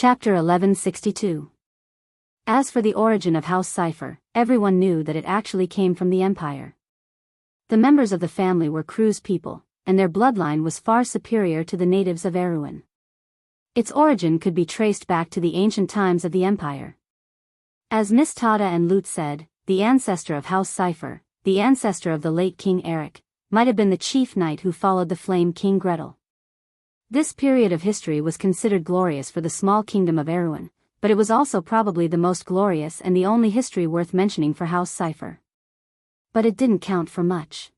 Chapter 1162. As for the origin of House Cypher, everyone knew that it actually came from the Empire. The members of the family were Crew's people, and their bloodline was far superior to the natives of Erewhon. Its origin could be traced back to the ancient times of the Empire. As Miss Tada and Lute said, the ancestor of House Cypher, the ancestor of the late King Eric, might have been the chief knight who followed the Flame King Gretel. This period of history was considered glorious for the small kingdom of Erewhon, but it was also probably the most glorious and the only history worth mentioning for House Cypher. But it didn't count for much.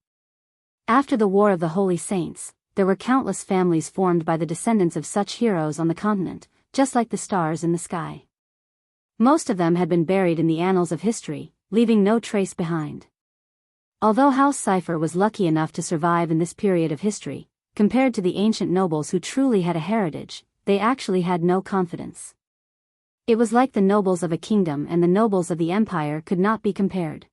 After the War of the Holy Saints, there were countless families formed by the descendants of such heroes on the continent, just like the stars in the sky. Most of them had been buried in the annals of history, leaving no trace behind. Although House Cypher was lucky enough to survive in this period of history, compared to the ancient nobles who truly had a heritage, they actually had no confidence. It was like the nobles of a kingdom and the nobles of the empire could not be compared.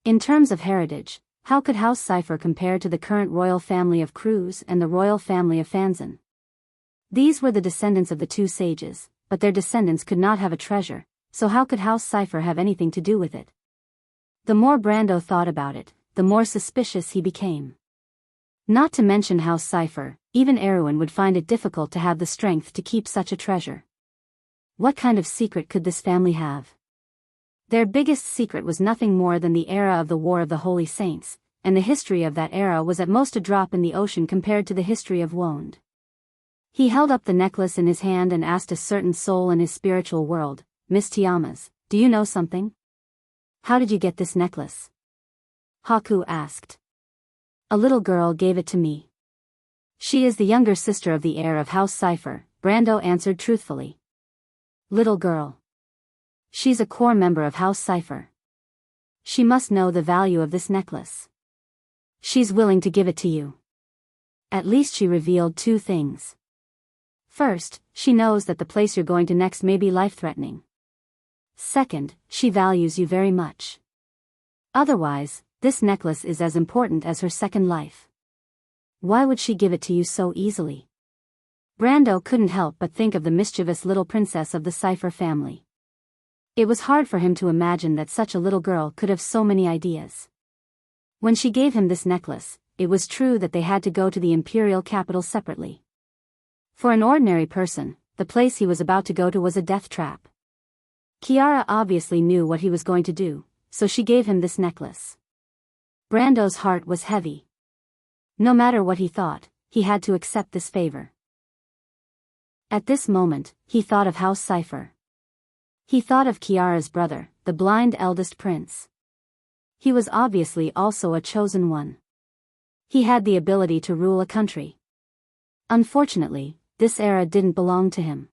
In terms of heritage, how could House Cypher compare to the current royal family of Crews and the royal family of Fanzan? These were the descendants of the two sages, but their descendants could not have a treasure, so how could House Cypher have anything to do with it? The more Brando thought about it, the more suspicious he became. Not to mention House Cypher, even Erewhon would find it difficult to have the strength to keep such a treasure. What kind of secret could this family have? Their biggest secret was nothing more than the era of the War of the Holy Saints, and the history of that era was at most a drop in the ocean compared to the history of Wond. He held up the necklace in his hand and asked a certain soul in his spiritual world, Miss Tiamas, do you know something? How did you get this necklace? Haku asked. A little girl gave it to me. She is the younger sister of the heir of House Cypher, Brando answered truthfully. Little girl. She's a core member of House Cypher. She must know the value of this necklace. She's willing to give it to you. At least she revealed two things. First, she knows that the place you're going to next may be life-threatening. Second, she values you very much. Otherwise, this necklace is as important as her second life. Why would she give it to you so easily? Brando couldn't help but think of the mischievous little princess of the Cypher family. It was hard for him to imagine that such a little girl could have so many ideas. When she gave him this necklace, it was true that they had to go to the imperial capital separately. For an ordinary person, the place he was about to go to was a death trap. Kiara obviously knew what he was going to do, so she gave him this necklace. Brando's heart was heavy. No matter what he thought, he had to accept this favor. At this moment, he thought of House Cypher. He thought of Kiara's brother, the blind eldest prince. He was obviously also a chosen one. He had the ability to rule a country. Unfortunately, this era didn't belong to him.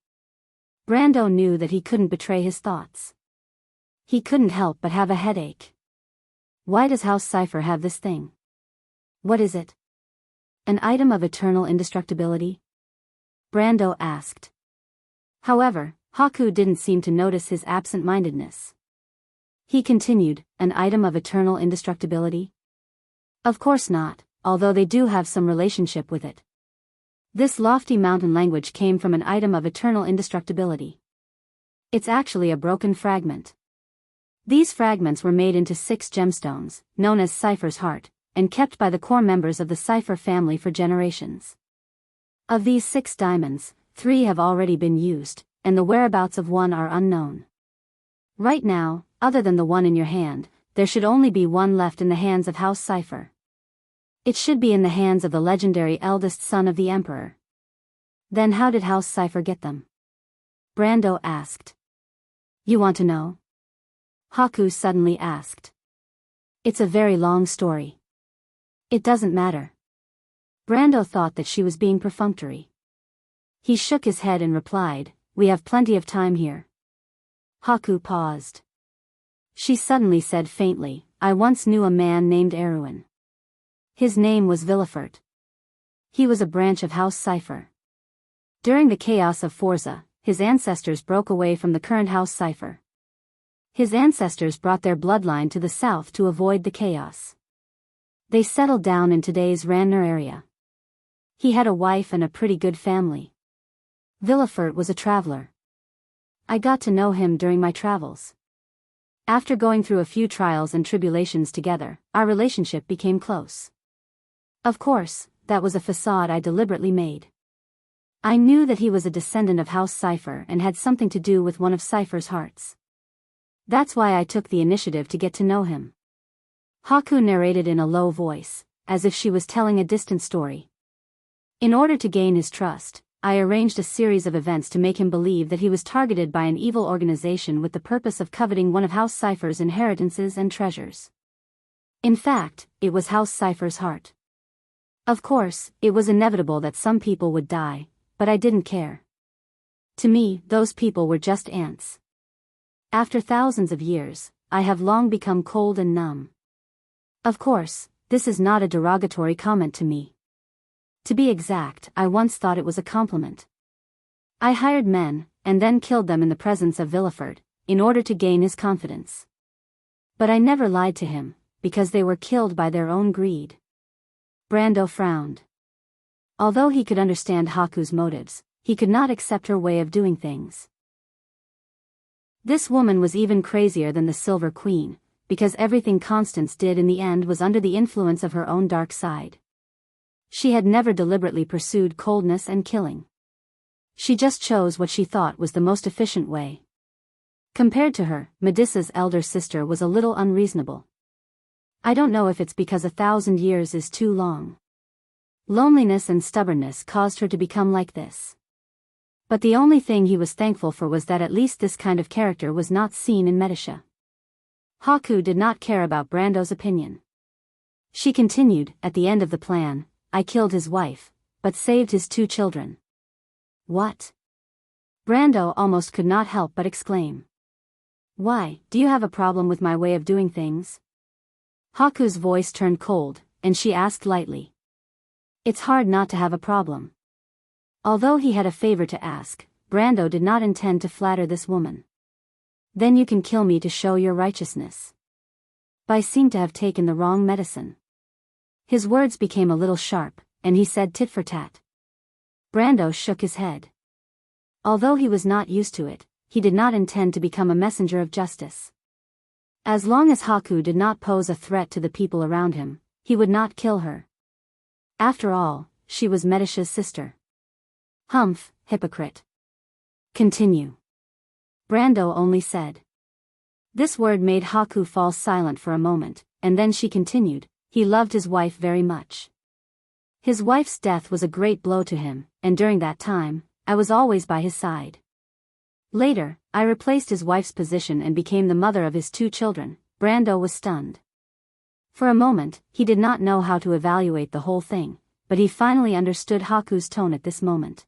Brando knew that he couldn't betray his thoughts. He couldn't help but have a headache. Why does House Cypher have this thing? What is it? An item of eternal indestructibility? Brando asked. However, Haku didn't seem to notice his absent-mindedness. He continued, an item of eternal indestructibility? Of course not, although they do have some relationship with it. This lofty mountain language came from an item of eternal indestructibility. It's actually a broken fragment. These fragments were made into 6 gemstones, known as Cypher's Heart, and kept by the core members of the Cypher family for generations. Of these 6 diamonds, 3 have already been used, and the whereabouts of one are unknown. Right now, other than the one in your hand, there should only be one left in the hands of House Cypher. It should be in the hands of the legendary eldest son of the Emperor. Then how did House Cypher get them? Brando asked. You want to know? Haku suddenly asked. It's a very long story. It doesn't matter. Brando thought that she was being perfunctory. He shook his head and replied, we have plenty of time here. Haku paused. She suddenly said faintly, I once knew a man named Erewhon. His name was Villefort. He was a branch of House Cypher. During the chaos of Forza, his ancestors broke away from the current House Cypher. His ancestors brought their bloodline to the south to avoid the chaos. They settled down in today's Ranner area. He had a wife and a pretty good family. Villefort was a traveler. I got to know him during my travels. After going through a few trials and tribulations together, our relationship became close. Of course, that was a facade I deliberately made. I knew that he was a descendant of House Cypher and had something to do with one of Cypher's hearts. That's why I took the initiative to get to know him. Haku narrated in a low voice, as if she was telling a distant story. In order to gain his trust, I arranged a series of events to make him believe that he was targeted by an evil organization with the purpose of coveting one of House Cypher's inheritances and treasures. In fact, it was House Cypher's heart. Of course, it was inevitable that some people would die, but I didn't care. To me, those people were just ants. After thousands of years, I have long become cold and numb. Of course, this is not a derogatory comment to me. To be exact, I once thought it was a compliment. I hired men, and then killed them in the presence of Villefort, in order to gain his confidence. But I never lied to him, because they were killed by their own greed. Brando frowned. Although he could understand Haku's motives, he could not accept her way of doing things. This woman was even crazier than the Silver Queen, because everything Constance did in the end was under the influence of her own dark side. She had never deliberately pursued coldness and killing. She just chose what she thought was the most efficient way. Compared to her, Melissa's elder sister was a little unreasonable. I don't know if it's because 1,000 years is too long. Loneliness and stubbornness caused her to become like this. But the only thing he was thankful for was that at least this kind of character was not seen in Medisha. Haku did not care about Brando's opinion. She continued, at the end of the plan, I killed his wife, but saved his 2 children. What? Brando almost could not help but exclaim. Why, do you have a problem with my way of doing things? Haku's voice turned cold, and she asked lightly. It's hard not to have a problem. Although he had a favor to ask, Brando did not intend to flatter this woman. Then you can kill me to show your righteousness. But I seem to have taken the wrong medicine. His words became a little sharp, and he said tit for tat. Brando shook his head. Although he was not used to it, he did not intend to become a messenger of justice. As long as Haku did not pose a threat to the people around him, he would not kill her. After all, she was Medisha's sister. Humph, hypocrite. Continue. Brando only said. This word made Haku fall silent for a moment, and then she continued, he loved his wife very much. His wife's death was a great blow to him, and during that time, I was always by his side. Later, I replaced his wife's position and became the mother of his 2 children. Brando was stunned. For a moment, he did not know how to evaluate the whole thing, but he finally understood Haku's tone at this moment.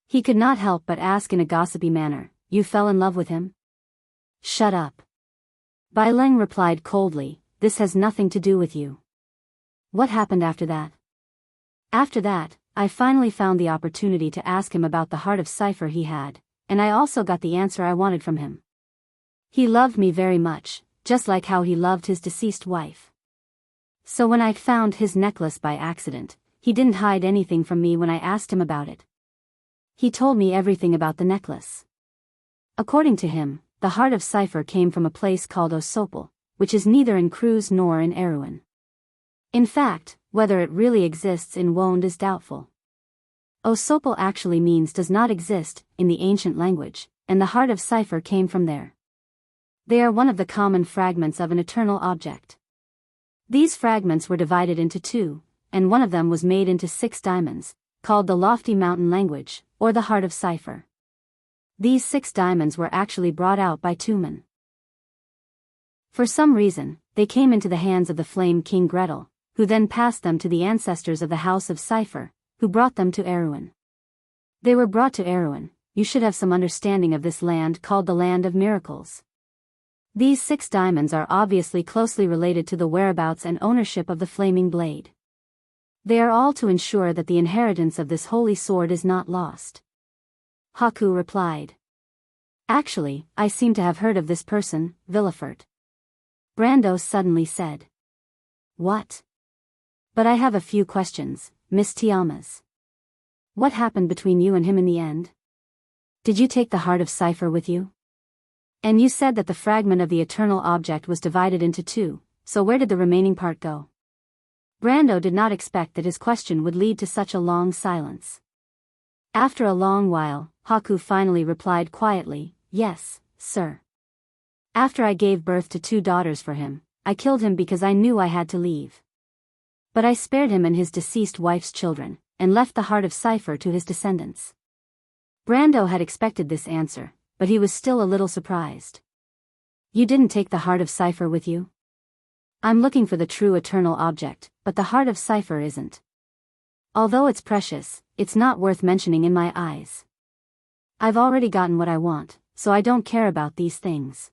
He could not help but ask in a gossipy manner, you fell in love with him? Shut up. Bai Leng replied coldly, this has nothing to do with you. What happened after that? After that, I finally found the opportunity to ask him about the heart of Cypher he had, and I also got the answer I wanted from him. He loved me very much, just like how he loved his deceased wife. So when I found his necklace by accident, he didn't hide anything from me when I asked him about it. He told me everything about the necklace. According to him, the heart of Cypher came from a place called Osopal, which is neither in Cruz nor in Erewhon. In fact, whether it really exists in Wond is doubtful. Osopal actually means does not exist, in the ancient language, and the heart of Cypher came from there. They are one of the common fragments of an eternal object. These fragments were divided into 2, and one of them was made into 6 diamonds, called the Lofty Mountain Language, or the Heart of Cypher. These 6 diamonds were actually brought out by 2 men. For some reason, they came into the hands of the Flame King Gretel, who then passed them to the ancestors of the House of Cypher, who brought them to Erewhon. They were brought to Erewhon. You should have some understanding of this land called the Land of Miracles. These 6 diamonds are obviously closely related to the whereabouts and ownership of the Flaming Blade. They are all to ensure that the inheritance of this holy sword is not lost. Haku replied. Actually, I seem to have heard of this person, Villefort. Brando suddenly said. What? But I have a few questions, Miss Tiamas. What happened between you and him in the end? Did you take the heart of Cypher with you? And you said that the fragment of the eternal object was divided into two, so where did the remaining part go? Brando did not expect that his question would lead to such a long silence. After a long while, Haku finally replied quietly, "Yes, sir. After I gave birth to 2 daughters for him, I killed him because I knew I had to leave. But I spared him and his deceased wife's children, and left the heart of Cypher to his descendants." Brando had expected this answer, but he was still a little surprised. "You didn't take the heart of Cypher with you?" "I'm looking for the true eternal object, but the heart of Cypher isn't. Although it's precious, it's not worth mentioning in my eyes. I've already gotten what I want, so I don't care about these things.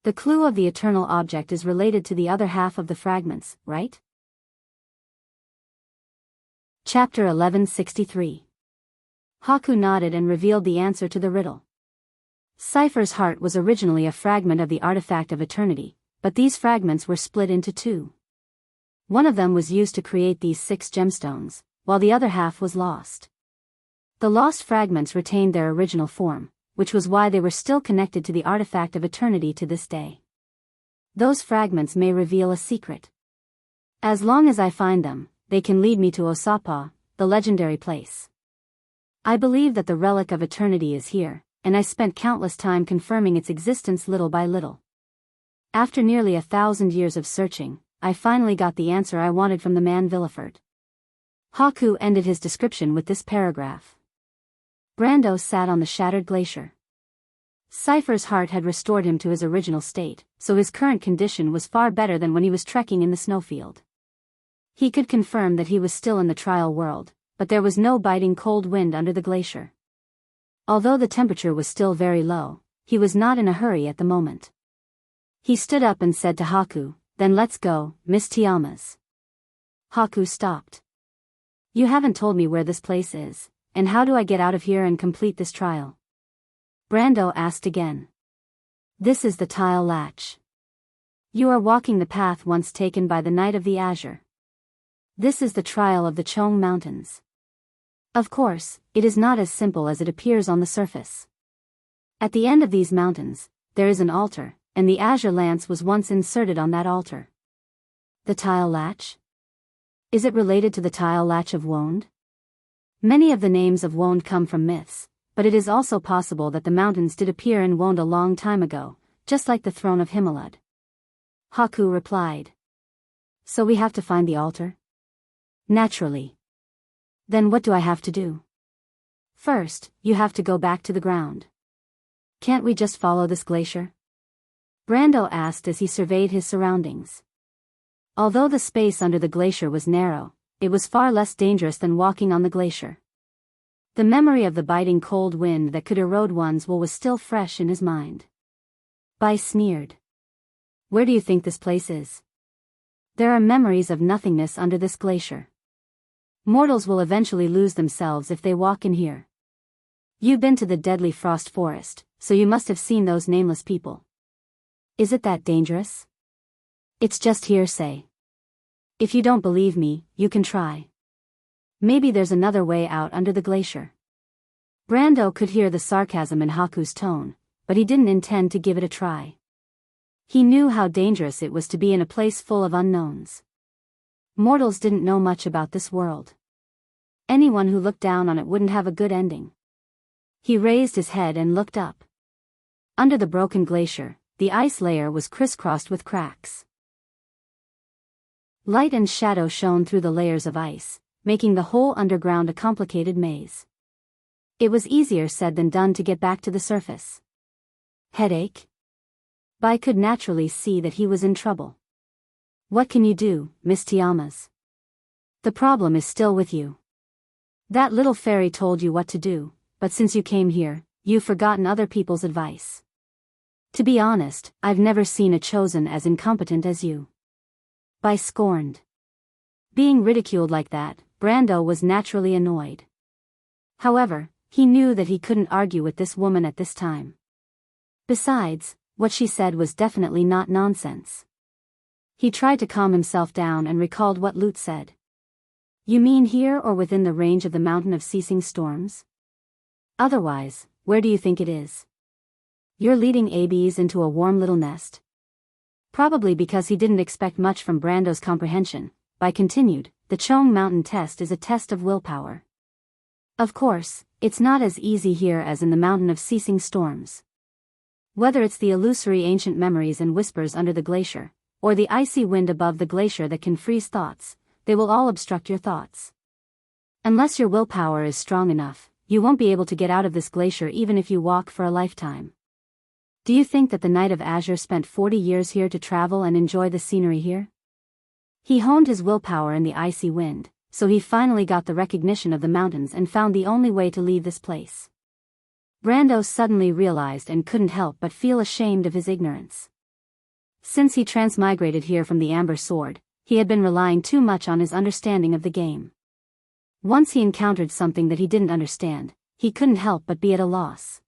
The clue of the eternal object is related to the other half of the fragments, right?" Chapter 1163. Haku nodded and revealed the answer to the riddle. Cypher's heart was originally a fragment of the artifact of eternity, but these fragments were split into 2. One of them was used to create these 6 gemstones, while the other half was lost. The lost fragments retained their original form, which was why they were still connected to the artifact of eternity to this day. Those fragments may reveal a secret. As long as I find them, they can lead me to Osapa, the legendary place. I believe that the relic of eternity is here, and I spent countless time confirming its existence little by little. After nearly 1,000 years of searching, I finally got the answer I wanted from the man Villefort. Haku ended his description with this paragraph. Brando sat on the shattered glacier. Cypher's heart had restored him to his original state, so his current condition was far better than when he was trekking in the snowfield. He could confirm that he was still in the trial world, but there was no biting cold wind under the glacier. Although the temperature was still very low, he was not in a hurry at the moment. He stood up and said to Haku, "Then let's go, Miss Tiamas." Haku stopped. "You haven't told me where this place is, and how do I get out of here and complete this trial?" Brando asked again. "This is the tile latch. You are walking the path once taken by the Knight of the Azure. This is the trial of the Chong Mountains. Of course, it is not as simple as it appears on the surface. At the end of these mountains, there is an altar, and the azure lance was once inserted on that altar." The tile latch? Is it related to the tile latch of Wonde? Many of the names of Wonde come from myths, but it is also possible that the mountains did appear in Wonde a long time ago, just like the throne of Himalud. Haku replied. "So we have to find the altar?" "Naturally. Then what do I have to do?" "First, you have to go back to the ground." "Can't we just follow this glacier?" Brando asked as he surveyed his surroundings. Although the space under the glacier was narrow, it was far less dangerous than walking on the glacier. The memory of the biting cold wind that could erode one's will was still fresh in his mind. Bai sneered. "Where do you think this place is?" "There are memories of nothingness under this glacier. Mortals will eventually lose themselves if they walk in here. You've been to the deadly frost forest, so you must have seen those nameless people. Is it that dangerous?" "It's just hearsay. If you don't believe me, you can try. Maybe there's another way out under the glacier." Brando could hear the sarcasm in Haku's tone, but he didn't intend to give it a try. He knew how dangerous it was to be in a place full of unknowns. Mortals didn't know much about this world. Anyone who looked down on it wouldn't have a good ending. He raised his head and looked up. Under the broken glacier, the ice layer was crisscrossed with cracks. Light and shadow shone through the layers of ice, making the whole underground a complicated maze. It was easier said than done to get back to the surface. Headache? Bai could naturally see that he was in trouble. "What can you do, Miss Tiamas? The problem is still with you. That little fairy told you what to do, but since you came here, you've forgotten other people's advice. To be honest, I've never seen a chosen as incompetent as you." Bai scorned. Being ridiculed like that, Brando was naturally annoyed. However, he knew that he couldn't argue with this woman at this time. Besides, what she said was definitely not nonsense. He tried to calm himself down and recalled what Lute said. "You mean here or within the range of the mountain of ceasing storms? Otherwise, where do you think it is? You're leading ABs into a warm little nest. Probably because he didn't expect much from Brando's comprehension, Bai continued, the Chong Mountain test is a test of willpower. Of course, it's not as easy here as in the Mountain of Ceasing Storms. Whether it's the illusory ancient memories and whispers under the glacier, or the icy wind above the glacier that can freeze thoughts, they will all obstruct your thoughts. Unless your willpower is strong enough, you won't be able to get out of this glacier even if you walk for a lifetime. Do you think that the Knight of Azure spent 40 years here to travel and enjoy the scenery here? He honed his willpower in the icy wind, so he finally got the recognition of the mountains and found the only way to leave this place. Brando suddenly realized and couldn't help but feel ashamed of his ignorance. Since he transmigrated here from the Amber Sword, he had been relying too much on his understanding of the game. Once he encountered something that he didn't understand, he couldn't help but be at a loss.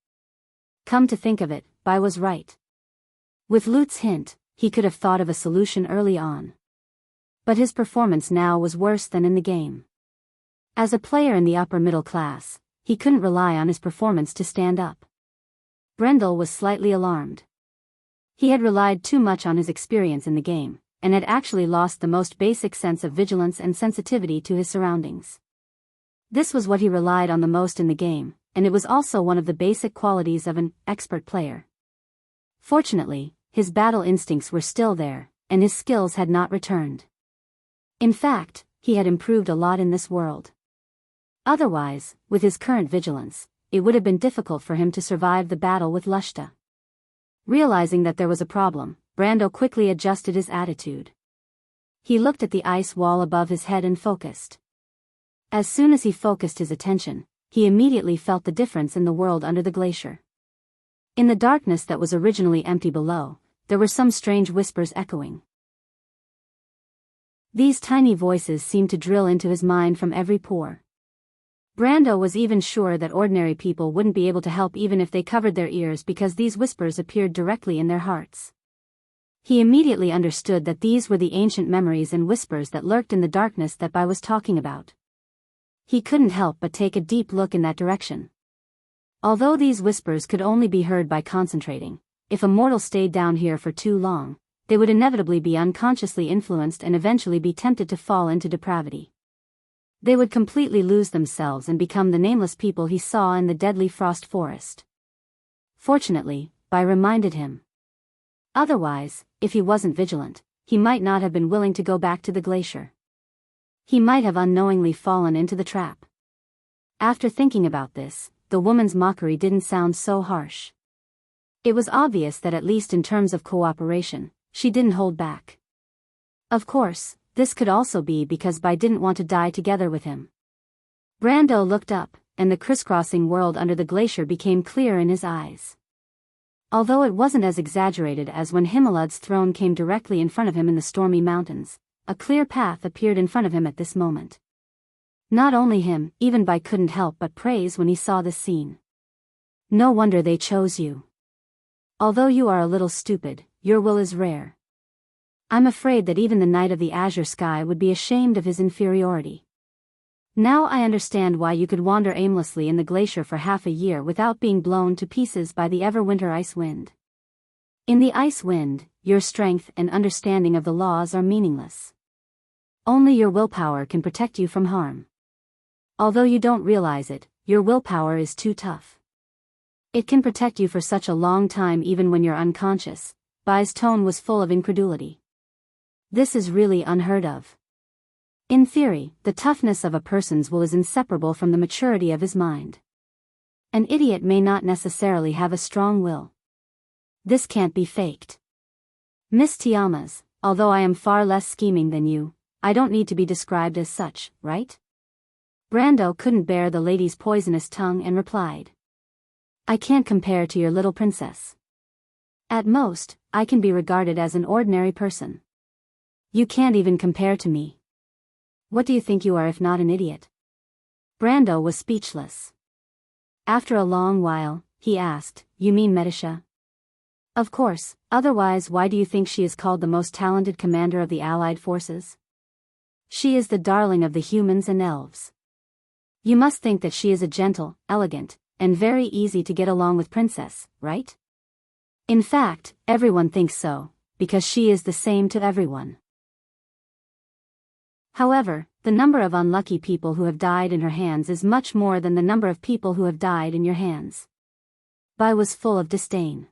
Come to think of it, Bai was right. With Lute's hint, he could have thought of a solution early on. But his performance now was worse than in the game. As a player in the upper middle class, he couldn't rely on his performance to stand up. Brendel was slightly alarmed. He had relied too much on his experience in the game, and had actually lost the most basic sense of vigilance and sensitivity to his surroundings. This was what he relied on the most in the game, and it was also one of the basic qualities of an expert player. Fortunately, his battle instincts were still there, and his skills had not returned. In fact, he had improved a lot in this world. Otherwise, with his current vigilance, it would have been difficult for him to survive the battle with Lushta. Realizing that there was a problem, Brando quickly adjusted his attitude. He looked at the ice wall above his head and focused. As soon as he focused his attention, he immediately felt the difference in the world under the glacier. In the darkness that was originally empty below, there were some strange whispers echoing. These tiny voices seemed to drill into his mind from every pore. Brando was even sure that ordinary people wouldn't be able to help even if they covered their ears because these whispers appeared directly in their hearts. He immediately understood that these were the ancient memories and whispers that lurked in the darkness that Bai was talking about. He couldn't help but take a deep look in that direction. Although these whispers could only be heard by concentrating, if a mortal stayed down here for too long, they would inevitably be unconsciously influenced and eventually be tempted to fall into depravity. They would completely lose themselves and become the nameless people he saw in the deadly frost forest. Fortunately, Bai reminded him. Otherwise, if he wasn't vigilant, he might not have been willing to go back to the glacier. He might have unknowingly fallen into the trap. After thinking about this, the woman's mockery didn't sound so harsh. It was obvious that at least in terms of cooperation, she didn't hold back. Of course, this could also be because Bai didn't want to die together with him. Brando looked up, and the crisscrossing world under the glacier became clear in his eyes. Although it wasn't as exaggerated as when Himalad's throne came directly in front of him in the stormy mountains, a clear path appeared in front of him at this moment. Not only him, even Bai couldn't help but praise when he saw this scene. No wonder they chose you. Although you are a little stupid, your will is rare. I'm afraid that even the Knight of the Azure Sky would be ashamed of his inferiority. Now I understand why you could wander aimlessly in the glacier for half a year without being blown to pieces by the ever-winter ice wind. In the ice wind, your strength and understanding of the laws are meaningless. Only your willpower can protect you from harm. Although you don't realize it, your willpower is too tough. It can protect you for such a long time even when you're unconscious. Bai's tone was full of incredulity. This is really unheard of. In theory, the toughness of a person's will is inseparable from the maturity of his mind. An idiot may not necessarily have a strong will. This can't be faked. Miss Tiamas, although I am far less scheming than you, I don't need to be described as such, right? Brando couldn't bear the lady's poisonous tongue and replied. I can't compare to your little princess. At most, I can be regarded as an ordinary person. You can't even compare to me. What do you think you are if not an idiot? Brando was speechless. After a long while, he asked, You mean Medisha? Of course, otherwise why do you think she is called the most talented commander of the Allied forces? She is the darling of the humans and elves. You must think that she is a gentle, elegant, and very easy to get along with princess, right? In fact, everyone thinks so, because she is the same to everyone. However, the number of unlucky people who have died in her hands is much more than the number of people who have died in your hands. Bai was full of disdain.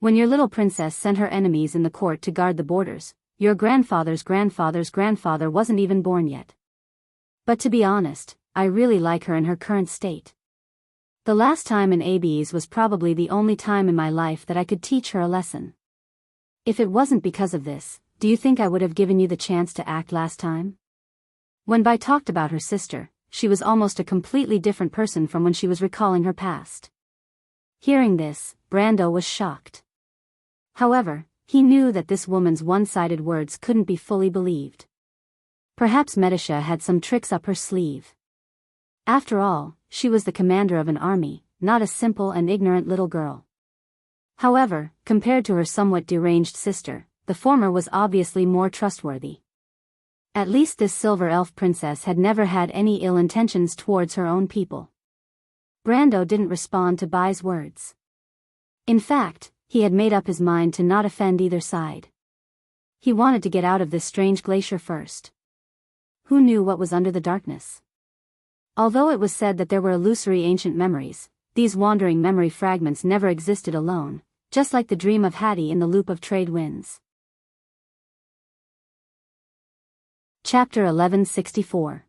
When your little princess sent her enemies in the court to guard the borders, your grandfather's grandfather's grandfather wasn't even born yet. But to be honest, I really like her in her current state. The last time in ABs was probably the only time in my life that I could teach her a lesson. If it wasn't because of this, do you think I would have given you the chance to act last time? When Bai talked about her sister, she was almost a completely different person from when she was recalling her past. Hearing this, Brando was shocked. However, he knew that this woman's one-sided words couldn't be fully believed. Perhaps Medisha had some tricks up her sleeve. After all, she was the commander of an army, not a simple and ignorant little girl. However, compared to her somewhat deranged sister, the former was obviously more trustworthy. At least this silver elf princess had never had any ill intentions towards her own people. Brando didn't respond to Bai's words. In fact, he had made up his mind to not offend either side. He wanted to get out of this strange glacier first. Who knew what was under the darkness? Although it was said that there were illusory ancient memories, these wandering memory fragments never existed alone, just like the dream of Hattie in the loop of trade winds. Chapter 1164.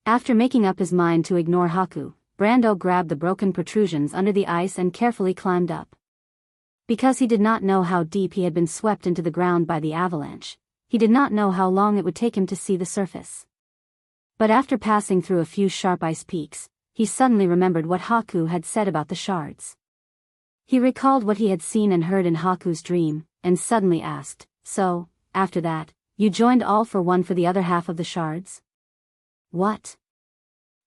After making up his mind to ignore Haku, Brando grabbed the broken protrusions under the ice and carefully climbed up. Because he did not know how deep he had been swept into the ground by the avalanche, he did not know how long it would take him to see the surface. But after passing through a few sharp ice peaks, he suddenly remembered what Haku had said about the shards. He recalled what he had seen and heard in Haku's dream, and suddenly asked, "So, after that, you joined all for one for the other half of the shards?" "What?"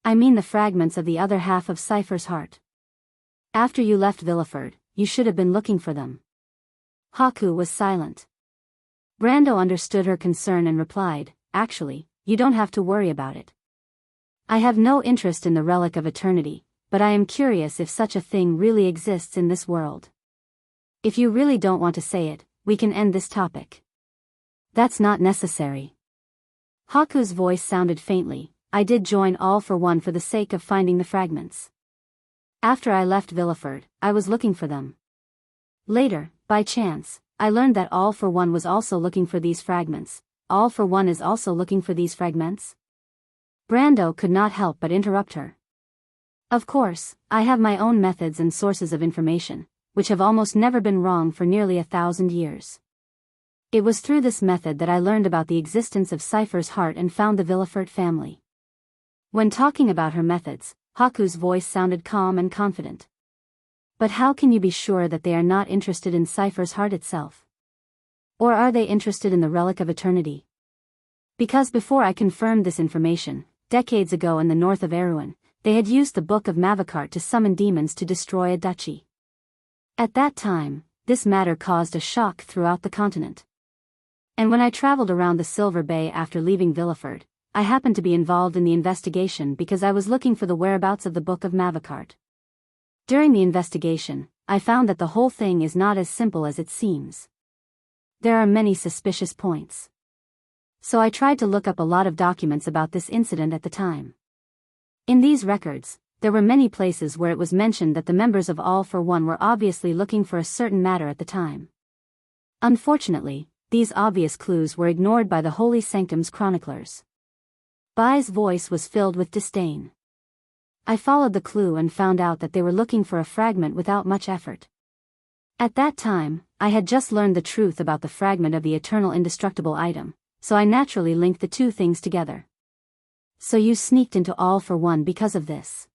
"I mean the fragments of the other half of Cypher's heart. After you left Villeford, you should have been looking for them." Haku was silent. Brando understood her concern and replied, "Actually, you don't have to worry about it. I have no interest in the relic of eternity, but I am curious if such a thing really exists in this world. If you really don't want to say it, we can end this topic." "That's not necessary." Haku's voice sounded faintly. "I did join all for one for the sake of finding the fragments. After I left Villeford, I was looking for them. Later, by chance, I learned that all for one was also looking for these fragments. All for one is also looking for these fragments?" Brando could not help but interrupt her. "Of course, I have my own methods and sources of information, which have almost never been wrong for nearly 1,000 years. It was through this method that I learned about the existence of Cypher's heart and found the Villefort family." When talking about her methods, Haku's voice sounded calm and confident. "But how can you be sure that they are not interested in Cypher's heart itself? Or are they interested in the relic of eternity?" "Because before I confirmed this information, decades ago in the north of Erewhon, they had used the Book of Mavakart to summon demons to destroy a duchy. At that time, this matter caused a shock throughout the continent. And when I traveled around the Silver Bay after leaving Villeford, I happened to be involved in the investigation because I was looking for the whereabouts of the Book of Mavakart. During the investigation, I found that the whole thing is not as simple as it seems. There are many suspicious points. So I tried to look up a lot of documents about this incident at the time. In these records, there were many places where it was mentioned that the members of All for One were obviously looking for a certain matter at the time. Unfortunately, these obvious clues were ignored by the Holy Sanctum's chroniclers." Bai's voice was filled with disdain. "I followed the clue and found out that they were looking for a fragment without much effort. At that time, I had just learned the truth about the fragment of the eternal indestructible item, so I naturally linked the two things together." "So you sneaked into All for One because of this.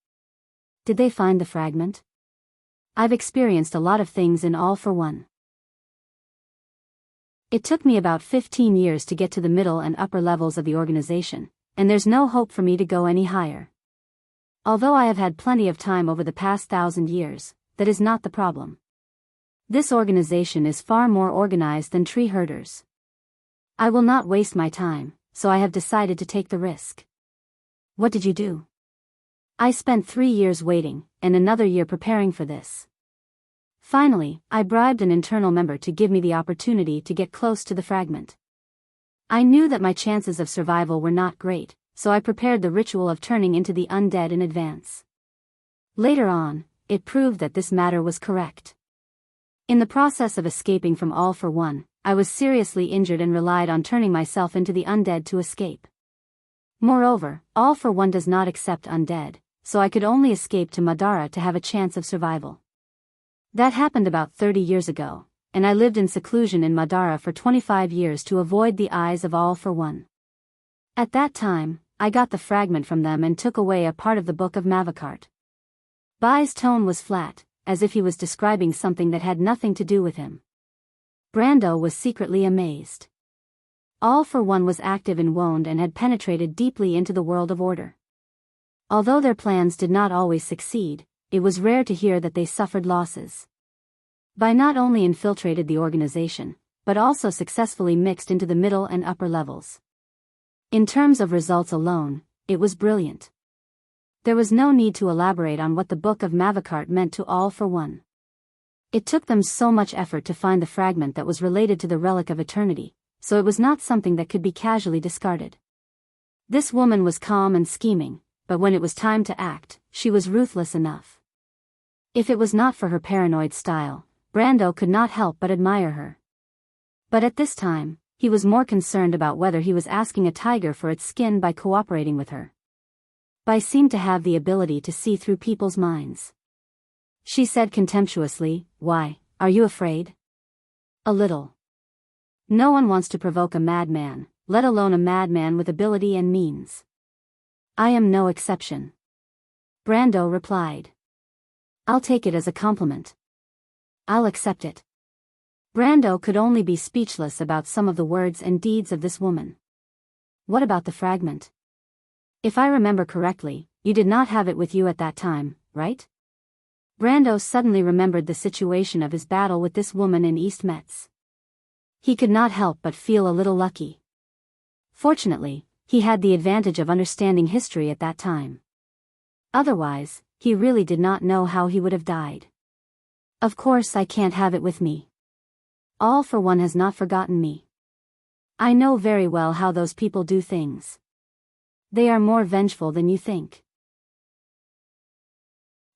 Did they find the fragment?" "I've experienced a lot of things in All for One. It took me about 15 years to get to the middle and upper levels of the organization, and there's no hope for me to go any higher. Although I have had plenty of time over the past 1,000 years, that is not the problem. This organization is far more organized than tree herders. I will not waste my time, so I have decided to take the risk." "What did you do?" "I spent 3 years waiting, and another year preparing for this. Finally, I bribed an internal member to give me the opportunity to get close to the fragment. I knew that my chances of survival were not great, so I prepared the ritual of turning into the undead in advance. Later on, it proved that this matter was correct. In the process of escaping from All for One, I was seriously injured and relied on turning myself into the undead to escape. Moreover, All for One does not accept undead, so I could only escape to Madara to have a chance of survival. That happened about 30 years ago, and I lived in seclusion in Madara for 25 years to avoid the eyes of All for One. At that time, I got the fragment from them and took away a part of the Book of Mavakart. Bai's tone was flat, as if he was describing something that had nothing to do with him. Brando was secretly amazed. All for One was active in Wonde and had penetrated deeply into the world of order. Although their plans did not always succeed, it was rare to hear that they suffered losses. Bai not only infiltrated the organization, but also successfully mixed into the middle and upper levels. In terms of results alone, it was brilliant. There was no need to elaborate on what the Book of Mavakart meant to All for One. It took them so much effort to find the fragment that was related to the Relic of Eternity, so it was not something that could be casually discarded. This woman was calm and scheming, but when it was time to act, she was ruthless enough. If it was not for her paranoid style, Brando could not help but admire her. But at this time, he was more concerned about whether he was asking a tiger for its skin by cooperating with her. Bai seemed to have the ability to see through people's minds. She said contemptuously, "Why, are you afraid?" "A little. No one wants to provoke a madman, let alone a madman with ability and means." "I am no exception," Brando replied. "I'll take it as a compliment. I'll accept it." Brando could only be speechless about some of the words and deeds of this woman. "What about the fragment? If I remember correctly, you did not have it with you at that time, right?" Brando suddenly remembered the situation of his battle with this woman in East Metz. He could not help but feel a little lucky. Fortunately, he had the advantage of understanding history at that time. Otherwise, he really did not know how he would have died. "Of course I can't have it with me. All for One has not forgotten me. I know very well how those people do things. They are more vengeful than you think.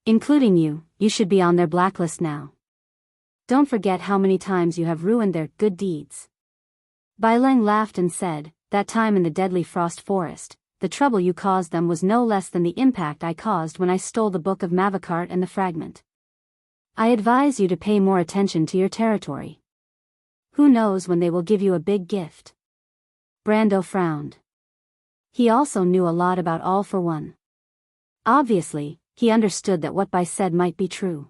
Including you, you should be on their blacklist now. Don't forget how many times you have ruined their good deeds." Bai Leng laughed and said, "That time in the deadly frost forest, the trouble you caused them was no less than the impact I caused when I stole the Book of Mavakart and the fragment. I advise you to pay more attention to your territory. Who knows when they will give you a big gift." Brando frowned. He also knew a lot about All for One. Obviously, he understood that what Bai said might be true.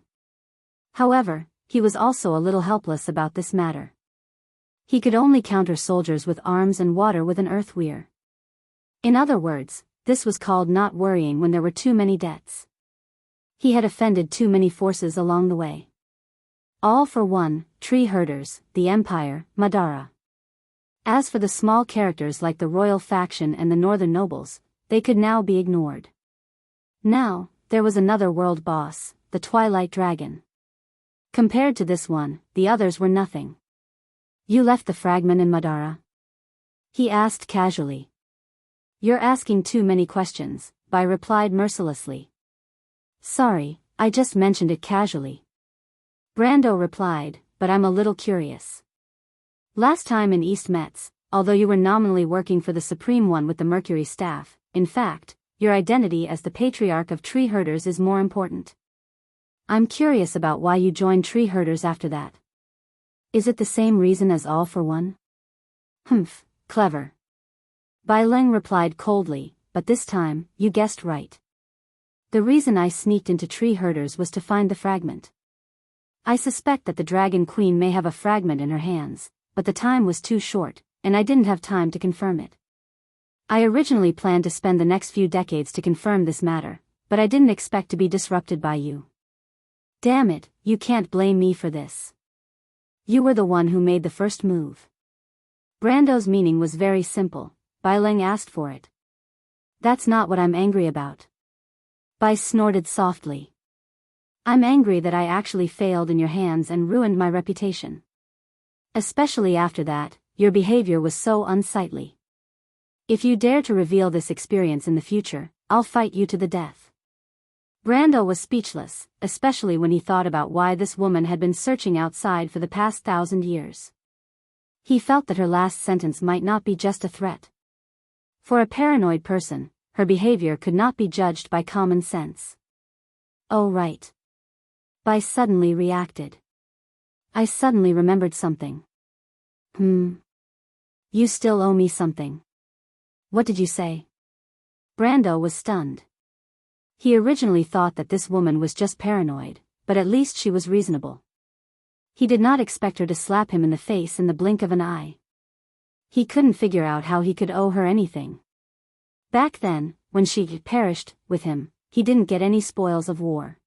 However, he was also a little helpless about this matter. He could only counter soldiers with arms and water with an earth weir. In other words, this was called not worrying when there were too many debts. He had offended too many forces along the way. All for One, tree herders, the Empire, Madara. As for the small characters like the royal faction and the northern nobles, they could now be ignored. Now, there was another world boss, the Twilight Dragon. Compared to this one, the others were nothing. "You left the fragment in Madara?" he asked casually. "You're asking too many questions," Bai replied mercilessly. "Sorry, I just mentioned it casually." Brando replied, "But I'm a little curious. Last time in East Metz, although you were nominally working for the Supreme One with the Mercury staff, in fact, your identity as the Patriarch of Tree Herders is more important. I'm curious about why you joined Tree Herders after that. Is it the same reason as All for One?" "Humph, clever." Bai Leng replied coldly, "But this time, you guessed right. The reason I sneaked into Tree Herders was to find the fragment. I suspect that the Dragon Queen may have a fragment in her hands, but the time was too short, and I didn't have time to confirm it. I originally planned to spend the next few decades to confirm this matter, but I didn't expect to be disrupted by you. Damn it, you can't blame me for this. You were the one who made the first move." Brando's meaning was very simple. Bai Leng asked for it. "That's not what I'm angry about." Bai snorted softly. I'm angry that I actually failed in your hands and ruined my reputation. Especially after that, your behavior was so unsightly. If you dare to reveal this experience in the future, I'll fight you to the death. Brando was speechless, especially when he thought about why this woman had been searching outside for the past 1,000 years. He felt that her last sentence might not be just a threat. For a paranoid person, her behavior could not be judged by common sense. Oh right. I suddenly reacted. I suddenly remembered something. You still owe me something. What did you say? Brando was stunned. He originally thought that this woman was just paranoid, but at least she was reasonable. He did not expect her to slap him in the face in the blink of an eye. He couldn't figure out how he could owe her anything. Back then, when she perished with him, he didn't get any spoils of war.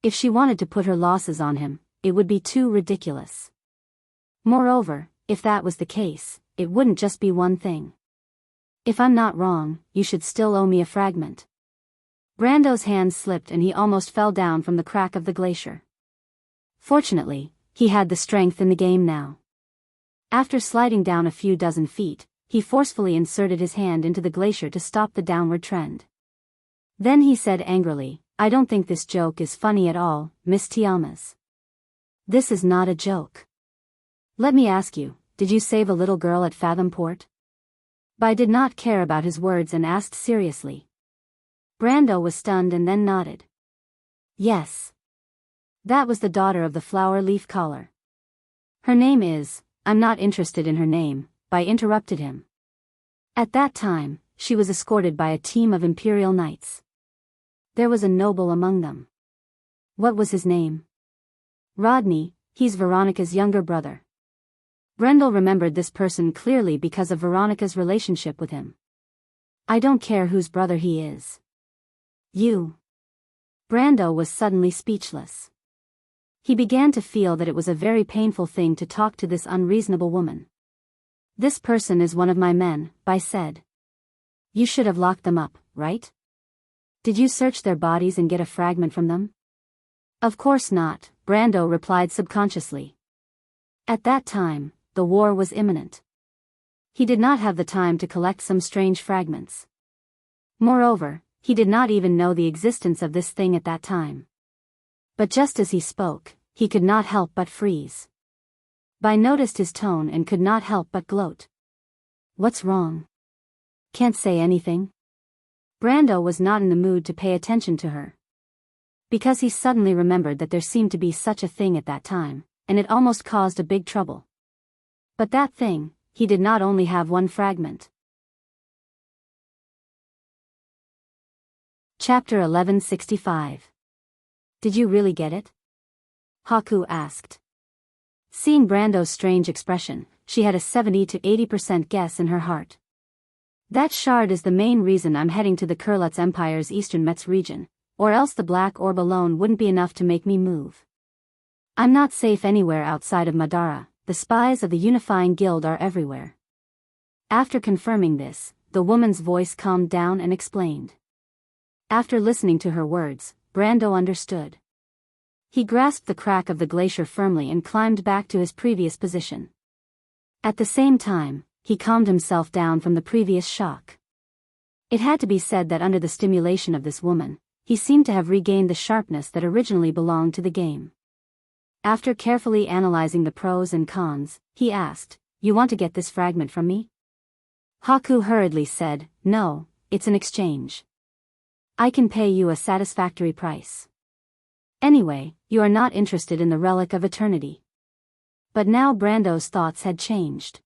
If she wanted to put her losses on him, it would be too ridiculous. Moreover, if that was the case, it wouldn't just be one thing. If I'm not wrong, you should still owe me a fragment. Brando's hand slipped and he almost fell down from the crack of the glacier. Fortunately, he had the strength in the game now. After sliding down a few dozen feet, he forcefully inserted his hand into the glacier to stop the downward trend. Then he said angrily, I don't think this joke is funny at all, Miss Tiamas. This is not a joke. Let me ask you, did you save a little girl at Fathom Port? Bai did not care about his words and asked seriously. Brando was stunned and then nodded. Yes. That was the daughter of the flower leaf collar. Her name is, I'm not interested in her name, Bai interrupted him. At that time, she was escorted by a team of Imperial Knights. There was a noble among them. What was his name? Rodney, he's Veronica's younger brother. Brendel remembered this person clearly because of Veronica's relationship with him. I don't care whose brother he is. You. Brando was suddenly speechless. He began to feel that it was a very painful thing to talk to this unreasonable woman. This person is one of my men, Bai said. You should have locked them up, right? Did you search their bodies and get a fragment from them? Of course not, Brando replied subconsciously. At that time, the war was imminent. He did not have the time to collect some strange fragments. Moreover, he did not even know the existence of this thing at that time. But just as he spoke, he could not help but freeze. Bai noticed his tone and could not help but gloat. What's wrong? Can't say anything? Brando was not in the mood to pay attention to her. Because he suddenly remembered that there seemed to be such a thing at that time, and it almost caused a big trouble. But that thing, he did not only have one fragment. Chapter 1165. Did you really get it? Haku asked. Seeing Brando's strange expression, she had a 70 to 80% guess in her heart. That shard is the main reason I'm heading to the Kurlutz Empire's eastern Metz region, or else the black orb alone wouldn't be enough to make me move. I'm not safe anywhere outside of Madara, the spies of the Unifying Guild are everywhere. After confirming this, the woman's voice calmed down and explained. After listening to her words, Brando understood. He grasped the crack of the glacier firmly and climbed back to his previous position. At the same time, he calmed himself down from the previous shock. It had to be said that under the stimulation of this woman, he seemed to have regained the sharpness that originally belonged to the game. After carefully analyzing the pros and cons, he asked, You want to get this fragment from me? Haku hurriedly said, No, it's an exchange. I can pay you a satisfactory price. Anyway, you are not interested in the Relic of Eternity. But now Brando's thoughts had changed.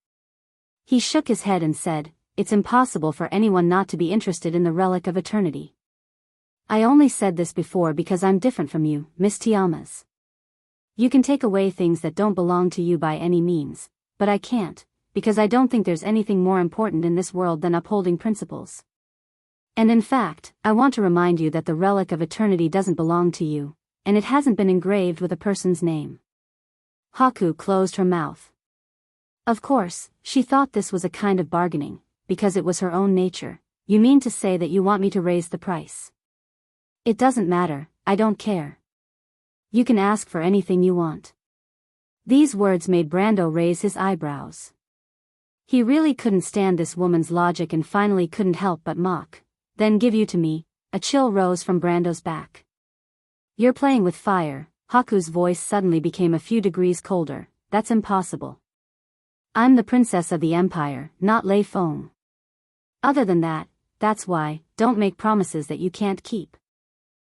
He shook his head and said, It's impossible for anyone not to be interested in the Relic of Eternity. I only said this before because I'm different from you, Miss Tiamas. You can take away things that don't belong to you by any means, but I can't, because I don't think there's anything more important in this world than upholding principles. And in fact, I want to remind you that the Relic of Eternity doesn't belong to you, and it hasn't been engraved with a person's name. Haku closed her mouth. Of course, she thought this was a kind of bargaining, because it was her own nature. You mean to say that you want me to raise the price? It doesn't matter, I don't care. You can ask for anything you want. These words made Brando raise his eyebrows. He really couldn't stand this woman's logic and finally couldn't help but mock. Then give you to me. A chill rose from Brando's back. You're playing with fire. Haku's voice suddenly became a few degrees colder. That's impossible. I'm the princess of the empire, not Lei Feng. Other than that, that's why, don't make promises that you can't keep.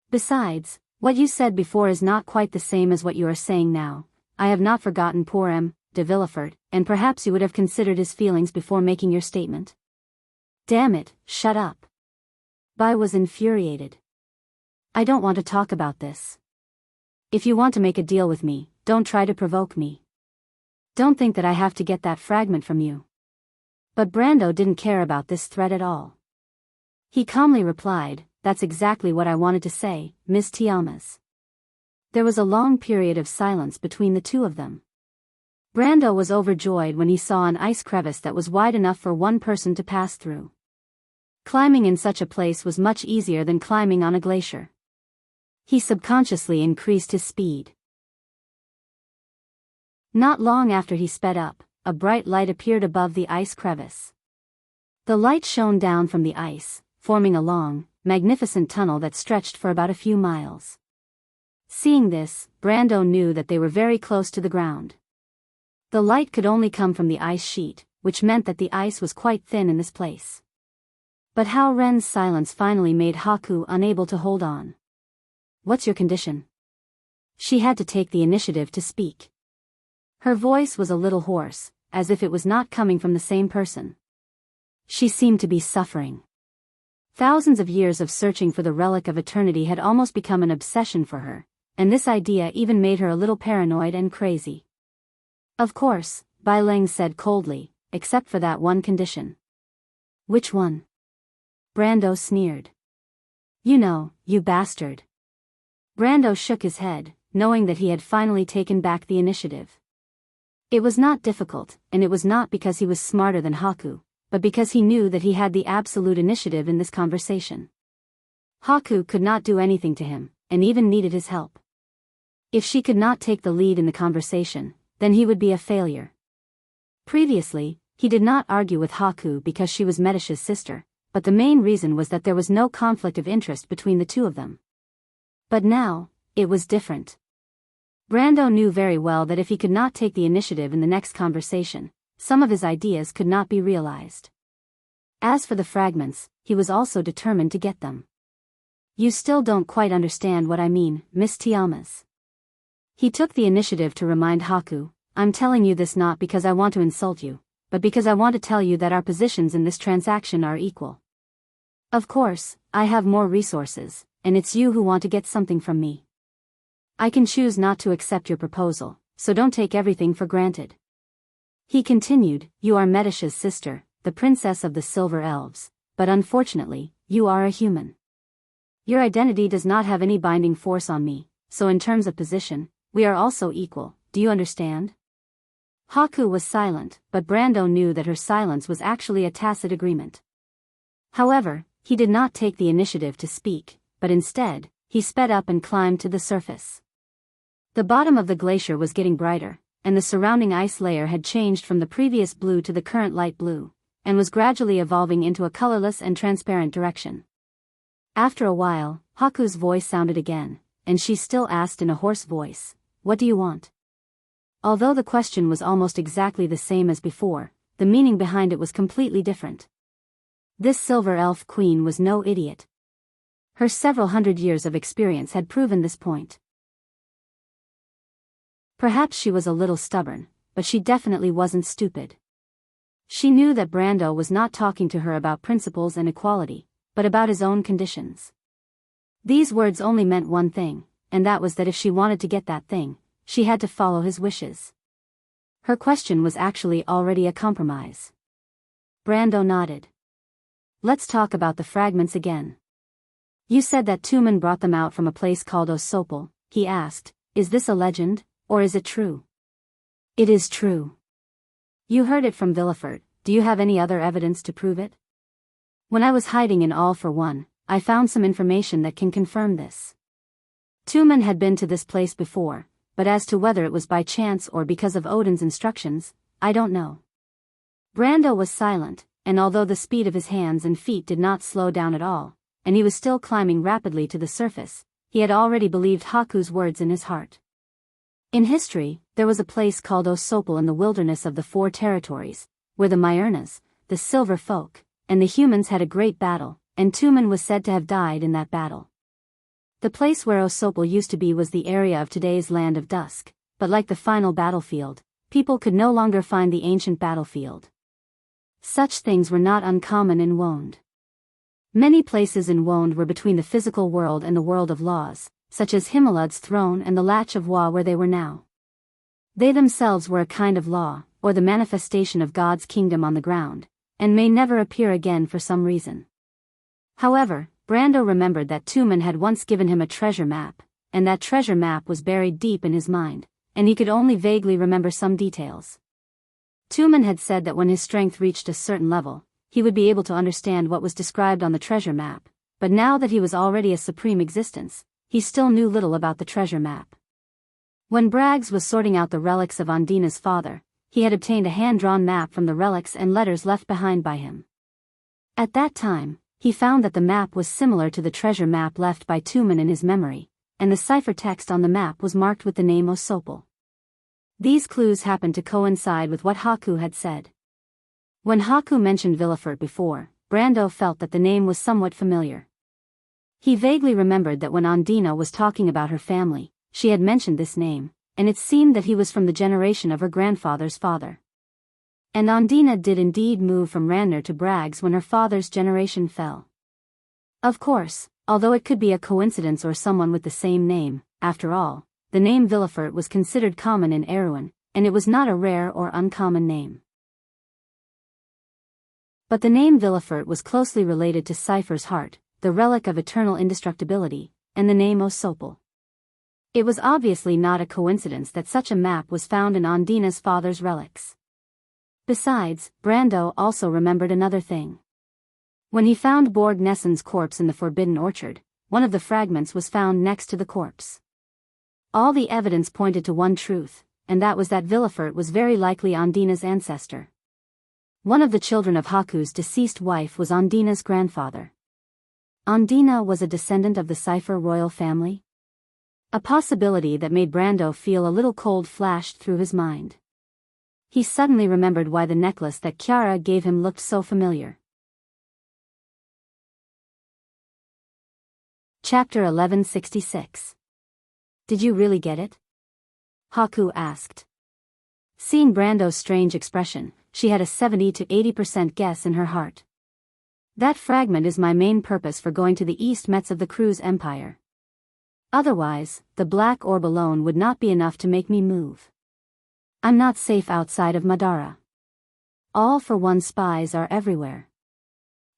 Besides, what you said before is not quite the same as what you are saying now. I have not forgotten poor M. de Villefort, and perhaps you would have considered his feelings before making your statement. Damn it, shut up. Bai was infuriated. I don't want to talk about this. If you want to make a deal with me, don't try to provoke me. Don't think that I have to get that fragment from you. But Brando didn't care about this threat at all. He calmly replied, that's exactly what I wanted to say, Miss Tiamas. There was a long period of silence between the two of them. Brando was overjoyed when he saw an ice crevice that was wide enough for one person to pass through. Climbing in such a place was much easier than climbing on a glacier. He subconsciously increased his speed. Not long after he sped up, a bright light appeared above the ice crevice. The light shone down from the ice, forming a long, magnificent tunnel that stretched for about a few miles. Seeing this, Brando knew that they were very close to the ground. The light could only come from the ice sheet, which meant that the ice was quite thin in this place. But Hao Ren's silence finally made Haku unable to hold on. What's your condition? She had to take the initiative to speak. Her voice was a little hoarse, as if it was not coming from the same person. She seemed to be suffering. Thousands of years of searching for the relic of eternity had almost become an obsession for her, and this idea even made her a little paranoid and crazy. Of course, Bai Leng said coldly, except for that one condition. Which one? Brando sneered. You know, you bastard. Brando shook his head, knowing that he had finally taken back the initiative. It was not difficult, and it was not because he was smarter than Haku, but because he knew that he had the absolute initiative in this conversation. Haku could not do anything to him, and even needed his help. If she could not take the lead in the conversation, then he would be a failure. Previously, he did not argue with Haku because she was Medish's sister, but the main reason was that there was no conflict of interest between the two of them. But now, it was different. Brando knew very well that if he could not take the initiative in the next conversation, some of his ideas could not be realized. As for the fragments, he was also determined to get them. You still don't quite understand what I mean, Miss Tiamas. He took the initiative to remind Haku, I'm telling you this not because I want to insult you, but because I want to tell you that our positions in this transaction are equal. Of course, I have more resources, and it's you who want to get something from me. I can choose not to accept your proposal, so don't take everything for granted. He continued, you are Medish's sister, the princess of the Silver Elves, but unfortunately, you are a human. Your identity does not have any binding force on me, so in terms of position, we are also equal, do you understand? Haku was silent, but Brando knew that her silence was actually a tacit agreement. However, he did not take the initiative to speak, but instead, he sped up and climbed to the surface. The bottom of the glacier was getting brighter, and the surrounding ice layer had changed from the previous blue to the current light blue, and was gradually evolving into a colorless and transparent direction. After a while, Haku's voice sounded again, and she still asked in a hoarse voice, what do you want? Although the question was almost exactly the same as before, the meaning behind it was completely different. This Silver Elf Queen was no idiot. Her several hundred years of experience had proven this point. Perhaps she was a little stubborn, but she definitely wasn't stupid. She knew that Brando was not talking to her about principles and equality, but about his own conditions. These words only meant one thing, and that was that if she wanted to get that thing, she had to follow his wishes. Her question was actually already a compromise. Brando nodded. Let's talk about the fragments again. You said that Tumen brought them out from a place called Osopal, he asked, is this a legend, or is it true? It is true. You heard it from Villefort, do you have any other evidence to prove it? When I was hiding in All for One, I found some information that can confirm this. Tumen had been to this place before, but as to whether it was by chance or because of Odin's instructions, I don't know. Brando was silent, and although the speed of his hands and feet did not slow down at all, and he was still climbing rapidly to the surface, he had already believed Haku's words in his heart. In history, there was a place called Osopal in the wilderness of the Four Territories, where the Myrnas, the Silver Folk, and the humans had a great battle, and Tumen was said to have died in that battle. The place where Osopal used to be was the area of today's Land of Dusk, but like the final battlefield, people could no longer find the ancient battlefield. Such things were not uncommon in Wonde. Many places in Wonde were between the physical world and the world of laws, such as Himelad's throne and the Latch of Wa where they were now. They themselves were a kind of law, or the manifestation of God's kingdom on the ground, and may never appear again for some reason. However, Brando remembered that Tumen had once given him a treasure map, and that treasure map was buried deep in his mind, and he could only vaguely remember some details. Tumen had said that when his strength reached a certain level, he would be able to understand what was described on the treasure map, but now that he was already a supreme existence, he still knew little about the treasure map. When Braggs was sorting out the relics of Ondina's father, he had obtained a hand-drawn map from the relics and letters left behind by him. At that time, he found that the map was similar to the treasure map left by Tumen in his memory, and the cipher text on the map was marked with the name Osopal. These clues happened to coincide with what Haku had said. When Haku mentioned Villefort before, Brando felt that the name was somewhat familiar. He vaguely remembered that when Ondina was talking about her family, she had mentioned this name, and it seemed that he was from the generation of her grandfather's father. And Ondina did indeed move from Ranner to Braggs when her father's generation fell. Of course, although it could be a coincidence or someone with the same name, after all, the name Villefort was considered common in Erewhon, and it was not a rare or uncommon name. But the name Villefort was closely related to Cypher's heart, the relic of eternal indestructibility, and the name Osopal. It was obviously not a coincidence that such a map was found in Ondina's father's relics. Besides, Brando also remembered another thing. When he found Borg Nessen's corpse in the Forbidden Orchard, one of the fragments was found next to the corpse. All the evidence pointed to one truth, and that was that Villefort was very likely Ondina's ancestor. One of the children of Haku's deceased wife was Ondina's grandfather. Ondina was a descendant of the Cypher royal family? A possibility that made Brando feel a little cold flashed through his mind. He suddenly remembered why the necklace that Chiara gave him looked so familiar. Chapter 1166. Did you really get it? Haku asked. Seeing Brando's strange expression, she had a 70 to 80% guess in her heart. That fragment is my main purpose for going to the East Mets of the Cruz Empire. Otherwise, the black orb alone would not be enough to make me move. I'm not safe outside of Madara. All for one spies are everywhere.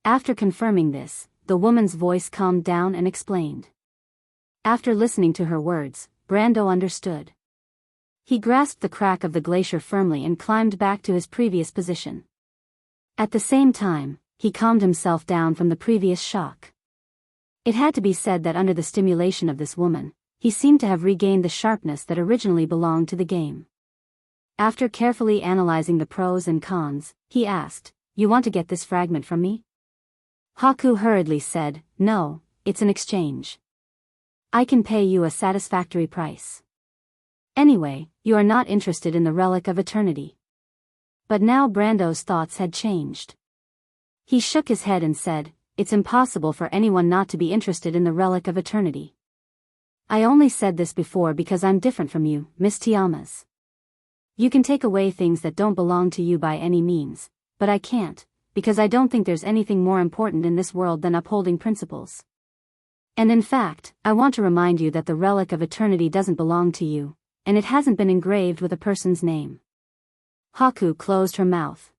After confirming this, the woman's voice calmed down and explained. After listening to her words, Brando understood. He grasped the crack of the glacier firmly and climbed back to his previous position. At the same time, he calmed himself down from the previous shock. It had to be said that under the stimulation of this woman, he seemed to have regained the sharpness that originally belonged to the game. After carefully analyzing the pros and cons, he asked, "You want to get this fragment from me?" Haku hurriedly said, "No, it's an exchange. I can pay you a satisfactory price. Anyway, you are not interested in the relic of eternity." But now Brando's thoughts had changed. He shook his head and said, "It's impossible for anyone not to be interested in the relic of eternity. I only said this before because I'm different from you, Miss Tiamas. You can take away things that don't belong to you by any means, but I can't, because I don't think there's anything more important in this world than upholding principles. And in fact, I want to remind you that the relic of eternity doesn't belong to you, and it hasn't been engraved with a person's name." Haku closed her mouth.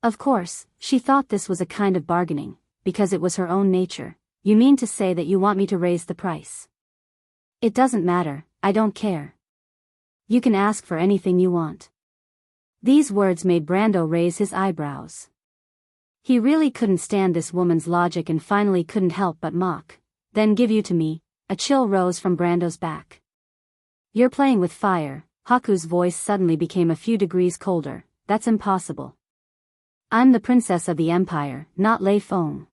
Of course, she thought this was a kind of bargaining, because it was her own nature. "You mean to say that you want me to raise the price?" "It doesn't matter, I don't care. You can ask for anything you want." These words made Brando raise his eyebrows. He really couldn't stand this woman's logic and finally couldn't help but mock. Then give you to me. A chill rose from Brando's back. You're playing with fire. Haku's voice suddenly became a few degrees colder. That's impossible. I'm the princess of the empire, not Lei Feng.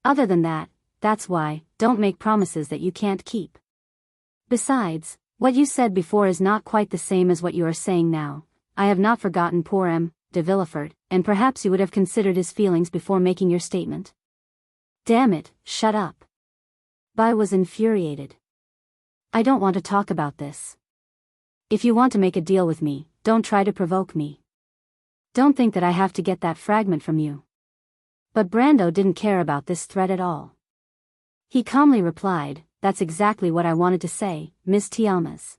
Other than that, that's why, don't make promises that you can't keep. Besides, what you said before is not quite the same as what you are saying now. I have not forgotten poor M. de Villefort, and perhaps you would have considered his feelings before making your statement. Damn it, shut up. Bai was infuriated. I don't want to talk about this. If you want to make a deal with me, don't try to provoke me. Don't think that I have to get that fragment from you. But Brando didn't care about this threat at all. He calmly replied, that's exactly what I wanted to say, Miss Tiamas.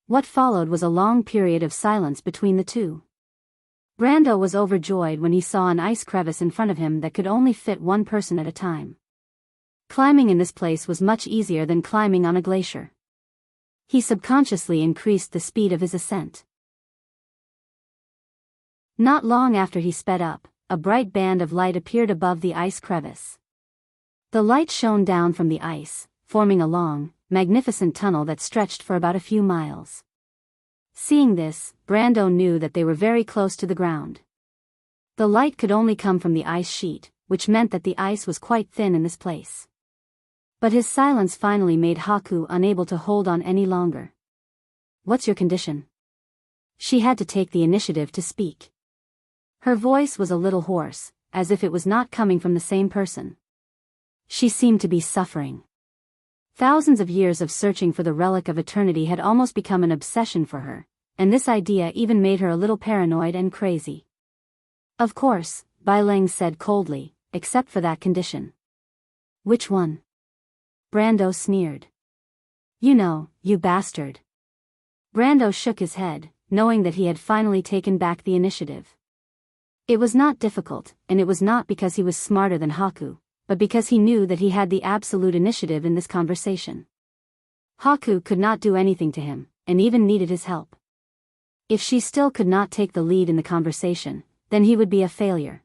What followed was a long period of silence between the two. Brando was overjoyed when he saw an ice crevice in front of him that could only fit one person at a time. Climbing in this place was much easier than climbing on a glacier. He subconsciously increased the speed of his ascent. Not long after he sped up, a bright band of light appeared above the ice crevice. The light shone down from the ice, forming a long, magnificent tunnel that stretched for about a few miles. Seeing this, Brando knew that they were very close to the ground. The light could only come from the ice sheet, which meant that the ice was quite thin in this place. But his silence finally made Haku unable to hold on any longer. What's your condition? She had to take the initiative to speak. Her voice was a little hoarse, as if it was not coming from the same person. She seemed to be suffering. Thousands of years of searching for the relic of eternity had almost become an obsession for her, and this idea even made her a little paranoid and crazy. Of course, Bai Leng said coldly, except for that condition. Which one? Brando sneered. You know, you bastard. Brando shook his head, knowing that he had finally taken back the initiative. It was not difficult, and it was not because he was smarter than Haku, but because he knew that he had the absolute initiative in this conversation. Haku could not do anything to him, and even needed his help. If she still could not take the lead in the conversation, then he would be a failure.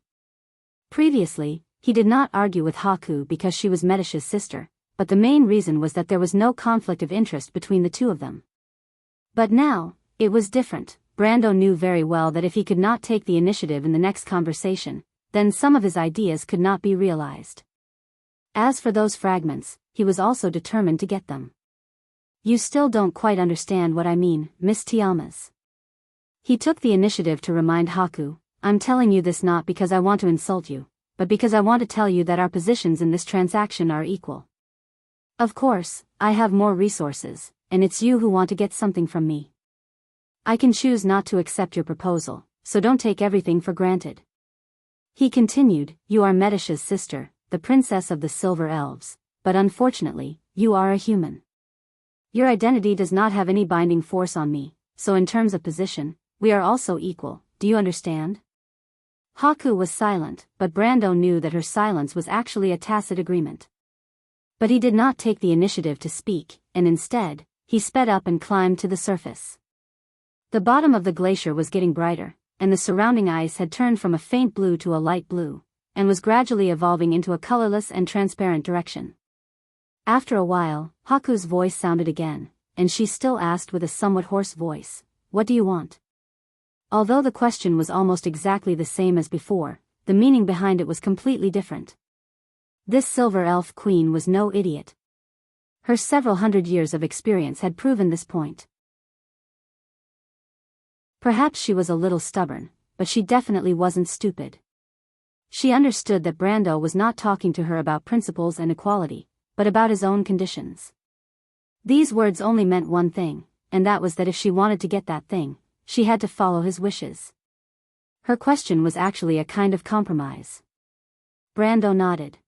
Previously, he did not argue with Haku because she was Medish's sister, but the main reason was that there was no conflict of interest between the two of them. But now, it was different. Brando knew very well that if he could not take the initiative in the next conversation, then some of his ideas could not be realized. As for those fragments, he was also determined to get them. You still don't quite understand what I mean, Miss Tiamas. He took the initiative to remind Haku, I'm telling you this not because I want to insult you, but because I want to tell you that our positions in this transaction are equal. Of course, I have more resources, and it's you who want to get something from me. I can choose not to accept your proposal, so don't take everything for granted. He continued, you are Medish's sister, the princess of the Silver Elves, but unfortunately, you are a human. Your identity does not have any binding force on me, so in terms of position, we are also equal, do you understand? Haku was silent, but Brando knew that her silence was actually a tacit agreement. But he did not take the initiative to speak, and instead, he sped up and climbed to the surface. The bottom of the glacier was getting brighter, and the surrounding ice had turned from a faint blue to a light blue, and was gradually evolving into a colorless and transparent direction. After a while, Haku's voice sounded again, and she still asked with a somewhat hoarse voice, what do you want? Although the question was almost exactly the same as before, the meaning behind it was completely different. This Silver Elf Queen was no idiot. Her several hundred years of experience had proven this point. Perhaps she was a little stubborn, but she definitely wasn't stupid. She understood that Brando was not talking to her about principles and equality, but about his own conditions. These words only meant one thing, and that was that if she wanted to get that thing, she had to follow his wishes. Her question was actually a kind of compromise. Brando nodded.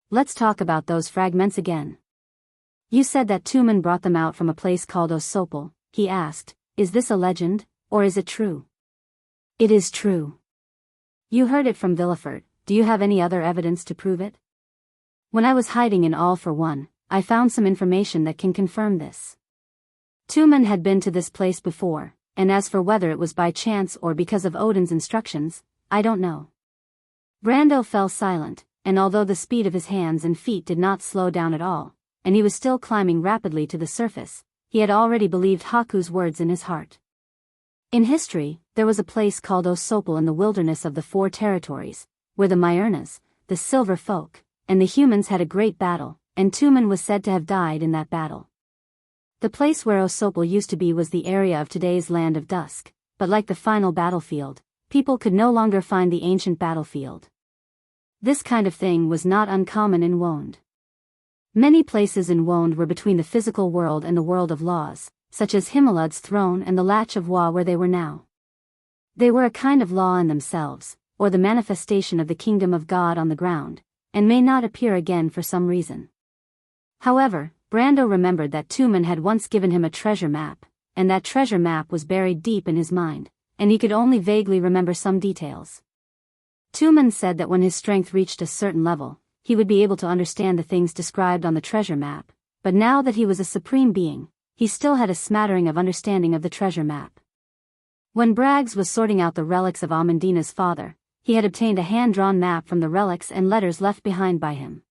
Let's talk about those fragments again. You said that Tumen brought them out from a place called Osopal, he asked, is this a legend, or is it true? It is true. You heard it from Villefort, do you have any other evidence to prove it? When I was hiding in All for One, I found some information that can confirm this. Tumen had been to this place before, and as for whether it was by chance or because of Odin's instructions, I don't know. Brando fell silent, and although the speed of his hands and feet did not slow down at all, and he was still climbing rapidly to the surface, he had already believed Haku's words in his heart. In history, there was a place called Osopal in the wilderness of the Four Territories, where the Myurnas, the Silver Folk, and the humans had a great battle, and Tumen was said to have died in that battle. The place where Osopal used to be was the area of today's Land of Dusk, but like the final battlefield, people could no longer find the ancient battlefield. This kind of thing was not uncommon in Wond. Many places in Wond were between the physical world and the world of laws, such as Himalad's throne and the Latch of Wa where they were now. They were a kind of law in themselves, or the manifestation of the kingdom of God on the ground, and may not appear again for some reason. However, Brando remembered that Tumen had once given him a treasure map, and that treasure map was buried deep in his mind, and he could only vaguely remember some details. Tumen said that when his strength reached a certain level, he would be able to understand the things described on the treasure map, but now that he was a supreme being, he still had a smattering of understanding of the treasure map. When Braggs was sorting out the relics of Amandina's father, he had obtained a hand-drawn map from the relics and letters left behind by him.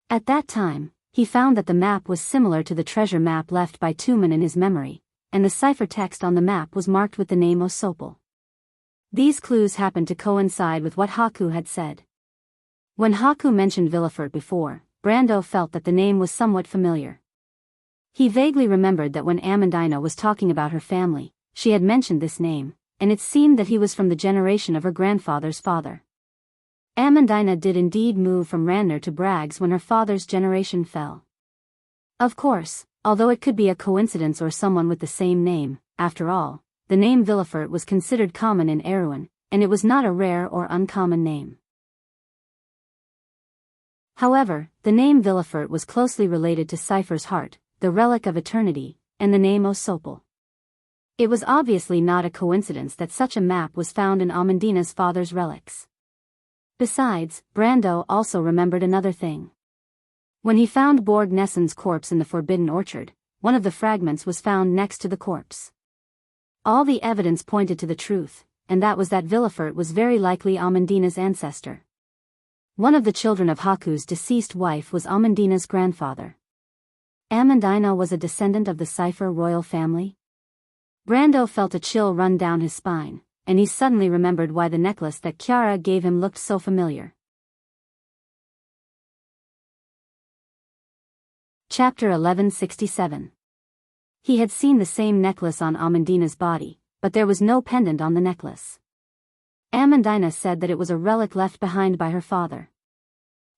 At that time, he found that the map was similar to the treasure map left by Tumen in his memory, and the cipher text on the map was marked with the name Osopal. These clues happened to coincide with what Haku had said. When Haku mentioned Villefort before, Brando felt that the name was somewhat familiar. He vaguely remembered that when Amandina was talking about her family, she had mentioned this name, and it seemed that he was from the generation of her grandfather's father. Amandina did indeed move from Ranner to Braggs when her father's generation fell. Of course, although it could be a coincidence or someone with the same name, after all, the name Villefort was considered common in Erewhon, and it was not a rare or uncommon name. However, the name Villefort was closely related to Cypher's heart, the relic of eternity, and the name Osopal. It was obviously not a coincidence that such a map was found in Amandina's father's relics. Besides, Brando also remembered another thing. When he found Borg Nessen's corpse in the Forbidden Orchard, one of the fragments was found next to the corpse. All the evidence pointed to the truth, and that was that Villefort was very likely Amandina's ancestor. One of the children of Haku's deceased wife was Amandina's grandfather. Amandina was a descendant of the Cypher royal family? Brando felt a chill run down his spine, and he suddenly remembered why the necklace that Chiara gave him looked so familiar. Chapter 1167. He had seen the same necklace on Amandina's body, but there was no pendant on the necklace. Amandina said that it was a relic left behind by her father.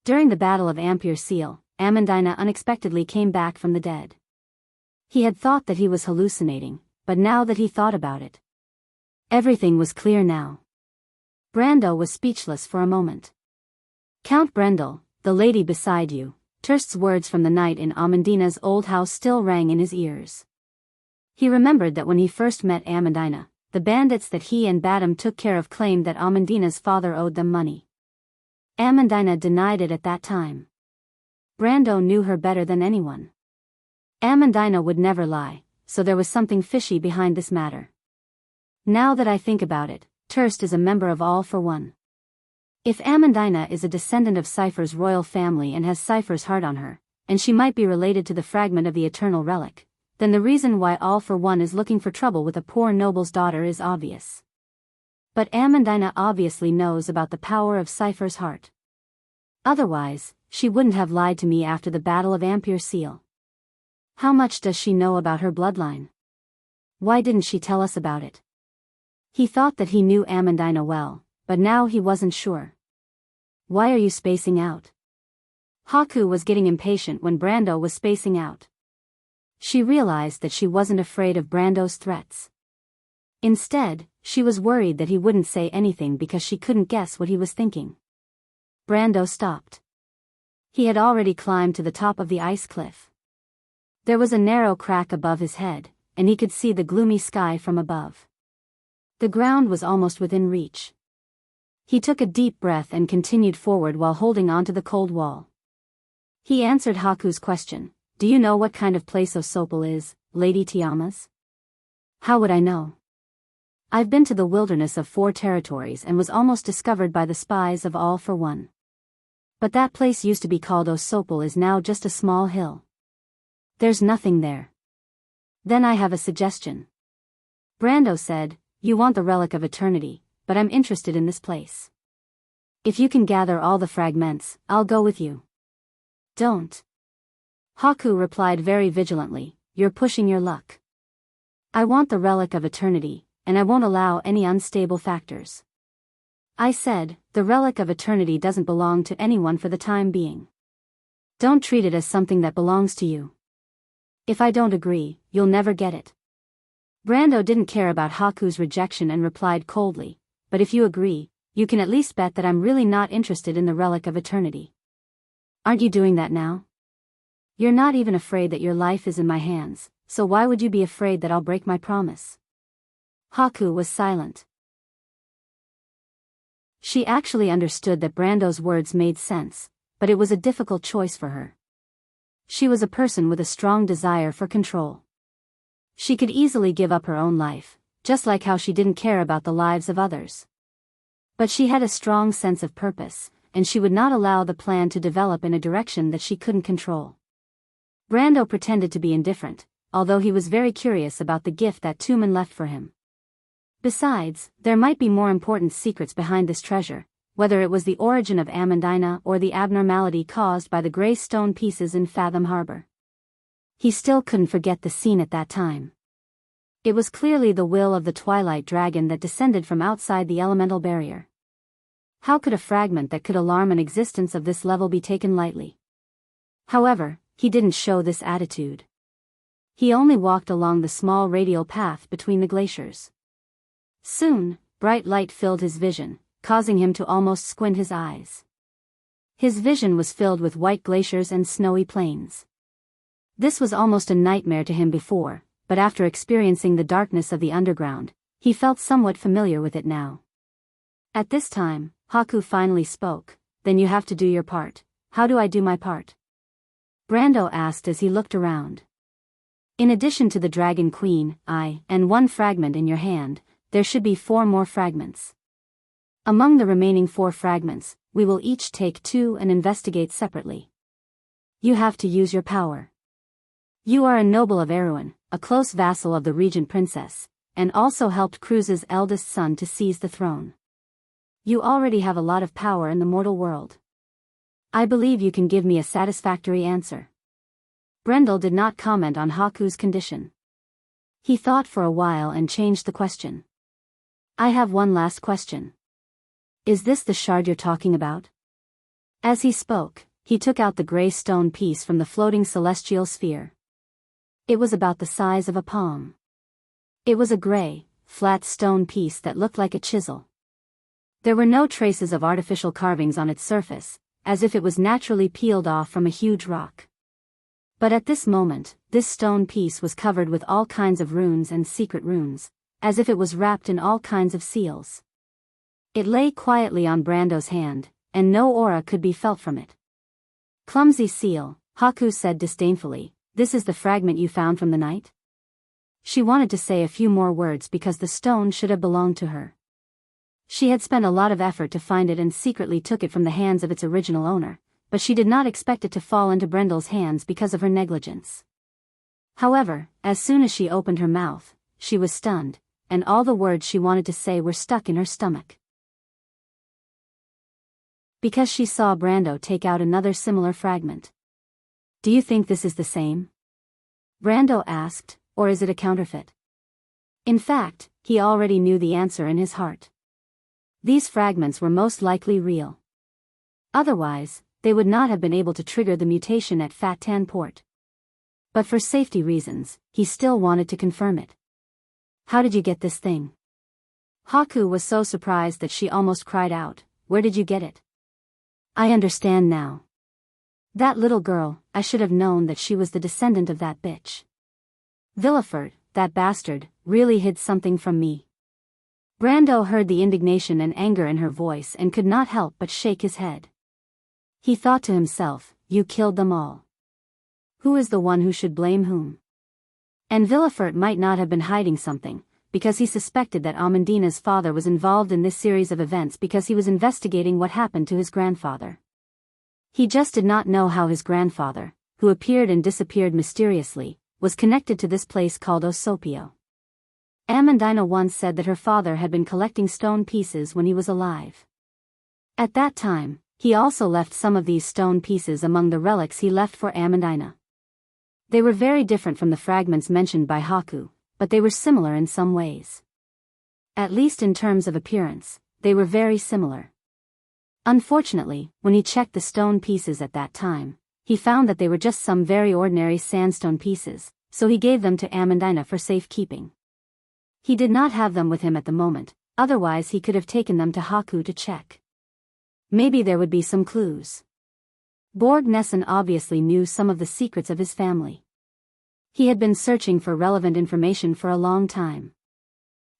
During the Battle of Ampere Seal, Amandina unexpectedly came back from the dead. He had thought that he was hallucinating, but now that he thought about it, everything was clear now. Brando was speechless for a moment. Count Brendel, the lady beside you, Turst's words from the night in Amandina's old house still rang in his ears. He remembered that when he first met Amandina, the bandits that he and Badam took care of claimed that Amandina's father owed them money. Amandina denied it at that time. Brando knew her better than anyone. Amandina would never lie, so there was something fishy behind this matter. Now that I think about it, Turst is a member of All for One. If Amandina is a descendant of Cypher's royal family and has Cypher's heart on her, and she might be related to the fragment of the eternal relic, then the reason why All for One is looking for trouble with a poor noble's daughter is obvious. But Amandina obviously knows about the power of Cypher's heart. Otherwise, she wouldn't have lied to me after the Battle of Ampere Seal. How much does she know about her bloodline? Why didn't she tell us about it? He thought that he knew Amandina well, but now he wasn't sure. Why are you spacing out? Haku was getting impatient when Brando was spacing out. She realized that she wasn't afraid of Brando's threats. Instead, she was worried that he wouldn't say anything because she couldn't guess what he was thinking. Brando stopped. He had already climbed to the top of the ice cliff. There was a narrow crack above his head, and he could see the gloomy sky from above. The ground was almost within reach. He took a deep breath and continued forward while holding onto the cold wall. He answered Haku's question. Do you know what kind of place Osopal is, Lady Tiamas? How would I know? I've been to the wilderness of 4 territories and was almost discovered by the spies of All for One. But that place used to be called Osopal is now just a small hill. There's nothing there. Then I have a suggestion. Brando said, you want the relic of eternity, but I'm interested in this place. If you can gather all the fragments, I'll go with you. Don't. Haku replied very vigilantly, you're pushing your luck. I want the relic of eternity, and I won't allow any unstable factors. I said, the relic of eternity doesn't belong to anyone for the time being. Don't treat it as something that belongs to you. If I don't agree, you'll never get it. Brando didn't care about Haku's rejection and replied coldly, but if you agree, you can at least bet that I'm really not interested in the relic of eternity. Aren't you doing that now? You're not even afraid that your life is in my hands, so why would you be afraid that I'll break my promise? Haku was silent. She actually understood that Brando's words made sense, but it was a difficult choice for her. She was a person with a strong desire for control. She could easily give up her own life, just like how she didn't care about the lives of others. But she had a strong sense of purpose, and she would not allow the plan to develop in a direction that she couldn't control. Brando pretended to be indifferent, although he was very curious about the gift that Tumen left for him. Besides, there might be more important secrets behind this treasure, whether it was the origin of Amandina or the abnormality caused by the gray stone pieces in Fathom Harbor. He still couldn't forget the scene at that time. It was clearly the will of the Twilight Dragon that descended from outside the elemental barrier. How could a fragment that could alarm an existence of this level be taken lightly? However, he didn't show this attitude. He only walked along the small radial path between the glaciers. Soon, bright light filled his vision, causing him to almost squint his eyes. His vision was filled with white glaciers and snowy plains. This was almost a nightmare to him before, but after experiencing the darkness of the underground, he felt somewhat familiar with it now. At this time, Haku finally spoke, then you have to do your part. How do I do my part? Brando asked as he looked around. In addition to the Dragon Queen, and 1 fragment in your hand, there should be 4 more fragments. Among the remaining 4 fragments, we will each take 2 and investigate separately. You have to use your power. You are a noble of Erewhon, a close vassal of the Regent Princess, and also helped Cruz's eldest son to seize the throne. You already have a lot of power in the mortal world. I believe you can give me a satisfactory answer. Brendel did not comment on Haku's condition. He thought for a while and changed the question. I have one last question. Is this the shard you're talking about? As he spoke, he took out the gray stone piece from the floating celestial sphere. It was about the size of a palm. It was a gray, flat stone piece that looked like a chisel. There were no traces of artificial carvings on its surface, as if it was naturally peeled off from a huge rock. But at this moment, this stone piece was covered with all kinds of runes and secret runes, as if it was wrapped in all kinds of seals. It lay quietly on Brando's hand, and no aura could be felt from it. Clumsy seal, Haku said disdainfully, this is the fragment you found from the night? She wanted to say a few more words because the stone should have belonged to her. She had spent a lot of effort to find it and secretly took it from the hands of its original owner, but she did not expect it to fall into Brendel's hands because of her negligence. However, as soon as she opened her mouth, she was stunned, and all the words she wanted to say were stuck in her stomach. Because she saw Brando take out another similar fragment. Do you think this is the same? Brando asked, or is it a counterfeit? In fact, he already knew the answer in his heart. These fragments were most likely real. Otherwise, they would not have been able to trigger the mutation at Fat Tan Port. But for safety reasons, he still wanted to confirm it. How did you get this thing? Haku was so surprised that she almost cried out, where did you get it? I understand now. That little girl, I should have known that she was the descendant of that bitch. Villefort, that bastard, really hid something from me. Brando heard the indignation and anger in her voice and could not help but shake his head. He thought to himself, you killed them all. Who is the one who should blame whom? And Villefort might not have been hiding something, because he suspected that Amandina's father was involved in this series of events because he was investigating what happened to his grandfather. He just did not know how his grandfather, who appeared and disappeared mysteriously, was connected to this place called Osopio. Amandina once said that her father had been collecting stone pieces when he was alive. At that time, he also left some of these stone pieces among the relics he left for Amandina. They were very different from the fragments mentioned by Haku, but they were similar in some ways. At least in terms of appearance, they were very similar. Unfortunately, when he checked the stone pieces at that time, he found that they were just some very ordinary sandstone pieces, so he gave them to Amandina for safekeeping. He did not have them with him at the moment, otherwise he could have taken them to Haku to check. Maybe there would be some clues. Borg Nesson obviously knew some of the secrets of his family. He had been searching for relevant information for a long time.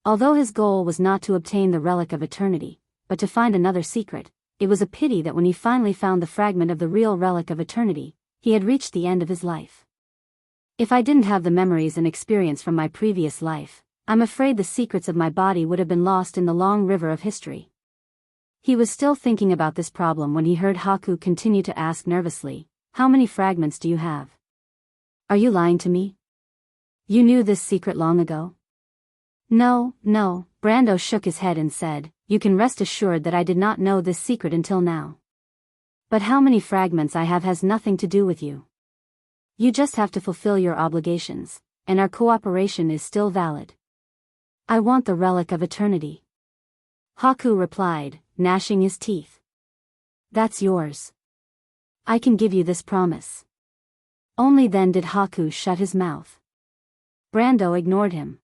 Although his goal was not to obtain the Relic of Eternity, but to find another secret, it was a pity that when he finally found the fragment of the real Relic of Eternity, he had reached the end of his life. If I didn't have the memories and experience from my previous life, I'm afraid the secrets of my body would have been lost in the long river of history. He was still thinking about this problem when he heard Haku continue to ask nervously, "How many fragments do you have? Are you lying to me? You knew this secret long ago?" No, Brando shook his head and said, "You can rest assured that I did not know this secret until now. But how many fragments I have has nothing to do with you. You just have to fulfill your obligations, and our cooperation is still valid. I want the Relic of Eternity." Haku replied, gnashing his teeth. "That's yours. I can give you this promise." Only then did Haku shut his mouth. Brando ignored him.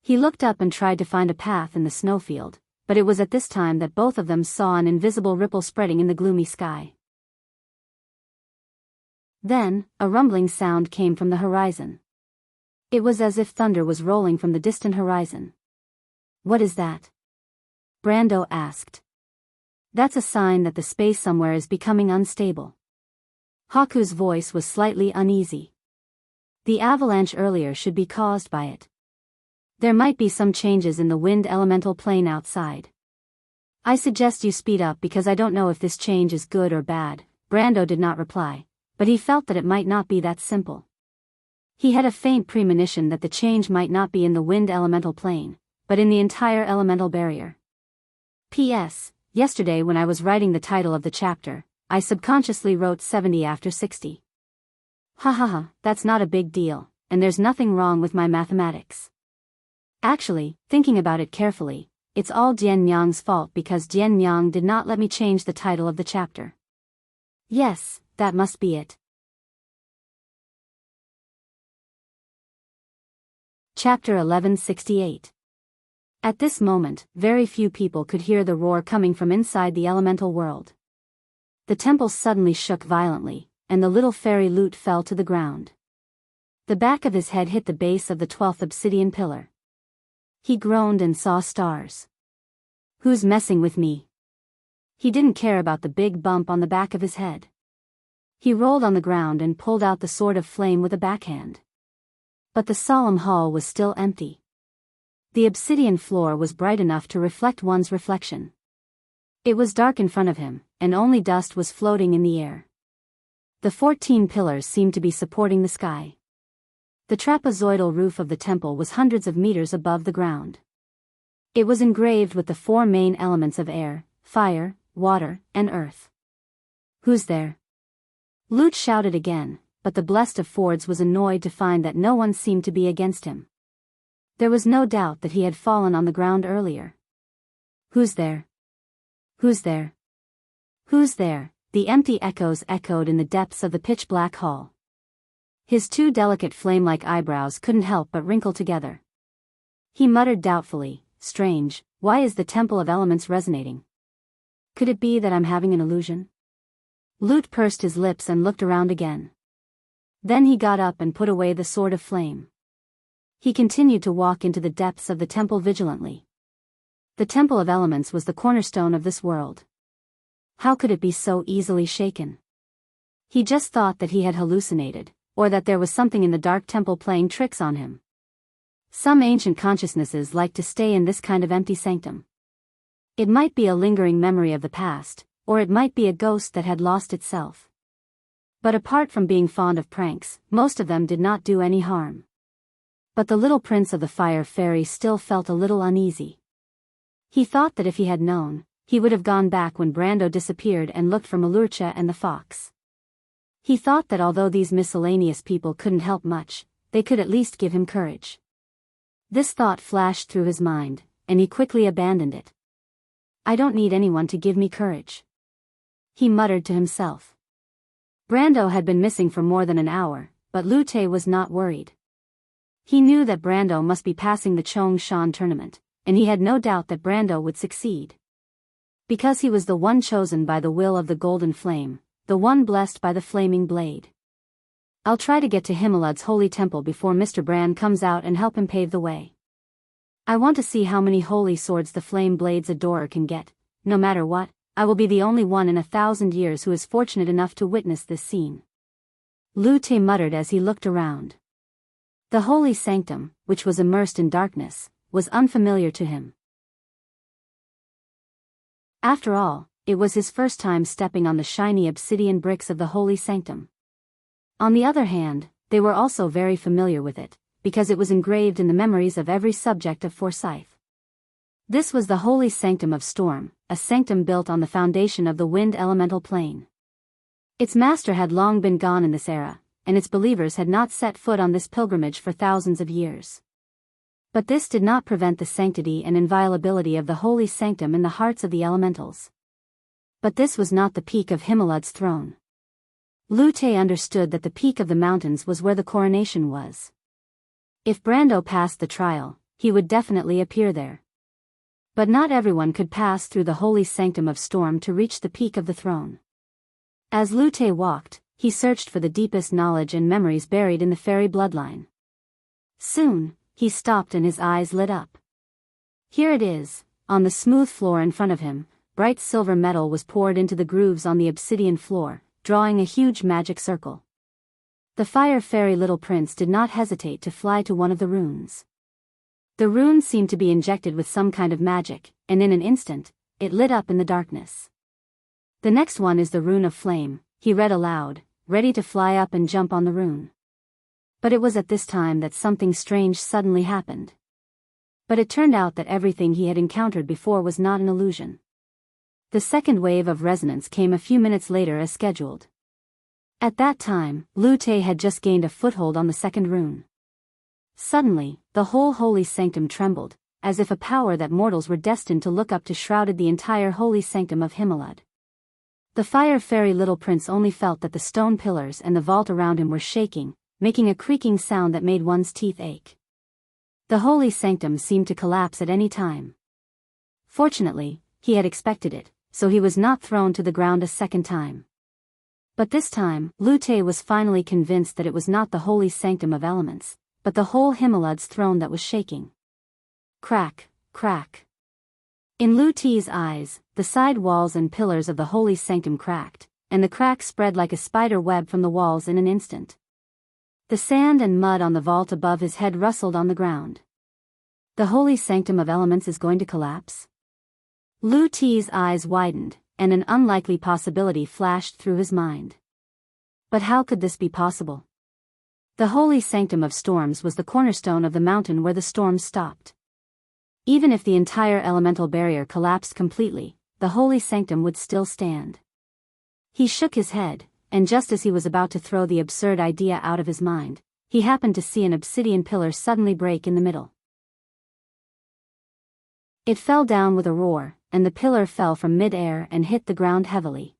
He looked up and tried to find a path in the snowfield, but it was at this time that both of them saw an invisible ripple spreading in the gloomy sky. Then, a rumbling sound came from the horizon. It was as if thunder was rolling from the distant horizon. "What is that?" Brando asked. "That's a sign that the space somewhere is becoming unstable." Haku's voice was slightly uneasy. "The avalanche earlier should be caused by it. There might be some changes in the wind elemental plane outside. I suggest you speed up because I don't know if this change is good or bad." Brando did not reply, but he felt that it might not be that simple. He had a faint premonition that the change might not be in the wind elemental plane, but in the entire elemental barrier. P.S. Yesterday when I was writing the title of the chapter, I subconsciously wrote 70 after 60. That's not a big deal, and there's nothing wrong with my mathematics. Actually, thinking about it carefully, it's all Dian Nyang's fault because Dian Nyang did not let me change the title of the chapter. Yes, that must be it. Chapter 1168. At this moment, very few people could hear the roar coming from inside the elemental world. The temple suddenly shook violently, and the little fairy lute fell to the ground. The back of his head hit the base of the 12th obsidian pillar. He groaned and saw stars. "Who's messing with me?" He didn't care about the big bump on the back of his head. He rolled on the ground and pulled out the sword of flame with a backhand. But the solemn hall was still empty. The obsidian floor was bright enough to reflect one's reflection. It was dark in front of him, and only dust was floating in the air. The 14 pillars seemed to be supporting the sky. The trapezoidal roof of the temple was hundreds of meters above the ground. It was engraved with the 4 main elements of air, fire, water, and earth. "Who's there?" Lute shouted again, but the Blessed of Fords was annoyed to find that no one seemed to be against him. There was no doubt that he had fallen on the ground earlier. "Who's there? Who's there? Who's there?" The empty echoes echoed in the depths of the pitch-black hall. His 2 delicate flame-like eyebrows couldn't help but wrinkle together. He muttered doubtfully, "Strange, why is the Temple of Elements resonating? Could it be that I'm having an illusion?" Lute pursed his lips and looked around again. Then he got up and put away the sword of flame. He continued to walk into the depths of the temple vigilantly. The Temple of Elements was the cornerstone of this world. How could it be so easily shaken? He just thought that he had hallucinated, or that there was something in the dark temple playing tricks on him. Some ancient consciousnesses like to stay in this kind of empty sanctum. It might be a lingering memory of the past, or it might be a ghost that had lost itself. But apart from being fond of pranks, most of them did not do any harm. But the little prince of the fire fairy still felt a little uneasy. He thought that if he had known, he would have gone back when Brando disappeared and looked for Malurcha and the fox. He thought that although these miscellaneous people couldn't help much, they could at least give him courage. This thought flashed through his mind, and he quickly abandoned it. I don't need anyone to give me courage, he muttered to himself. Brando had been missing for more than an hour, but Lute was not worried. He knew that Brando must be passing the Chong Shan tournament, and he had no doubt that Brando would succeed. Because he was the one chosen by the will of the golden flame, the one blessed by the flaming blade. I'll try to get to Himalad's holy temple before Mr. Brand comes out and help him pave the way. I want to see how many holy swords the flame blade's adorer can get. No matter what, I will be the only one in 1,000 years who is fortunate enough to witness this scene. Lute muttered as he looked around. The holy sanctum, which was immersed in darkness, was unfamiliar to him. After all, it was his first time stepping on the shiny obsidian bricks of the holy sanctum. On the other hand, they were also very familiar with it, because it was engraved in the memories of every subject of Forsyth. This was the holy sanctum of storm, a sanctum built on the foundation of the wind elemental plane. Its master had long been gone in this era, and its believers had not set foot on this pilgrimage for thousands of years. But this did not prevent the sanctity and inviolability of the holy sanctum in the hearts of the elementals. But this was not the peak of Himalad's throne. Lute understood that the peak of the mountains was where the coronation was. If Brando passed the trial, he would definitely appear there. But not everyone could pass through the holy sanctum of storm to reach the peak of the throne. As Lute walked, he searched for the deepest knowledge and memories buried in the fairy bloodline. Soon, he stopped and his eyes lit up. Here it is, on the smooth floor in front of him, bright silver metal was poured into the grooves on the obsidian floor, drawing a huge magic circle. The fire fairy little prince did not hesitate to fly to one of the runes. The rune seemed to be injected with some kind of magic, and in an instant, it lit up in the darkness. The next one is the rune of flame, he read aloud, ready to fly up and jump on the rune. But it was at this time that something strange suddenly happened. But it turned out that everything he had encountered before was not an illusion. The second wave of resonance came a few minutes later as scheduled. At that time, Lute had just gained a foothold on the second rune. Suddenly, the whole holy sanctum trembled, as if a power that mortals were destined to look up to shrouded the entire holy sanctum of Himalad. The fire fairy little prince only felt that the stone pillars and the vault around him were shaking, making a creaking sound that made one's teeth ache. The holy sanctum seemed to collapse at any time. Fortunately, he had expected it, so he was not thrown to the ground a second time. But this time, Lute was finally convinced that it was not the holy sanctum of elements, but the whole Himalad's throne that was shaking. Crack, crack. In Lute's eyes, the side walls and pillars of the holy sanctum cracked, and the crack spread like a spider web from the walls in an instant. The sand and mud on the vault above his head rustled on the ground. The holy sanctum of elements is going to collapse? Lute's eyes widened, and an unlikely possibility flashed through his mind. But how could this be possible? The holy sanctum of storms was the cornerstone of the mountain where the storms stopped. Even if the entire elemental barrier collapsed completely, the holy sanctum would still stand. He shook his head, and just as he was about to throw the absurd idea out of his mind, he happened to see an obsidian pillar suddenly break in the middle. It fell down with a roar, and the pillar fell from mid-air and hit the ground heavily.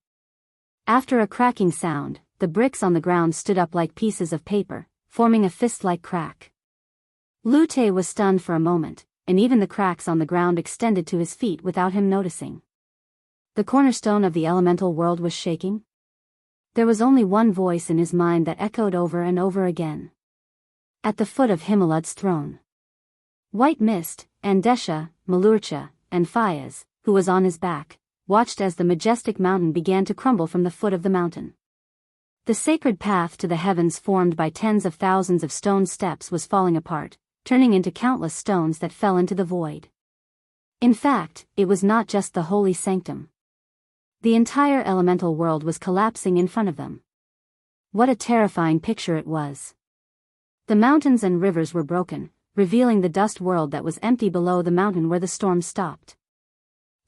After a cracking sound, the bricks on the ground stood up like pieces of paper, forming a fist-like crack. Lute was stunned for a moment, and even the cracks on the ground extended to his feet without him noticing. The cornerstone of the elemental world was shaking? There was only one voice in his mind that echoed over and over again. At the foot of Himalad's throne. White Mist, Andesha, Malurcha, and Fayez, who was on his back, watched as the majestic mountain began to crumble from the foot of the mountain. The sacred path to the heavens formed by tens of thousands of stone steps was falling apart, turning into countless stones that fell into the void. In fact, it was not just the holy sanctum. The entire elemental world was collapsing in front of them. What a terrifying picture it was. The mountains and rivers were broken, revealing the dust world that was empty below the mountain where the storm stopped.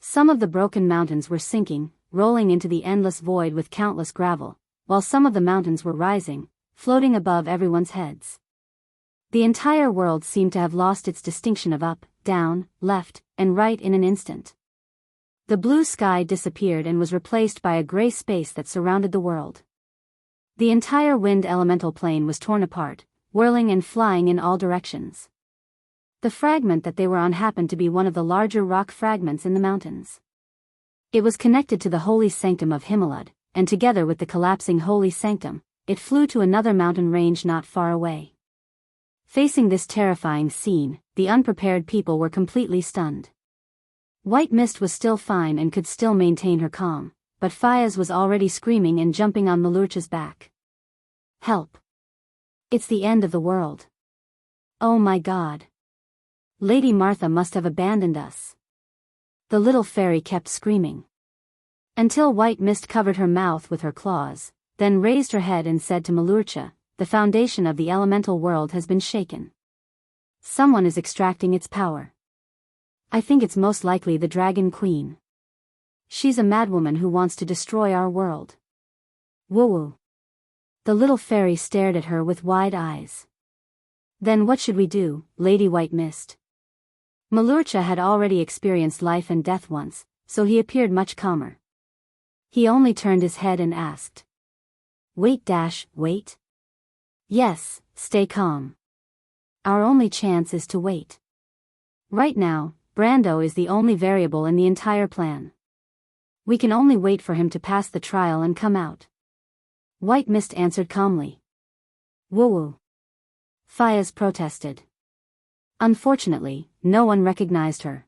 Some of the broken mountains were sinking, rolling into the endless void with countless gravel, while some of the mountains were rising, floating above everyone's heads. The entire world seemed to have lost its distinction of up, down, left, and right in an instant. The blue sky disappeared and was replaced by a gray space that surrounded the world. The entire wind elemental plane was torn apart, whirling and flying in all directions. The fragment that they were on happened to be one of the larger rock fragments in the mountains. It was connected to the holy sanctum of Himalud, and together with the collapsing holy sanctum, it flew to another mountain range not far away. Facing this terrifying scene, the unprepared people were completely stunned. White Mist was still fine and could still maintain her calm, but Fayez was already screaming and jumping on Malurcha's back. Help! It's the end of the world. Oh my God! Lady Martha must have abandoned us. The little fairy kept screaming. Until White Mist covered her mouth with her claws, then raised her head and said to Malurcha, "The foundation of the elemental world has been shaken. Someone is extracting its power. I think it's most likely the Dragon Queen. She's a madwoman who wants to destroy our world." Woo-woo. The little fairy stared at her with wide eyes. "Then what should we do, Lady White Mist?" Malurcha had already experienced life and death once, so he appeared much calmer. He only turned his head and asked. Wait. Yes, stay calm. Our only chance is to wait. Right now, Brando is the only variable in the entire plan. We can only wait for him to pass the trial and come out. White Mist answered calmly. Woo-woo. Fayez protested. Unfortunately, no one recognized her.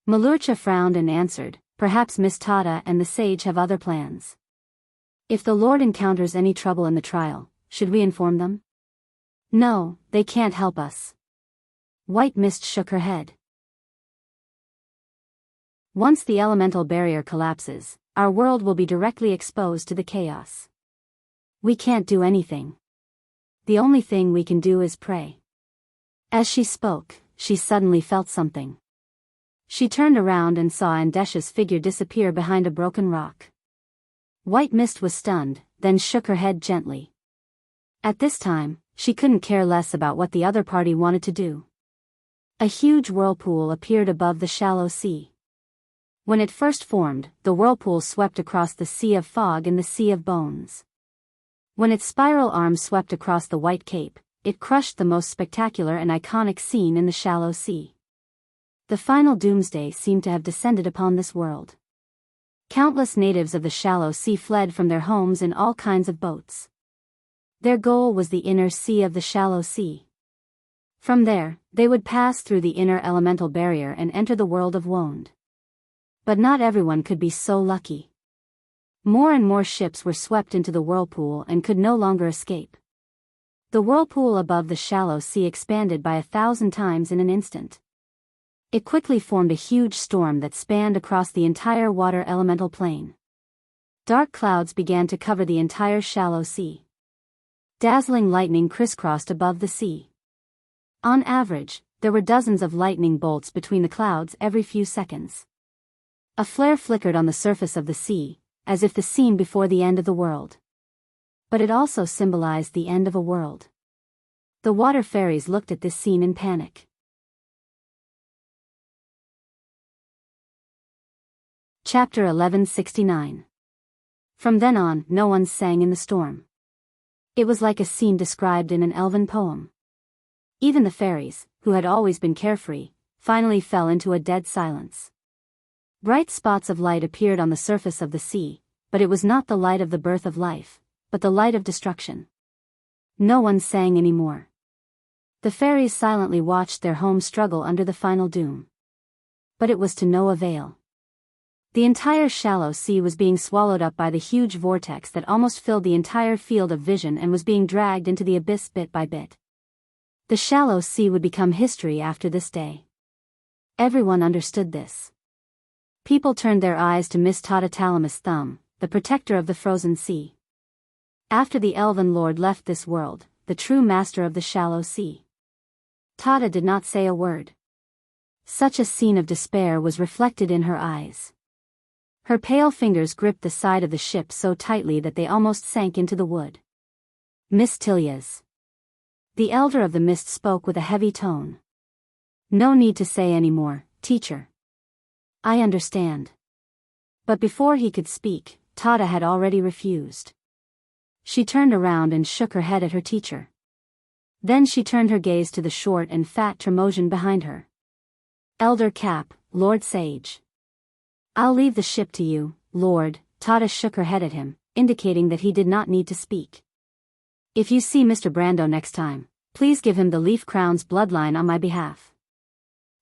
Malurcha frowned and answered, "Perhaps Miss Tata and the sage have other plans. If the Lord encounters any trouble in the trial, should we inform them?" "No, they can't help us." White Mist shook her head. "Once the elemental barrier collapses, our world will be directly exposed to the chaos. We can't do anything. The only thing we can do is pray." As she spoke, she suddenly felt something. She turned around and saw Andesha's figure disappear behind a broken rock. White Mist was stunned, then shook her head gently. At this time, she couldn't care less about what the other party wanted to do. A huge whirlpool appeared above the shallow sea. When it first formed, the whirlpool swept across the sea of fog and the sea of bones. When its spiral arms swept across the White Cape, it crushed the most spectacular and iconic scene in the shallow sea. The final doomsday seemed to have descended upon this world. Countless natives of the shallow sea fled from their homes in all kinds of boats. Their goal was the inner sea of the shallow sea. From there, they would pass through the inner elemental barrier and enter the world of Wond. But not everyone could be so lucky. More and more ships were swept into the whirlpool and could no longer escape. The whirlpool above the shallow sea expanded by 1,000 times in an instant. It quickly formed a huge storm that spanned across the entire water elemental plane. Dark clouds began to cover the entire shallow sea. Dazzling lightning crisscrossed above the sea. On average, there were dozens of lightning bolts between the clouds every few seconds. A flare flickered on the surface of the sea, as if the scene before the end of the world. But it also symbolized the end of a world. The water fairies looked at this scene in panic. Chapter 1169. From then on, no one sang in the storm. It was like a scene described in an elven poem. Even the fairies, who had always been carefree, finally fell into a dead silence. Bright spots of light appeared on the surface of the sea, but it was not the light of the birth of life, but the light of destruction. No one sang anymore. The fairies silently watched their home struggle under the final doom. But it was to no avail. The entire shallow sea was being swallowed up by the huge vortex that almost filled the entire field of vision and was being dragged into the abyss bit by bit. The shallow sea would become history after this day. Everyone understood this. People turned their eyes to Miss Totalamus Thumb, the protector of the frozen sea. After the elven lord left this world, the true master of the shallow sea. Tata did not say a word. Such a scene of despair was reflected in her eyes. Her pale fingers gripped the side of the ship so tightly that they almost sank into the wood. Miss Tilias. The elder of the mist spoke with a heavy tone. No need to say any more, teacher. I understand. But before he could speak, Tata had already refused. She turned around and shook her head at her teacher. Then she turned her gaze to the short and fat Tremosian behind her. Elder Cap, Lord Sage. I'll leave the ship to you, Lord. Tata shook her head at him, indicating that he did not need to speak. If you see Mr. Brando next time, please give him the Leaf Crown's bloodline on my behalf.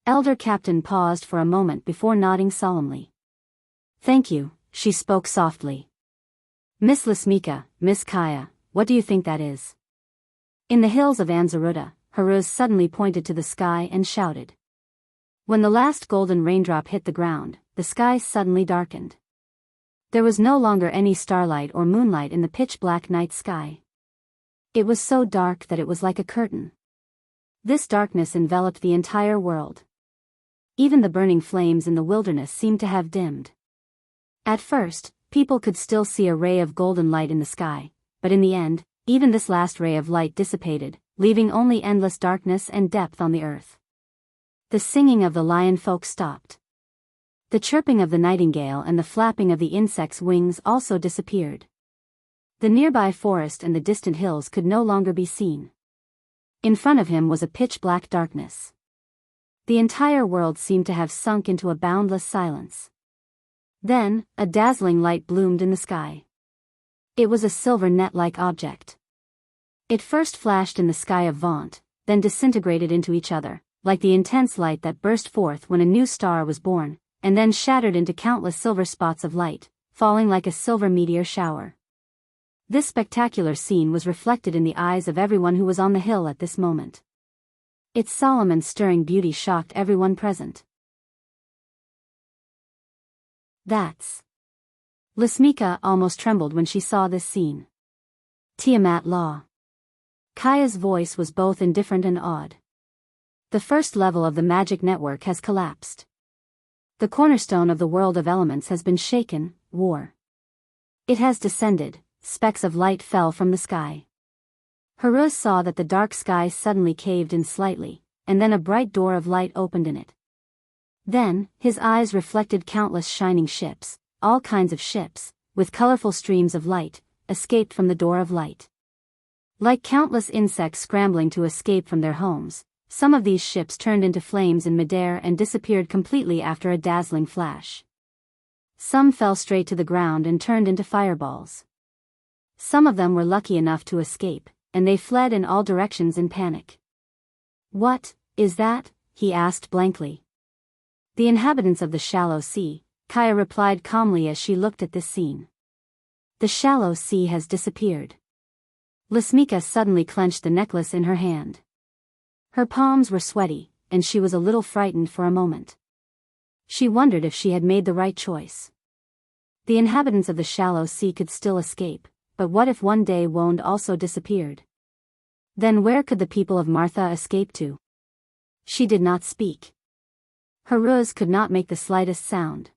Elder Captain paused for a moment before nodding solemnly. Thank you, she spoke softly. Miss Lasmika, Miss Kaya, what do you think that is? In the hills of Anzaruta, Haruz suddenly pointed to the sky and shouted. When the last golden raindrop hit the ground, the sky suddenly darkened. There was no longer any starlight or moonlight in the pitch-black night sky. It was so dark that it was like a curtain. This darkness enveloped the entire world. Even the burning flames in the wilderness seemed to have dimmed. At first, people could still see a ray of golden light in the sky, but in the end, even this last ray of light dissipated, leaving only endless darkness and depth on the earth. The singing of the lion folk stopped. The chirping of the nightingale and the flapping of the insects' wings also disappeared. The nearby forest and the distant hills could no longer be seen. In front of him was a pitch-black darkness. The entire world seemed to have sunk into a boundless silence. Then, a dazzling light bloomed in the sky. It was a silver net-like object. It first flashed in the sky of Vaunt, then disintegrated into each other, like the intense light that burst forth when a new star was born, and then shattered into countless silver spots of light, falling like a silver meteor shower. This spectacular scene was reflected in the eyes of everyone who was on the hill at this moment. Its solemn and stirring beauty shocked everyone present. That's... Lasmika almost trembled when she saw this scene. Tiamat Law. Kaya's voice was both indifferent and awed. The first level of the magic network has collapsed. The cornerstone of the world of elements has been shaken, war. It has descended. Specks of light fell from the sky. Haruz saw that the dark sky suddenly caved in slightly, and then a bright door of light opened in it. Then, his eyes reflected countless shining ships, all kinds of ships, with colorful streams of light, escaped from the door of light. Like countless insects scrambling to escape from their homes, some of these ships turned into flames in midair and disappeared completely after a dazzling flash. Some fell straight to the ground and turned into fireballs. Some of them were lucky enough to escape, and they fled in all directions in panic. What is that? He asked blankly. The inhabitants of the shallow sea, Kaya replied calmly as she looked at this scene. The shallow sea has disappeared. Lasmika suddenly clenched the necklace in her hand. Her palms were sweaty, and she was a little frightened for a moment. She wondered if she had made the right choice. The inhabitants of the shallow sea could still escape, but what if one day Wonde also disappeared? Then where could the people of Martha escape to? She did not speak. Haruz could not make the slightest sound.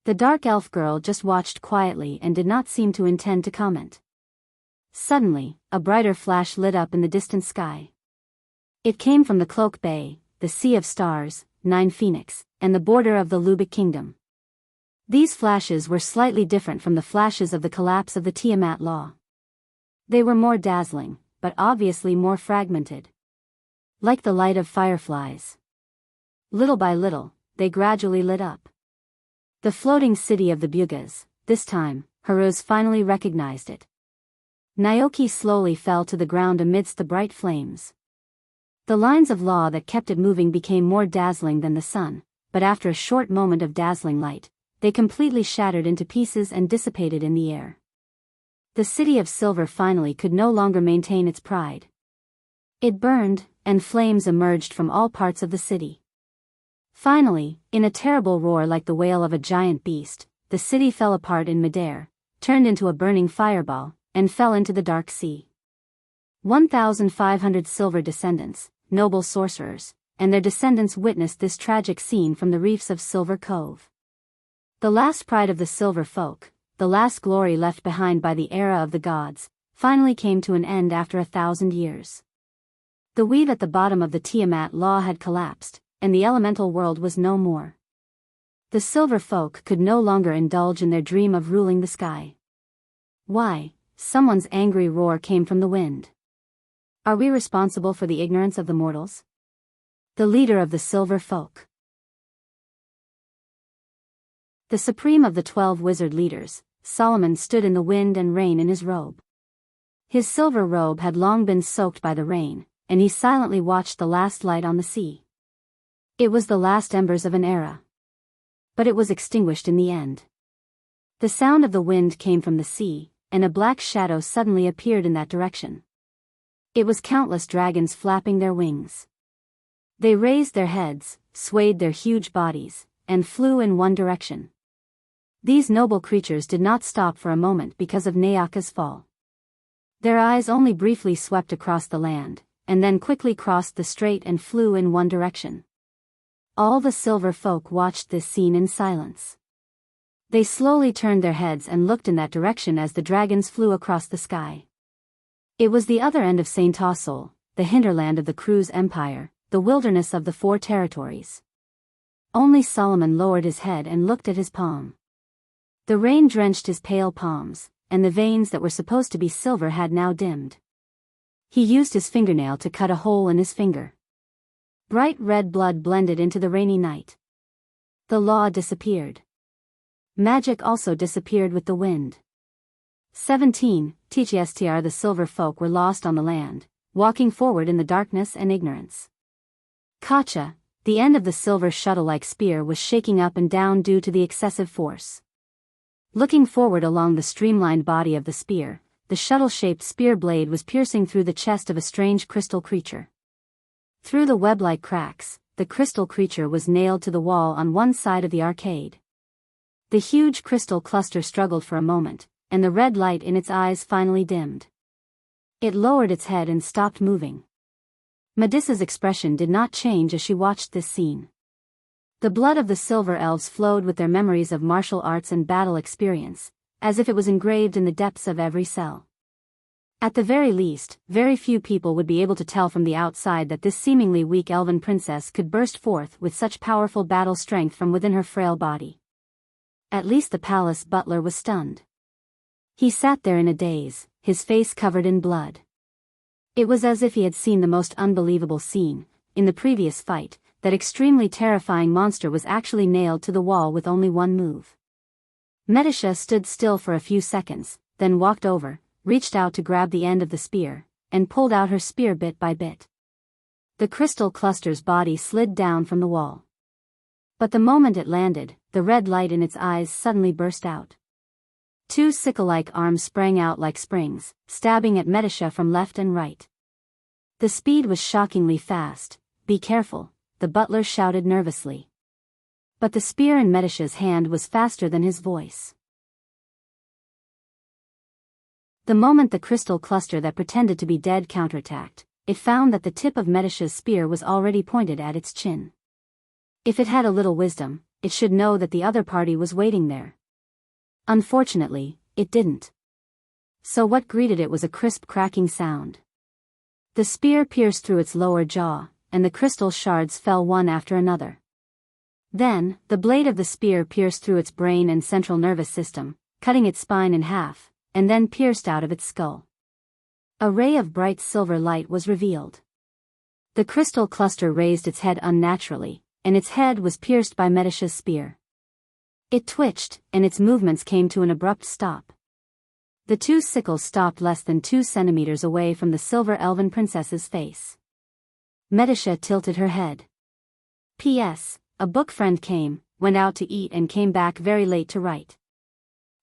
The dark elf girl just watched quietly and did not seem to intend to comment. Suddenly, a brighter flash lit up in the distant sky. It came from the Cloak Bay, the Sea of Stars, Nine Phoenix, and the border of the Lubic Kingdom. These flashes were slightly different from the flashes of the collapse of the Tiamat Law. They were more dazzling, but obviously more fragmented. Like the light of fireflies. Little by little, they gradually lit up. The floating city of the Bugas, this time, Haruz finally recognized it. Naoki slowly fell to the ground amidst the bright flames. The lines of law that kept it moving became more dazzling than the sun, but after a short moment of dazzling light, they completely shattered into pieces and dissipated in the air. The city of silver finally could no longer maintain its pride. It burned, and flames emerged from all parts of the city. Finally, in a terrible roar like the wail of a giant beast, the city fell apart in midair, turned into a burning fireball, and fell into the dark sea. 1,500 silver descendants, noble sorcerers, and their descendants witnessed this tragic scene from the reefs of Silver Cove. The last pride of the Silver Folk, the last glory left behind by the era of the gods, finally came to an end after 1,000 years. The weave at the bottom of the Tiamat Law had collapsed, and the elemental world was no more. The Silver Folk could no longer indulge in their dream of ruling the sky. Why? Someone's angry roar came from the wind. Are we responsible for the ignorance of the mortals? The leader of the Silver Folk. The supreme of the 12 wizard leaders, Solomon stood in the wind and rain in his robe. His silver robe had long been soaked by the rain, and he silently watched the last light on the sea. It was the last embers of an era. But it was extinguished in the end. The sound of the wind came from the sea, and a black shadow suddenly appeared in that direction. It was countless dragons flapping their wings. They raised their heads, swayed their huge bodies, and flew in one direction. These noble creatures did not stop for a moment because of Neaka's fall. Their eyes only briefly swept across the land, and then quickly crossed the strait and flew in one direction. All the Silver Folk watched this scene in silence. They slowly turned their heads and looked in that direction as the dragons flew across the sky. It was the other end of Saint Tassol, the hinterland of the Cruz Empire, the wilderness of the Four Territories. Only Solomon lowered his head and looked at his palm. The rain drenched his pale palms, and the veins that were supposed to be silver had now dimmed. He used his fingernail to cut a hole in his finger. Bright red blood blended into the rainy night. The law disappeared. Magic also disappeared with the wind. 17. TGSTR The Silver Folk were lost on the land, walking forward in the darkness and ignorance. Kacha, the end of the silver shuttle-like spear, was shaking up and down due to the excessive force. Looking forward along the streamlined body of the spear, the shuttle-shaped spear blade was piercing through the chest of a strange crystal creature. Through the web-like cracks, the crystal creature was nailed to the wall on one side of the arcade. The huge crystal cluster struggled for a moment, and the red light in its eyes finally dimmed. It lowered its head and stopped moving. Melissa's expression did not change as she watched this scene. The blood of the Silver Elves flowed with their memories of martial arts and battle experience, as if it was engraved in the depths of every cell. At the very least, very few people would be able to tell from the outside that this seemingly weak elven princess could burst forth with such powerful battle strength from within her frail body. At least the palace butler was stunned. He sat there in a daze, his face covered in blood. It was as if he had seen the most unbelievable scene. In the previous fight, that extremely terrifying monster was actually nailed to the wall with only one move. Melisha stood still for a few seconds, then walked over, reached out to grab the end of the spear, and pulled out her spear bit by bit. The crystal cluster's body slid down from the wall. But the moment it landed, the red light in its eyes suddenly burst out. Two sickle-like arms sprang out like springs, stabbing at Melisha from left and right. The speed was shockingly fast. "Be careful," the butler shouted nervously. But the spear in Melisha's hand was faster than his voice. The moment the crystal cluster that pretended to be dead counterattacked, it found that the tip of Melisha's spear was already pointed at its chin. If it had a little wisdom, it should know that the other party was waiting there. Unfortunately, it didn't. So what greeted it was a crisp cracking sound. The spear pierced through its lower jaw, and the crystal shards fell one after another. Then, the blade of the spear pierced through its brain and central nervous system, cutting its spine in half, and then pierced out of its skull. A ray of bright silver light was revealed. The crystal cluster raised its head unnaturally, and its head was pierced by Melisha's spear. It twitched, and its movements came to an abrupt stop. The two sickles stopped less than 2 centimeters away from the silver elven princess's face. Melisha tilted her head. P.S. A book friend came, went out to eat and came back very late to write.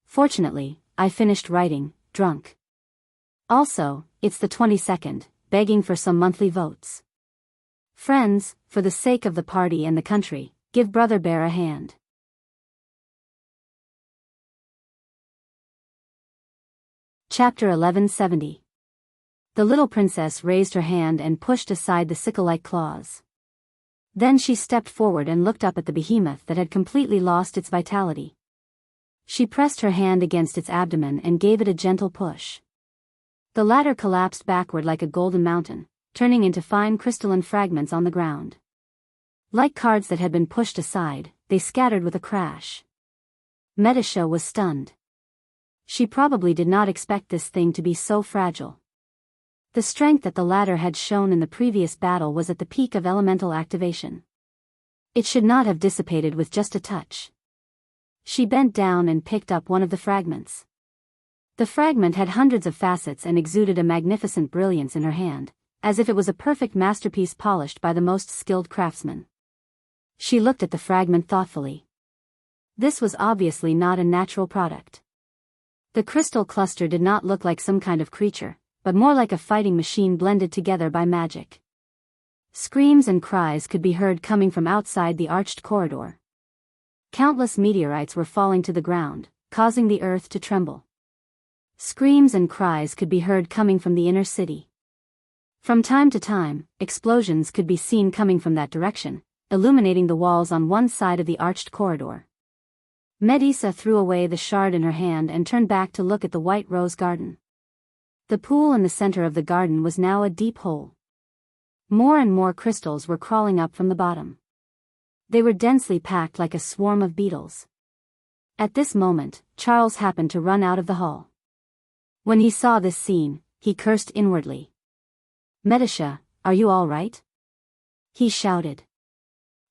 Fortunately, I finished writing, drunk. Also, it's the 22nd, begging for some monthly votes. Friends, for the sake of the party and the country, give Brother Bear a hand. Chapter 1170. The little princess raised her hand and pushed aside the sickle-like claws. Then she stepped forward and looked up at the behemoth that had completely lost its vitality. She pressed her hand against its abdomen and gave it a gentle push. The latter collapsed backward like a golden mountain, turning into fine crystalline fragments on the ground. Like cards that had been pushed aside, they scattered with a crash. Medisha was stunned. She probably did not expect this thing to be so fragile. The strength that the latter had shown in the previous battle was at the peak of elemental activation. It should not have dissipated with just a touch. She bent down and picked up one of the fragments. The fragment had hundreds of facets and exuded a magnificent brilliance in her hand, as if it was a perfect masterpiece polished by the most skilled craftsman. She looked at the fragment thoughtfully. This was obviously not a natural product. The crystal cluster did not look like some kind of creature, but more like a fighting machine blended together by magic. Screams and cries could be heard coming from outside the arched corridor. Countless meteorites were falling to the ground, causing the earth to tremble. Screams and cries could be heard coming from the inner city. From time to time, explosions could be seen coming from that direction, illuminating the walls on one side of the arched corridor. Medisa threw away the shard in her hand and turned back to look at the white rose garden. The pool in the center of the garden was now a deep hole. More and more crystals were crawling up from the bottom. They were densely packed like a swarm of beetles. At this moment, Charles happened to run out of the hall. When he saw this scene, he cursed inwardly. "Medisha, are you all right?" he shouted.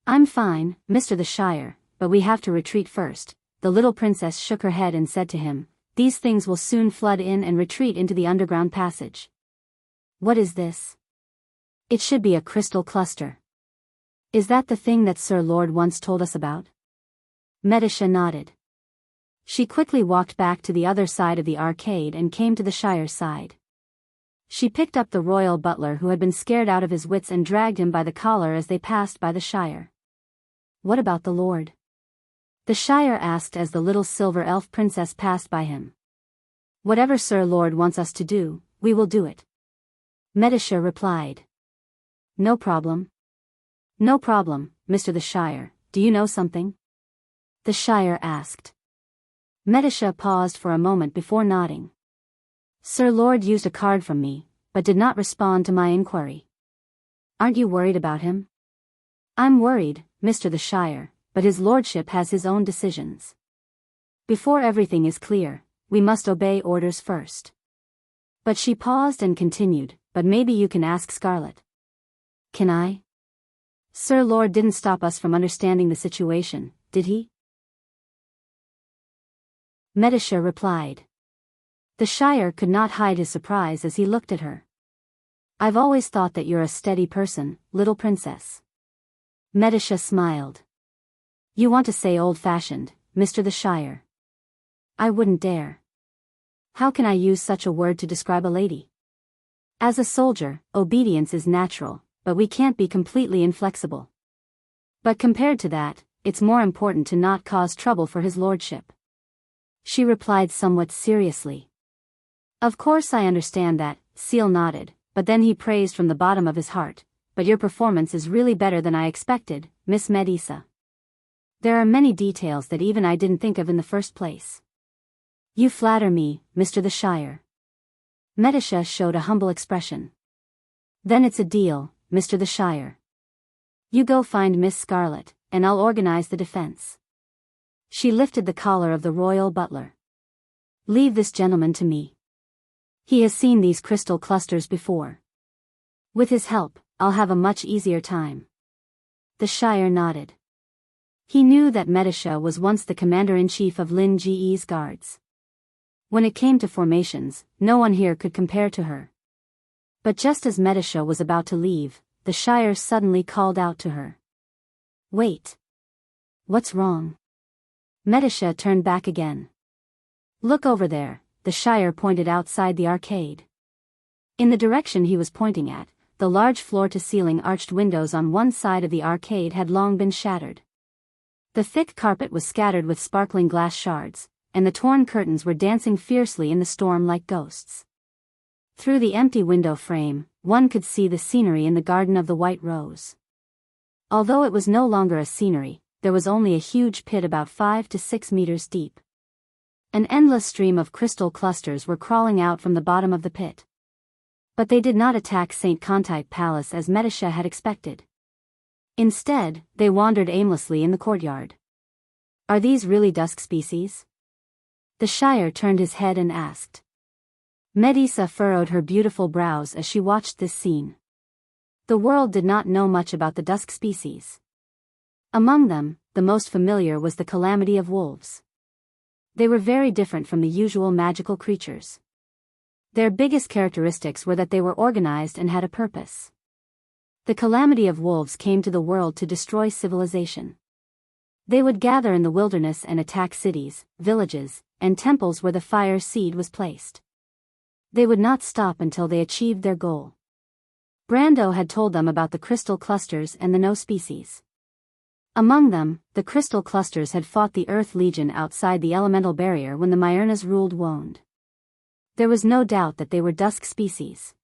"I'm fine, Mr. the Shire, but we have to retreat first." The little princess shook her head and said to him, "These things will soon flood in and retreat into the underground passage." "What is this?" "It should be a crystal cluster." "Is that the thing that Sir Lord once told us about?" Medisha nodded. She quickly walked back to the other side of the arcade and came to the Shire's side. She picked up the royal butler who had been scared out of his wits and dragged him by the collar as they passed by the Shire. "What about the Lord?" the Shire asked as the little silver elf princess passed by him. "Whatever Sir Lord wants us to do, we will do it," Medisha replied. "No problem." "No problem, Mr. the Shire, do you know something?" the Shire asked. Medisha paused for a moment before nodding. "Sir Lord used a card from me, but did not respond to my inquiry." "Aren't you worried about him?" "I'm worried, Mr. the Shire, but his lordship has his own decisions. Before everything is clear, we must obey orders first." But she paused and continued, "But maybe you can ask Scarlet." "Can I?" "Sir Lord didn't stop us from understanding the situation, did he?" Medisha replied. The Shire could not hide his surprise as he looked at her. "I've always thought that you're a steady person, little princess." Medisha smiled. "You want to say old-fashioned, Mr. the Shire." "I wouldn't dare. How can I use such a word to describe a lady? As a soldier, obedience is natural, but we can't be completely inflexible. But compared to that, it's more important to not cause trouble for his lordship." She replied somewhat seriously. "Of course I understand that," Seal nodded, but then he praised from the bottom of his heart, "But your performance is really better than I expected, Miss Medisa. There are many details that even I didn't think of in the first place." "You flatter me, Mr. the Shire." Medisha showed a humble expression. "Then it's a deal, Mr. the Shire. You go find Miss Scarlet, and I'll organize the defense." She lifted the collar of the royal butler. "Leave this gentleman to me. He has seen these crystal clusters before. With his help, I'll have a much easier time." The Shire nodded. He knew that Medisha was once the commander-in-chief of Lin Ge's guards. When it came to formations, no one here could compare to her. But just as Medisha was about to leave, the Shire suddenly called out to her. "Wait. What's wrong?" Medisha turned back again. "Look over there," the Shire pointed outside the arcade. In the direction he was pointing at, the large floor-to-ceiling arched windows on one side of the arcade had long been shattered. The thick carpet was scattered with sparkling glass shards, and the torn curtains were dancing fiercely in the storm like ghosts. Through the empty window frame, one could see the scenery in the Garden of the White Rose. Although it was no longer a scenery, there was only a huge pit about 5 to 6 meters deep. An endless stream of crystal clusters were crawling out from the bottom of the pit. But they did not attack St. Contype Palace as Medisha had expected. Instead, they wandered aimlessly in the courtyard. Are these really dusk species? The Shire turned his head and asked. Medisa furrowed her beautiful brows as she watched this scene. The world did not know much about the dusk species. Among them, the most familiar was the calamity of wolves. They were very different from the usual magical creatures. Their biggest characteristics were that they were organized and had a purpose. The calamity of wolves came to the world to destroy civilization. They would gather in the wilderness and attack cities, villages, and temples where the fire seed was placed. They would not stop until they achieved their goal. Brando had told them about the crystal clusters and the no species. Among them, the crystal clusters had fought the Earth Legion outside the elemental barrier when the Myrnas ruled Wonde. There was no doubt that they were dusk species.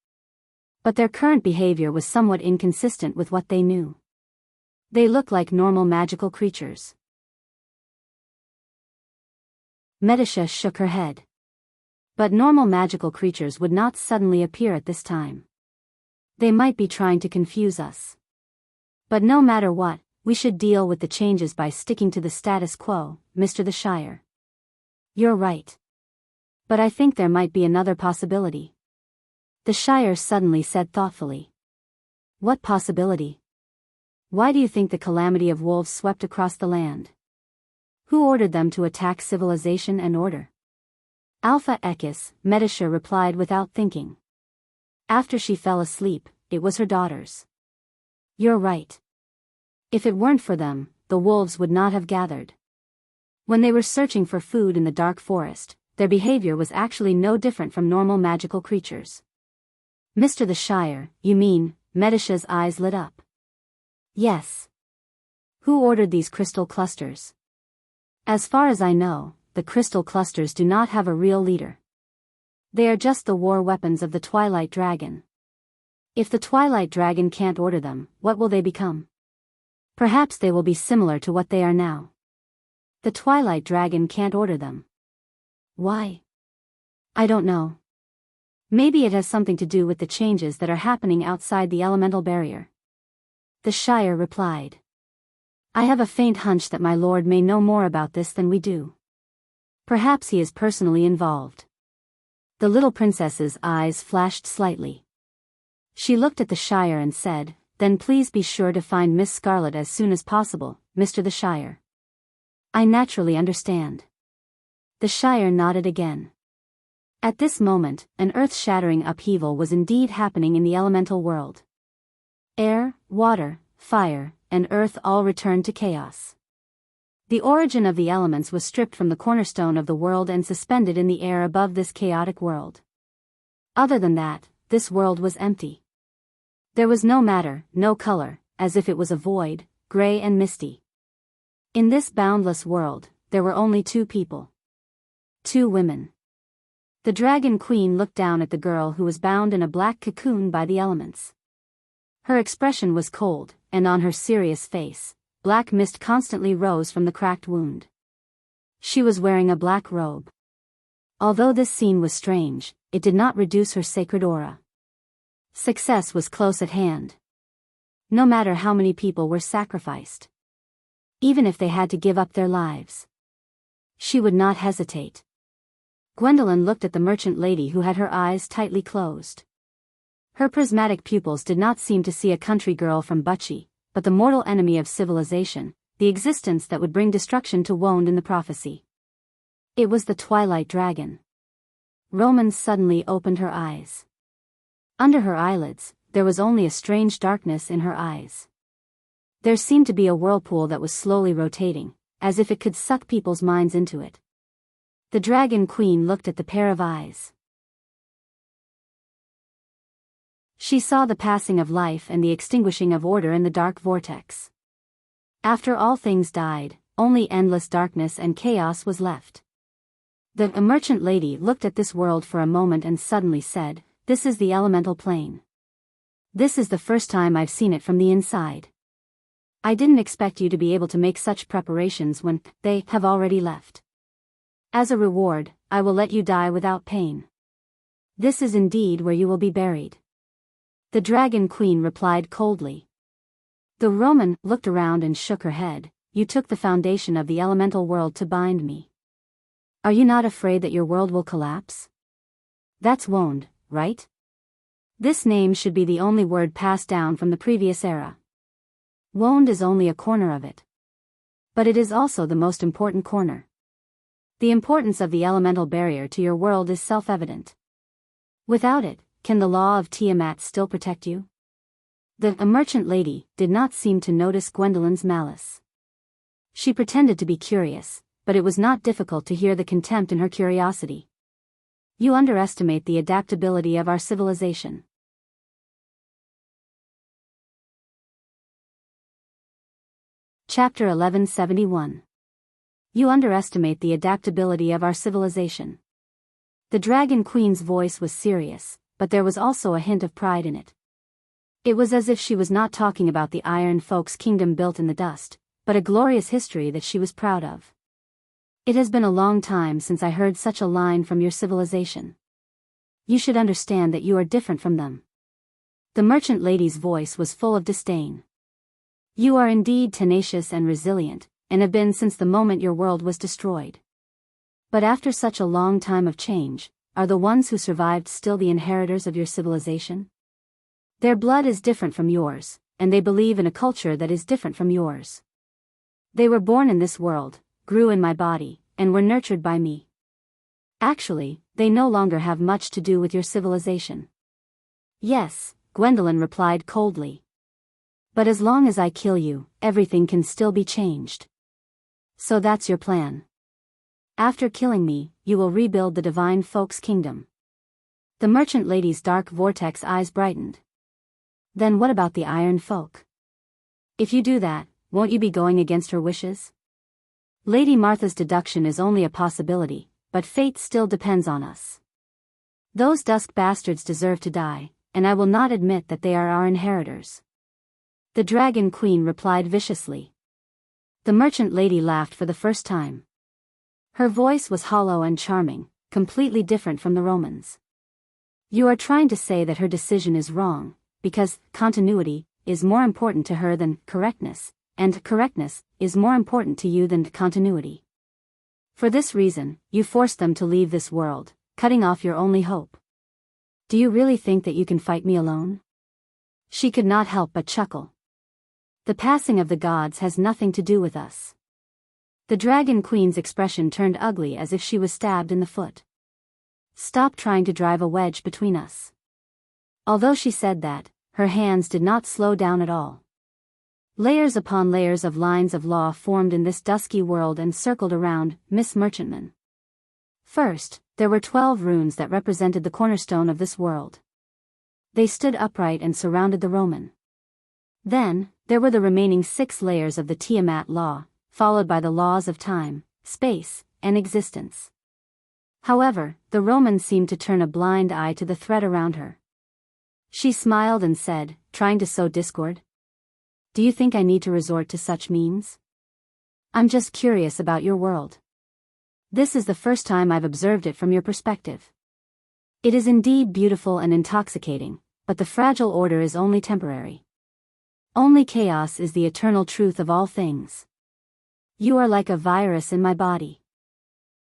But their current behavior was somewhat inconsistent with what they knew. They looked like normal magical creatures. Medisha shook her head. But normal magical creatures would not suddenly appear at this time. They might be trying to confuse us. But no matter what, we should deal with the changes by sticking to the status quo, Mr. the Shire. You're right. But I think there might be another possibility. The Shire suddenly said thoughtfully. What possibility? Why do you think the calamity of wolves swept across the land? Who ordered them to attack civilization and order? Alpha Ekis, Medisha replied without thinking. After she fell asleep, it was her daughters. You're right. If it weren't for them, the wolves would not have gathered. When they were searching for food in the dark forest, their behavior was actually no different from normal magical creatures. Mr. the Shire, you mean? Medisha's eyes lit up. Yes. Who ordered these crystal clusters? As far as I know, the crystal clusters do not have a real leader. They are just the war weapons of the Twilight Dragon. If the Twilight Dragon can't order them, what will they become? Perhaps they will be similar to what they are now. The Twilight Dragon can't order them. Why? I don't know. Maybe it has something to do with the changes that are happening outside the elemental barrier. The Shire replied. I have a faint hunch that my lord may know more about this than we do. Perhaps he is personally involved. The little princess's eyes flashed slightly. She looked at the Shire and said, Then please be sure to find Miss Scarlet as soon as possible, Mr. the Shire. I naturally understand. The Shire nodded again. At this moment, an earth-shattering upheaval was indeed happening in the elemental world. Air, water, fire, and earth all returned to chaos. The origin of the elements was stripped from the cornerstone of the world and suspended in the air above this chaotic world. Other than that, this world was empty. There was no matter, no color, as if it was a void, gray and misty. In this boundless world, there were only two people. Two women. The Dragon Queen looked down at the girl who was bound in a black cocoon by the elements. Her expression was cold, and on her serious face, black mist constantly rose from the cracked wound. She was wearing a black robe. Although this scene was strange, it did not reduce her sacred aura. Success was close at hand. No matter how many people were sacrificed. Even if they had to give up their lives. She would not hesitate. Gwendolyn looked at the merchant lady who had her eyes tightly closed. Her prismatic pupils did not seem to see a country girl from Butchie, but the mortal enemy of civilization, the existence that would bring destruction to Wonde in the prophecy. It was the Twilight Dragon. Romans suddenly opened her eyes. Under her eyelids, there was only a strange darkness in her eyes. There seemed to be a whirlpool that was slowly rotating, as if it could suck people's minds into it. The Dragon Queen looked at the pair of eyes. She saw the passing of life and the extinguishing of order in the dark vortex. After all things died, only endless darkness and chaos was left. The merchant lady looked at this world for a moment and suddenly said, "This is the elemental plane. This is the first time I've seen it from the inside. I didn't expect you to be able to make such preparations when they have already left. As a reward, I will let you die without pain. This is indeed where you will be buried." The Dragon Queen replied coldly. The Roman looked around and shook her head. "You took the foundation of the elemental world to bind me. Are you not afraid that your world will collapse? That's wound, right? This name should be the only word passed down from the previous era. Wound is only a corner of it. But it is also the most important corner. The importance of the elemental barrier to your world is self-evident. Without it, can the law of Tiamat still protect you?" The merchant lady did not seem to notice Gwendolyn's malice. She pretended to be curious, but it was not difficult to hear the contempt in her curiosity. "You underestimate the adaptability of our civilization." Chapter 1171. You underestimate the adaptability of our civilization. The Dragon Queen's voice was serious, but there was also a hint of pride in it. It was as if she was not talking about the Iron Folk's kingdom built in the dust, but a glorious history that she was proud of. "It has been a long time since I heard such a line from your civilization. You should understand that you are different from them." The merchant lady's voice was full of disdain. "You are indeed tenacious and resilient, and have been since the moment your world was destroyed. But after such a long time of change, are the ones who survived still the inheritors of your civilization? Their blood is different from yours, and they believe in a culture that is different from yours. They were born in this world, grew in my body, and were nurtured by me. Actually, they no longer have much to do with your civilization." "Yes," Gwendolyn replied coldly. "But as long as I kill you, everything can still be changed. So that's your plan. After killing me, you will rebuild the divine folk's kingdom." The merchant lady's dark vortex eyes brightened. "Then what about the Iron Folk? If you do that, won't you be going against her wishes? Lady Martha's deduction is only a possibility, but fate still depends on us. Those dusk bastards deserve to die, and I will not admit that they are our inheritors." The Dragon Queen replied viciously. The merchant lady laughed for the first time. Her voice was hollow and charming, completely different from the Romans. "You are trying to say that her decision is wrong, because continuity is more important to her than correctness, and correctness is more important to you than continuity. For this reason, you forced them to leave this world, cutting off your only hope. Do you really think that you can fight me alone?" She could not help but chuckle. "The passing of the gods has nothing to do with us." The Dragon Queen's expression turned ugly as if she was stabbed in the foot. "Stop trying to drive a wedge between us." Although she said that, her hands did not slow down at all. Layers upon layers of lines of law formed in this dusky world and circled around Miss Merchantman. First, there were 12 runes that represented the cornerstone of this world. They stood upright and surrounded the Roman. Then, there were the remaining 6 layers of the Tiamat law, followed by the laws of time, space, and existence. However, the Roman seemed to turn a blind eye to the threat around her. She smiled and said, trying to sow discord, "Do you think I need to resort to such means? I'm just curious about your world. This is the first time I've observed it from your perspective. It is indeed beautiful and intoxicating, but the fragile order is only temporary. Only chaos is the eternal truth of all things. You are like a virus in my body.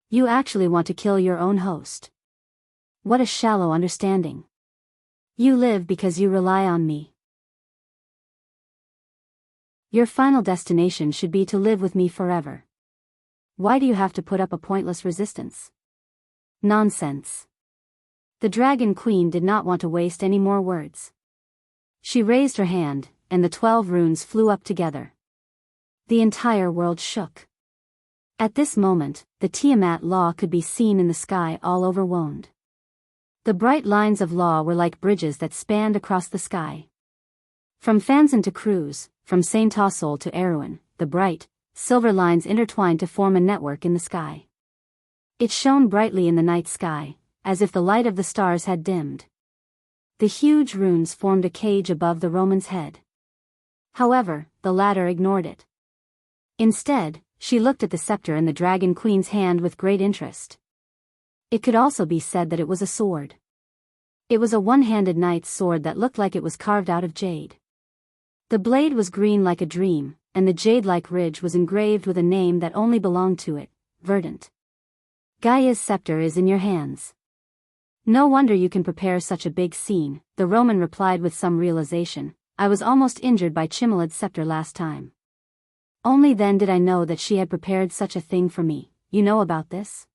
You actually want to kill your own host. What a shallow understanding. You live because you rely on me. Your final destination should be to live with me forever. Why do you have to put up a pointless resistance? Nonsense." The Dragon Queen did not want to waste any more words. She raised her hand, and the 12 runes flew up together. The entire world shook. At this moment, the Tiamat law could be seen in the sky all over Wonde. The bright lines of law were like bridges that spanned across the sky. From Fanzon to Cruz, from Saint Tassol to Erewhon, the bright, silver lines intertwined to form a network in the sky. It shone brightly in the night sky, as if the light of the stars had dimmed. The huge runes formed a cage above the Roman's head. However, the latter ignored it. Instead, she looked at the scepter in the Dragon Queen's hand with great interest. It could also be said that it was a sword. It was a one-handed knight's sword that looked like it was carved out of jade. The blade was green like a dream, and the jade-like ridge was engraved with a name that only belonged to it, Verdant. Gaia's scepter is in your hands. No wonder you can prepare such a big scene, the Roman replied with some realization. I was almost injured by Chimelad's scepter last time. Only then did I know that she had prepared such a thing for me. You know about this?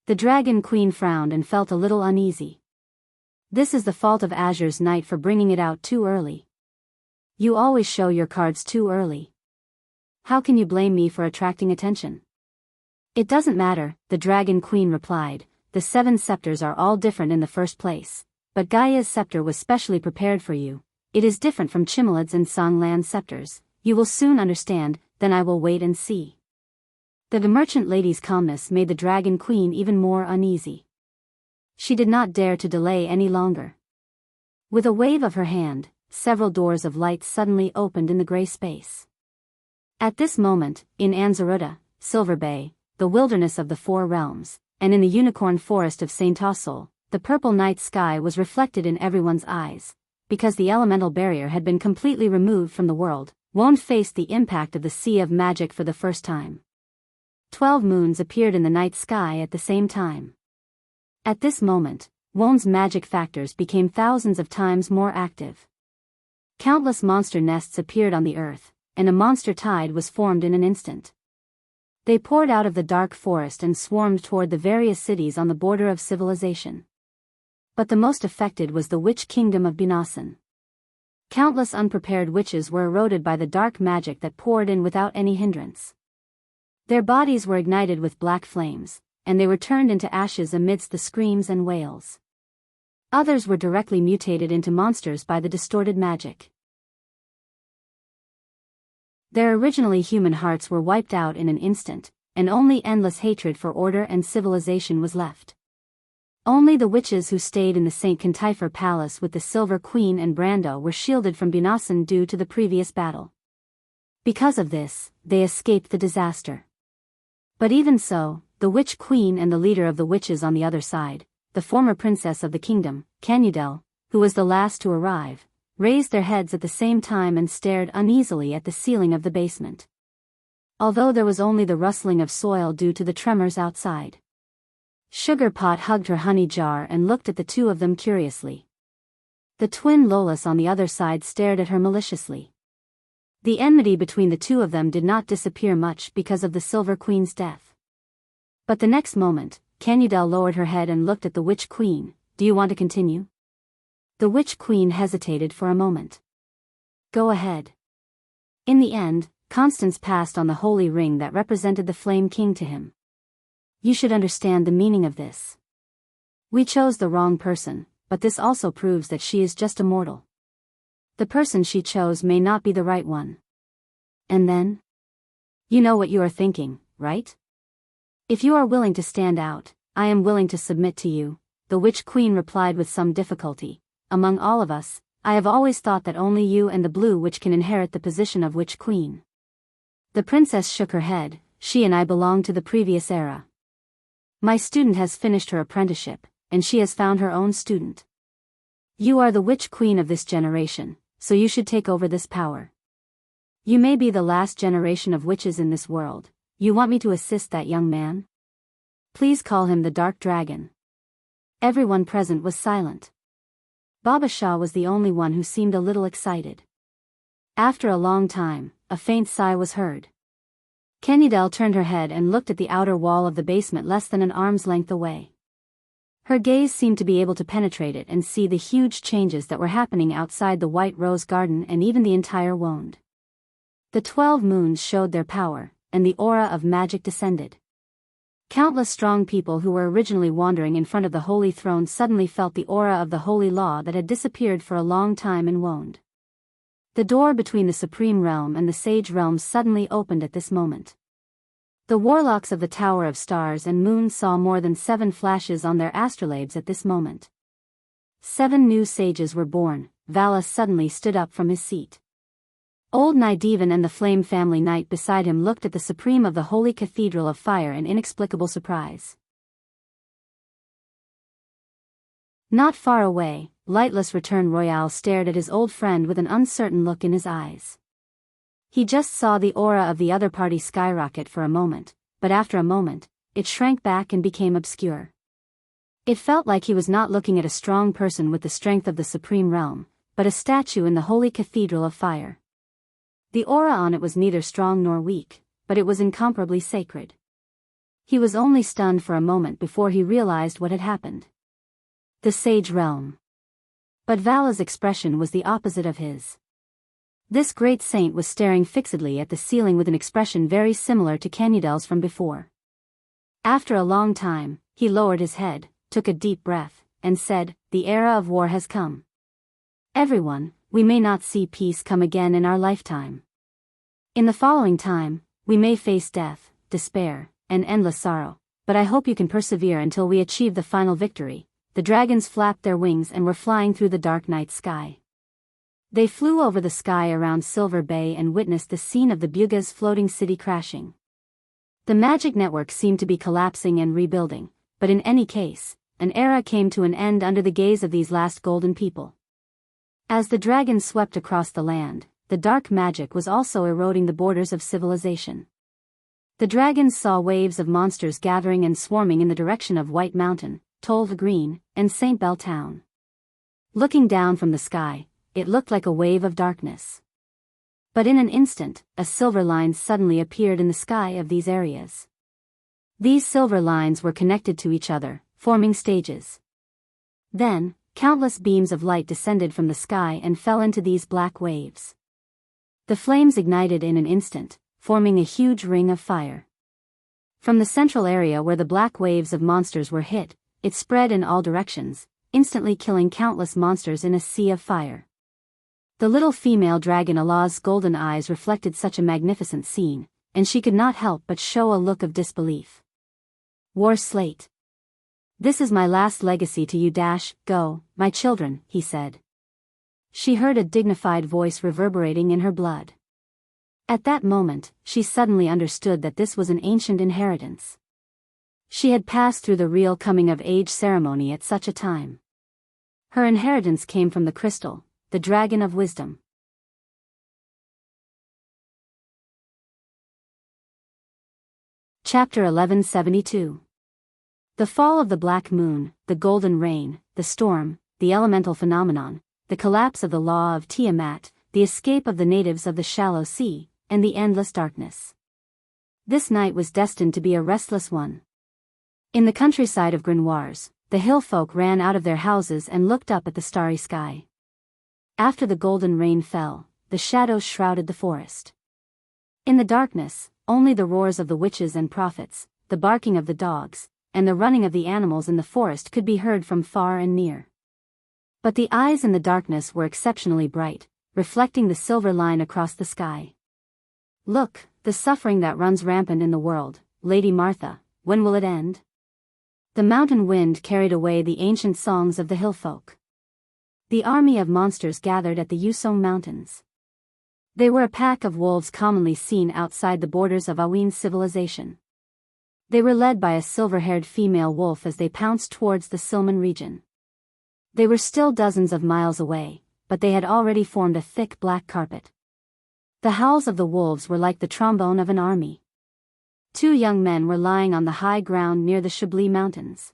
The Dragon Queen frowned and felt a little uneasy. This is the fault of Azure's Knight for bringing it out too early. You always show your cards too early. How can you blame me for attracting attention? It doesn't matter, the Dragon Queen replied. The 7 scepters are all different in the first place, but Gaia's scepter was specially prepared for you. It is different from Chimelad's and Songland's scepters. You will soon understand, then I will wait and see. The merchant lady's calmness made the Dragon Queen even more uneasy. She did not dare to delay any longer. With a wave of her hand, several doors of light suddenly opened in the gray space. At this moment, in Anzaruta, Silver Bay, the wilderness of the Four Realms, and in the unicorn forest of Saint Tassol, the purple night sky was reflected in everyone's eyes. Because the elemental barrier had been completely removed from the world, Wand faced the impact of the sea of magic for the first time. 12 moons appeared in the night sky at the same time. At this moment, Wand's magic factors became thousands of times more active. Countless monster nests appeared on the earth, and a monster tide was formed in an instant. They poured out of the dark forest and swarmed toward the various cities on the border of civilization. But the most affected was the witch kingdom of Binasan. Countless unprepared witches were eroded by the dark magic that poured in without any hindrance. Their bodies were ignited with black flames, and they were turned into ashes amidst the screams and wails. Others were directly mutated into monsters by the distorted magic. Their originally human hearts were wiped out in an instant, and only endless hatred for order and civilization was left. Only the witches who stayed in the St. Cantifer Palace with the Silver Queen and Brando were shielded from Binasan due to the previous battle. Because of this, they escaped the disaster. But even so, the Witch Queen and the leader of the witches on the other side, the former princess of the kingdom, Canudel, who was the last to arrive, raised their heads at the same time and stared uneasily at the ceiling of the basement. Although there was only the rustling of soil due to the tremors outside. Sugarpot hugged her honey jar and looked at the two of them curiously. The twin Lolas on the other side stared at her maliciously. The enmity between the two of them did not disappear much because of the Silver Queen's death. But the next moment, Canudel lowered her head and looked at the Witch Queen. Do you want to continue? The Witch Queen hesitated for a moment. Go ahead. In the end, Constance passed on the holy ring that represented the Flame King to him. You should understand the meaning of this. We chose the wrong person, but this also proves that she is just a mortal. The person she chose may not be the right one. And then? You know what you are thinking, right? If you are willing to stand out, I am willing to submit to you, the Witch Queen replied with some difficulty. Among all of us, I have always thought that only you and the Blue Witch can inherit the position of Witch Queen. The princess shook her head. She and I belong to the previous era. My student has finished her apprenticeship, and she has found her own student. You are the Witch Queen of this generation, so you should take over this power. You may be the last generation of witches in this world. You want me to assist that young man? Please call him the Dark Dragon. Everyone present was silent. Baba Shah was the only one who seemed a little excited. After a long time, a faint sigh was heard. Canudel turned her head and looked at the outer wall of the basement less than an arm's length away. Her gaze seemed to be able to penetrate it and see the huge changes that were happening outside the White Rose Garden and even the entire Wand. The 12 moons showed their power, and the aura of magic descended. Countless strong people who were originally wandering in front of the holy throne suddenly felt the aura of the holy law that had disappeared for a long time and waned. The door between the supreme realm and the sage realm suddenly opened at this moment. The warlocks of the Tower of Stars and Moon saw more than 7 flashes on their astrolabes at this moment. 7 new sages were born. Vala suddenly stood up from his seat. Old Nydevan and the Flame family knight beside him looked at the supreme of the holy cathedral of fire in inexplicable surprise. Not far away, Lightless Return Royale stared at his old friend with an uncertain look in his eyes. He just saw the aura of the other party skyrocket for a moment, but after a moment, it shrank back and became obscure. It felt like he was not looking at a strong person with the strength of the supreme realm, but a statue in the holy cathedral of fire. The aura on it was neither strong nor weak, but it was incomparably sacred. He was only stunned for a moment before he realized what had happened. The sage realm. But Vala's expression was the opposite of his. This great saint was staring fixedly at the ceiling with an expression very similar to Canudel's from before. After a long time, he lowered his head, took a deep breath, and said, "The era of war has come. Everyone, we may not see peace come again in our lifetime. In the following time, we may face death, despair, and endless sorrow, but I hope you can persevere until we achieve the final victory." The dragons flapped their wings and were flying through the dark night sky. They flew over the sky around Silver Bay and witnessed the scene of the Buga's floating city crashing. The magic network seemed to be collapsing and rebuilding, but in any case, an era came to an end under the gaze of these last golden people. As the dragons swept across the land, the dark magic was also eroding the borders of civilization. The dragons saw waves of monsters gathering and swarming in the direction of White Mountain, Tolva Green, and St. Bell Town. Looking down from the sky, it looked like a wave of darkness. But in an instant, a silver line suddenly appeared in the sky of these areas. These silver lines were connected to each other, forming stages. Then, countless beams of light descended from the sky and fell into these black waves. The flames ignited in an instant, forming a huge ring of fire. From the central area where the black waves of monsters were hit, it spread in all directions, instantly killing countless monsters in a sea of fire. The little female dragon Allah's golden eyes reflected such a magnificent scene, and she could not help but show a look of disbelief. War Slate. "This is my last legacy to you. Go, my children," he said. She heard a dignified voice reverberating in her blood. At that moment, she suddenly understood that this was an ancient inheritance. She had passed through the real coming-of-age ceremony at such a time. Her inheritance came from the crystal, the dragon of wisdom. Chapter 1172. The fall of the black moon, the golden rain, the storm, the elemental phenomenon, the collapse of the law of Tiamat, the escape of the natives of the shallow sea, and the endless darkness. This night was destined to be a restless one. In the countryside of Grenoires, the hill folk ran out of their houses and looked up at the starry sky. After the golden rain fell, the shadows shrouded the forest. In the darkness, only the roars of the witches and prophets, the barking of the dogs, and the running of the animals in the forest could be heard from far and near. But the eyes in the darkness were exceptionally bright, reflecting the silver line across the sky. "Look, the suffering that runs rampant in the world, Lady Martha, when will it end?" The mountain wind carried away the ancient songs of the hill folk. The army of monsters gathered at the Yusong Mountains. They were a pack of wolves commonly seen outside the borders of Awin's civilization. They were led by a silver-haired female wolf as they pounced towards the Silman region. They were still dozens of miles away, but they had already formed a thick black carpet. The howls of the wolves were like the trombone of an army. 2 young men were lying on the high ground near the Chablis Mountains.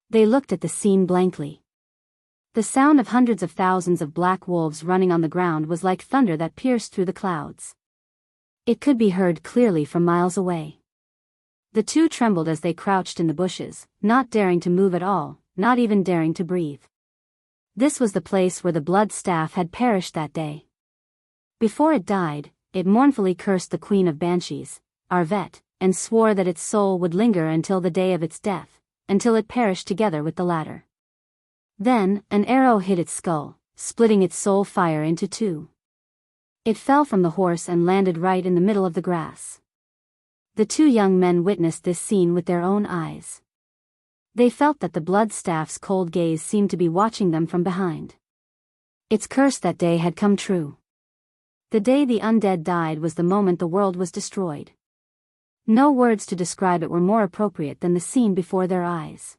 They looked at the scene blankly. The sound of hundreds of thousands of black wolves running on the ground was like thunder that pierced through the clouds. It could be heard clearly from miles away. The 2 trembled as they crouched in the bushes, not daring to move at all, not even daring to breathe. This was the place where the blood staff had perished that day. Before it died, it mournfully cursed the Queen of Banshees, Arvet, and swore that its soul would linger until the day of its death, until it perished together with the latter. Then, an arrow hit its skull, splitting its soul fire into two. It fell from the horse and landed right in the middle of the grass. The two young men witnessed this scene with their own eyes. They felt that the blood staff's cold gaze seemed to be watching them from behind. Its curse that day had come true. The day the undead died was the moment the world was destroyed. No words to describe it were more appropriate than the scene before their eyes.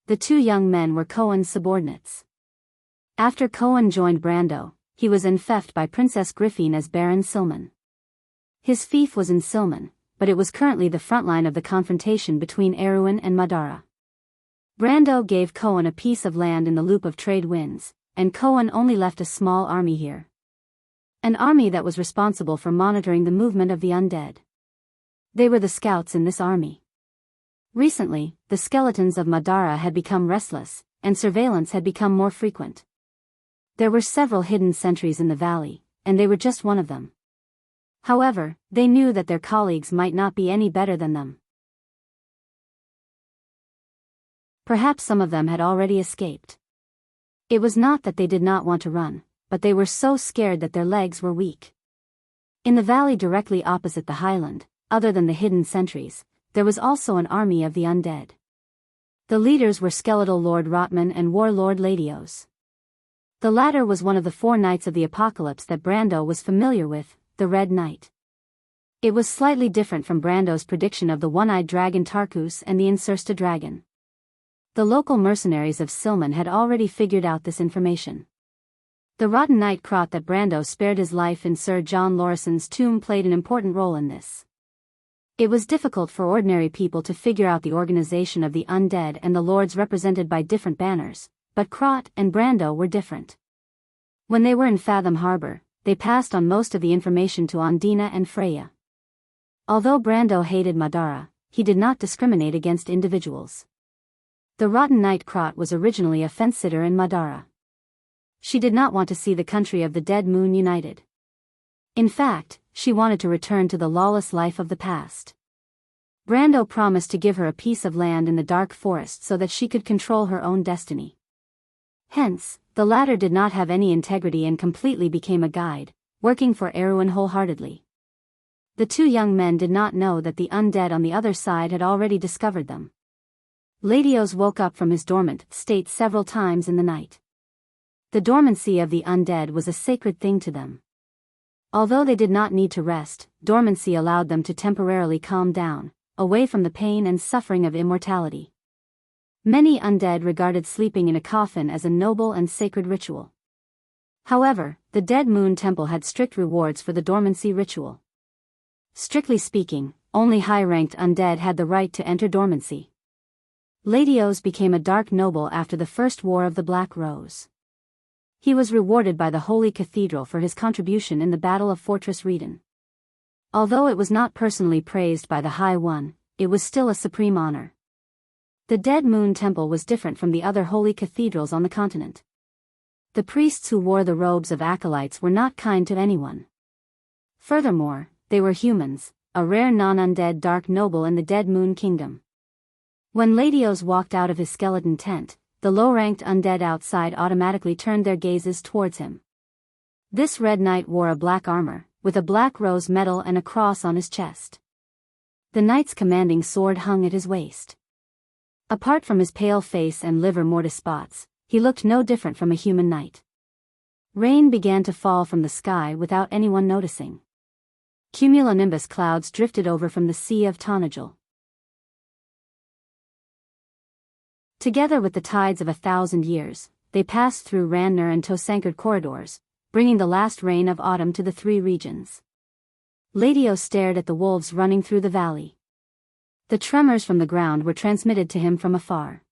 The two young men were Cohen's subordinates. After Cohen joined Brando, he was enfeoffed by Princess Griffine as Baron Silman. His fief was in Silman, but it was currently the front line of the confrontation between Erewhon and Madara. Brando gave Cohen a piece of land in the loop of trade winds, and Cohen only left a small army here. An army that was responsible for monitoring the movement of the undead. They were the scouts in this army. Recently, the skeletons of Madara had become restless, and surveillance had become more frequent. There were several hidden sentries in the valley, and they were just one of them. However, they knew that their colleagues might not be any better than them. Perhaps some of them had already escaped. It was not that they did not want to run, but they were so scared that their legs were weak. In the valley directly opposite the highland, other than the hidden sentries, there was also an army of the undead. The leaders were Skeletal Lord Rotman and Warlord Ladios. The latter was one of the four knights of the apocalypse that Brando was familiar with, the Red Knight. It was slightly different from Brando's prediction of the one-eyed dragon Tarkus and the Insursta dragon. The local mercenaries of Silman had already figured out this information. The rotten knight Krot that Brando spared his life in Sir John Lorison's tomb played an important role in this. It was difficult for ordinary people to figure out the organization of the undead and the lords represented by different banners, but Krot and Brando were different. When they were in Fathom Harbor, they passed on most of the information to Ondina and Freya. Although Brando hated Madara, he did not discriminate against individuals. The rotten knight Krot was originally a fence-sitter in Madara. She did not want to see the country of the Dead Moon united. In fact, she wanted to return to the lawless life of the past. Brando promised to give her a piece of land in the dark forest so that she could control her own destiny. Hence, the latter did not have any integrity and completely became a guide, working for Erewhon wholeheartedly. The two young men did not know that the undead on the other side had already discovered them. Ladios woke up from his dormant state several times in the night. The dormancy of the undead was a sacred thing to them. Although they did not need to rest, dormancy allowed them to temporarily calm down, away from the pain and suffering of immortality. Many undead regarded sleeping in a coffin as a noble and sacred ritual. However, the Dead Moon Temple had strict rewards for the dormancy ritual. Strictly speaking, only high-ranked undead had the right to enter dormancy. Ladios became a dark noble after the First War of the Black Rose. He was rewarded by the Holy Cathedral for his contribution in the Battle of Fortress Reden. Although it was not personally praised by the High One, it was still a supreme honor. The Dead Moon Temple was different from the other holy cathedrals on the continent. The priests who wore the robes of acolytes were not kind to anyone. Furthermore, they were humans, a rare non-undead dark noble in the Dead Moon Kingdom. When Ladios walked out of his skeleton tent, the low-ranked undead outside automatically turned their gazes towards him. This Red Knight wore a black armor, with a black rose medal and a cross on his chest. The knight's commanding sword hung at his waist. Apart from his pale face and livor mortis spots, he looked no different from a human knight. Rain began to fall from the sky without anyone noticing. Cumulonimbus clouds drifted over from the Sea of Tonagel. Together with the tides of 1,000 years, they passed through Randner and Tosankard corridors, bringing the last rain of autumn to the three regions. Ladios stared at the wolves running through the valley. The tremors from the ground were transmitted to him from afar.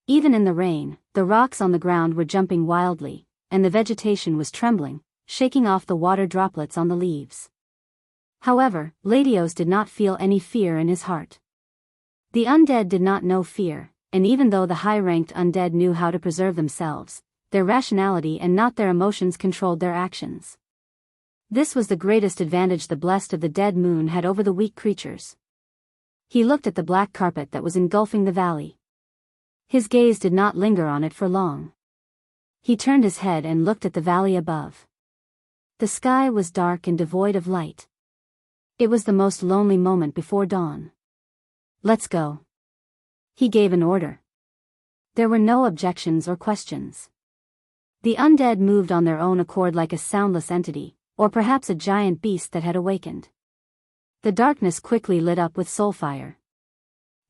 Even in the rain, the rocks on the ground were jumping wildly, and the vegetation was trembling, shaking off the water droplets on the leaves. However, Ladios did not feel any fear in his heart. The undead did not know fear, and even though the high-ranked undead knew how to preserve themselves, their rationality and not their emotions controlled their actions. This was the greatest advantage the blessed of the dead moon had over the weak creatures. He looked at the black carpet that was engulfing the valley. His gaze did not linger on it for long. He turned his head and looked at the valley above. The sky was dark and devoid of light. It was the most lonely moment before dawn. "Let's go." He gave an order. There were no objections or questions. The undead moved on their own accord like a soundless entity, or perhaps a giant beast that had awakened. The darkness quickly lit up with soul fire.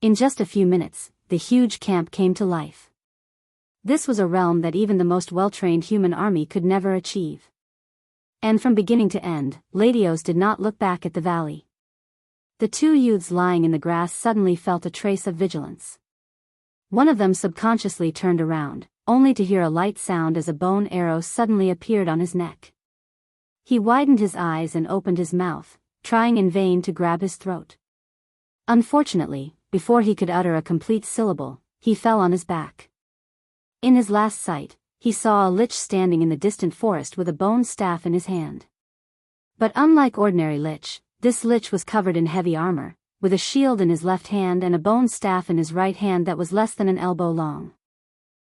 In just a few minutes, the huge camp came to life. This was a realm that even the most well-trained human army could never achieve. And from beginning to end, Ladios did not look back at the valley. The two youths lying in the grass suddenly felt a trace of vigilance. One of them subconsciously turned around, only to hear a light sound as a bone arrow suddenly appeared on his neck. He widened his eyes and opened his mouth, trying in vain to grab his throat. Unfortunately, before he could utter a complete syllable, he fell on his back. In his last sight, he saw a lich standing in the distant forest with a bone staff in his hand. But unlike ordinary lich, this lich was covered in heavy armor, with a shield in his left hand and a bone staff in his right hand that was less than an elbow long.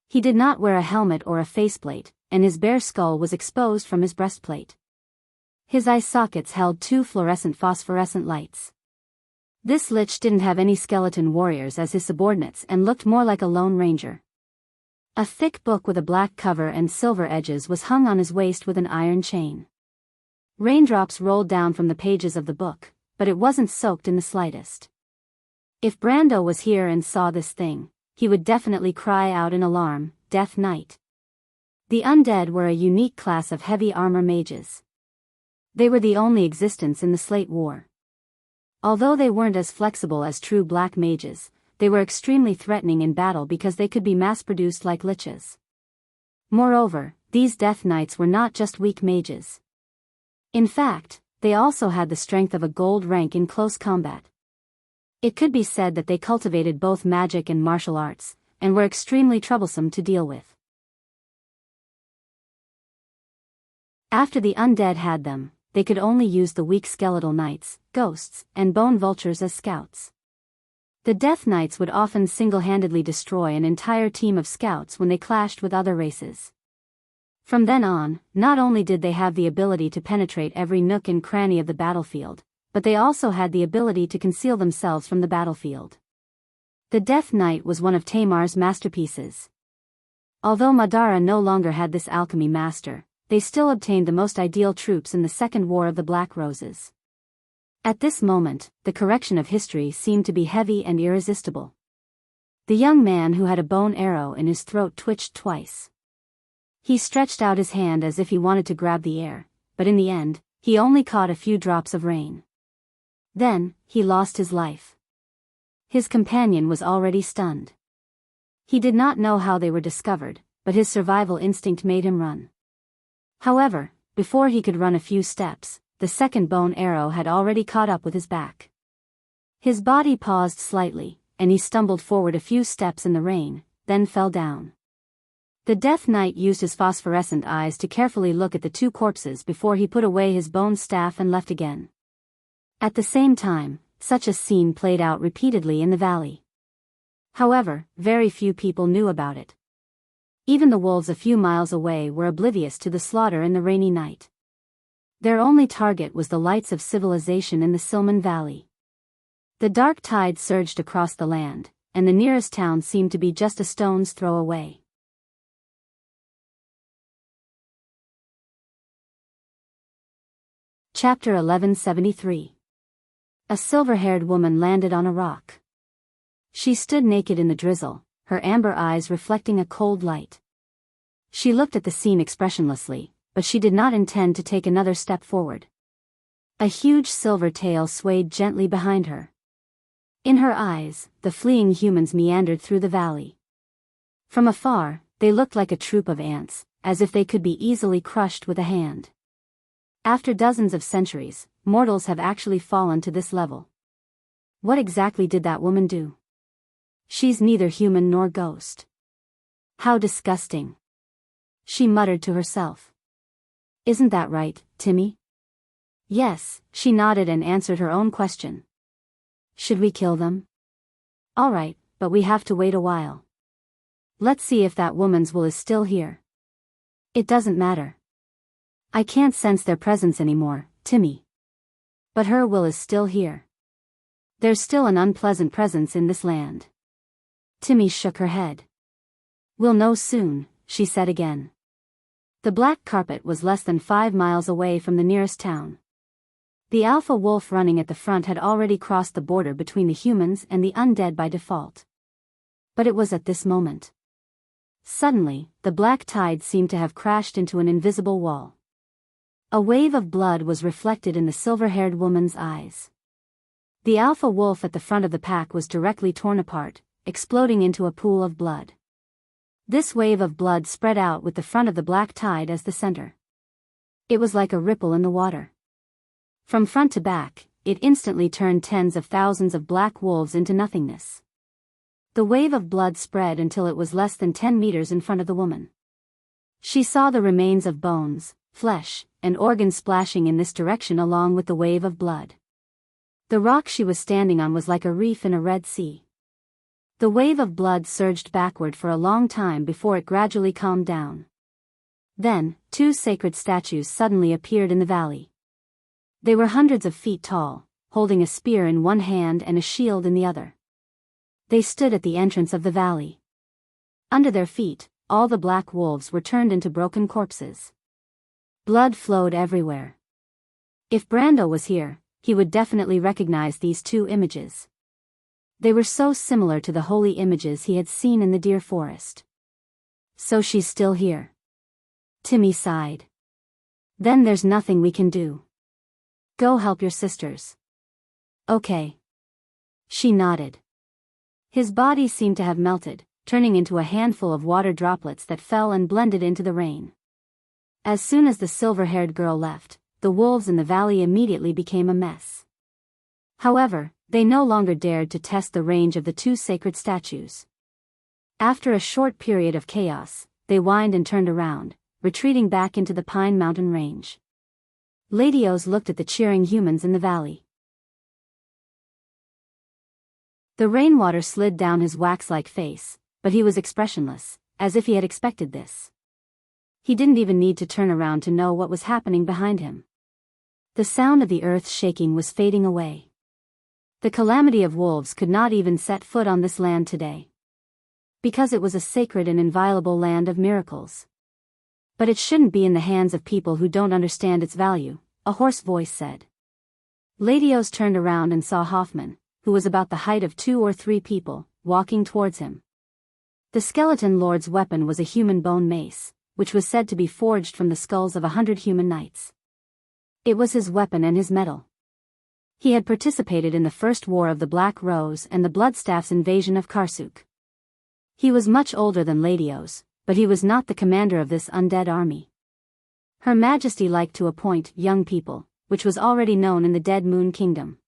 He did not wear a helmet or a faceplate, and his bare skull was exposed from his breastplate. His eye sockets held two fluorescent phosphorescent lights. This lich didn't have any skeleton warriors as his subordinates and looked more like a lone ranger. A thick book with a black cover and silver edges was hung on his waist with an iron chain. Raindrops rolled down from the pages of the book, but it wasn't soaked in the slightest. If Brando was here and saw this thing, he would definitely cry out in alarm, "Death Knight." The undead were a unique class of heavy armor mages. They were the only existence in the Slate War. Although they weren't as flexible as true black mages, they were extremely threatening in battle because they could be mass-produced like liches. Moreover, these Death Knights were not just weak mages. In fact, they also had the strength of a gold rank in close combat. It could be said that they cultivated both magic and martial arts, and were extremely troublesome to deal with. After the undead had them, they could only use the weak skeletal knights, ghosts, and bone vultures as scouts. The Death Knights would often single-handedly destroy an entire team of scouts when they clashed with other races. From then on, not only did they have the ability to penetrate every nook and cranny of the battlefield, but they also had the ability to conceal themselves from the battlefield. The Death Knight was one of Tamar's masterpieces. Although Madara no longer had this alchemy master, they still obtained the most ideal troops in the Second War of the Black Roses. At this moment, the correction of history seemed to be heavy and irresistible. The young man who had a bone arrow in his throat twitched twice. He stretched out his hand as if he wanted to grab the air, but in the end, he only caught a few drops of rain. Then, he lost his life. His companion was already stunned. He did not know how they were discovered, but his survival instinct made him run. However, before he could run a few steps, the second bone arrow had already caught up with his back. His body paused slightly, and he stumbled forward a few steps in the rain, then fell down. The Death Knight used his phosphorescent eyes to carefully look at the two corpses before he put away his bone staff and left again. At the same time, such a scene played out repeatedly in the valley. However, very few people knew about it. Even the wolves a few miles away were oblivious to the slaughter in the rainy night. Their only target was the lights of civilization in the Silman Valley. The dark tide surged across the land, and the nearest town seemed to be just a stone's throw away. Chapter 1173. A silver-haired woman landed on a rock. She stood naked in the drizzle, her amber eyes reflecting a cold light. She looked at the scene expressionlessly, but she did not intend to take another step forward. A huge silver tail swayed gently behind her. In her eyes, the fleeing humans meandered through the valley. From afar, they looked like a troop of ants, as if they could be easily crushed with a hand. After dozens of centuries, mortals have actually fallen to this level. What exactly did that woman do? She's neither human nor ghost. How disgusting. She muttered to herself. Isn't that right, Timmy? Yes, she nodded and answered her own question. Should we kill them? All right, but we have to wait a while. Let's see if that woman's will is still here. It doesn't matter. I can't sense their presence anymore, Timmy. But her will is still here. There's still an unpleasant presence in this land. Timmy shook her head. We'll know soon, she said again. The black carpet was less than 5 miles away from the nearest town. The alpha wolf running at the front had already crossed the border between the humans and the undead by default. But it was at this moment. Suddenly, the black tide seemed to have crashed into an invisible wall. A wave of blood was reflected in the silver-haired woman's eyes. The alpha wolf at the front of the pack was directly torn apart, exploding into a pool of blood. This wave of blood spread out with the front of the black tide as the center. It was like a ripple in the water. From front to back, it instantly turned tens of thousands of black wolves into nothingness. The wave of blood spread until it was less than 10 meters in front of the woman. She saw the remains of bones, flesh, and organs splashing in this direction along with the wave of blood. The rock she was standing on was like a reef in a Red Sea. The wave of blood surged backward for a long time before it gradually calmed down. Then, 2 sacred statues suddenly appeared in the valley. They were hundreds of feet tall, holding a spear in one hand and a shield in the other. They stood at the entrance of the valley. Under their feet, all the black wolves were turned into broken corpses. Blood flowed everywhere. If Brando was here, he would definitely recognize these 2 images. They were so similar to the holy images he had seen in the deer forest. So she's still here. Timmy sighed. Then there's nothing we can do. Go help your sisters. Okay. She nodded. His body seemed to have melted, turning into a handful of water droplets that fell and blended into the rain. As soon as the silver-haired girl left, the wolves in the valley immediately became a mess. However, they no longer dared to test the range of the 2 sacred statues. After a short period of chaos, they whined and turned around, retreating back into the Pine Mountain range. Lady Oz looked at the cheering humans in the valley. The rainwater slid down his wax-like face, but he was expressionless, as if he had expected this. He didn't even need to turn around to know what was happening behind him. The sound of the earth shaking was fading away. The calamity of wolves could not even set foot on this land today. Because it was a sacred and inviolable land of miracles. But it shouldn't be in the hands of people who don't understand its value, a hoarse voice said. Lady Oz turned around and saw Hoffman, who was about the height of 2 or 3 people, walking towards him. The skeleton lord's weapon was a human bone mace, which was said to be forged from the skulls of 100 human knights. It was his weapon and his medal. He had participated in the First War of the Black Rose and the Bloodstaff's invasion of Karsuk. He was much older than Lady Oz, but he was not the commander of this undead army. Her Majesty liked to appoint young people, which was already known in the Dead Moon Kingdom.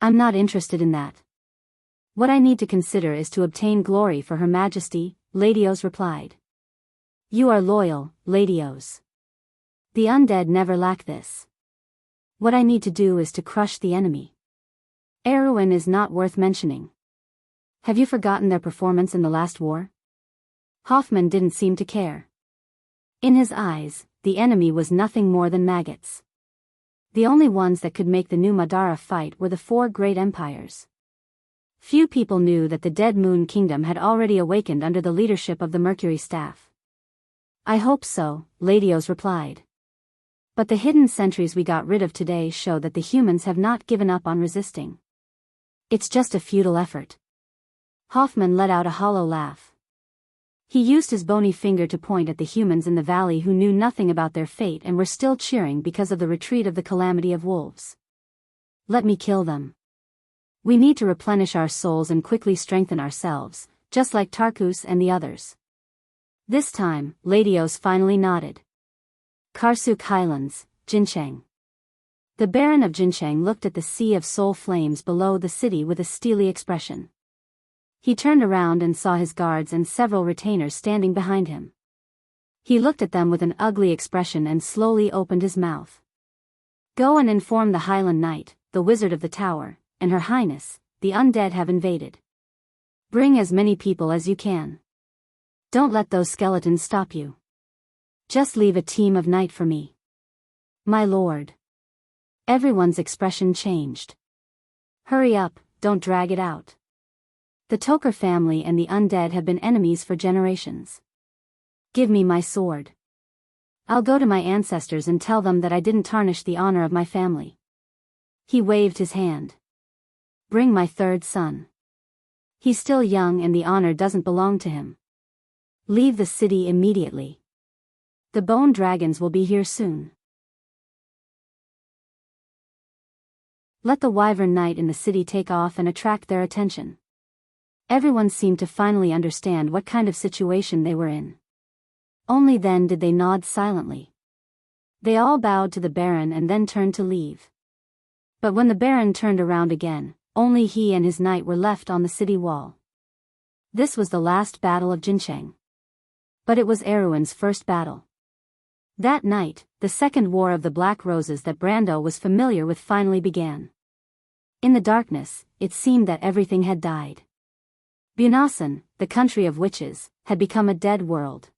I'm not interested in that. What I need to consider is to obtain glory for Her Majesty, Lady Oz replied. You are loyal, Lady Oz. The undead never lack this. What I need to do is to crush the enemy. Erwin is not worth mentioning. Have you forgotten their performance in the last war? Hoffman didn't seem to care. In his eyes, the enemy was nothing more than maggots. The only ones that could make the new Madara fight were the 4 great empires. Few people knew that the Dead Moon Kingdom had already awakened under the leadership of the Mercury Staff. I hope so, Lady Oz replied. But the hidden sentries we got rid of today show that the humans have not given up on resisting. It's just a futile effort. Hoffman let out a hollow laugh. He used his bony finger to point at the humans in the valley who knew nothing about their fate and were still cheering because of the retreat of the calamity of wolves. Let me kill them. We need to replenish our souls and quickly strengthen ourselves, just like Tarkus and the others. This time, Lady Oz finally nodded. Karsuk Highlands, Jincheng. The Baron of Jincheng looked at the sea of soul flames below the city with a steely expression. He turned around and saw his guards and several retainers standing behind him. He looked at them with an ugly expression and slowly opened his mouth. Go and inform the Highland Knight, the Wizard of the Tower, and Her Highness, the undead have invaded. Bring as many people as you can. Don't let those skeletons stop you. Just leave a team of knight for me. My lord. Everyone's expression changed. Hurry up, don't drag it out. The Toker family and the undead have been enemies for generations. Give me my sword. I'll go to my ancestors and tell them that I didn't tarnish the honor of my family. He waved his hand. Bring my third son. He's still young and the honor doesn't belong to him. Leave the city immediately. The bone dragons will be here soon. Let the Wyvern Knight in the city take off and attract their attention. Everyone seemed to finally understand what kind of situation they were in. Only then did they nod silently. They all bowed to the Baron and then turned to leave. But when the Baron turned around again, only he and his knight were left on the city wall. This was the last battle of Jincheng. But it was Erwin's first battle. That night, the second war of the Black Roses that Brando was familiar with finally began. In the darkness, it seemed that everything had died. Bunasan, the country of witches, had become a dead world.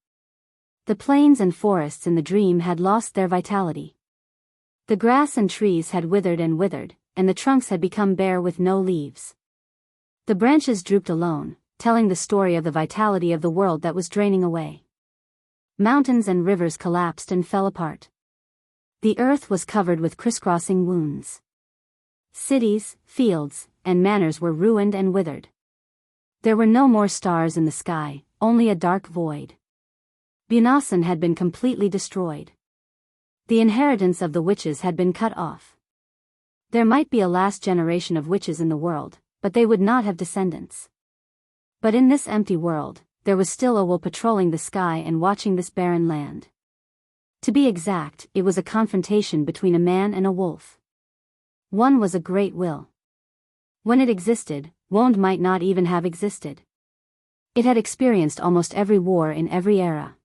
The plains and forests in the dream had lost their vitality. The grass and trees had withered, and the trunks had become bare with no leaves. The branches drooped alone, telling the story of the vitality of the world that was draining away. Mountains and rivers collapsed and fell apart. The earth was covered with crisscrossing wounds. Cities, fields, and manors were ruined and withered. There were no more stars in the sky, only a dark void. Bunasan had been completely destroyed. The inheritance of the witches had been cut off. There might be a last generation of witches in the world, but they would not have descendants. But in this empty world, there was still a will patrolling the sky and watching this barren land. To be exact, it was a confrontation between a man and a wolf. One was a great will. When it existed, Wond might not even have existed. It had experienced almost every war in every era.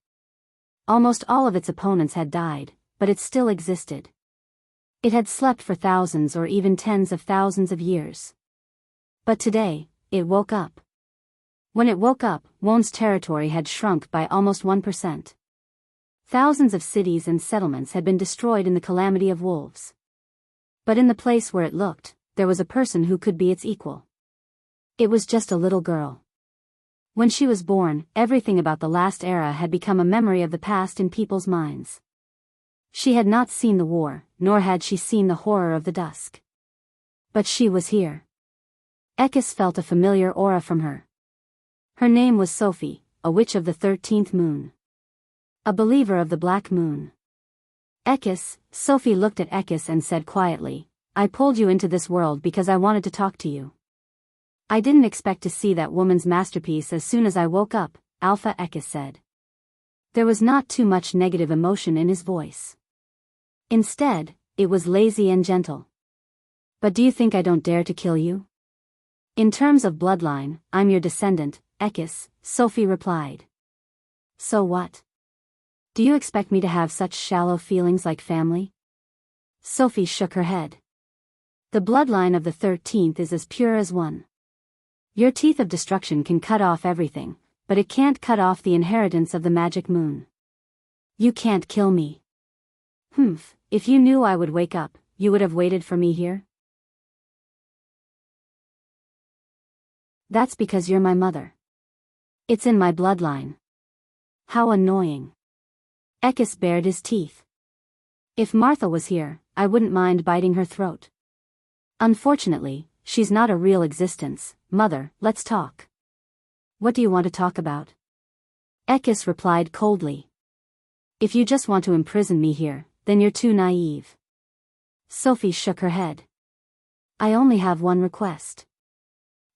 Almost all of its opponents had died, but it still existed. It had slept for thousands or even tens of thousands of years. But today, it woke up. When it woke up, Wond's territory had shrunk by almost 1%. Thousands of cities and settlements had been destroyed in the calamity of wolves. But in the place where it looked, there was a person who could be its equal. It was just a little girl. When she was born, everything about the last era had become a memory of the past in people's minds. She had not seen the war, nor had she seen the horror of the dusk. But she was here. Ekis felt a familiar aura from her. Her name was Sophie, a witch of the 13th moon. A believer of the Black Moon. Sophie looked at Ekis and said quietly, I pulled you into this world because I wanted to talk to you. I didn't expect to see that woman's masterpiece as soon as I woke up, Alpha Ekis said. There was not too much negative emotion in his voice. Instead, it was lazy and gentle. But do you think I don't dare to kill you? In terms of bloodline, I'm your descendant, Ekis, Sophie replied. So what? Do you expect me to have such shallow feelings like family? Sophie shook her head. The bloodline of the 13th is as pure as one. Your teeth of destruction can cut off everything, but it can't cut off the inheritance of the magic moon. You can't kill me. If you knew I would wake up, you would have waited for me here? That's because you're my mother. It's in my bloodline. How annoying. Ekis bared his teeth. If Martha was here, I wouldn't mind biting her throat. Unfortunately, she's not a real existence. Mother, let's talk. What do you want to talk about? Ekis replied coldly. If you just want to imprison me here, then you're too naive. Sophie shook her head. I only have one request.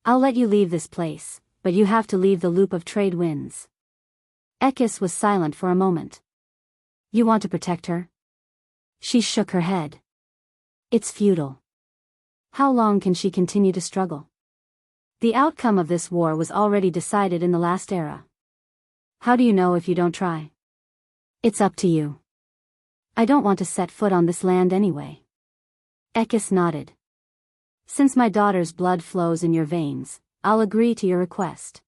I'll let you leave this place, but you have to leave the loop of trade winds. Ekis was silent for a moment. You want to protect her? She shook her head. It's futile. How long can she continue to struggle? The outcome of this war was already decided in the last era. How do you know if you don't try? It's up to you. I don't want to set foot on this land anyway. Ekis nodded. Since my daughter's blood flows in your veins, I'll agree to your request.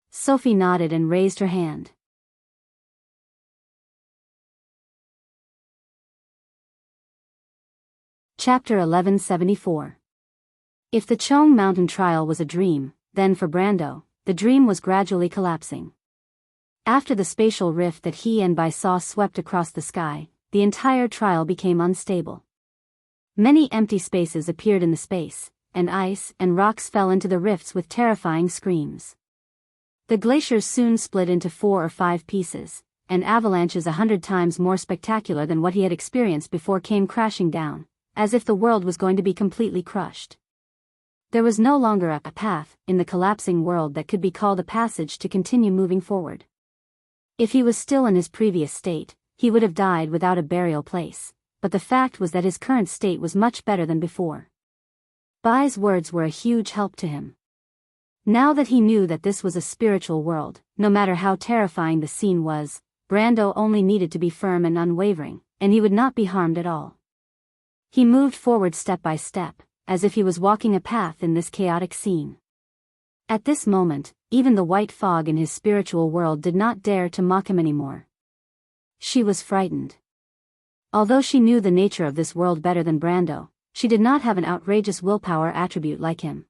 Sophie nodded and raised her hand. Chapter 1174. If the Chong Mountain trial was a dream, then for Brando, the dream was gradually collapsing. After the spatial rift that he and Bai saw swept across the sky, the entire trial became unstable. Many empty spaces appeared in the space, and ice and rocks fell into the rifts with terrifying screams. The glaciers soon split into 4 or 5 pieces, and avalanches 100 times more spectacular than what he had experienced before came crashing down, as if the world was going to be completely crushed. There was no longer a path in the collapsing world that could be called a passage to continue moving forward. If he was still in his previous state, he would have died without a burial place, but the fact was that his current state was much better than before. Bai's words were a huge help to him. Now that he knew that this was a spiritual world, no matter how terrifying the scene was, Brando only needed to be firm and unwavering, and he would not be harmed at all. He moved forward step by step, as if he was walking a path in this chaotic scene. At this moment, even the white fog in his spiritual world did not dare to mock him anymore. She was frightened. Although she knew the nature of this world better than Brando, she did not have an outrageous willpower attribute like him.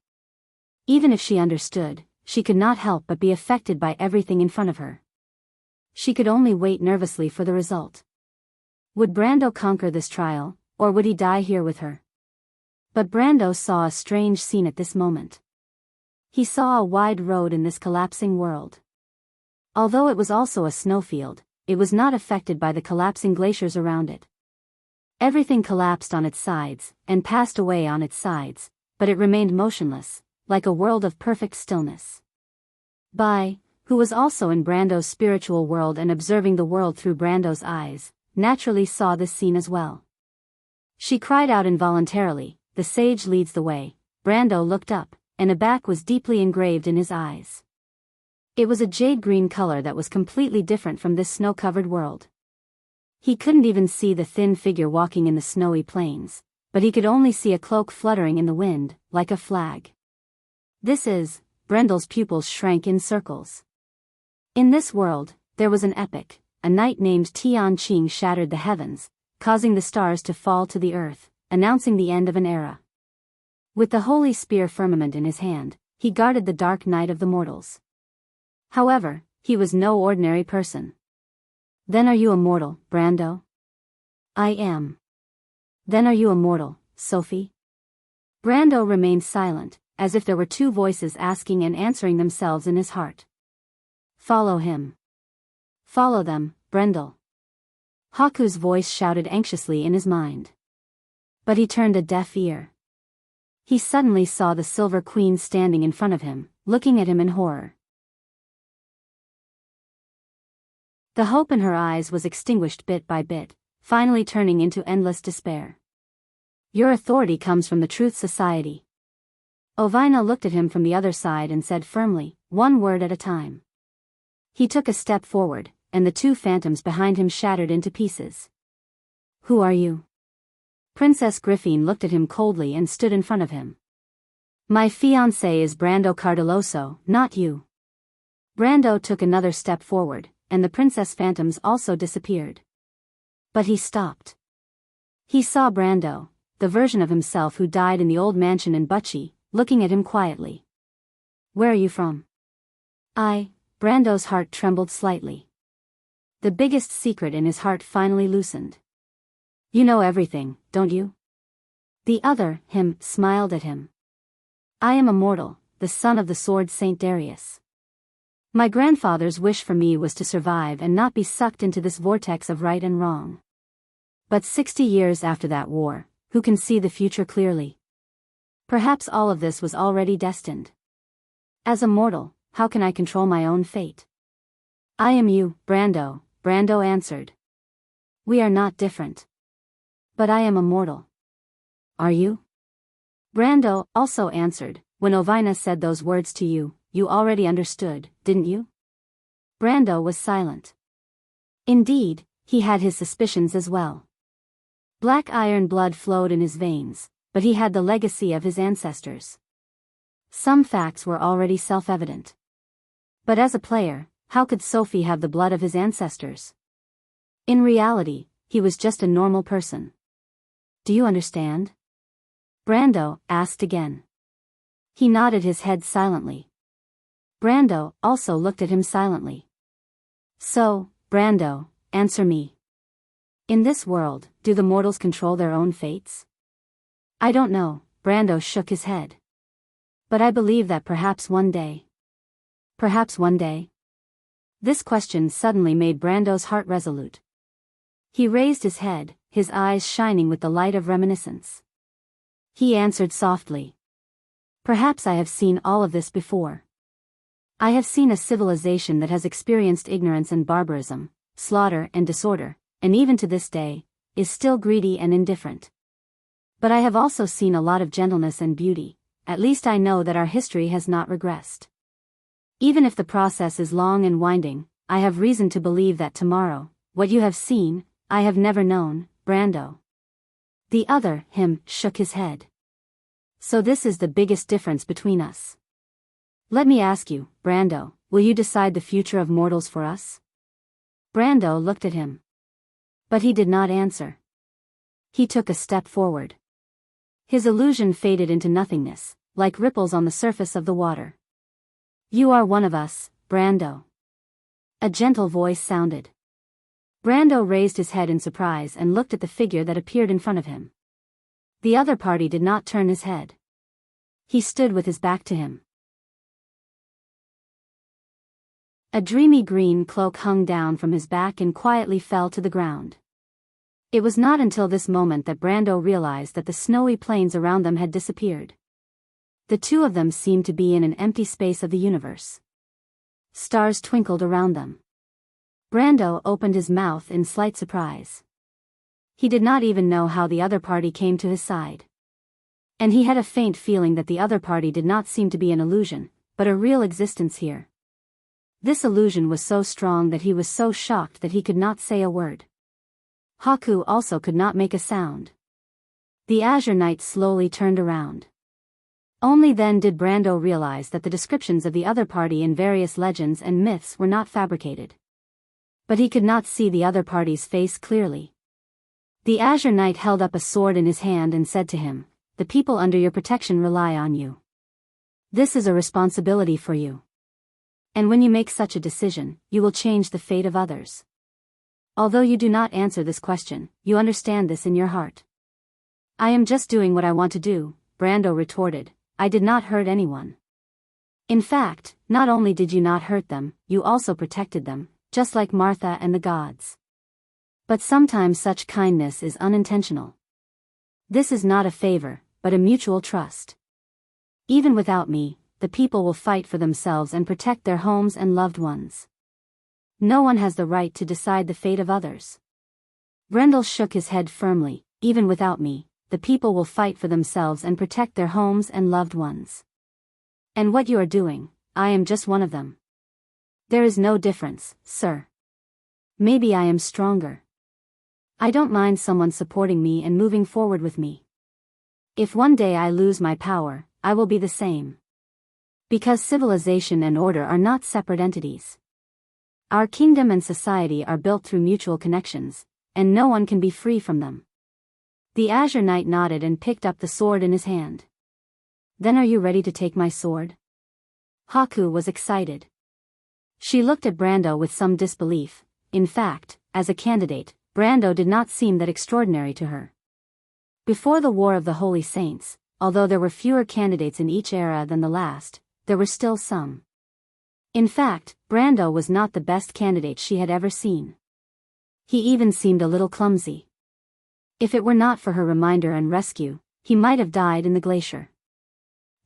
Even if she understood, she could not help but be affected by everything in front of her. She could only wait nervously for the result. Would Brando conquer this trial, or would he die here with her? But Brando saw a strange scene at this moment. He saw a wide road in this collapsing world. Although it was also a snowfield, it was not affected by the collapsing glaciers around it. Everything collapsed on its sides, and passed away on its sides, but it remained motionless, like a world of perfect stillness. Bai, who was also in Brando's spiritual world and observing the world through Brando's eyes, naturally saw this scene as well. She cried out involuntarily, "The sage leads the way." Brando looked up, and a back was deeply engraved in his eyes. It was a jade-green color that was completely different from this snow-covered world. He couldn't even see the thin figure walking in the snowy plains, but he could only see a cloak fluttering in the wind, like a flag. This is, Brendel's pupils shrank in circles. In this world, there was an epic. A knight named Tian Qing shattered the heavens, causing the stars to fall to the earth, announcing the end of an era. With the holy spear firmament in his hand, he guarded the dark night of the mortals. However, he was no ordinary person. "Then are you a mortal, Brando?" "I am." "Then are you a mortal, Sophie?" Brando remained silent, as if there were two voices asking and answering themselves in his heart. "Follow him." "Follow them, Brendel." Haku's voice shouted anxiously in his mind. But he turned a deaf ear. He suddenly saw the Silver Queen standing in front of him, looking at him in horror. The hope in her eyes was extinguished bit by bit, finally turning into endless despair. "Your authority comes from the Truth Society." Ovina looked at him from the other side and said firmly, "One word at a time." He took a step forward, and the two phantoms behind him shattered into pieces. "Who are you?" Princess Griffine looked at him coldly and stood in front of him. "My fiancé is Brando Cardeloso, not you." Brando took another step forward, and the princess phantoms also disappeared. But he stopped. He saw Brando, the version of himself who died in the old mansion in Bucci, looking at him quietly. "Where are you from?" Brando's heart trembled slightly. The biggest secret in his heart finally loosened. "You know everything, don't you?" The other, him, smiled at him. "I am a mortal, the son of the sword Saint Darius. My grandfather's wish for me was to survive and not be sucked into this vortex of right and wrong. But 60 years after that war, who can see the future clearly? Perhaps all of this was already destined. As a mortal, how can I control my own fate?" "I am you, Brando," Brando answered. "We are not different. But I am a mortal." "Are you?" Brando also answered, "When Ovina said those words to you, you already understood, didn't you?" Brando was silent. Indeed, he had his suspicions as well. Black iron blood flowed in his veins, but he had the legacy of his ancestors. Some facts were already self-evident. But as a player, how could Sophie have the blood of his ancestors? In reality, he was just a normal person. Do you understand? Brando asked again. He nodded his head silently. Brando also looked at him silently. So, Brando, answer me. In this world, do the mortals control their own fates? I don't know, Brando shook his head. But I believe that perhaps one day. Perhaps one day? This question suddenly made Brando's heart resolute. He raised his head, his eyes shining with the light of reminiscence. He answered softly. Perhaps I have seen all of this before. I have seen a civilization that has experienced ignorance and barbarism, slaughter and disorder, and even to this day, is still greedy and indifferent. But I have also seen a lot of gentleness and beauty. At least I know that our history has not regressed. Even if the process is long and winding, I have reason to believe that tomorrow, what you have seen, I have never known, Brando. The other, him, shook his head. So this is the biggest difference between us. Let me ask you, Brando, will you decide the future of mortals for us? Brando looked at him. But he did not answer. He took a step forward. His illusion faded into nothingness, like ripples on the surface of the water. You are one of us, Brando. A gentle voice sounded. Brando raised his head in surprise and looked at the figure that appeared in front of him. The other party did not turn his head. He stood with his back to him. A dreamy green cloak hung down from his back and quietly fell to the ground. It was not until this moment that Brando realized that the snowy plains around them had disappeared. The two of them seemed to be in an empty space of the universe. Stars twinkled around them. Brando opened his mouth in slight surprise. He did not even know how the other party came to his side. And he had a faint feeling that the other party did not seem to be an illusion, but a real existence here. This illusion was so strong that he was so shocked that he could not say a word. Haku also could not make a sound. The Azure Knight slowly turned around. Only then did Brando realize that the descriptions of the other party in various legends and myths were not fabricated. But he could not see the other party's face clearly. The Azure Knight held up a sword in his hand and said to him, "The people under your protection rely on you. This is a responsibility for you. And when you make such a decision, you will change the fate of others. Although you do not answer this question, you understand this in your heart." "I am just doing what I want to do," Brando retorted. "I did not hurt anyone. In fact, not only did you not hurt them, you also protected them, just like Martha and the gods. But sometimes such kindness is unintentional. This is not a favor, but a mutual trust. Even without me, the people will fight for themselves and protect their homes and loved ones. No one has the right to decide the fate of others." Brendel shook his head firmly. "Even without me, the people will fight for themselves and protect their homes and loved ones. And what you are doing, I am just one of them. There is no difference, sir. Maybe I am stronger. I don't mind someone supporting me and moving forward with me. If one day I lose my power, I will be the same. Because civilization and order are not separate entities. Our kingdom and society are built through mutual connections, and no one can be free from them." The Azure Knight nodded and picked up the sword in his hand. "Then are you ready to take my sword?" Haku was excited. She looked at Brando with some disbelief. In fact, as a candidate, Brando did not seem that extraordinary to her. Before the War of the Holy Saints, although there were fewer candidates in each era than the last, there were still some. In fact, Brando was not the best candidate she had ever seen. He even seemed a little clumsy. If it were not for her reminder and rescue, he might have died in the glacier.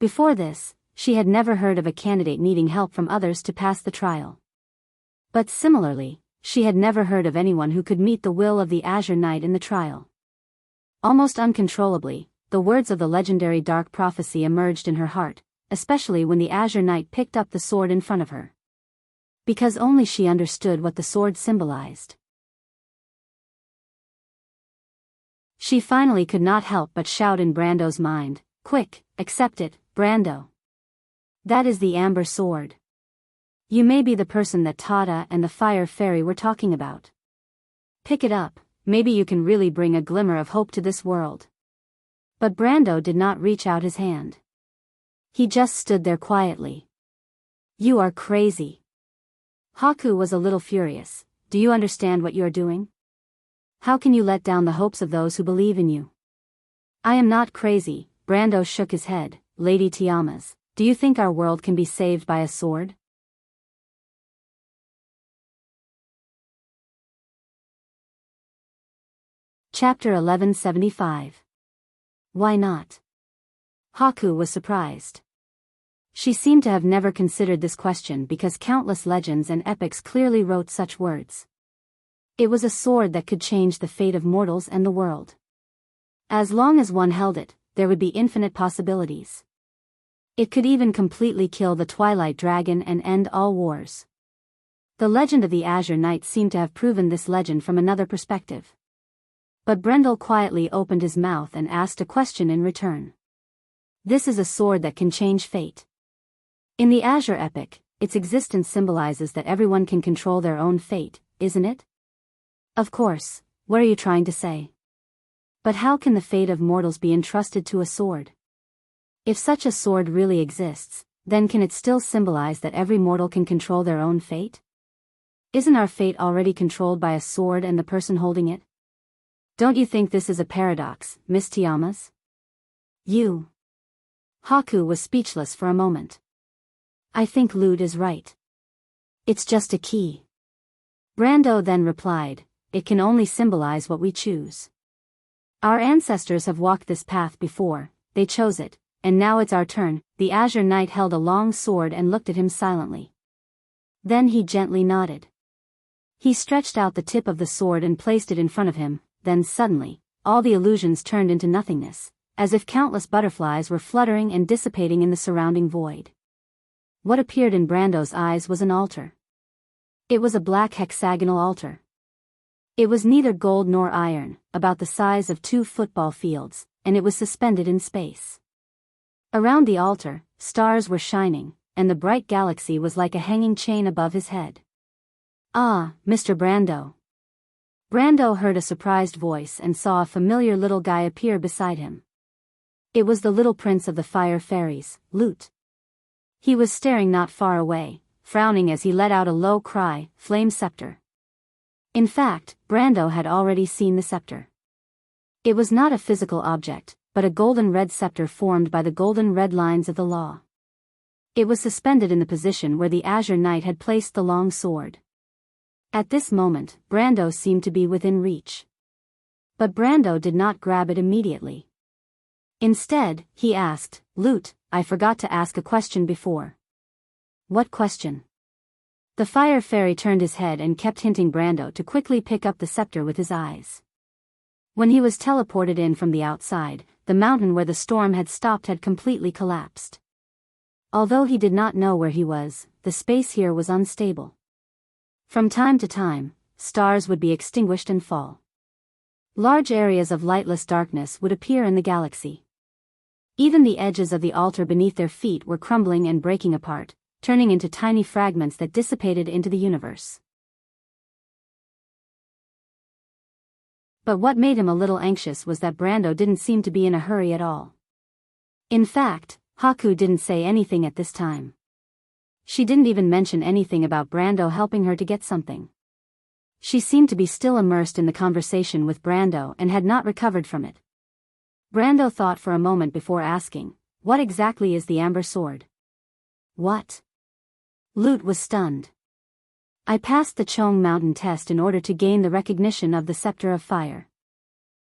Before this, she had never heard of a candidate needing help from others to pass the trial. But similarly, she had never heard of anyone who could meet the will of the Azure Knight in the trial. Almost uncontrollably, the words of the legendary dark prophecy emerged in her heart, especially when the Azure Knight picked up the sword in front of her. Because only she understood what the sword symbolized. She finally could not help but shout in Brando's mind, "Quick, accept it, Brando. That is the Amber Sword. You may be the person that Tata and the Fire Fairy were talking about. Pick it up, maybe you can really bring a glimmer of hope to this world." But Brando did not reach out his hand. He just stood there quietly. "You are crazy." Haku was a little furious. "Do you understand what you are doing? How can you let down the hopes of those who believe in you?" "I am not crazy," Brando shook his head. "Lady Tiamas, do you think our world can be saved by a sword?" Chapter 1175. Why not? Haku was surprised. She seemed to have never considered this question because countless legends and epics clearly wrote such words. It was a sword that could change the fate of mortals and the world. As long as one held it, there would be infinite possibilities. It could even completely kill the Twilight Dragon and end all wars. The legend of the Azure Knight seemed to have proven this legend from another perspective. But Brendel quietly opened his mouth and asked a question in return. "This is a sword that can change fate. In the Azure epic, its existence symbolizes that everyone can control their own fate, isn't it?" "Of course, what are you trying to say? But how can the fate of mortals be entrusted to a sword? If such a sword really exists, then can it still symbolize that every mortal can control their own fate? Isn't our fate already controlled by a sword and the person holding it? Don't you think this is a paradox, Miss Tiamas?" Haku was speechless for a moment. "I think Lute is right. It's just a key." Brando then replied, "It can only symbolize what we choose. Our ancestors have walked this path before, they chose it, and now it's our turn." The Azure Knight held a long sword and looked at him silently. Then he gently nodded. He stretched out the tip of the sword and placed it in front of him. Then suddenly, all the illusions turned into nothingness, as if countless butterflies were fluttering and dissipating in the surrounding void. What appeared in Brando's eyes was an altar. It was a black hexagonal altar. It was neither gold nor iron, about the size of 2 football fields, and it was suspended in space. Around the altar, stars were shining, and the bright galaxy was like a hanging chain above his head. "Ah, Mr. Brando." Brando heard a surprised voice and saw a familiar little guy appear beside him. It was the little prince of the Fire Fairies, Lute. He was staring not far away, frowning as he let out a low cry, "Flame Scepter." In fact, Brando had already seen the scepter. It was not a physical object, but a golden red scepter formed by the golden red lines of the law. It was suspended in the position where the Azure Knight had placed the long sword. At this moment, Brando seemed to be within reach. But Brando did not grab it immediately. Instead, he asked, "Lute, I forgot to ask a question before." "What question?" The Fire Fairy turned his head and kept hinting Brando to quickly pick up the scepter with his eyes. When he was teleported in from the outside, the mountain where the storm had stopped had completely collapsed. Although he did not know where he was, the space here was unstable. From time to time, stars would be extinguished and fall. Large areas of lightless darkness would appear in the galaxy. Even the edges of the altar beneath their feet were crumbling and breaking apart, turning into tiny fragments that dissipated into the universe. But what made him a little anxious was that Brando didn't seem to be in a hurry at all. In fact, Haku didn't say anything at this time. She didn't even mention anything about Brando helping her to get something. She seemed to be still immersed in the conversation with Brando and had not recovered from it. Brando thought for a moment before asking, "What exactly is the Amber Sword?" "What?" Lute was stunned. "I passed the Chong Mountain test in order to gain the recognition of the Scepter of Fire.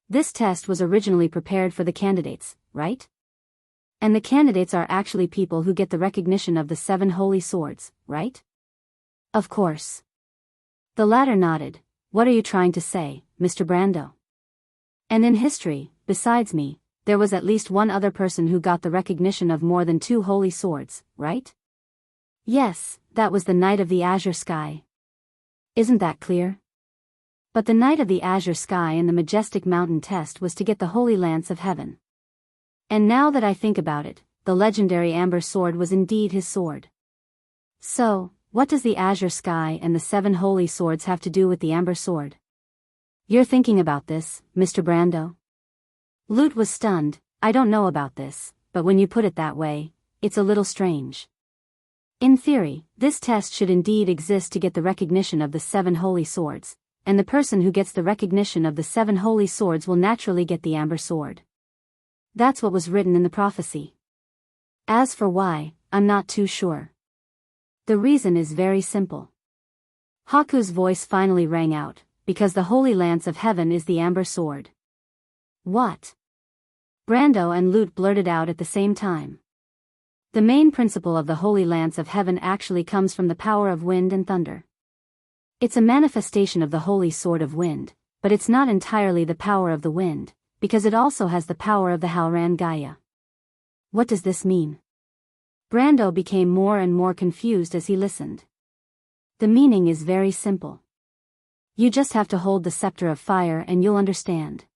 This test was originally prepared for the candidates, right? And the candidates are actually people who get the recognition of the 7 holy swords, right?" "Of course." The latter nodded. "What are you trying to say, Mr. Brando?" "And in history, besides me, there was at least one other person who got the recognition of more than 2 holy swords, right?" "Yes, that was the Knight of the Azure Sky. Isn't that clear?" But the night of the azure sky and the majestic mountain test was to get the holy lance of heaven. And now that I think about it, the legendary amber sword was indeed his sword. So, what does the azure sky and the 7 holy swords have to do with the amber sword? You're thinking about this, Mr. Brando? Lute was stunned. I don't know about this, but when you put it that way, it's a little strange. In theory, this test should indeed exist to get the recognition of the 7 holy swords, and the person who gets the recognition of the 7 holy swords will naturally get the amber sword. That's what was written in the prophecy. As for why, I'm not too sure. The reason is very simple. Haku's voice finally rang out, because the holy lance of heaven is the amber sword. What? Brando and Lute blurted out at the same time. The main principle of the holy lance of heaven actually comes from the power of wind and thunder. It's a manifestation of the holy sword of wind, but it's not entirely the power of the wind, because it also has the power of the Halran Gaia. What does this mean? Brando became more and more confused as he listened. The meaning is very simple. You just have to hold the scepter of fire and you'll understand.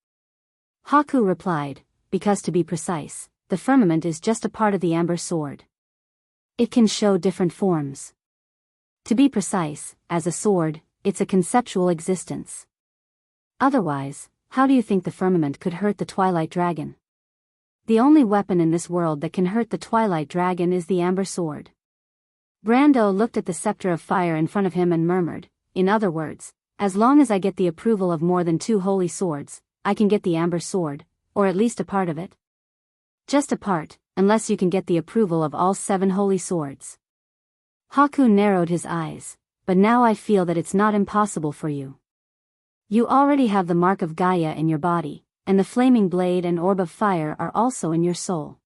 Haku replied, because to be precise, the firmament is just a part of the amber sword. It can show different forms. To be precise, as a sword, it's a conceptual existence. Otherwise, how do you think the firmament could hurt the Twilight Dragon? The only weapon in this world that can hurt the Twilight Dragon is the amber sword. Brando looked at the scepter of fire in front of him and murmured, in other words, as long as I get the approval of more than 2 holy swords, I can get the amber sword, or at least a part of it. Just a part, unless you can get the approval of all 7 holy swords. Haku narrowed his eyes, but now I feel that it's not impossible for you. You already have the mark of Gaia in your body, and the flaming blade and orb of fire are also in your soul.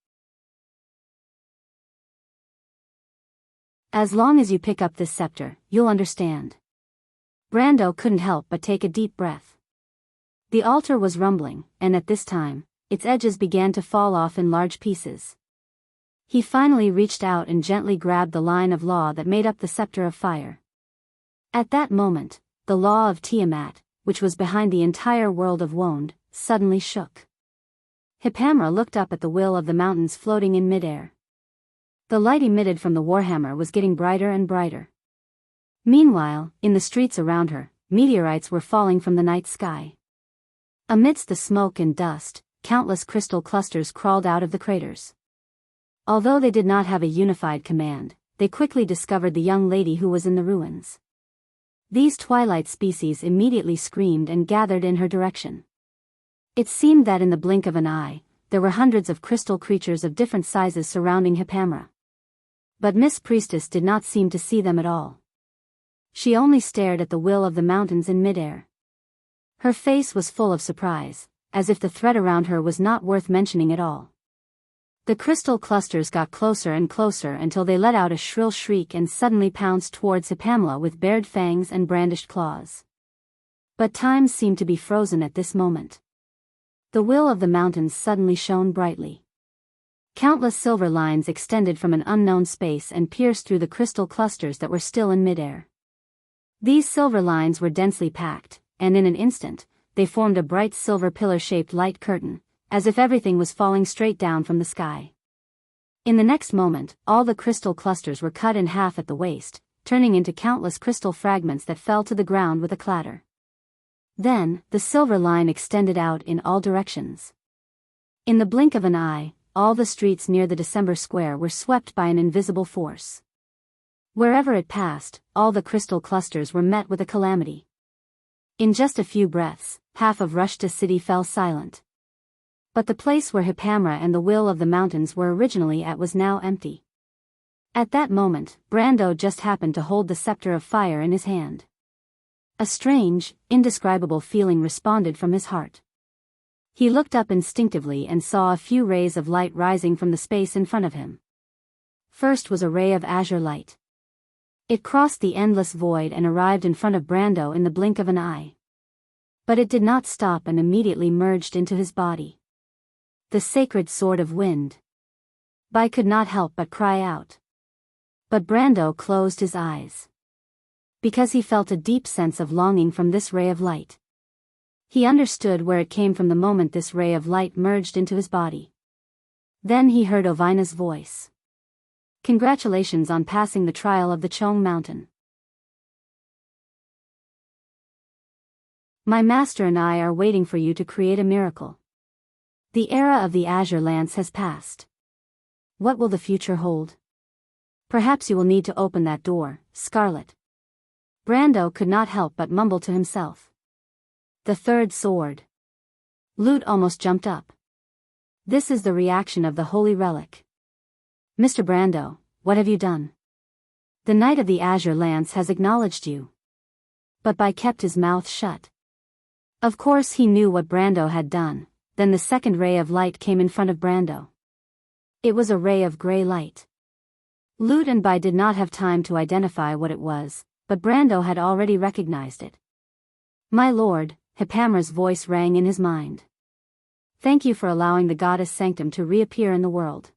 As long as you pick up this scepter, you'll understand. Brando couldn't help but take a deep breath. The altar was rumbling, and at this time, its edges began to fall off in large pieces. He finally reached out and gently grabbed the line of law that made up the scepter of fire. At that moment, the law of Tiamat, which was behind the entire world of Wonde, suddenly shook. Hippamra looked up at the will of the mountains floating in midair. The light emitted from the warhammer was getting brighter and brighter. Meanwhile, in the streets around her, meteorites were falling from the night sky. Amidst the smoke and dust, countless crystal clusters crawled out of the craters. Although they did not have a unified command, they quickly discovered the young lady who was in the ruins. These twilight species immediately screamed and gathered in her direction. It seemed that in the blink of an eye, there were hundreds of crystal creatures of different sizes surrounding Hippamra. But Miss Priestess did not seem to see them at all. She only stared at the will of the mountains in midair. Her face was full of surprise, as if the threat around her was not worth mentioning at all. The crystal clusters got closer and closer until they let out a shrill shriek and suddenly pounced towards Hippamla with bared fangs and brandished claws. But time seemed to be frozen at this moment. The will of the mountains suddenly shone brightly. Countless silver lines extended from an unknown space and pierced through the crystal clusters that were still in midair. These silver lines were densely packed, and in an instant, they formed a bright silver pillar-shaped light curtain, as if everything was falling straight down from the sky. In the next moment, all the crystal clusters were cut in half at the waist, turning into countless crystal fragments that fell to the ground with a clatter. Then, the silver line extended out in all directions. In the blink of an eye, all the streets near the December Square were swept by an invisible force. Wherever it passed, all the crystal clusters were met with a calamity. In just a few breaths, half of Rushta City fell silent. But the place where Hippamra and the will of the mountains were originally at was now empty. At that moment, Brando just happened to hold the scepter of fire in his hand. A strange, indescribable feeling responded from his heart. He looked up instinctively and saw a few rays of light rising from the space in front of him. First was a ray of azure light. It crossed the endless void and arrived in front of Brando in the blink of an eye. But it did not stop and immediately merged into his body. The sacred sword of wind. Bai could not help but cry out. But Brando closed his eyes. Because he felt a deep sense of longing from this ray of light. He understood where it came from the moment this ray of light merged into his body. Then he heard Ovina's voice. Congratulations on passing the trial of the Chong Mountain. My master and I are waiting for you to create a miracle. The era of the Azure Lance has passed. What will the future hold? Perhaps you will need to open that door, Scarlet. Brando could not help but mumble to himself. The third sword. Lute almost jumped up. This is the reaction of the holy relic. Mr. Brando, what have you done? The Knight of the Azure Lance has acknowledged you. But Bai kept his mouth shut. Of course he knew what Brando had done. Then the second ray of light came in front of Brando. It was a ray of grey light. Lute and Bai did not have time to identify what it was, but Brando had already recognized it. My lord, Hipamra's voice rang in his mind. Thank you for allowing the goddess Sanctum to reappear in the world.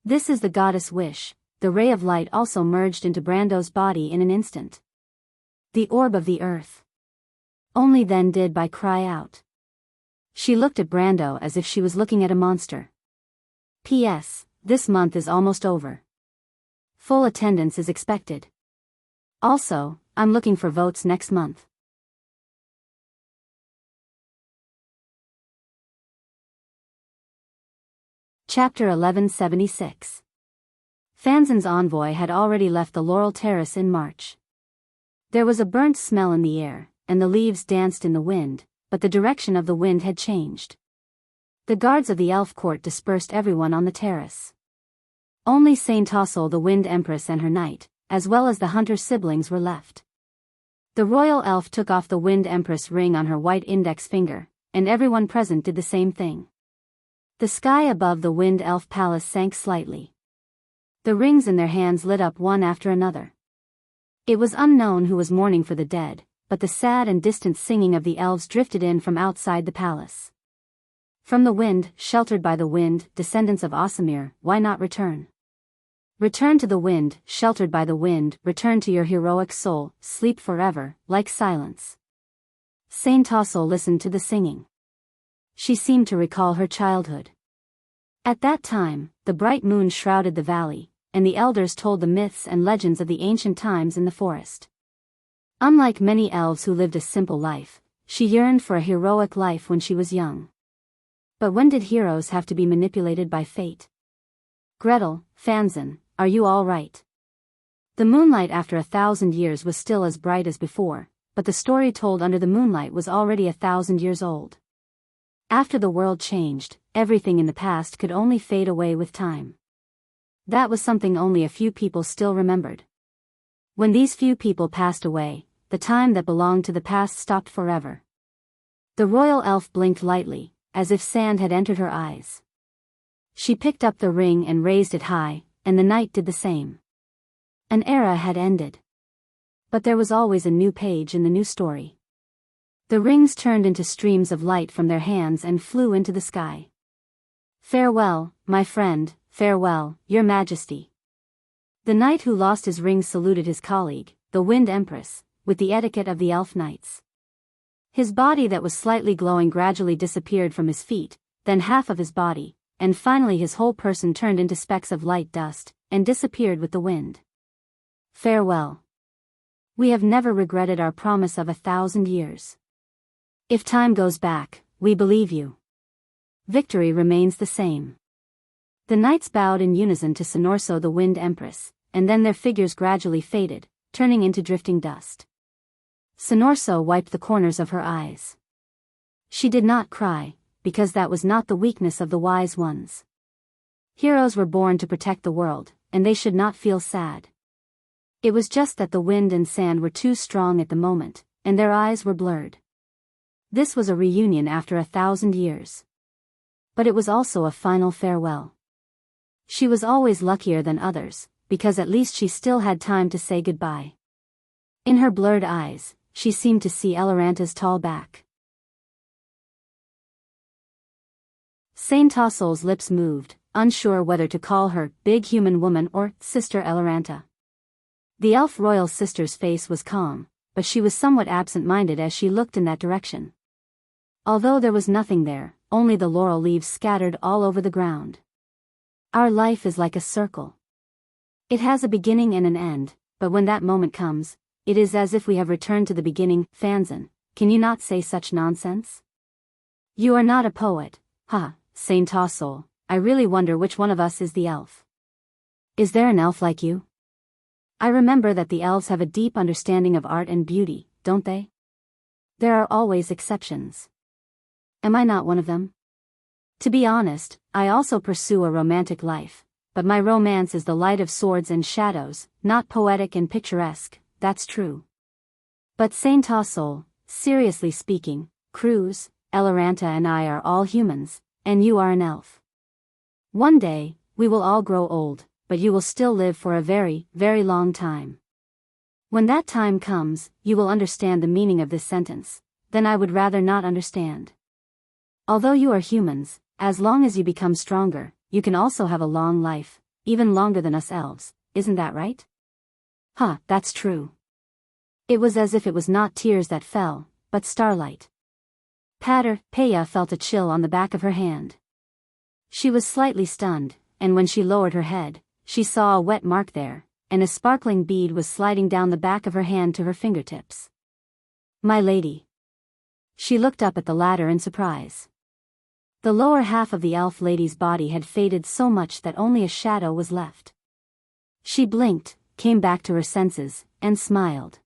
This is the goddess' wish. The ray of light also merged into Brando's body in an instant. The orb of the earth. Only then did Bai cry out. She looked at Brando as if she was looking at a monster. P.S. This month is almost over. Full attendance is expected. Also, I'm looking for votes next month. Chapter 1176. Fanzin's envoy had already left the Laurel Terrace in March. There was a burnt smell in the air, and the leaves danced in the wind, but the direction of the wind had changed. The guards of the elf court dispersed everyone on the terrace. Only Saint Tossel the Wind Empress and her knight, as well as the hunter siblings were left. The royal elf took off the Wind Empress ring on her white index finger, and everyone present did the same thing. The sky above the Wind Elf Palace sank slightly. The rings in their hands lit up one after another. It was unknown who was mourning for the dead, but the sad and distant singing of the elves drifted in from outside the palace. From the wind, sheltered by the wind, descendants of Osamir, why not return? Return to the wind, sheltered by the wind, return to your heroic soul, sleep forever, like silence. Saint Tossel listened to the singing. She seemed to recall her childhood. At that time, the bright moon shrouded the valley, and the elders told the myths and legends of the ancient times in the forest. Unlike many elves who lived a simple life, she yearned for a heroic life when she was young. But when did heroes have to be manipulated by fate? Gretel, Fanzin, are you all right? The moonlight after 1,000 years was still as bright as before, but the story told under the moonlight was already 1,000 years old. After the world changed, everything in the past could only fade away with time. That was something only a few people still remembered. When these few people passed away, the time that belonged to the past stopped forever. The royal elf blinked lightly, as if sand had entered her eyes. She picked up the ring and raised it high, and the knight did the same. An era had ended. But there was always a new page in the new story. The rings turned into streams of light from their hands and flew into the sky. Farewell, my friend, farewell, your majesty. The knight who lost his ring saluted his colleague, the Wind Empress, with the etiquette of the elf knights. His body that was slightly glowing gradually disappeared from his feet, then half of his body, and finally his whole person turned into specks of light dust, and disappeared with the wind. Farewell. We have never regretted our promise of 1,000 years. If time goes back, we believe you. Victory remains the same. The knights bowed in unison to Sonorso the Wind Empress, and then their figures gradually faded, turning into drifting dust. Sonorso wiped the corners of her eyes. She did not cry, because that was not the weakness of the wise ones. Heroes were born to protect the world, and they should not feel sad. It was just that the wind and sand were too strong at the moment, and their eyes were blurred. This was a reunion after 1,000 years. But it was also a final farewell. She was always luckier than others, because at least she still had time to say goodbye. In her blurred eyes, she seemed to see Eleranta's tall back. Saint Tossel's lips moved, unsure whether to call her big human woman or Sister Eleranta. The elf royal sister's face was calm, but she was somewhat absent-minded as she looked in that direction. Although there was nothing there, only the laurel leaves scattered all over the ground. Our life is like a circle. It has a beginning and an end, but when that moment comes, it is as if we have returned to the beginning. Fanzon, can you not say such nonsense? You are not a poet, Saint Tossol. I really wonder which one of us is the elf. Is there an elf like you? I remember that the elves have a deep understanding of art and beauty, don't they? There are always exceptions. Am I not one of them? To be honest, I also pursue a romantic life, but my romance is the light of swords and shadows, not poetic and picturesque, that's true. But Saint Tossol, seriously speaking, Cruz, Eloranta and I are all humans, and you are an elf. One day, we will all grow old, but you will still live for a very, very long time. When that time comes, you will understand the meaning of this sentence, then I would rather not understand. Although you are humans, as long as you become stronger, you can also have a long life, even longer than us elves, isn't that right? That's true. It was as if it was not tears that fell, but starlight. Peya felt a chill on the back of her hand. She was slightly stunned, and when she lowered her head, she saw a wet mark there, and a sparkling bead was sliding down the back of her hand to her fingertips. My lady. She looked up at the ladder in surprise. The lower half of the elf lady's body had faded so much that only a shadow was left. She blinked, came back to her senses, and smiled.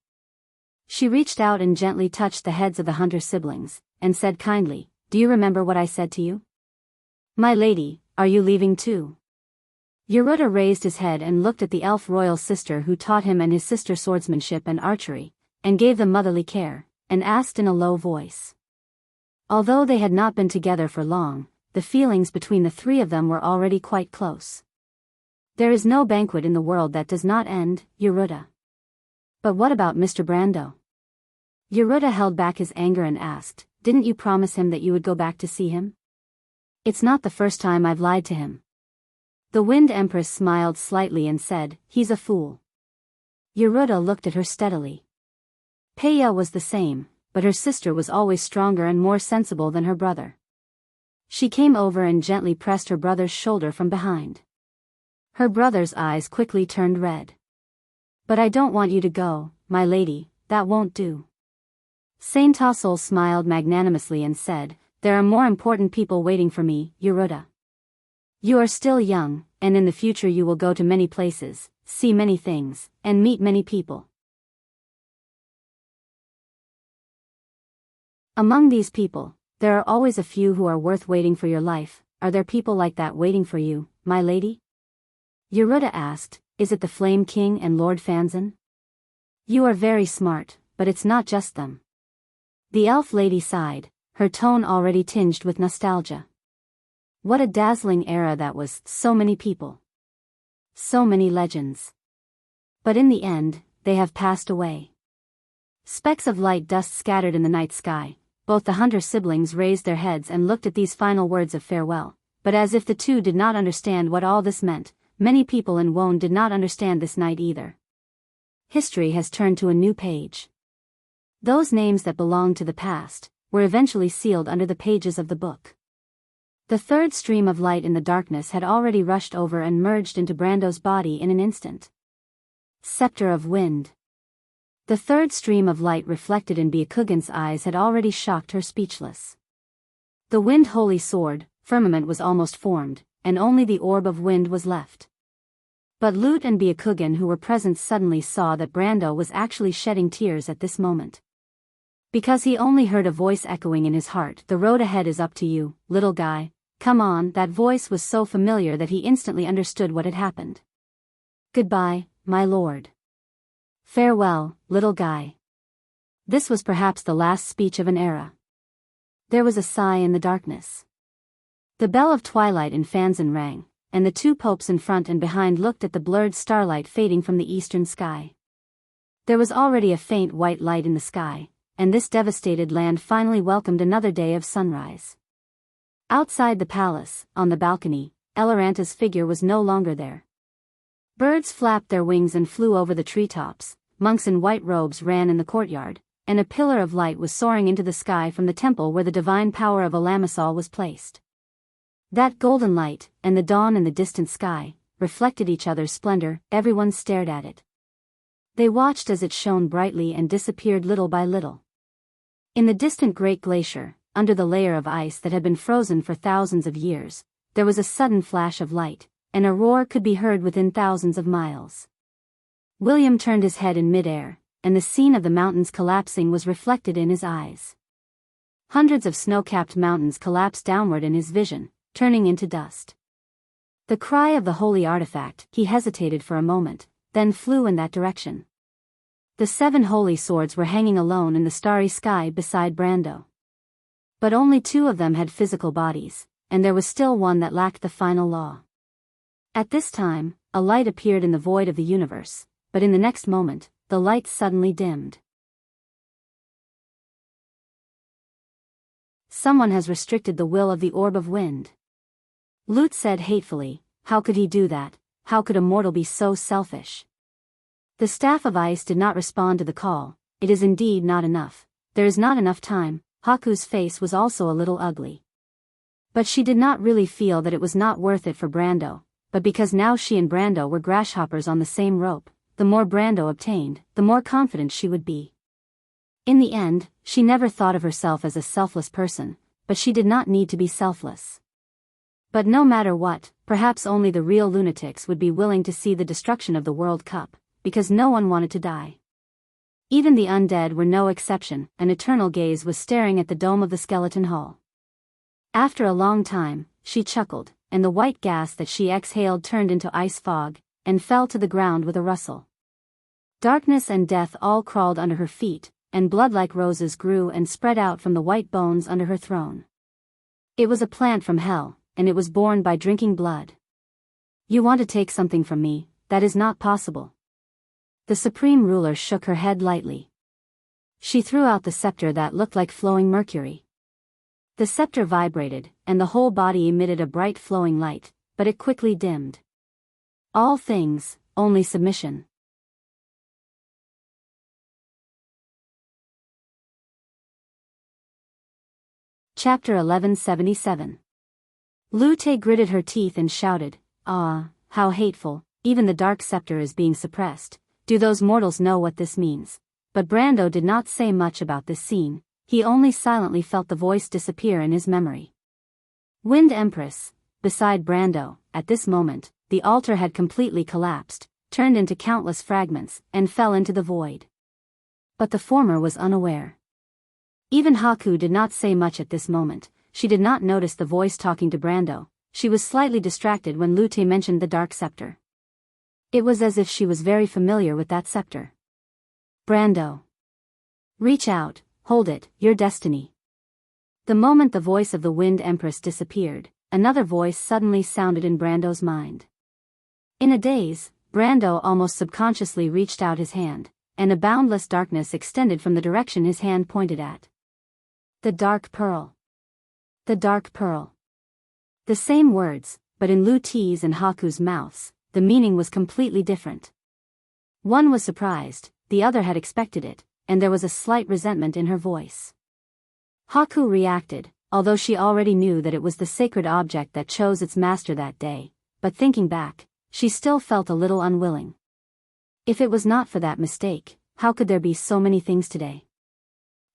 She reached out and gently touched the heads of the hunter siblings, and said kindly, "Do you remember what I said to you? My lady, are you leaving too?" Yeruta raised his head and looked at the elf royal sister who taught him and his sister swordsmanship and archery, and gave them motherly care, and asked in a low voice. Although they had not been together for long, the feelings between the three of them were already quite close. There is no banquet in the world that does not end, Yeruta. But what about Mr. Brando? Yeruta held back his anger and asked, "Didn't you promise him that you would go back to see him?" "It's not the first time I've lied to him." The Wind Empress smiled slightly and said, "He's a fool." Yeruta looked at her steadily. Peya was the same, but her sister was always stronger and more sensible than her brother. She came over and gently pressed her brother's shoulder from behind. Her brother's eyes quickly turned red. "But I don't want you to go, my lady, that won't do." Saint Tossol smiled magnanimously and said, "There are more important people waiting for me, Yeruta. You are still young, and in the future you will go to many places, see many things, and meet many people. Among these people, there are always a few who are worth waiting for your life. Are there people like that waiting for you, my lady?" Yeruta asked, "Is it the Flame King and Lord Fanzon?" "You are very smart, but it's not just them." The elf lady sighed, her tone already tinged with nostalgia. What a dazzling era that was, so many people. So many legends. But in the end, they have passed away. Specks of light dust scattered in the night sky. Both the hunter siblings raised their heads and looked at these final words of farewell, but as if the two did not understand what all this meant, many people in Wone did not understand this night either. History has turned to a new page. Those names that belonged to the past were eventually sealed under the pages of the book. The third stream of light in the darkness had already rushed over and merged into Brando's body in an instant. Scepter of Wind. The third stream of light reflected in Byakugan's eyes had already shocked her speechless. The Wind Holy Sword, firmament was almost formed, and only the orb of wind was left. But Lute and Byakugan who were present suddenly saw that Brando was actually shedding tears at this moment. Because he only heard a voice echoing in his heart, "The road ahead is up to you, little guy, come on." That voice was so familiar that he instantly understood what had happened. "Goodbye, my lord. Farewell, little guy." This was perhaps the last speech of an era. There was a sigh in the darkness. The bell of twilight in Fanzon rang, and the two popes in front and behind looked at the blurred starlight fading from the eastern sky. There was already a faint white light in the sky, and this devastated land finally welcomed another day of sunrise. Outside the palace, on the balcony, Eloranta's figure was no longer there. Birds flapped their wings and flew over the treetops, monks in white robes ran in the courtyard, and a pillar of light was soaring into the sky from the temple where the divine power of Alamisol was placed. That golden light, and the dawn in the distant sky, reflected each other's splendor. Everyone stared at it. They watched as it shone brightly and disappeared little by little. In the distant Great Glacier, under the layer of ice that had been frozen for thousands of years, there was a sudden flash of light, and a roar could be heard within thousands of miles. William turned his head in midair, and the scene of the mountains collapsing was reflected in his eyes. Hundreds of snow-capped mountains collapsed downward in his vision, turning into dust. The cry of the holy artifact, he hesitated for a moment, then flew in that direction. The 7 holy swords were hanging alone in the starry sky beside Brando. But only 2 of them had physical bodies, and there was still one that lacked the final law. At this time, a light appeared in the void of the universe, but in the next moment, the light suddenly dimmed. Someone has restricted the will of the orb of wind. Lute said hatefully, how could he do that? How could a mortal be so selfish? The staff of ice did not respond to the call. It is indeed not enough. There is not enough time. Haku's face was also a little ugly. But she did not really feel that it was not worth it for Brando, but because now she and Brando were grasshoppers on the same rope, the more Brando obtained, the more confident she would be. In the end, she never thought of herself as a selfless person, but she did not need to be selfless. But no matter what, perhaps only the real lunatics would be willing to see the destruction of the World Cup, because no one wanted to die. Even the undead were no exception. An eternal gaze was staring at the dome of the skeleton hall. After a long time, she chuckled, and the white gas that she exhaled turned into ice fog, and fell to the ground with a rustle. Darkness and death all crawled under her feet, and blood like roses grew and spread out from the white bones under her throne. It was a plant from hell, and it was born by drinking blood. You want to take something from me? That is not possible. The supreme ruler shook her head lightly. She threw out the scepter that looked like flowing mercury. The scepter vibrated, and the whole body emitted a bright flowing light, but it quickly dimmed. All things, only submission. Chapter 1177. Lute gritted her teeth and shouted, "Ah, how hateful, even the dark scepter is being suppressed. Do those mortals know what this means?" But Brando did not say much about this scene, he only silently felt the voice disappear in his memory. Wind Empress, beside Brando, at this moment, the altar had completely collapsed, turned into countless fragments, and fell into the void. But the former was unaware. Even Haku did not say much at this moment. She did not notice the voice talking to Brando. She was slightly distracted when Lute mentioned the dark scepter. It was as if she was very familiar with that scepter. Brando. Reach out, hold it, your destiny. The moment the voice of the Wind Empress disappeared, another voice suddenly sounded in Brando's mind. In a daze, Brando almost subconsciously reached out his hand, and a boundless darkness extended from the direction his hand pointed at. The Dark Pearl. The Dark Pearl. The same words, but in Lute's and Haku's mouths, the meaning was completely different. One was surprised, the other had expected it, and there was a slight resentment in her voice. Haku reacted, although she already knew that it was the sacred object that chose its master that day, but thinking back, she still felt a little unwilling. If it was not for that mistake, how could there be so many things today?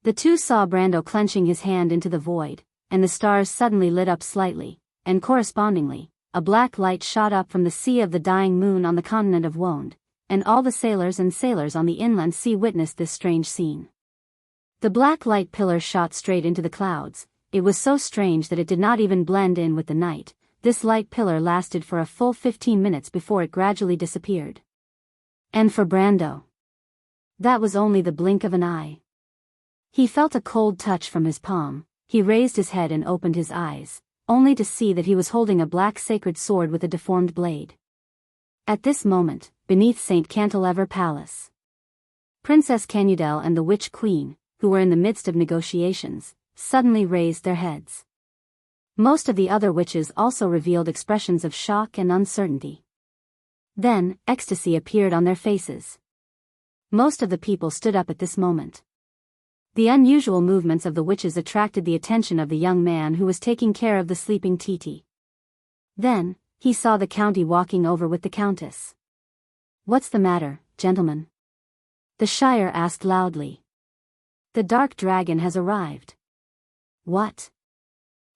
The two saw Brando clenching his hand into the void, and the stars suddenly lit up slightly, and correspondingly, a black light shot up from the sea of the dying moon on the continent of Wonde, and all the sailors on the inland sea witnessed this strange scene. The black light pillar shot straight into the clouds. It was so strange that it did not even blend in with the night. This light pillar lasted for a full 15 minutes before it gradually disappeared. And for Brando, that was only the blink of an eye. He felt a cold touch from his palm. He raised his head and opened his eyes, only to see that he was holding a black sacred sword with a deformed blade. At this moment, beneath St. Cantilever Palace, Princess Canudel and the Witch Queen, who were in the midst of negotiations, suddenly raised their heads. Most of the other witches also revealed expressions of shock and uncertainty. Then, ecstasy appeared on their faces. Most of the people stood up at this moment. The unusual movements of the witches attracted the attention of the young man who was taking care of the sleeping Titi. Then, he saw the county walking over with the countess. "What's the matter, gentlemen?" the Shire asked loudly. "The dark dragon has arrived." "What?"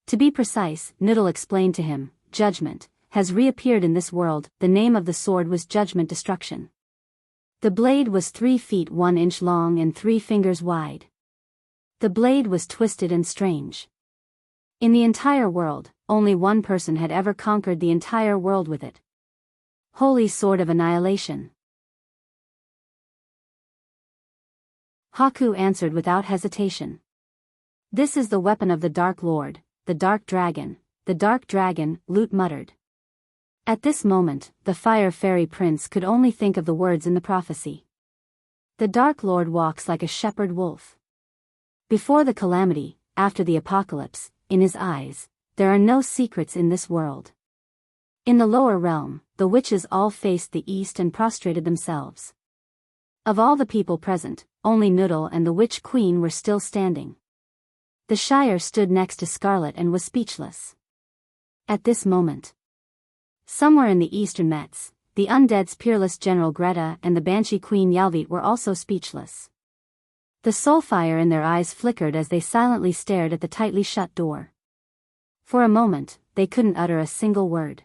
"To be precise," Noodle explained to him, "Judgment has reappeared in this world." The name of the sword was Judgment Destruction. The blade was 3 feet 1 inch long and 3 fingers wide. The blade was twisted and strange. In the entire world, only one person had ever conquered the entire world with it. Holy Sword of Annihilation. Haku answered without hesitation. "This is the weapon of the Dark Lord, the Dark Dragon." "The Dark Dragon," Lute muttered. At this moment, the Fire Fairy Prince could only think of the words in the prophecy. "The Dark Lord walks like a shepherd wolf." Before the calamity, after the apocalypse, in his eyes, there are no secrets in this world. In the lower realm, the witches all faced the east and prostrated themselves. Of all the people present, only Noodle and the Witch Queen were still standing. The Shire stood next to Scarlet and was speechless. At this moment, somewhere in the eastern Mets, the Undead's peerless General Greta and the Banshee Queen Yalvit were also speechless. The soul fire in their eyes flickered as they silently stared at the tightly shut door. For a moment, they couldn't utter a single word.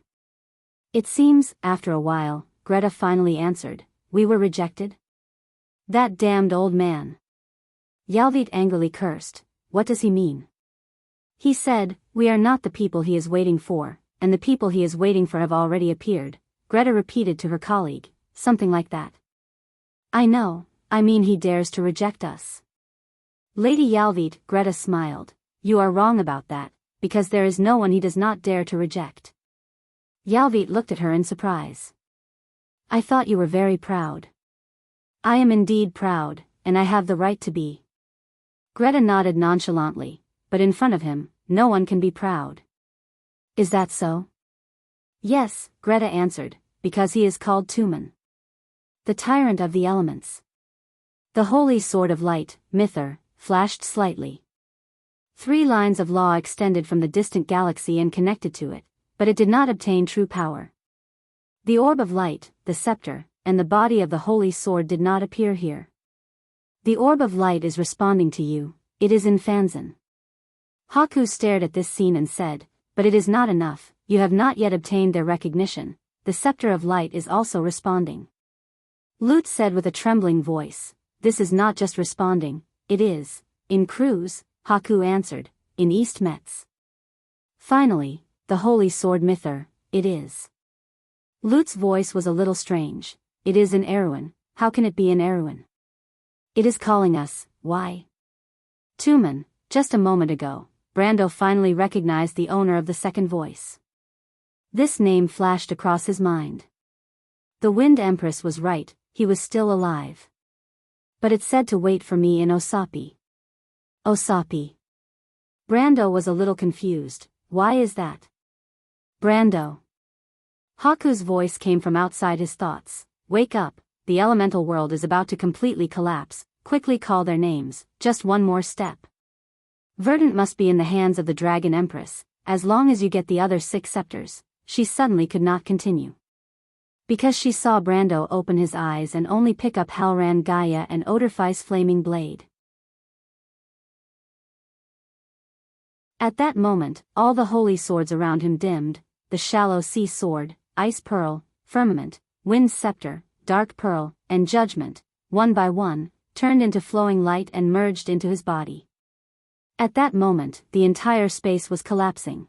"It seems," after a while, Greta finally answered, "we were rejected." "That damned old man." Yalvit angrily cursed. "What does he mean?" "He said, we are not the people he is waiting for, and the people he is waiting for have already appeared," Greta repeated to her colleague, "something like that." "I know, I mean he dares to reject us." "Lady Yalvit," Greta smiled, "you are wrong about that, because there is no one he does not dare to reject." Yalvit looked at her in surprise. "I thought you were very proud." "I am indeed proud, and I have the right to be." Greta nodded nonchalantly, but in front of him, no one can be proud. "Is that so?" "Yes," Greta answered, "because he is called Tumen, the tyrant of the elements." The holy sword of light, Mither, flashed slightly. 3 lines of law extended from the distant galaxy and connected to it, but it did not obtain true power. The orb of light, the scepter, and the body of the holy sword did not appear here. "The orb of light is responding to you, it is in Fanzan." Haku stared at this scene and said, "But it is not enough, you have not yet obtained their recognition, the scepter of light is also responding." Lute said with a trembling voice, "This is not just responding, it is." "In Cruz," Haku answered, "in East Metz." "Finally, the holy sword Mither, it is." Lute's voice was a little strange. "It is in Erewhon, how can it be in Erewhon?" "It is calling us, why?" "Tumen." Just a moment ago, Brando finally recognized the owner of the second voice. This name flashed across his mind. The Wind Empress was right, he was still alive. "But it said to wait for me in Osapi." "Osapi." Brando was a little confused. "Why is that?" "Brando." Haku's voice came from outside his thoughts. "Wake up, the elemental world is about to completely collapse, quickly call their names, just one more step. Verdant must be in the hands of the Dragon Empress, as long as you get the other 6 scepters." She suddenly could not continue. Because she saw Brando open his eyes and only pick up Halran Gaia and Odorfei's flaming blade. At that moment, all the holy swords around him dimmed, the shallow sea sword, ice pearl, firmament, wind scepter, dark pearl, and judgment, one by one, turned into flowing light and merged into his body. At that moment, the entire space was collapsing.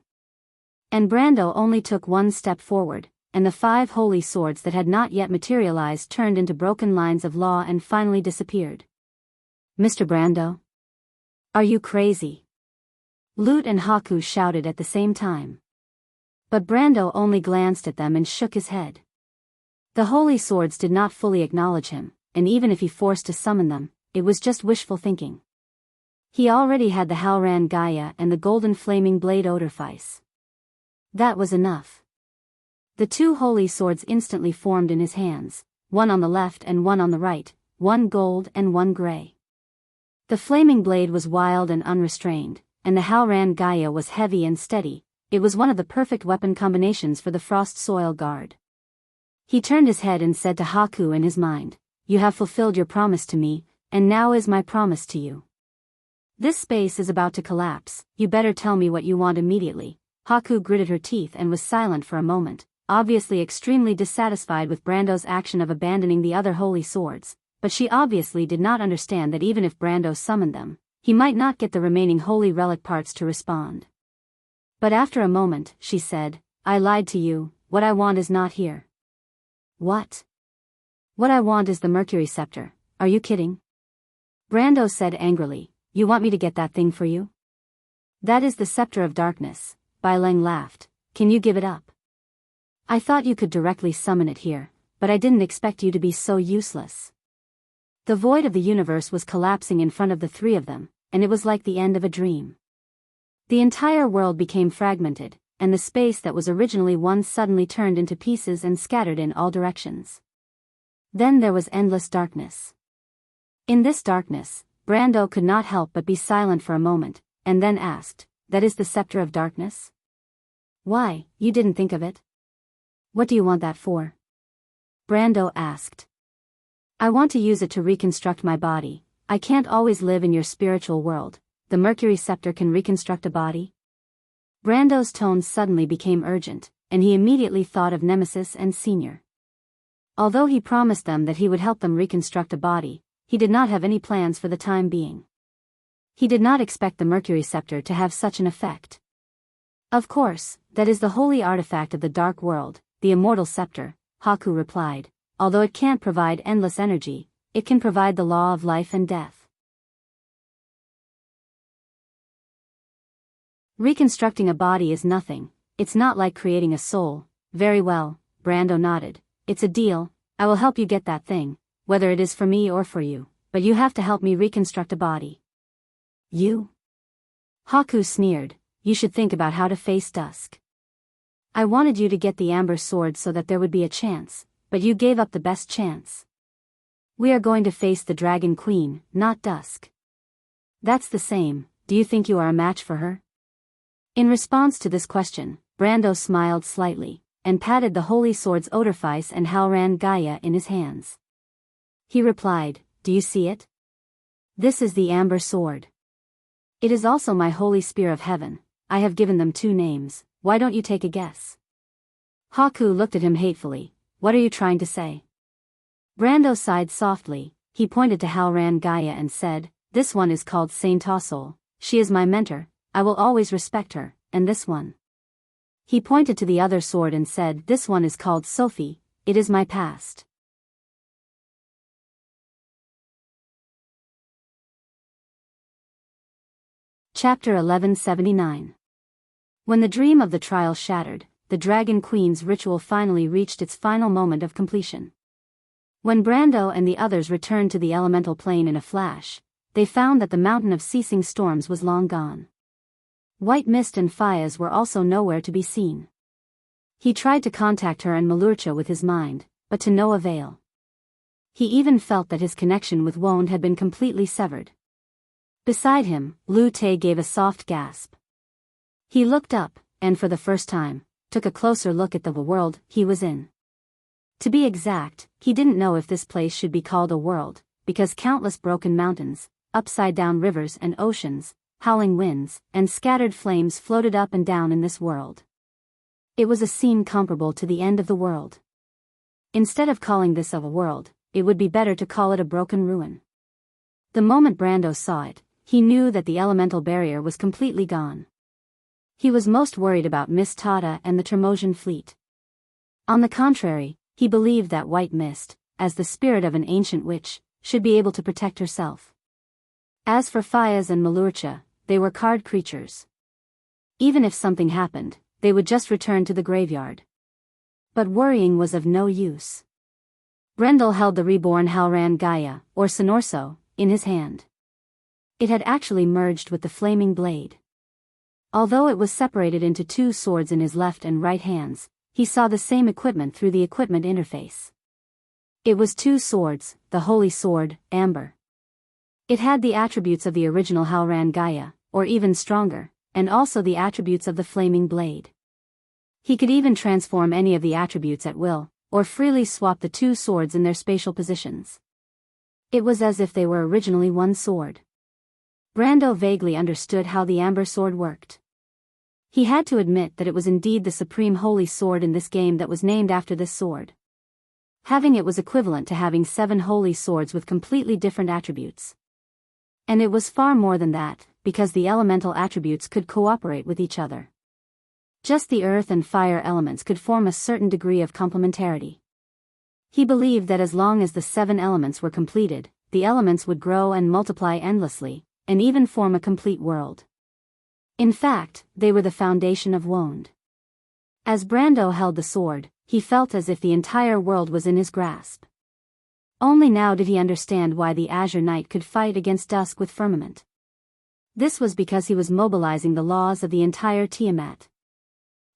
And Brando only took one step forward, and the 5 holy swords that had not yet materialized turned into broken lines of law and finally disappeared. "Mr. Brando? Are you crazy?" Lute and Haku shouted at the same time. But Brando only glanced at them and shook his head. The holy swords did not fully acknowledge him, and even if he forced to summon them, it was just wishful thinking. He already had the Halran Gaia and the golden flaming blade Odorfeis. That was enough. The 2 holy swords instantly formed in his hands, one on the left and one on the right, one gold and one gray. The flaming blade was wild and unrestrained, and the Halran Gaia was heavy and steady. It was one of the perfect weapon combinations for the Frost Soil Guard. He turned his head and said to Haku in his mind, "You have fulfilled your promise to me, and now is my promise to you. This space is about to collapse, you better tell me what you want immediately." Haku gritted her teeth and was silent for a moment, obviously extremely dissatisfied with Brando's action of abandoning the other holy swords, but she obviously did not understand that even if Brando summoned them, he might not get the remaining holy relic parts to respond. But after a moment, she said, "I lied to you, what I want is not here." "What?" "What I want is the Mercury Scepter, are you kidding?" Brando said angrily, "You want me to get that thing for you?" "That is the Scepter of Darkness," Bai Leng laughed, "can you give it up?" "I thought you could directly summon it here, but I didn't expect you to be so useless." The void of the universe was collapsing in front of the three of them, and it was like the end of a dream. The entire world became fragmented, and the space that was originally one suddenly turned into pieces and scattered in all directions. Then there was endless darkness. In this darkness, Brando could not help but be silent for a moment, and then asked, "That is the Scepter of Darkness? Why, you didn't think of it? What do you want that for?" Brando asked. "I want to use it to reconstruct my body. I can't always live in your spiritual world. The Mercury Scepter can reconstruct a body?" Brando's tone suddenly became urgent, and he immediately thought of Nemesis and Senior. Although he promised them that he would help them reconstruct a body, he did not have any plans for the time being. He did not expect the Mercury Scepter to have such an effect. "Of course, that is the holy artifact of the Dark World, the Immortal Scepter," Haku replied. "Although it can't provide endless energy, it can provide the law of life and death. Reconstructing a body is nothing, it's not like creating a soul." "Very well," Brando nodded. "It's a deal, I will help you get that thing, whether it is for me or for you, but you have to help me reconstruct a body." "You?" Haku sneered, "You should think about how to face Dusk. I wanted you to get the Amber Sword so that there would be a chance, but you gave up the best chance. We are going to face the Dragon Queen, not Dusk." "That's the same, do you think you are a match for her?" In response to this question, Brando smiled slightly, and patted the holy swords Odorphice and Halran Gaia in his hands. He replied, "Do you see it? This is the Amber Sword. It is also my holy spear of heaven. I have given them two names, why don't you take a guess?" Haku looked at him hatefully. "What are you trying to say?" Brando sighed softly, he pointed to Halran Gaia and said, "This one is called Saint Tassol, she is my mentor, I will always respect her, and this one." He pointed to the other sword and said, "This one is called Sophie, it is my past." Chapter 1179. When the dream of the trial shattered, the Dragon Queen's ritual finally reached its final moment of completion. When Brando and the others returned to the elemental plane in a flash, they found that the mountain of ceasing storms was long gone. White Mist and Fayez were also nowhere to be seen. He tried to contact her and Malurcha with his mind, but to no avail. He even felt that his connection with Wonde had been completely severed. Beside him, Lu Te gave a soft gasp. He looked up, and for the first time, took a closer look at the world he was in. To be exact, he didn't know if this place should be called a world, because countless broken mountains, upside-down rivers and oceans, howling winds, and scattered flames floated up and down in this world. It was a scene comparable to the end of the world. Instead of calling this a world, it would be better to call it a broken ruin. The moment Brando saw it, he knew that the elemental barrier was completely gone. He was most worried about Miss Tata and the Tremosian fleet. On the contrary, he believed that White Mist, as the spirit of an ancient witch, should be able to protect herself. As for Fayez and Malurcha, they were card creatures. Even if something happened, they would just return to the graveyard. But worrying was of no use. Brendel held the reborn Halran Gaia, or Sonorso, in his hand. It had actually merged with the flaming blade. Although it was separated into two swords in his left and right hands, he saw the same equipment through the equipment interface. It was two swords, the holy sword, Amber. It had the attributes of the original Halran Gaia, or even stronger, and also the attributes of the flaming blade. He could even transform any of the attributes at will, or freely swap the two swords in their spatial positions. It was as if they were originally one sword. Brando vaguely understood how the amber sword worked. He had to admit that it was indeed the supreme holy sword in this game that was named after this sword. Having it was equivalent to having 7 holy swords with completely different attributes. And it was far more than that, because the elemental attributes could cooperate with each other. Just the earth and fire elements could form a certain degree of complementarity. He believed that as long as the 7 elements were completed, the elements would grow and multiply endlessly, and even form a complete world. In fact, they were the foundation of Wond. As Brando held the sword, he felt as if the entire world was in his grasp. Only now did he understand why the Azure Knight could fight against dusk with firmament. This was because he was mobilizing the laws of the entire Tiamat.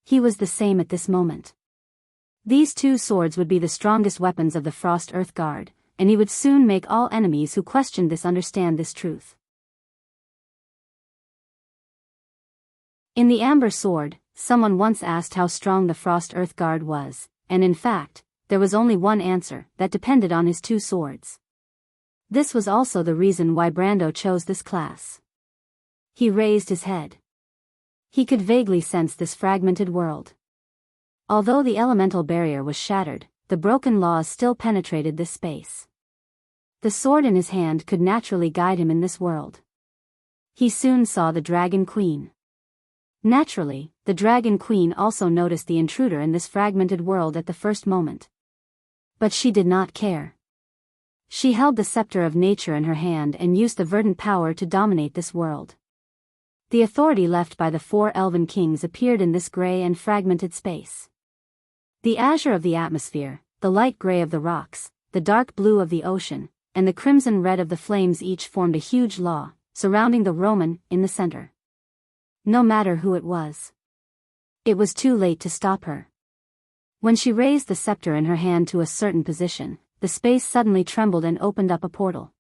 He was the same at this moment. These 2 swords would be the strongest weapons of the Frost Earth Guard, and he would soon make all enemies who questioned this understand this truth. In the Amber Sword, someone once asked how strong the Frost Earth Guard was, and in fact, there was only one answer, that depended on his 2 swords. This was also the reason why Brando chose this class. He raised his head. He could vaguely sense this fragmented world. Although the elemental barrier was shattered, the broken laws still penetrated this space. The sword in his hand could naturally guide him in this world. He soon saw the Dragon Queen. Naturally, the Dragon Queen also noticed the intruder in this fragmented world at the first moment. But she did not care. She held the scepter of nature in her hand and used the verdant power to dominate this world. The authority left by the 4 elven kings appeared in this gray and fragmented space. The azure of the atmosphere, the light gray of the rocks, the dark blue of the ocean, and the crimson red of the flames each formed a huge law, surrounding the Roman, in the center. No matter who it was. It was too late to stop her. When she raised the scepter in her hand to a certain position, the space suddenly trembled and opened up a portal.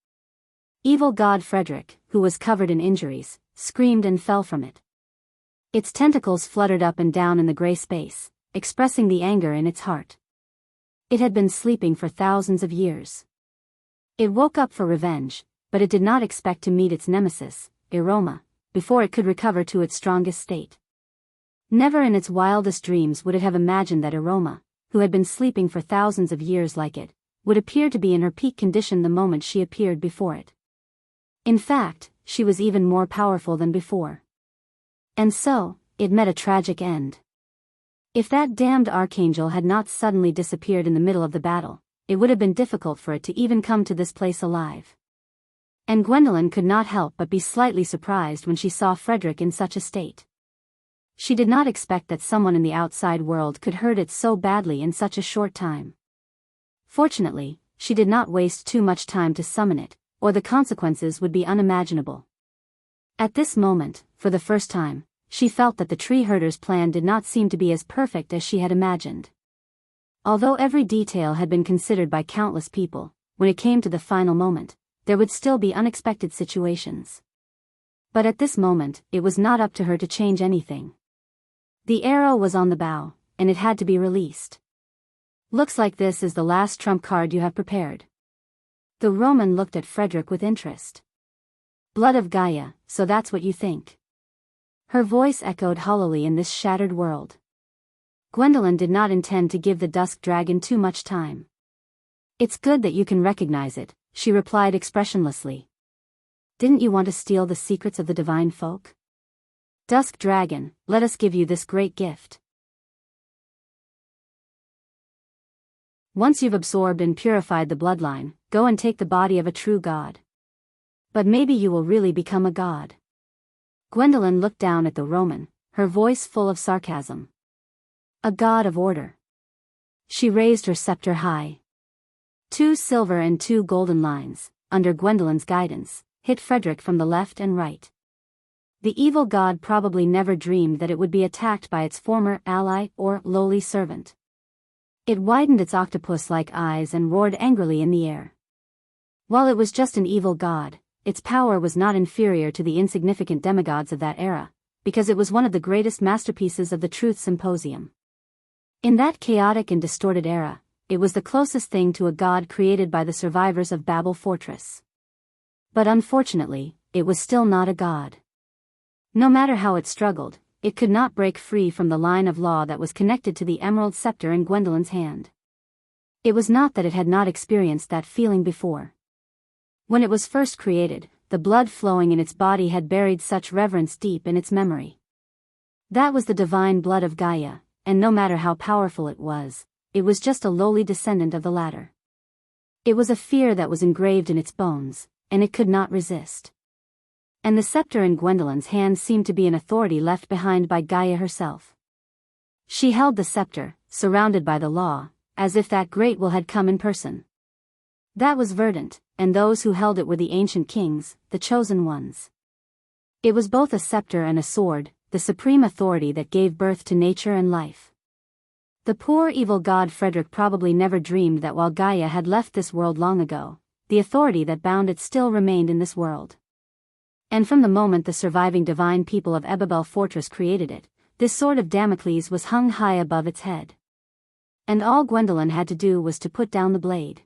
Evil god Frederick, who was covered in injuries, screamed and fell from it. Its tentacles fluttered up and down in the gray space, expressing the anger in its heart. It had been sleeping for thousands of years. It woke up for revenge, but it did not expect to meet its nemesis, Iroma, before it could recover to its strongest state. Never in its wildest dreams would it have imagined that Iroma, who had been sleeping for thousands of years like it, would appear to be in her peak condition the moment she appeared before it. In fact, she was even more powerful than before. And so, it met a tragic end. If that damned archangel had not suddenly disappeared in the middle of the battle, it would have been difficult for it to even come to this place alive. And Gwendolyn could not help but be slightly surprised when she saw Frederick in such a state. She did not expect that someone in the outside world could hurt it so badly in such a short time. Fortunately, she did not waste too much time to summon it, or the consequences would be unimaginable. At this moment, for the first time, she felt that the tree herder's plan did not seem to be as perfect as she had imagined. Although every detail had been considered by countless people, when it came to the final moment, there would still be unexpected situations. But at this moment, it was not up to her to change anything. The arrow was on the bow, and it had to be released. Looks like this is the last trump card you have prepared. The Roman looked at Frederick with interest. Blood of Gaia, so that's what you think. Her voice echoed hollowly in this shattered world. Gwendolyn did not intend to give the dusk dragon too much time. It's good that you can recognize it, she replied expressionlessly. Didn't you want to steal the secrets of the divine folk? Dusk dragon, let us give you this great gift. Once you've absorbed and purified the bloodline, go and take the body of a true god. But maybe you will really become a god. Gwendolyn looked down at the Roman, her voice full of sarcasm. A god of order. She raised her scepter high. 2 silver and 2 golden lines, under Gwendolyn's guidance, hit Frederick from the left and right. The evil god probably never dreamed that it would be attacked by its former ally or lowly servant. It widened its octopus-like eyes and roared angrily in the air. While it was just an evil god, its power was not inferior to the insignificant demigods of that era, because it was one of the greatest masterpieces of the Truth Symposium. In that chaotic and distorted era, it was the closest thing to a god created by the survivors of Babel Fortress. But unfortunately, it was still not a god. No matter how it struggled, it could not break free from the line of law that was connected to the emerald scepter in Gwendolyn's hand. It was not that it had not experienced that feeling before. When it was first created, the blood flowing in its body had buried such reverence deep in its memory. That was the divine blood of Gaia, and no matter how powerful it was just a lowly descendant of the latter. It was a fear that was engraved in its bones, and it could not resist. And the scepter in Gwendolyn's hand seemed to be an authority left behind by Gaia herself. She held the scepter, surrounded by the law, as if that great will had come in person. That was Verdant, and those who held it were the ancient kings, the chosen ones. It was both a scepter and a sword, the supreme authority that gave birth to nature and life. The poor evil god Frederick probably never dreamed that while Gaia had left this world long ago, the authority that bound it still remained in this world. And from the moment the surviving divine people of Babel Fortress created it, this sword of Damocles was hung high above its head. And all Gwendolyn had to do was to put down the blade.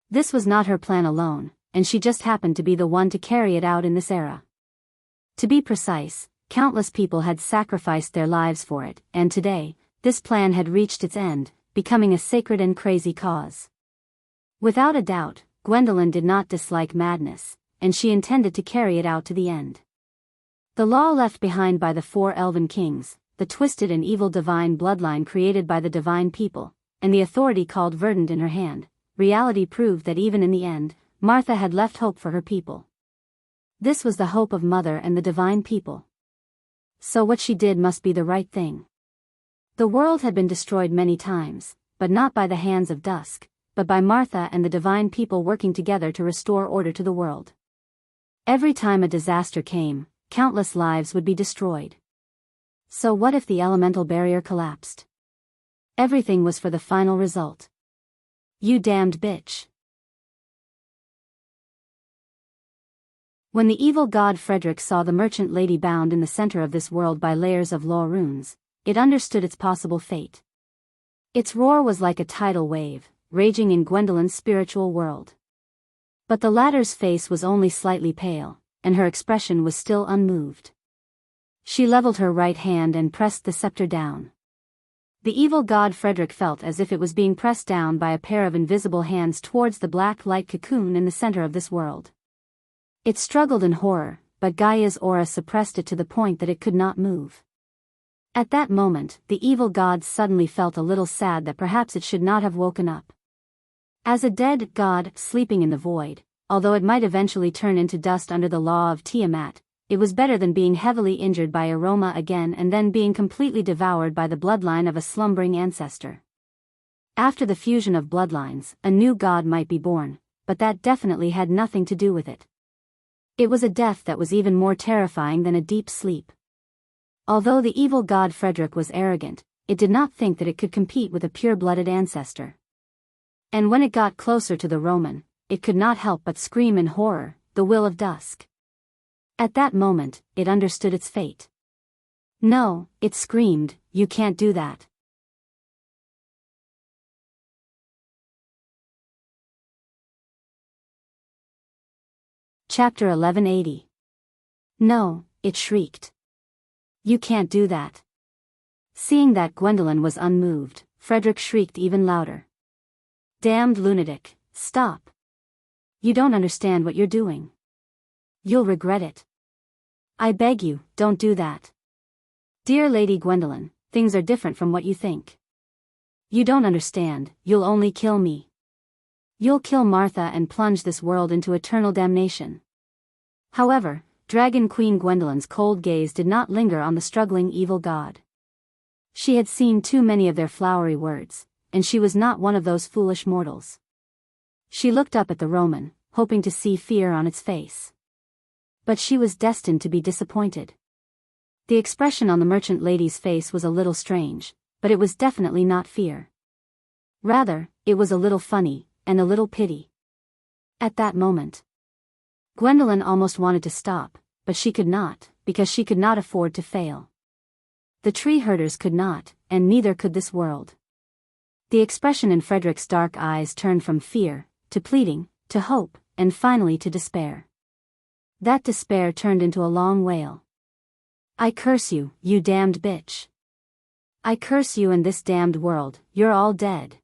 This was not her plan alone, and she just happened to be the one to carry it out in this era. To be precise, countless people had sacrificed their lives for it, and today, this plan had reached its end, becoming a sacred and crazy cause. Without a doubt, Gwendolyn did not dislike madness, and she intended to carry it out to the end. The law left behind by the 4 elven kings, the twisted and evil divine bloodline created by the divine people, and the authority called Verdant in her hand, reality proved that even in the end, Martha had left hope for her people. This was the hope of Mother and the divine people. So what she did must be the right thing. The world had been destroyed many times, but not by the hands of Dusk, but by Martha and the divine people working together to restore order to the world. Every time a disaster came, countless lives would be destroyed. So what if the elemental barrier collapsed? Everything was for the final result. You damned bitch. When the evil god Frederick saw the merchant lady bound in the center of this world by layers of law runes, it understood its possible fate. Its roar was like a tidal wave, raging in Gwendolyn's spiritual world. But the latter's face was only slightly pale, and her expression was still unmoved. She leveled her right hand and pressed the scepter down. The evil god Frederick felt as if it was being pressed down by a pair of invisible hands towards the black light cocoon in the center of this world. It struggled in horror, but Gaia's aura suppressed it to the point that it could not move. At that moment, the evil god suddenly felt a little sad that perhaps it should not have woken up. As a dead god sleeping in the void, although it might eventually turn into dust under the law of Tiamat, it was better than being heavily injured by aroma again and then being completely devoured by the bloodline of a slumbering ancestor. After the fusion of bloodlines, a new god might be born, but that definitely had nothing to do with it. It was a death that was even more terrifying than a deep sleep. Although the evil god Frederick was arrogant, it did not think that it could compete with a pure-blooded ancestor. And when it got closer to the Roman, it could not help but scream in horror, the will of Dusk. At that moment, it understood its fate. No, it screamed, you can't do that. Chapter 1180. No, it shrieked. You can't do that. Seeing that Gwendolyn was unmoved, Frederick shrieked even louder. Damned lunatic, stop. You don't understand what you're doing. You'll regret it. I beg you, don't do that. Dear Lady Gwendolyn, things are different from what you think. You don't understand, you'll only kill me. You'll kill Martha and plunge this world into eternal damnation. However, Dragon Queen Gwendolyn's cold gaze did not linger on the struggling evil god. She had seen too many of their flowery words, and she was not one of those foolish mortals. She looked up at the Roman, hoping to see fear on its face. But she was destined to be disappointed. The expression on the merchant lady's face was a little strange, but it was definitely not fear. Rather, it was a little funny, and a little pity. At that moment, Gwendolyn almost wanted to stop, but she could not, because she could not afford to fail. The tree herders could not, and neither could this world. The expression in Frederick's dark eyes turned from fear, to pleading, to hope, and finally to despair. That despair turned into a long wail. "I curse you, you damned bitch. I curse you and this damned world, you're all dead.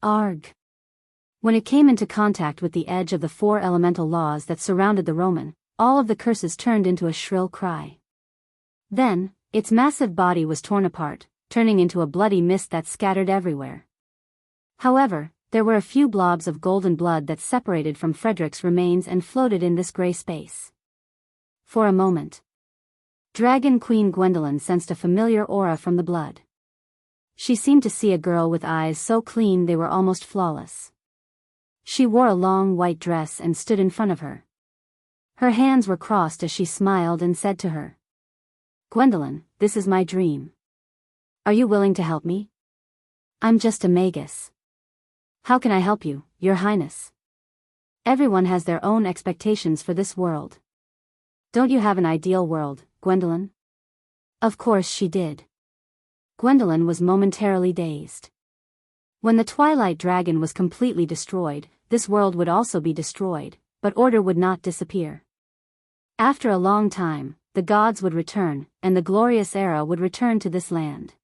Arg." When it came into contact with the edge of the 4 elemental laws that surrounded the Roman, all of the curses turned into a shrill cry. Then, its massive body was torn apart, turning into a bloody mist that scattered everywhere. However, there were a few blobs of golden blood that separated from Frederick's remains and floated in this gray space. For a moment, Dragon Queen Gwendolyn sensed a familiar aura from the blood. She seemed to see a girl with eyes so clean they were almost flawless. She wore a long white dress and stood in front of her. Her hands were crossed as she smiled and said to her, "Gwendolyn, this is my dream. Are you willing to help me? I'm just a magus. How can I help you, Your Highness? Everyone has their own expectations for this world. Don't you have an ideal world, Gwendolyn?" Of course she did. Gwendolyn was momentarily dazed. When the Twilight Dragon was completely destroyed, this world would also be destroyed, but order would not disappear. After a long time, the gods would return, and the glorious era would return to this land.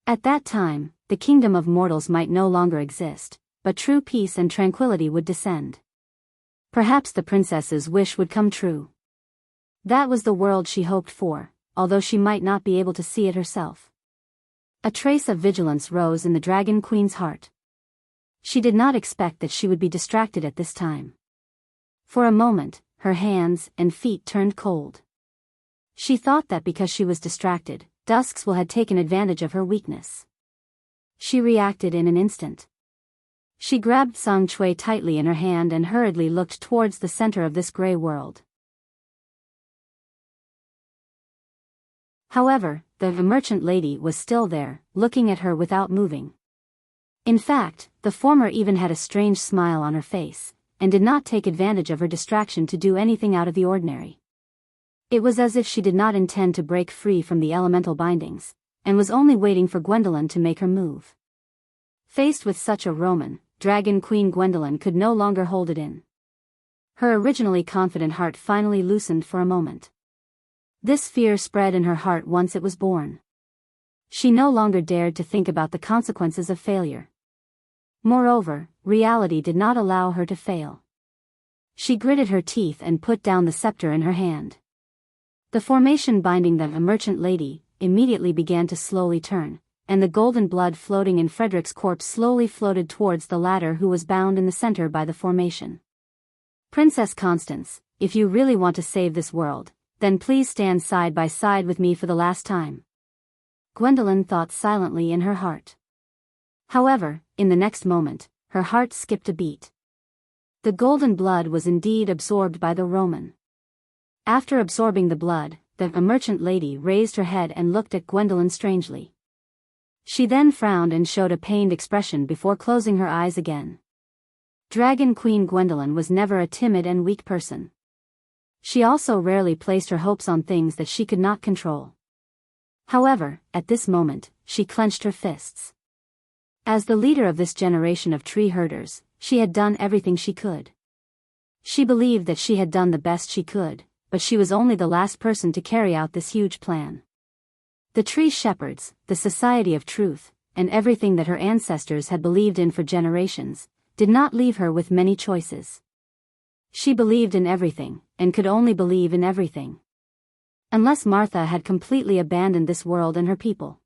At that time, the kingdom of mortals might no longer exist, but true peace and tranquility would descend. Perhaps the princess's wish would come true. That was the world she hoped for, although she might not be able to see it herself. A trace of vigilance rose in the Dragon Queen's heart. She did not expect that she would be distracted at this time. For a moment, her hands and feet turned cold. She thought that because she was distracted, Duskswill had taken advantage of her weakness. She reacted in an instant. She grabbed Song Chui tightly in her hand and hurriedly looked towards the center of this gray world. However, the merchant lady was still there, looking at her without moving. In fact, the former even had a strange smile on her face, and did not take advantage of her distraction to do anything out of the ordinary. It was as if she did not intend to break free from the elemental bindings, and was only waiting for Gwendolyn to make her move. Faced with such a Roman, Dragon Queen Gwendolyn could no longer hold it in. Her originally confident heart finally loosened for a moment. This fear spread in her heart once it was born. She no longer dared to think about the consequences of failure. Moreover, reality did not allow her to fail. She gritted her teeth and put down the scepter in her hand. The formation binding the merchant lady immediately began to slowly turn, and the golden blood floating in Frederick's corpse slowly floated towards the latter, who was bound in the center by the formation. "Princess Constance, if you really want to save this world, then please stand side by side with me for the last time," Gwendolyn thought silently in her heart. However, in the next moment, her heart skipped a beat. The golden blood was indeed absorbed by the Roman. After absorbing the blood, the merchant lady raised her head and looked at Gwendolyn strangely. She then frowned and showed a pained expression before closing her eyes again. Dragon Queen Gwendolyn was never a timid and weak person. She also rarely placed her hopes on things that she could not control. However, at this moment, she clenched her fists. As the leader of this generation of tree herders, she had done everything she could. She believed that she had done the best she could, but she was only the last person to carry out this huge plan. The tree shepherds, the Society of Truth, and everything that her ancestors had believed in for generations, did not leave her with many choices. She believed in everything, and could only believe in everything. Unless Martha had completely abandoned this world and her people.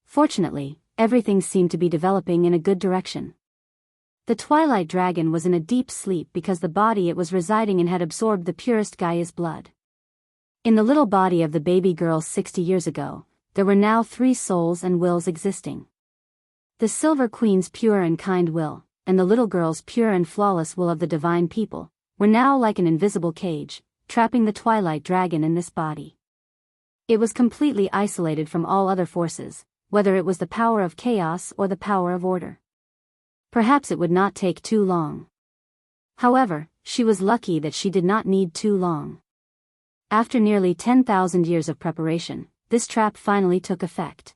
Fortunately, everything seemed to be developing in a good direction. The Twilight Dragon was in a deep sleep because the body it was residing in had absorbed the purest Gaia's blood. In the little body of the baby girl 60 years ago, there were now 3 souls and wills existing. The Silver Queen's pure and kind will, and the little girl's pure and flawless will of the divine people, were now like an invisible cage, trapping the Twilight Dragon in this body. It was completely isolated from all other forces, whether it was the power of chaos or the power of order. Perhaps it would not take too long. However, she was lucky that she did not need too long. After nearly 10,000 years of preparation, this trap finally took effect.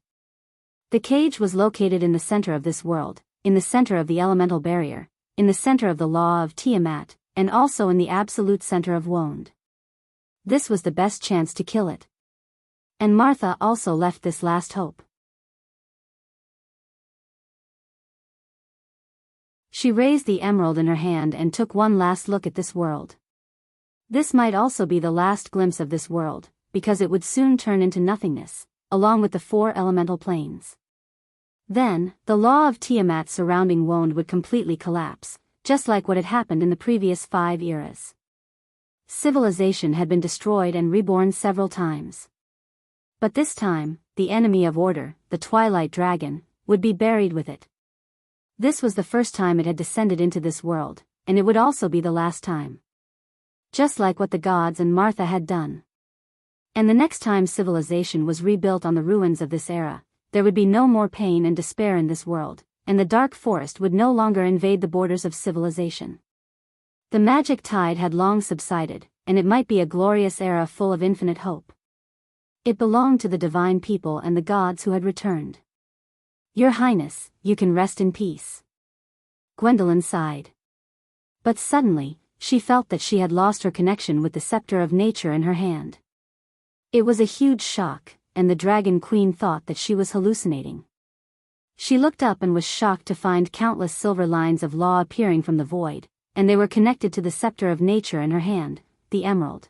The cage was located in the center of this world, in the center of the elemental barrier, in the center of the law of Tiamat, and also in the absolute center of Wond. This was the best chance to kill it. And Martha also left this last hope. She raised the emerald in her hand and took one last look at this world. This might also be the last glimpse of this world, because it would soon turn into nothingness, along with the 4 elemental planes. Then, the law of Tiamat surrounding Wond would completely collapse, just like what had happened in the previous 5 eras. Civilization had been destroyed and reborn several times. But this time, the enemy of order, the Twilight Dragon, would be buried with it. This was the first time it had descended into this world, and it would also be the last time. Just like what the gods and Martha had done. And the next time civilization was rebuilt on the ruins of this era, there would be no more pain and despair in this world, and the dark forest would no longer invade the borders of civilization. The magic tide had long subsided, and it might be a glorious era full of infinite hope. It belonged to the divine people and the gods who had returned. Your Highness, you can rest in peace. Gwendolyn sighed. But suddenly, she felt that she had lost her connection with the scepter of nature in her hand. It was a huge shock, and the Dragon Queen thought that she was hallucinating. She looked up and was shocked to find countless silver lines of law appearing from the void, and they were connected to the scepter of nature in her hand, the emerald.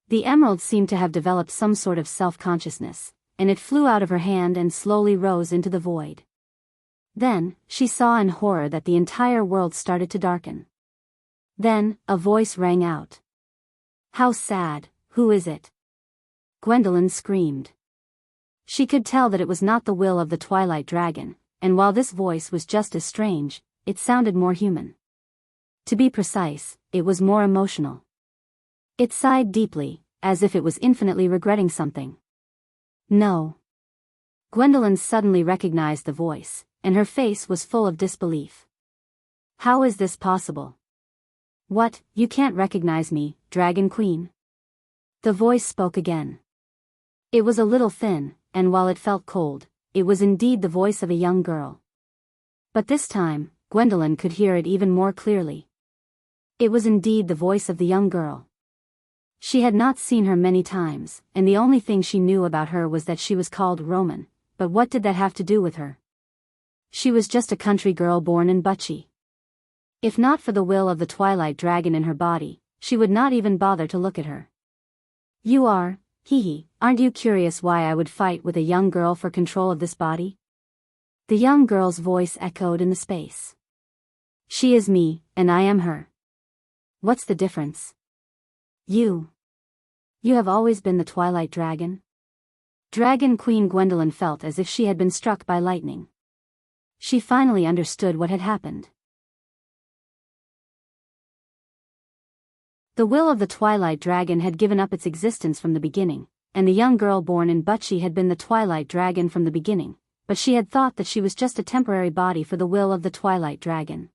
The emerald seemed to have developed some sort of self-consciousness, and it flew out of her hand and slowly rose into the void. Then, she saw in horror that the entire world started to darken. Then, a voice rang out. How sad, who is it? Gwendolyn screamed. She could tell that it was not the will of the Twilight Dragon, and while this voice was just as strange, it sounded more human. To be precise, it was more emotional. It sighed deeply, as if it was infinitely regretting something. No. Gwendolyn suddenly recognized the voice, and her face was full of disbelief. How is this possible? What, you can't recognize me, Dragon Queen? The voice spoke again. It was a little thin, and while it felt cold, it was indeed the voice of a young girl. But this time, Gwendolyn could hear it even more clearly. It was indeed the voice of the young girl. She had not seen her many times, and the only thing she knew about her was that she was called Roman, but what did that have to do with her? She was just a country girl born in Butchie. If not for the will of the Twilight Dragon in her body, she would not even bother to look at her. You are, aren't you curious why I would fight with a young girl for control of this body? The young girl's voice echoed in the space. She is me, and I am her. What's the difference? You have always been the Twilight Dragon? Dragon Queen Gwendolyn felt as if she had been struck by lightning. She finally understood what had happened. The will of the Twilight Dragon had given up its existence from the beginning, and the young girl born in Butchie had been the Twilight Dragon from the beginning, but she had thought that she was just a temporary body for the will of the Twilight Dragon.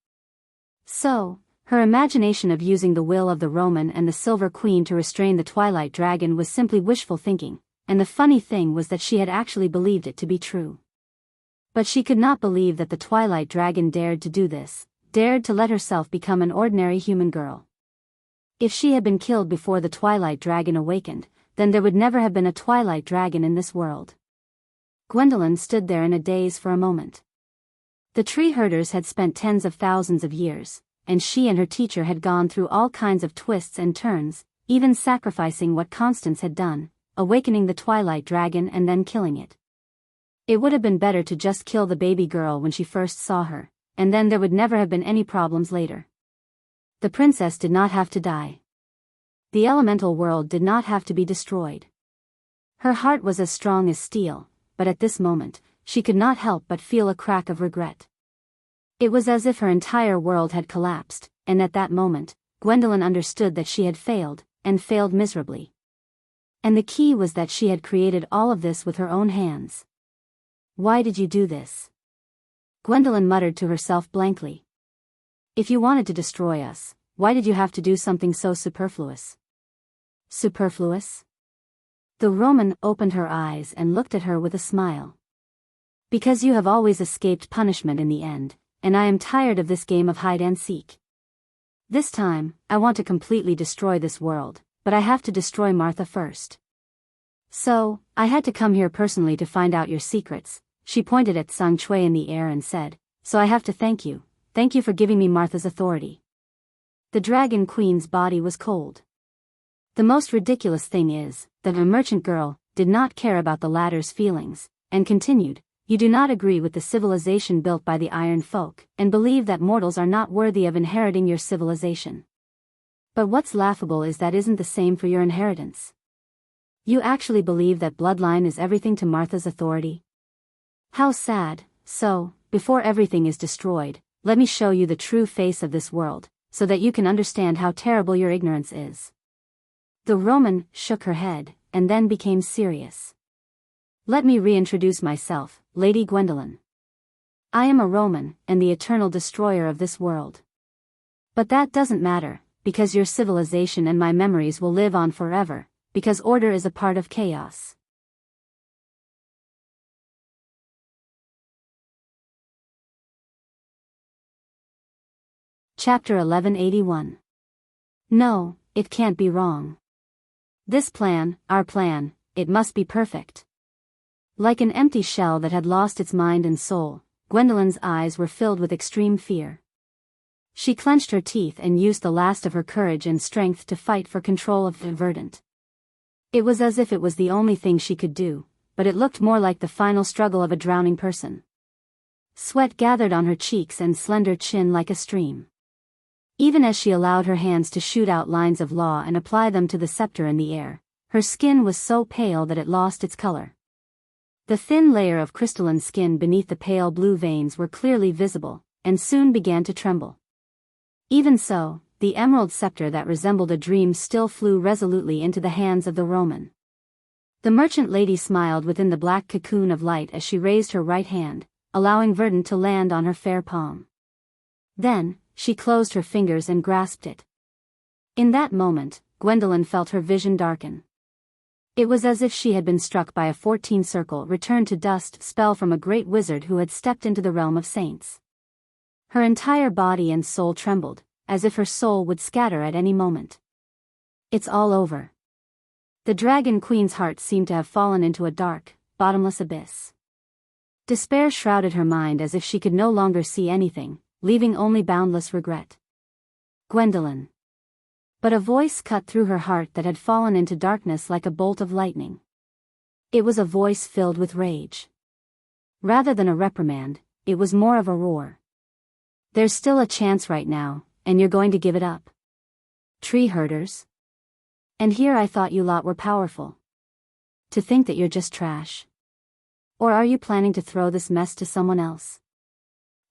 So, her imagination of using the will of the Roman and the Silver Queen to restrain the Twilight Dragon was simply wishful thinking, and the funny thing was that she had actually believed it to be true. But she could not believe that the Twilight Dragon dared to do this, dared to let herself become an ordinary human girl. If she had been killed before the Twilight Dragon awakened, then there would never have been a Twilight Dragon in this world. Gwendolyn stood there in a daze for a moment. The tree herders had spent tens of thousands of years, and she and her teacher had gone through all kinds of twists and turns, even sacrificing what Constance had done, awakening the Twilight Dragon and then killing it. It would have been better to just kill the baby girl when she first saw her, and then there would never have been any problems later. The princess did not have to die. The elemental world did not have to be destroyed. Her heart was as strong as steel, but at this moment, she could not help but feel a crack of regret. It was as if her entire world had collapsed, and at that moment, Gwendolyn understood that she had failed, and failed miserably. And the key was that she had created all of this with her own hands. Why did you do this? Gwendolyn muttered to herself blankly. If you wanted to destroy us, why did you have to do something so superfluous? Superfluous? The Roman opened her eyes and looked at her with a smile. Because you have always escaped punishment in the end, and I am tired of this game of hide and seek. This time, I want to completely destroy this world, but I have to destroy Martha first. So, I had to come here personally to find out your secrets. She pointed at Sung Chui in the air and said, so I have to thank you for giving me Martha's authority. The Dragon Queen's body was cold. The most ridiculous thing is, that a merchant girl did not care about the latter's feelings, and continued, you do not agree with the civilization built by the Iron Folk, and believe that mortals are not worthy of inheriting your civilization. But what's laughable is that isn't the same for your inheritance. You actually believe that bloodline is everything to Martha's authority? How sad. So, before everything is destroyed, let me show you the true face of this world, so that you can understand how terrible your ignorance is. The Roman shook her head, and then became serious. Let me reintroduce myself, Lady Gwendolen. I am a Roman, and the eternal destroyer of this world. But that doesn't matter, because your civilization and my memories will live on forever, because order is a part of chaos. Chapter 1181. No, it can't be wrong. This plan, our plan, it must be perfect. Like an empty shell that had lost its mind and soul, Gwendolen's eyes were filled with extreme fear. She clenched her teeth and used the last of her courage and strength to fight for control of the verdant. It was as if it was the only thing she could do, but it looked more like the final struggle of a drowning person. Sweat gathered on her cheeks and slender chin like a stream. Even as she allowed her hands to shoot out lines of law and apply them to the scepter in the air, her skin was so pale that it lost its color. The thin layer of crystalline skin beneath the pale blue veins were clearly visible, and soon began to tremble. Even so, the emerald scepter that resembled a dream still flew resolutely into the hands of the Roman. The merchant lady smiled within the black cocoon of light as she raised her right hand, allowing verdant to land on her fair palm. Then, she closed her fingers and grasped it. In that moment, Gwendolen felt her vision darken. It was as if she had been struck by a 14-circle returned to dust spell from a great wizard who had stepped into the realm of saints. Her entire body and soul trembled, as if her soul would scatter at any moment. It's all over. The Dragon Queen's heart seemed to have fallen into a dark, bottomless abyss. Despair shrouded her mind as if she could no longer see anything, leaving only boundless regret. Gwendolen. But a voice cut through her heart that had fallen into darkness like a bolt of lightning. It was a voice filled with rage. Rather than a reprimand, it was more of a roar. There's still a chance right now, and you're going to give it up. Tree herders. And here I thought you lot were powerful. To think that you're just trash. Or are you planning to throw this mess to someone else?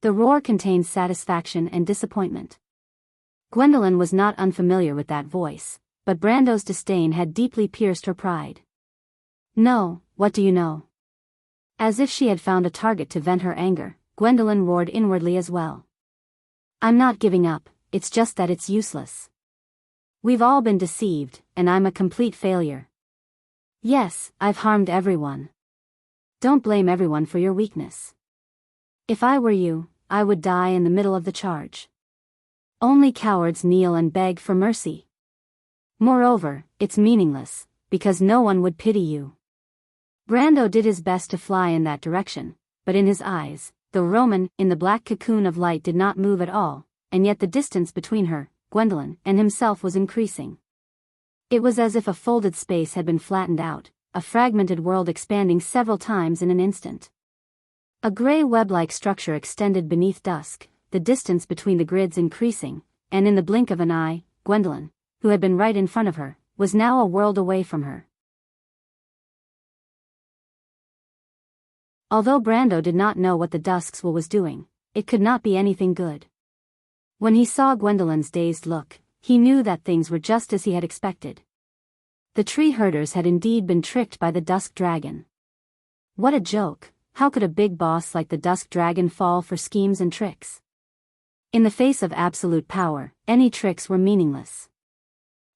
The roar contained satisfaction and disappointment. Gwendolen was not unfamiliar with that voice, but Brando's disdain had deeply pierced her pride. No, what do you know? As if she had found a target to vent her anger, Gwendolen roared inwardly as well. I'm not giving up, it's just that it's useless. We've all been deceived, and I'm a complete failure. Yes, I've harmed everyone. Don't blame everyone for your weakness. If I were you, I would die in the middle of the charge. Only cowards kneel and beg for mercy. Moreover, it's meaningless, because no one would pity you. Brando did his best to fly in that direction, but in his eyes, the Roman in the black cocoon of light did not move at all, and yet the distance between her, Gwendolen, and himself was increasing. It was as if a folded space had been flattened out, a fragmented world expanding several times in an instant. A gray web-like structure extended beneath dusk, the distance between the grids increasing, and in the blink of an eye, Gwendolen, who had been right in front of her, was now a world away from her. Although Brando did not know what the Dusk's was doing, it could not be anything good. When he saw Gwendolen's dazed look, he knew that things were just as he had expected. The tree herders had indeed been tricked by the Dusk Dragon. What a joke! How could a big boss like the Dusk Dragon fall for schemes and tricks? In the face of absolute power, any tricks were meaningless.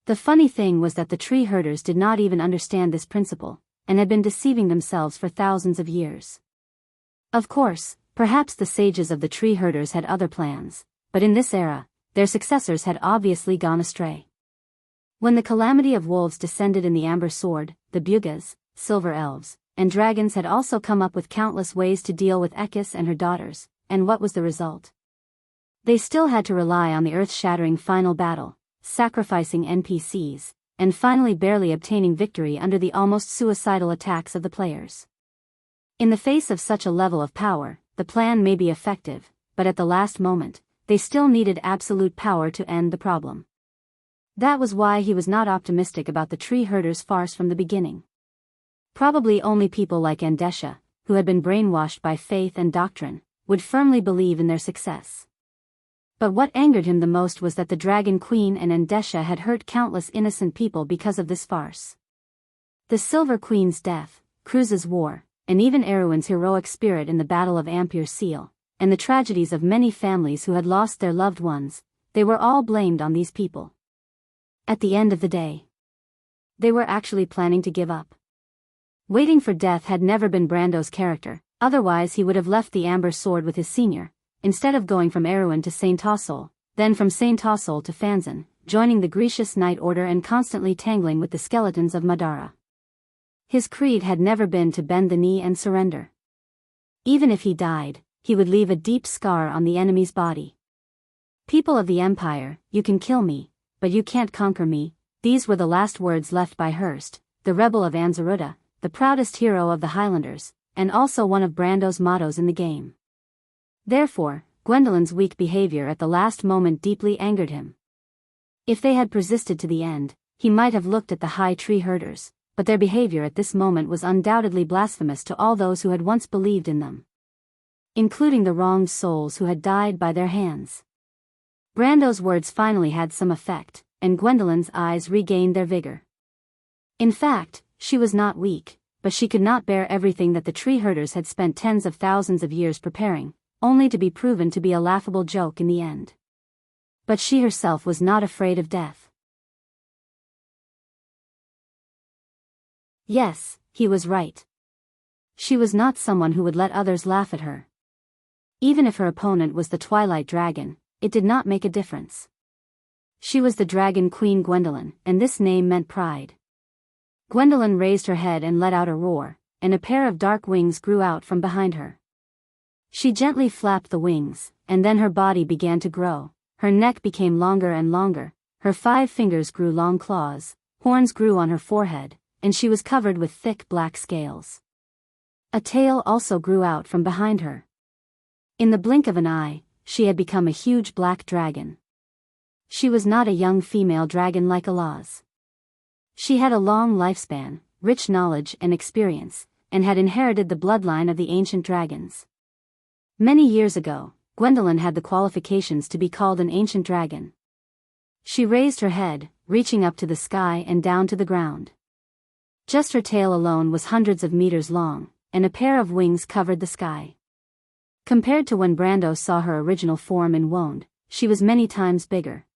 The funny thing was that the tree herders did not even understand this principle, and had been deceiving themselves for thousands of years. Of course, perhaps the sages of the tree herders had other plans, but in this era, their successors had obviously gone astray. When the calamity of wolves descended in the Amber Sword, the Bugas, silver elves, and dragons had also come up with countless ways to deal with Ekis and her daughters, and what was the result? They still had to rely on the earth-shattering final battle, sacrificing NPCs, and finally barely obtaining victory under the almost suicidal attacks of the players. In the face of such a level of power, the plan may be effective, but at the last moment, they still needed absolute power to end the problem. That was why he was not optimistic about the tree herders' farce from the beginning. Probably only people like Andesha, who had been brainwashed by faith and doctrine, would firmly believe in their success. But what angered him the most was that the Dragon Queen and Andesha had hurt countless innocent people because of this farce. The Silver Queen's death, Cruz's war, and even Erwin's heroic spirit in the Battle of Ampere Seal, and the tragedies of many families who had lost their loved ones, they were all blamed on these people. At the end of the day, they were actually planning to give up. Waiting for death had never been Brando's character, otherwise he would have left the Amber Sword with his senior, instead of going from Erwin to Saint Tossol, then from Saint Tossol to Fanzan, joining the Grecius Knight Order and constantly tangling with the skeletons of Madara. His creed had never been to bend the knee and surrender. Even if he died, he would leave a deep scar on the enemy's body. "People of the Empire, you can kill me, but you can't conquer me," these were the last words left by Hearst, the rebel of Anzaruta, the proudest hero of the Highlanders, and also one of Brando's mottos in the game. Therefore, Gwendolyn's weak behavior at the last moment deeply angered him. If they had persisted to the end, he might have looked at the high tree herders, but their behavior at this moment was undoubtedly blasphemous to all those who had once believed in them, including the wronged souls who had died by their hands. Brando's words finally had some effect, and Gwendolyn's eyes regained their vigor. In fact, she was not weak, but she could not bear everything that the tree herders had spent tens of thousands of years preparing, only to be proven to be a laughable joke in the end. But she herself was not afraid of death. Yes, he was right. She was not someone who would let others laugh at her. Even if her opponent was the Twilight Dragon, it did not make a difference. She was the Dragon Queen Gwendolyn, and this name meant pride. Gwendolyn raised her head and let out a roar, and a pair of dark wings grew out from behind her. She gently flapped the wings, and then her body began to grow. Her neck became longer and longer, her 5 fingers grew long claws, horns grew on her forehead, and she was covered with thick black scales. A tail also grew out from behind her. In the blink of an eye, she had become a huge black dragon. She was not a young female dragon like Alaz. She had a long lifespan, rich knowledge and experience, and had inherited the bloodline of the ancient dragons. Many years ago, Gwendolyn had the qualifications to be called an ancient dragon. She raised her head, reaching up to the sky and down to the ground. Just her tail alone was hundreds of meters long, and a pair of wings covered the sky. Compared to when Brando saw her original form in Wonde, she was many times bigger.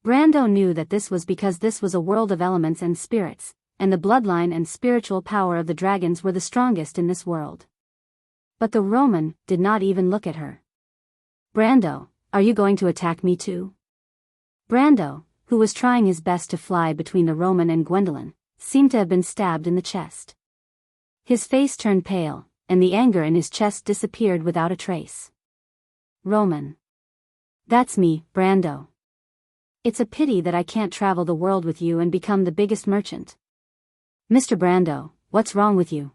Brando knew that this was because this was a world of elements and spirits, and the bloodline and spiritual power of the dragons were the strongest in this world. But the Roman did not even look at her. "Brando, are you going to attack me too?" Brando, who was trying his best to fly between the Roman and Gwendolyn, seemed to have been stabbed in the chest. His face turned pale, and the anger in his chest disappeared without a trace. "Roman. That's me, Brando. It's a pity that I can't travel the world with you and become the biggest merchant." "Mr. Brando, what's wrong with you?"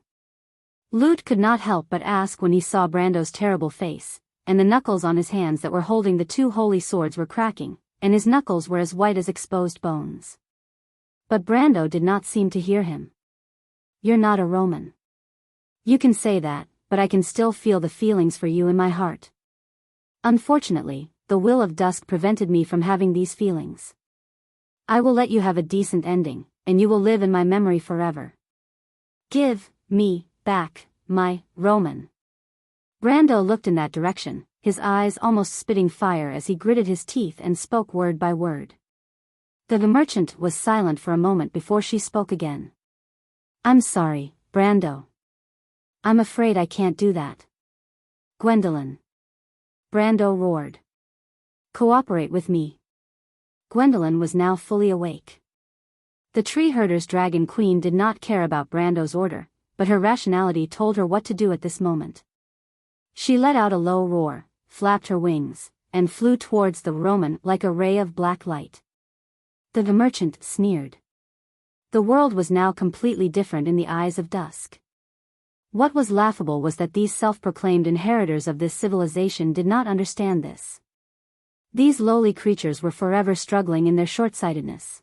Lute could not help but ask when he saw Brando's terrible face, and the knuckles on his hands that were holding the 2 holy swords were cracking, and his knuckles were as white as exposed bones. But Brando did not seem to hear him. "You're not a Roman. You can say that, but I can still feel the feelings for you in my heart. Unfortunately, the will of Dusk prevented me from having these feelings. I will let you have a decent ending, and you will live in my memory forever. Give me back my Roman." Brando looked in that direction, his eyes almost spitting fire as he gritted his teeth and spoke word by word. The merchant was silent for a moment before she spoke again. "I'm sorry, Brando. I'm afraid I can't do that." "Gwendolyn." Brando roared. "Cooperate with me." Gwendolyn was now fully awake. The tree herder's dragon queen did not care about Brando's order, but her rationality told her what to do at this moment. She let out a low roar, flapped her wings, and flew towards the Roman like a ray of black light. The merchant sneered. The world was now completely different in the eyes of Dusk. What was laughable was that these self-proclaimed inheritors of this civilization did not understand this. These lowly creatures were forever struggling in their short-sightedness.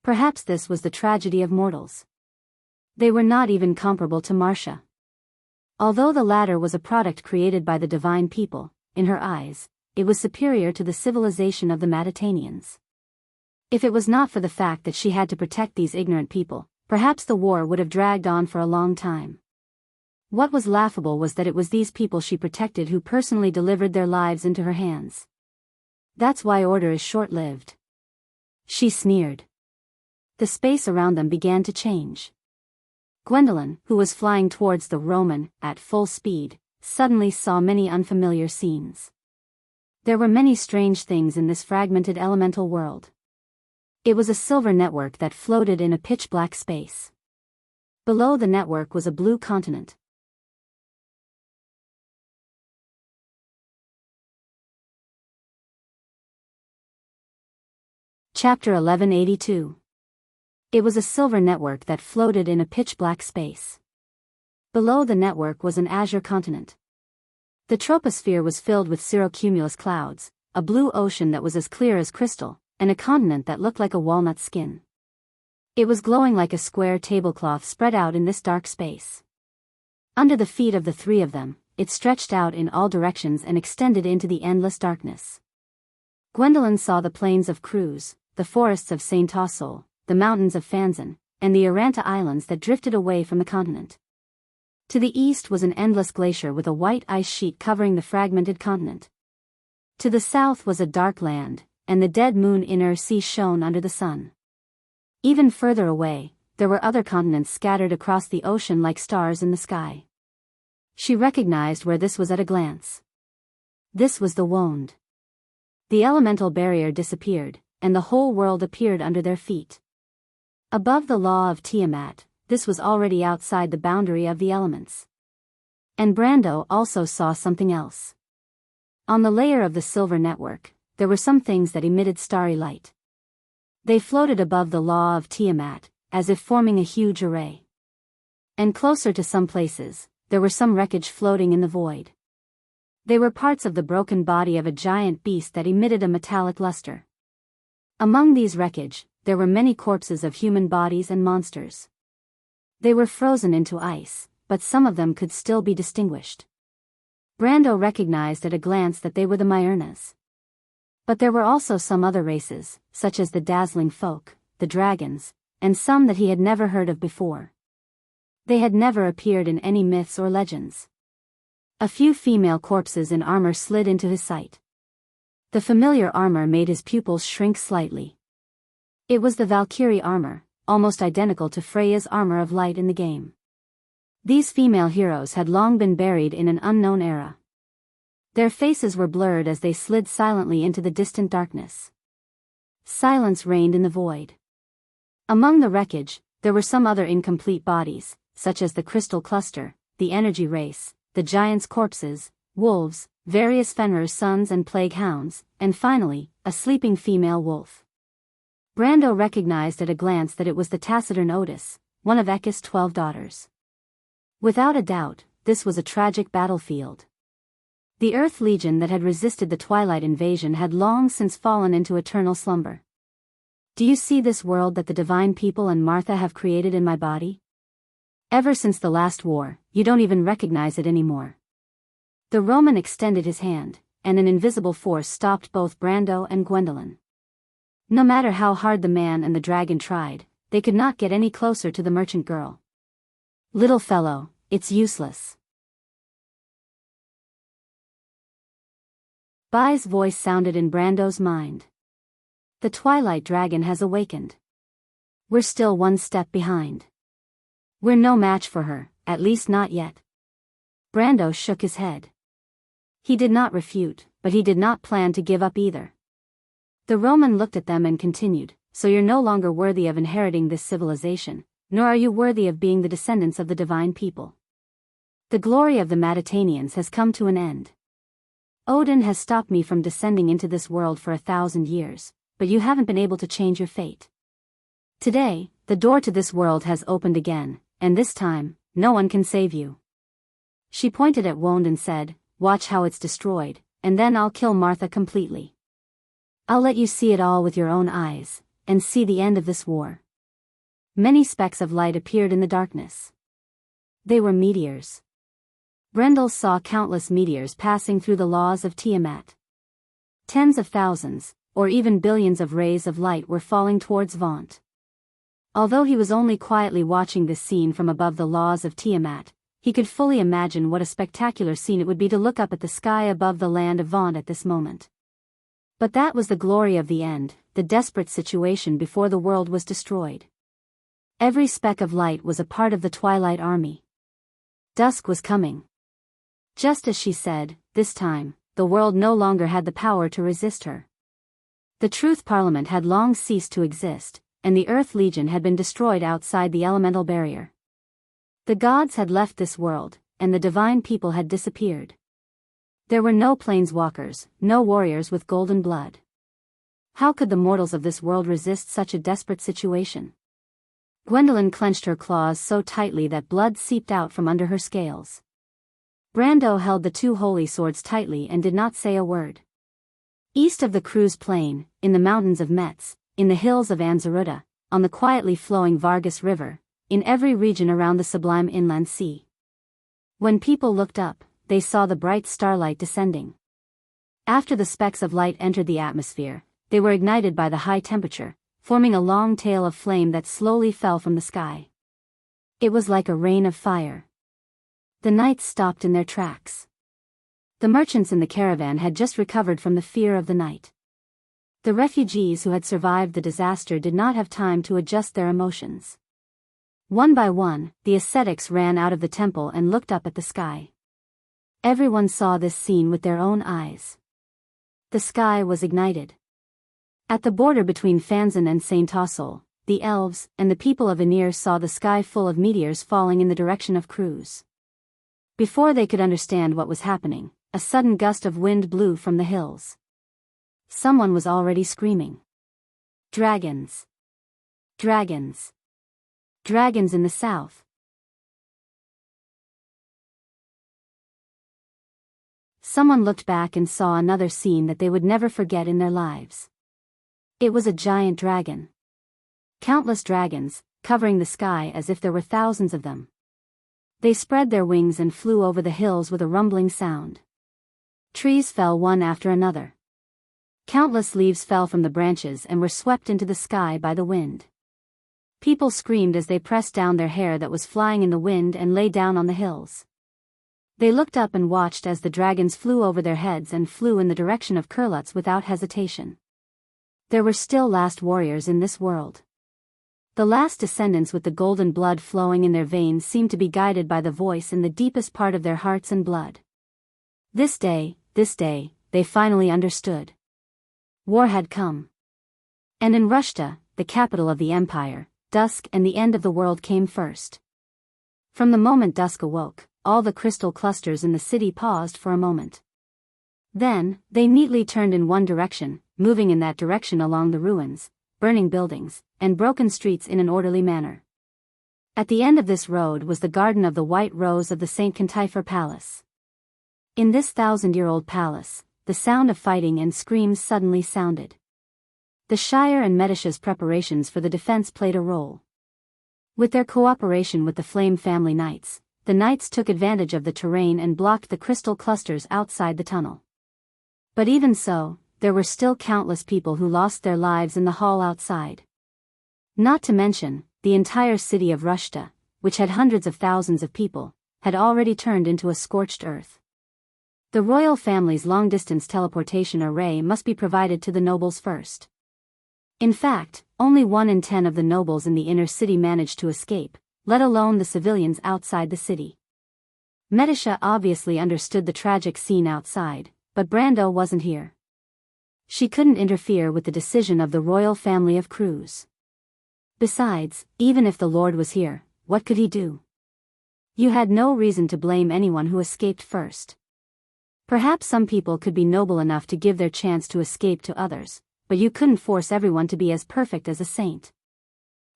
Perhaps this was the tragedy of mortals. They were not even comparable to Marcia. Although the latter was a product created by the divine people, in her eyes, it was superior to the civilization of the Matatanians. If it was not for the fact that she had to protect these ignorant people, perhaps the war would have dragged on for a long time. What was laughable was that it was these people she protected who personally delivered their lives into her hands. That's why order is short-lived. She sneered. The space around them began to change. Gwendolyn, who was flying towards the Roman, at full speed, suddenly saw many unfamiliar scenes. There were many strange things in this fragmented elemental world. It was a silver network that floated in a pitch-black space. Below the network was a blue continent. Chapter 1182. It was a silver network that floated in a pitch-black space. Below the network was an azure continent. The troposphere was filled with cirrocumulus clouds, a blue ocean that was as clear as crystal, and a continent that looked like a walnut skin. It was glowing like a square tablecloth spread out in this dark space. Under the feet of the three of them, it stretched out in all directions and extended into the endless darkness. Gwendolyn saw the plains of Cruz, the forests of Saint Tassol, the mountains of Fanzan, and the Aranta Islands that drifted away from the continent. To the east was an endless glacier with a white ice sheet covering the fragmented continent. To the south was a dark land, and the dead moon inner sea shone under the sun. Even further away, there were other continents scattered across the ocean like stars in the sky. She recognized where this was at a glance. This was the Wond. The elemental barrier disappeared, and the whole world appeared under their feet. Above the law of Tiamat, this was already outside the boundary of the elements. And Brando also saw something else. On the layer of the silver network, there were some things that emitted starry light. They floated above the law of Tiamat, as if forming a huge array. And closer to some places, there were some wreckage floating in the void. They were parts of the broken body of a giant beast that emitted a metallic luster. Among these wreckage, there were many corpses of human bodies and monsters. They were frozen into ice, but some of them could still be distinguished. Brando recognized at a glance that they were the Myrnas. But there were also some other races, such as the dazzling folk, the dragons, and some that he had never heard of before. They had never appeared in any myths or legends. A few female corpses in armor slid into his sight. The familiar armor made his pupils shrink slightly. It was the Valkyrie armor, almost identical to Freya's armor of light in the game. These female heroes had long been buried in an unknown era. Their faces were blurred as they slid silently into the distant darkness. Silence reigned in the void. Among the wreckage, there were some other incomplete bodies, such as the crystal cluster, the energy race, the giants' corpses, wolves, various Fenrir's sons and plague hounds, and finally, a sleeping female wolf. Brando recognized at a glance that it was the taciturn Otis, one of Ekus' 12 daughters. Without a doubt, this was a tragic battlefield. The Earth Legion that had resisted the Twilight invasion had long since fallen into eternal slumber. Do you see this world that the divine people and Martha have created in my body? Ever since the last war, you don't even recognize it anymore. The Roman extended his hand, and an invisible force stopped both Brando and Gwendolyn. No matter how hard the man and the dragon tried, they could not get any closer to the merchant girl. Little fellow, it's useless. Bai's voice sounded in Brando's mind. The Twilight Dragon has awakened. We're still one step behind. We're no match for her, at least not yet. Brando shook his head. He did not refute, but he did not plan to give up either. The Roman looked at them and continued, so you're no longer worthy of inheriting this civilization, nor are you worthy of being the descendants of the divine people. The glory of the Maditanians has come to an end. Odin has stopped me from descending into this world for 1,000 years, but you haven't been able to change your fate. Today, the door to this world has opened again, and this time, no one can save you. She pointed at Wond and said, watch how it's destroyed, and then I'll kill Martha completely. I'll let you see it all with your own eyes, and see the end of this war. Many specks of light appeared in the darkness. They were meteors. Brendel saw countless meteors passing through the laws of Tiamat. Tens of thousands, or even billions of rays of light were falling towards Vaunt. Although he was only quietly watching this scene from above the laws of Tiamat, he could fully imagine what a spectacular scene it would be to look up at the sky above the land of Vaunt at this moment. But that was the glory of the end, the desperate situation before the world was destroyed. Every speck of light was a part of the Twilight Army. Dusk was coming. Just as she said, this time, the world no longer had the power to resist her. The Truth Parliament had long ceased to exist, and the Earth Legion had been destroyed outside the elemental barrier. The gods had left this world, and the divine people had disappeared. There were no planeswalkers, no warriors with golden blood. How could the mortals of this world resist such a desperate situation? Gwendolyn clenched her claws so tightly that blood seeped out from under her scales. Brando held the two holy swords tightly and did not say a word. East of the Cruz Plain, in the mountains of Metz, in the hills of Anzaruta, on the quietly flowing Vargas River, in every region around the sublime inland sea. When people looked up, they saw the bright starlight descending. After the specks of light entered the atmosphere, they were ignited by the high temperature, forming a long tail of flame that slowly fell from the sky. It was like a rain of fire. The knights stopped in their tracks. The merchants in the caravan had just recovered from the fear of the night. The refugees who had survived the disaster did not have time to adjust their emotions. One by one, the ascetics ran out of the temple and looked up at the sky. Everyone saw this scene with their own eyes. The sky was ignited. At the border between Fanzan and Saint Tossol, the elves and the people of Anir saw the sky full of meteors falling in the direction of Cruz. Before they could understand what was happening, a sudden gust of wind blew from the hills. Someone was already screaming. Dragons! Dragons! Dragons in the south! Someone looked back and saw another scene that they would never forget in their lives. It was a giant dragon. Countless dragons, covering the sky as if there were thousands of them. They spread their wings and flew over the hills with a rumbling sound. Trees fell one after another. Countless leaves fell from the branches and were swept into the sky by the wind. People screamed as they pressed down their hair that was flying in the wind and lay down on the hills. They looked up and watched as the dragons flew over their heads and flew in the direction of Kurlutz without hesitation. There were still last warriors in this world. The last descendants with the golden blood flowing in their veins seemed to be guided by the voice in the deepest part of their hearts and blood. This day, they finally understood. War had come. And in Rushta, the capital of the empire, dusk and the end of the world came first. From the moment dusk awoke, all the crystal clusters in the city paused for a moment. Then, they neatly turned in one direction, moving in that direction along the ruins, burning buildings, and broken streets in an orderly manner. At the end of this road was the garden of the White Rose of the St. Cantifer Palace. In this 1,000-year-old palace, the sound of fighting and screams suddenly sounded. The Shire and Medicia's preparations for the defense played a role. With their cooperation with the Flame family knights, the knights took advantage of the terrain and blocked the crystal clusters outside the tunnel. But even so, there were still countless people who lost their lives in the hall outside. Not to mention, the entire city of Rushta, which had hundreds of thousands of people, had already turned into a scorched earth. The royal family's long-distance teleportation array must be provided to the nobles first. In fact, only 1 in 10 of the nobles in the inner city managed to escape, let alone the civilians outside the city. Medisha obviously understood the tragic scene outside, but Brando wasn't here. She couldn't interfere with the decision of the royal family of Cruz. Besides, even if the Lord was here, what could he do? You had no reason to blame anyone who escaped first. Perhaps some people could be noble enough to give their chance to escape to others, but you couldn't force everyone to be as perfect as a saint.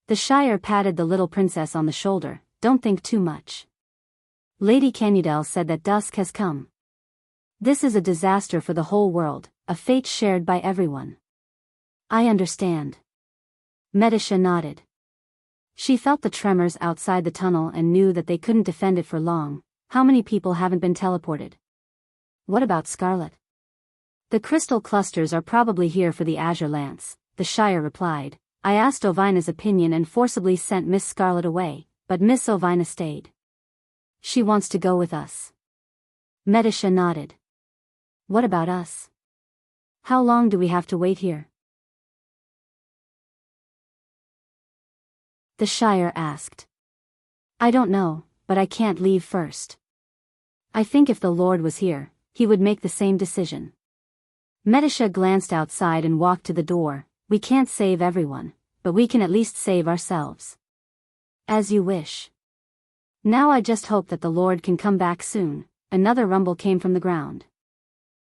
The Shire patted the little princess on the shoulder. Don't think too much. Lady Canudel said that dusk has come. This is a disaster for the whole world, a fate shared by everyone. I understand. Medisha nodded. She felt the tremors outside the tunnel and knew that they couldn't defend it for long. How many people haven't been teleported? What about Scarlet? The crystal clusters are probably here for the Azure Lance, the Shire replied. I asked Ovina's opinion and forcibly sent Miss Scarlet away, but Miss Ovina stayed. She wants to go with us. Medisha nodded. What about us? How long do we have to wait here? The Shire asked. I don't know, but I can't leave first. I think if the Lord was here, he would make the same decision. Medisha glanced outside and walked to the door. We can't save everyone, but we can at least save ourselves. As you wish. Now I just hope that the Lord can come back soon. Another rumble came from the ground.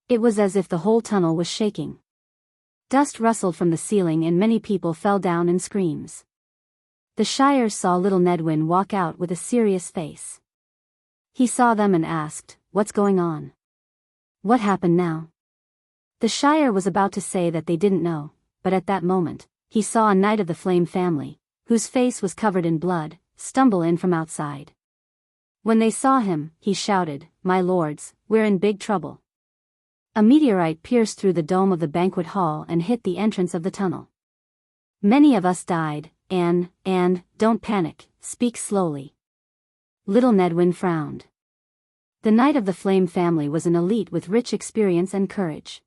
It was as if the whole tunnel was shaking. Dust rustled from the ceiling and many people fell down in screams. The Shire saw little Nedwin walk out with a serious face. He saw them and asked, "What's going on? What happened now?" The Shire was about to say that they didn't know, but at that moment, he saw a Knight of the Flame family, whose face was covered in blood, stumble in from outside. When they saw him, he shouted, "My lords, we're in big trouble." A meteorite pierced through the dome of the banquet hall and hit the entrance of the tunnel. Many of us died, and, don't panic, speak slowly. Little Nedwin frowned. The Knight of the Flame family was an elite with rich experience and courage.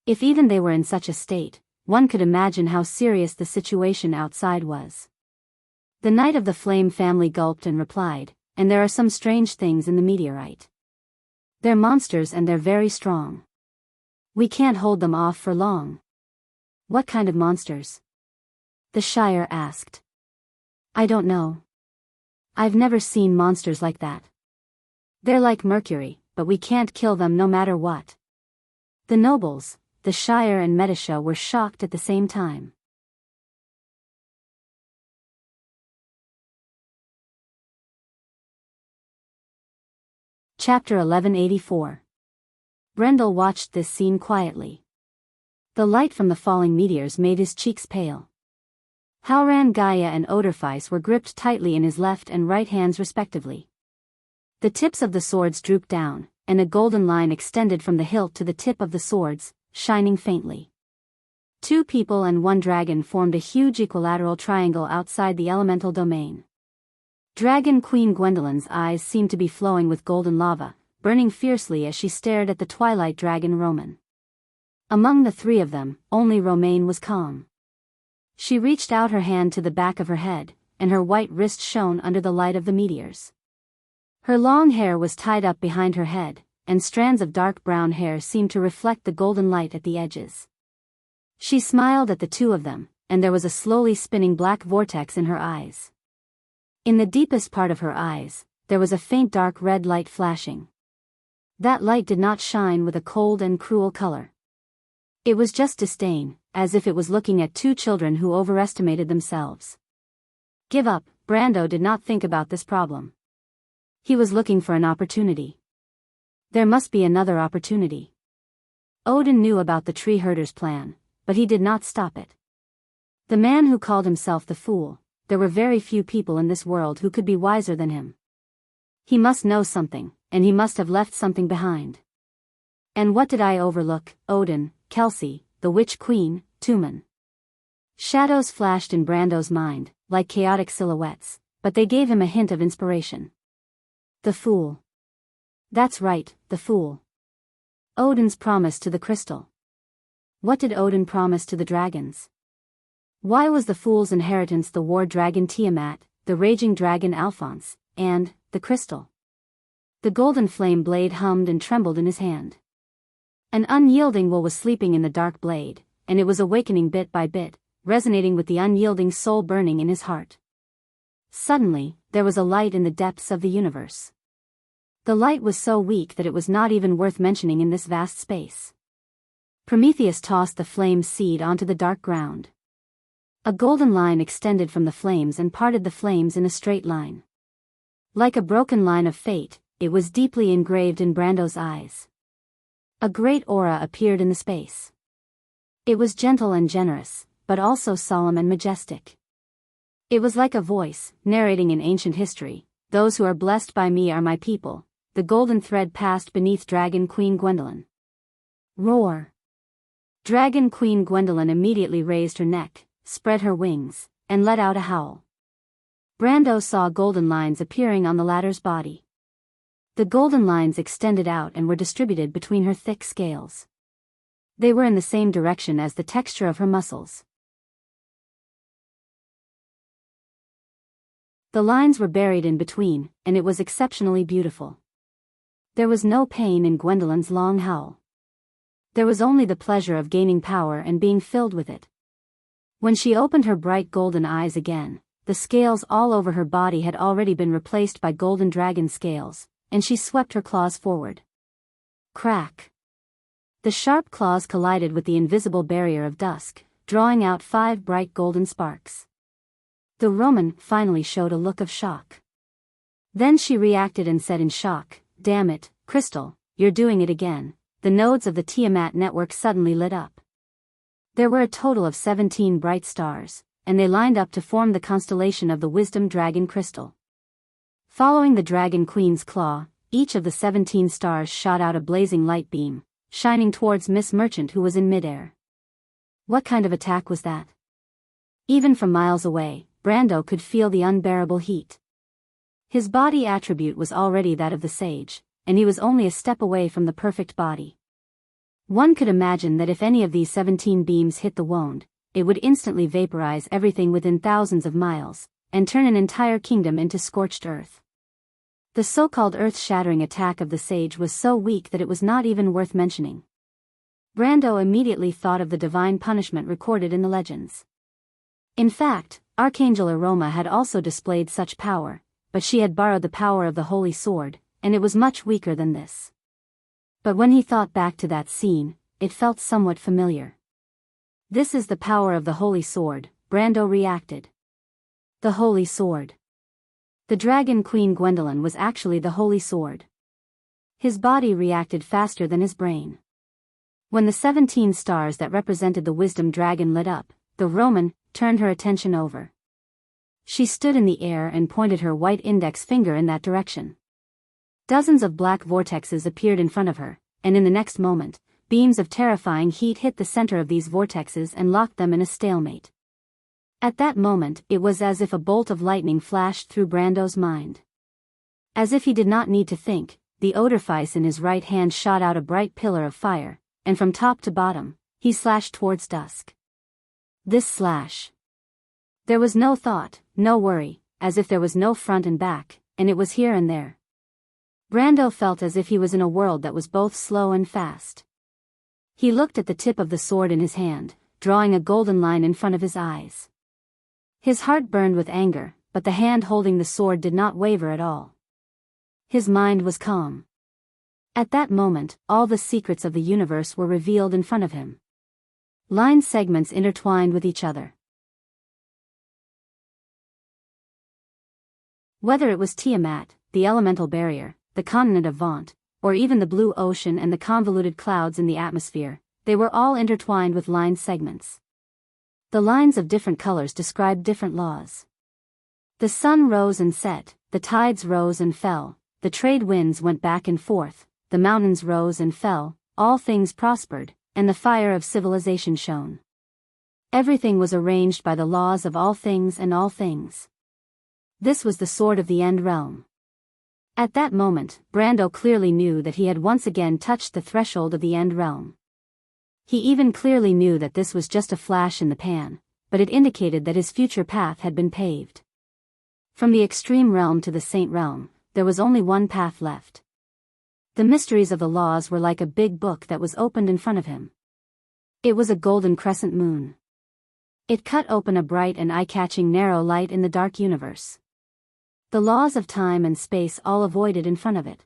If even they were in such a state, one could imagine how serious the situation outside was. The Knight of the Flame family gulped and replied, "And there are some strange things in the meteorite. They're monsters and they're very strong. We can't hold them off for long." "What kind of monsters?" the Shire asked. "I don't know. I've never seen monsters like that. They're like mercury, but we can't kill them no matter what." The nobles, the Shire and Medisha were shocked at the same time. Chapter 1184. Brendel watched this scene quietly. The light from the falling meteors made his cheeks pale. Halran, Gaia and Odorphis were gripped tightly in his left and right hands respectively. The tips of the swords drooped down, and a golden line extended from the hilt to the tip of the swords, shining faintly. 2 people and 1 dragon formed a huge equilateral triangle outside the elemental domain. Dragon Queen Gwendolyn's eyes seemed to be flowing with golden lava, burning fiercely as she stared at the twilight dragon Roman. Among the 3 of them, only Romaine was calm. She reached out her hand to the back of her head, and her white wrist shone under the light of the meteors. Her long hair was tied up behind her head, and strands of dark brown hair seemed to reflect the golden light at the edges. She smiled at the 2 of them, and there was a slowly spinning black vortex in her eyes. In the deepest part of her eyes, there was a faint dark red light flashing. That light did not shine with a cold and cruel color. It was just disdain, as if it was looking at 2 children who overestimated themselves. Give up, Brando did not think about this problem. He was looking for an opportunity. There must be another opportunity. Odin knew about the tree herder's plan, but he did not stop it. The man who called himself the Fool, there were very few people in this world who could be wiser than him. He must know something, and he must have left something behind. And what did I overlook? Odin, Kelsey, the Witch Queen, Tumen. Shadows flashed in Brando's mind, like chaotic silhouettes, but they gave him a hint of inspiration. The fool. That's right, the fool. Odin's promise to the crystal. What did Odin promise to the dragons? Why was the fool's inheritance the war dragon Tiamat, the raging dragon Alphonse, and the crystal? The golden flame blade hummed and trembled in his hand. An unyielding will was sleeping in the dark blade, and it was awakening bit by bit, resonating with the unyielding soul burning in his heart. Suddenly, there was a light in the depths of the universe. The light was so weak that it was not even worth mentioning in this vast space. Prometheus tossed the flame seed onto the dark ground. A golden line extended from the flames and parted the flames in a straight line. Like a broken line of fate, it was deeply engraved in Brando's eyes. A great aura appeared in the space. It was gentle and generous, but also solemn and majestic. It was like a voice, narrating in ancient history, "Those who are blessed by me are my people." The golden thread passed beneath Dragon Queen Gwendolyn. Roar! Dragon Queen Gwendolyn immediately raised her neck, spread her wings, and let out a howl. Brando saw golden lines appearing on the latter's body. The golden lines extended out and were distributed between her thick scales. They were in the same direction as the texture of her muscles. The lines were buried in between, and it was exceptionally beautiful. There was no pain in Gwendolyn's long howl. There was only the pleasure of gaining power and being filled with it. When she opened her bright golden eyes again, the scales all over her body had already been replaced by golden dragon scales, and she swept her claws forward. Crack! The sharp claws collided with the invisible barrier of dusk, drawing out 5 bright golden sparks. The Roman finally showed a look of shock. Then she reacted and said in shock, "Damn it, Crystal, you're doing it again." The nodes of the Tiamat network suddenly lit up. There were a total of 17 bright stars, and they lined up to form the constellation of the Wisdom Dragon Crystal. Following the Dragon Queen's claw, each of the 17 stars shot out a blazing light beam, shining towards Miss Merchant, who was in midair. What kind of attack was that? Even from miles away, Brando could feel the unbearable heat. His body attribute was already that of the sage, and he was only a step away from the perfect body. One could imagine that if any of these 17 beams hit the wound, it would instantly vaporize everything within thousands of miles, and turn an entire kingdom into scorched earth. The so-called earth-shattering attack of the sage was so weak that it was not even worth mentioning. Brando immediately thought of the divine punishment recorded in the legends. In fact, Archangel Aroma had also displayed such power, but she had borrowed the power of the Holy Sword, and it was much weaker than this. But when he thought back to that scene, it felt somewhat familiar. This is the power of the Holy Sword, Brando reacted. The Holy Sword. The Dragon Queen Gwendolyn was actually the Holy Sword. His body reacted faster than his brain. When the 17 stars that represented the Wisdom Dragon lit up, the Roman turned her attention over. She stood in the air and pointed her white index finger in that direction. Dozens of black vortexes appeared in front of her, and in the next moment, beams of terrifying heat hit the center of these vortexes and locked them in a stalemate. At that moment, it was as if a bolt of lightning flashed through Brando's mind. As if he did not need to think, the Odorfice in his right hand shot out a bright pillar of fire, and from top to bottom, he slashed towards dusk. This slash. There was no thought, no worry, as if there was no front and back, and it was here and there. Brando felt as if he was in a world that was both slow and fast. He looked at the tip of the sword in his hand, drawing a golden line in front of his eyes. His heart burned with anger, but the hand holding the sword did not waver at all. His mind was calm. At that moment, all the secrets of the universe were revealed in front of him. Line segments intertwined with each other. Whether it was Tiamat, the elemental barrier, the continent of Vaunt, or even the blue ocean and the convoluted clouds in the atmosphere, they were all intertwined with line segments. The lines of different colors described different laws. The sun rose and set, the tides rose and fell, the trade winds went back and forth, the mountains rose and fell, all things prospered, and the fire of civilization shone. Everything was arranged by the laws of all things and all things. This was the sword of the End Realm. At that moment, Brando clearly knew that he had once again touched the threshold of the End realm. He even clearly knew that this was just a flash in the pan, but it indicated that his future path had been paved. From the extreme realm to the saint realm, there was only one path left. The mysteries of the laws were like a big book that was opened in front of him. It was a golden crescent moon. It cut open a bright and eye-catching narrow light in the dark universe. The laws of time and space all avoided in front of it.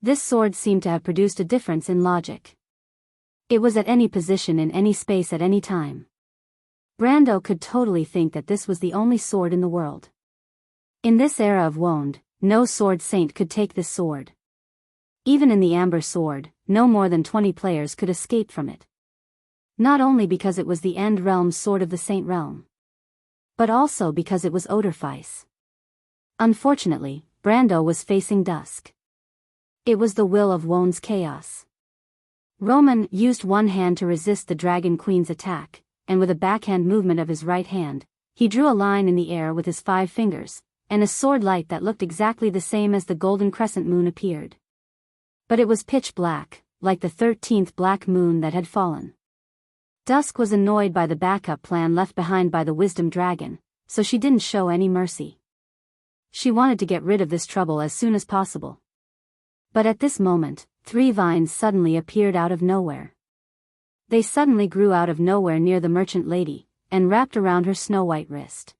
This sword seemed to have produced a difference in logic. It was at any position in any space at any time. Brando could totally think that this was the only sword in the world. In this era of Wond, no sword saint could take this sword. Even in the Amber Sword, no more than 20 players could escape from it. Not only because it was the End Realm's sword of the Saint Realm, but also because it was Odorfice. Unfortunately, Brando was facing dusk. It was the will of Wond's chaos. Roman used one hand to resist the Dragon Queen's attack, and with a backhand movement of his right hand, he drew a line in the air with his 5 fingers, and a sword light that looked exactly the same as the golden crescent moon appeared. But it was pitch black, like the 13th black moon that had fallen. Dusk was annoyed by the backup plan left behind by the Wisdom Dragon, so she didn't show any mercy. She wanted to get rid of this trouble as soon as possible. But at this moment, 3 vines suddenly appeared out of nowhere. They suddenly grew out of nowhere near the merchant lady, and wrapped around her snow-white wrist.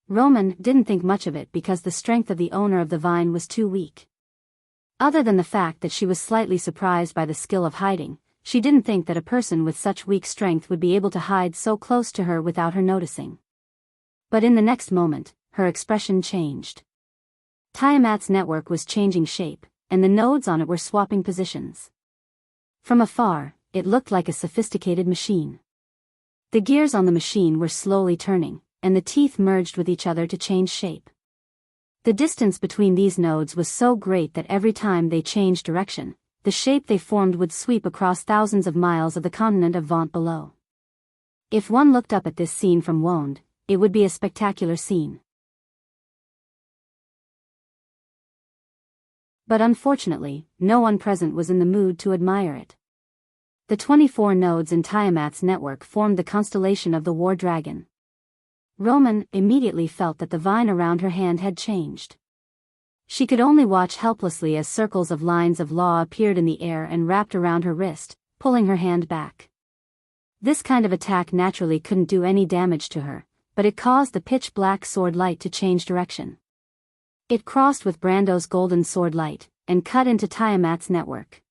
Roman didn't think much of it because the strength of the owner of the vine was too weak. Other than the fact that she was slightly surprised by the skill of hiding, she didn't think that a person with such weak strength would be able to hide so close to her without her noticing. But in the next moment, her expression changed. Tiamat's network was changing shape, and the nodes on it were swapping positions. From afar, it looked like a sophisticated machine. The gears on the machine were slowly turning, and the teeth merged with each other to change shape. The distance between these nodes was so great that every time they changed direction, the shape they formed would sweep across thousands of miles of the continent of Vont below. If one looked up at this scene from Wond, it would be a spectacular scene. But unfortunately, no one present was in the mood to admire it. The 24 nodes in Tiamat's network formed the constellation of the War Dragon. Roman immediately felt that the vine around her hand had changed. She could only watch helplessly as circles of lines of law appeared in the air and wrapped around her wrist, pulling her hand back. This kind of attack naturally couldn't do any damage to her, but it caused the pitch-black sword light to change direction. It crossed with Brando's golden sword light, and cut into Tiamat's network.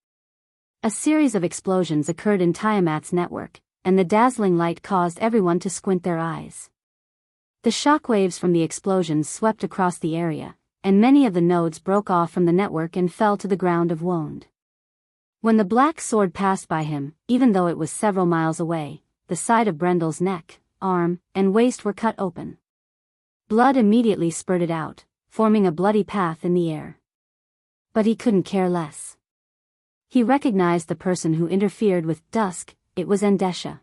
A series of explosions occurred in Tiamat's network, and the dazzling light caused everyone to squint their eyes. The shockwaves from the explosions swept across the area, and many of the nodes broke off from the network and fell to the ground of Wond. When the black sword passed by him, even though it was several miles away, the side of Brendel's neck, arm, and waist were cut open. Blood immediately spurted out, forming a bloody path in the air. But he couldn't care less. He recognized the person who interfered with Dusk. It was Andesha.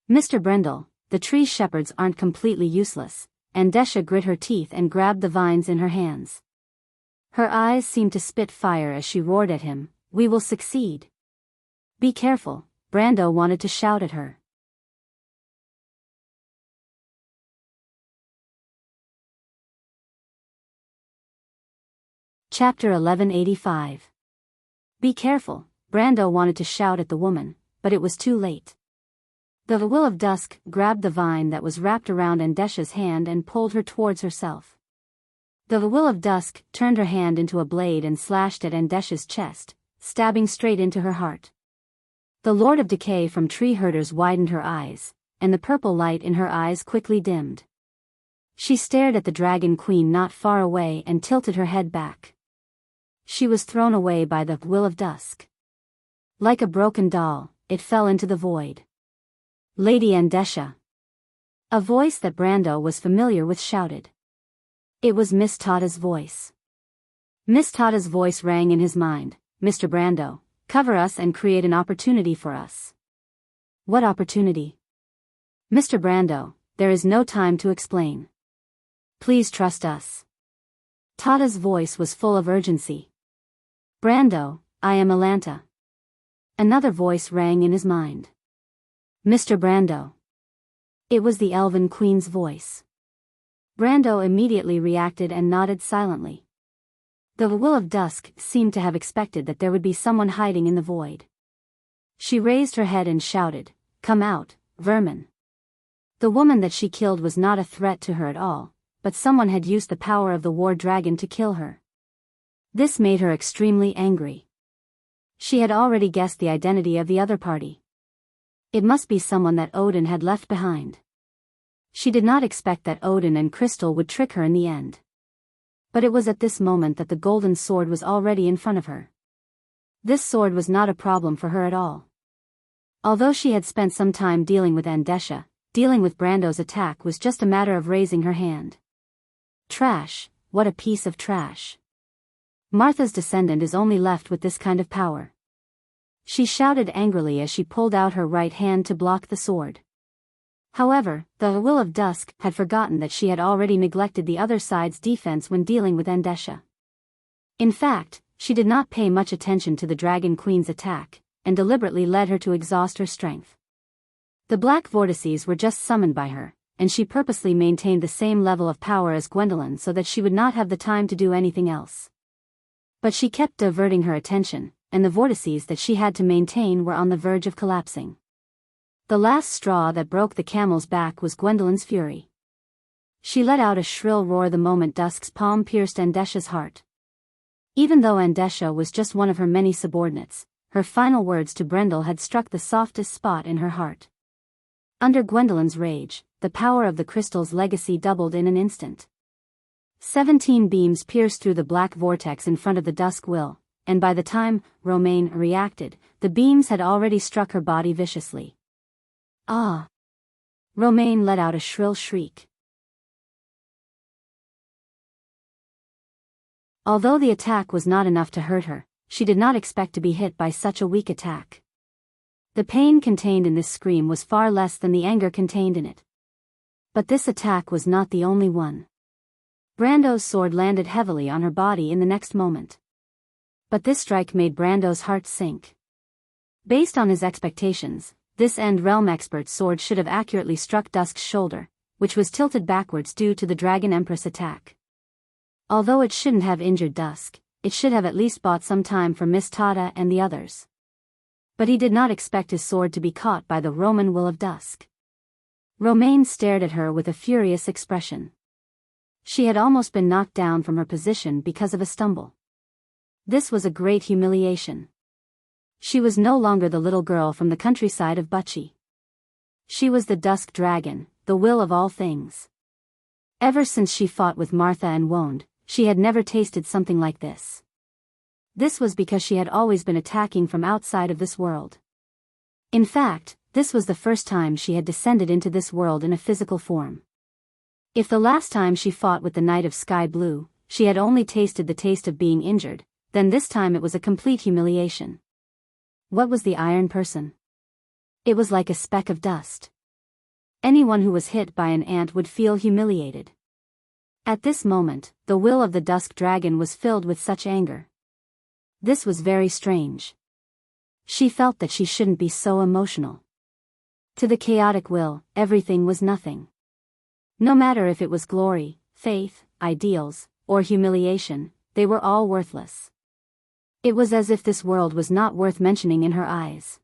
Mr. Brendel, the tree shepherds aren't completely useless. Andesha grit her teeth and grabbed the vines in her hands. Her eyes seemed to spit fire as she roared at him, "We will succeed." "Be careful," Brando wanted to shout at her. Chapter 1185. Be careful, Brando wanted to shout at the woman, but it was too late. The Will of Dusk grabbed the vine that was wrapped around Andesha's hand and pulled her towards herself. The Will of Dusk turned her hand into a blade and slashed at Andesha's chest, stabbing straight into her heart. The Lord of Decay from Tree Herders widened her eyes, and the purple light in her eyes quickly dimmed. She stared at the Dragon Queen not far away and tilted her head back. She was thrown away by the Will of Dusk. Like a broken doll, it fell into the void. "Lady Andesha." A voice that Brando was familiar with shouted. It was Miss Tada's voice. Miss Tada's voice rang in his mind. "Mr. Brando, cover us and create an opportunity for us." "What opportunity?" "Mr. Brando, there is no time to explain. Please trust us." Tada's voice was full of urgency. Brando, I am Alanta. Another voice rang in his mind. Mr. Brando. It was the Elven Queen's voice. Brando immediately reacted and nodded silently. The Will of Dusk seemed to have expected that there would be someone hiding in the void. She raised her head and shouted, "Come out, vermin." The woman that she killed was not a threat to her at all, but someone had used the power of the war dragon to kill her. This made her extremely angry. She had already guessed the identity of the other party. It must be someone that Odin had left behind. She did not expect that Odin and Crystal would trick her in the end. But it was at this moment that the golden sword was already in front of her. This sword was not a problem for her at all. Although she had spent some time dealing with Andesha, dealing with Brando's attack was just a matter of raising her hand. Trash, what a piece of trash. Martha's descendant is only left with this kind of power. She shouted angrily as she pulled out her right hand to block the sword. However, the Will of Dusk had forgotten that she had already neglected the other side's defense when dealing with Andesha. In fact, she did not pay much attention to the Dragon Queen's attack, and deliberately led her to exhaust her strength. The black vortices were just summoned by her, and she purposely maintained the same level of power as Gwendolyn so that she would not have the time to do anything else. But she kept diverting her attention, and the vortices that she had to maintain were on the verge of collapsing. The last straw that broke the camel's back was Gwendolyn's fury. She let out a shrill roar the moment Dusk's palm pierced Andesha's heart. Even though Andesha was just one of her many subordinates, her final words to Brendel had struck the softest spot in her heart. Under Gwendolyn's rage, the power of the crystal's legacy doubled in an instant. 17 beams pierced through the black vortex in front of the Dusk Will, and by the time Romaine reacted, the beams had already struck her body viciously. Ah! Romaine let out a shrill shriek. Although the attack was not enough to hurt her, she did not expect to be hit by such a weak attack. The pain contained in this scream was far less than the anger contained in it. But this attack was not the only one. Brando's sword landed heavily on her body in the next moment. But this strike made Brando's heart sink. Based on his expectations, this End Realm expert's sword should have accurately struck Dusk's shoulder, which was tilted backwards due to the Dragon Empress attack. Although it shouldn't have injured Dusk, it should have at least bought some time for Miss Tada and the others. But he did not expect his sword to be caught by the Roman Will of Dusk. Romaine stared at her with a furious expression. She had almost been knocked down from her position because of a stumble. This was a great humiliation. She was no longer the little girl from the countryside of Butchie. She was the Dusk Dragon, the will of all things. Ever since she fought with Martha and Woned, she had never tasted something like this. This was because she had always been attacking from outside of this world. In fact, this was the first time she had descended into this world in a physical form. If the last time she fought with the Knight of Sky Blue, she had only tasted the taste of being injured, then this time it was a complete humiliation. What was the Iron Person? It was like a speck of dust. Anyone who was hit by an ant would feel humiliated. At this moment, the will of the Dusk Dragon was filled with such anger. This was very strange. She felt that she shouldn't be so emotional. To the chaotic will, everything was nothing. No matter if it was glory, faith, ideals, or humiliation, they were all worthless. It was as if this world was not worth mentioning in her eyes.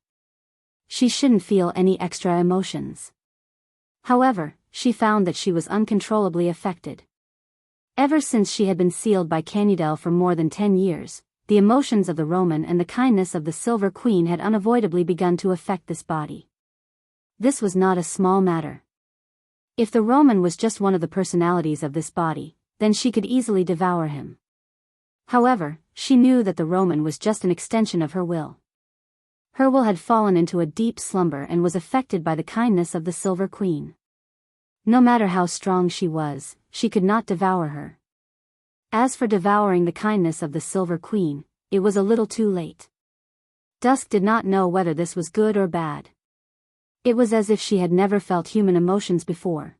She shouldn't feel any extra emotions. However, she found that she was uncontrollably affected. Ever since she had been sealed by Canudel for more than 10 years, the emotions of the Roman and the kindness of the Silver Queen had unavoidably begun to affect this body. This was not a small matter. If the Roman was just one of the personalities of this body, then she could easily devour him. However, she knew that the Roman was just an extension of her will. Her will had fallen into a deep slumber and was affected by the kindness of the Silver Queen. No matter how strong she was, she could not devour her. As for devouring the kindness of the Silver Queen, it was a little too late. Dusk did not know whether this was good or bad. It was as if she had never felt human emotions before.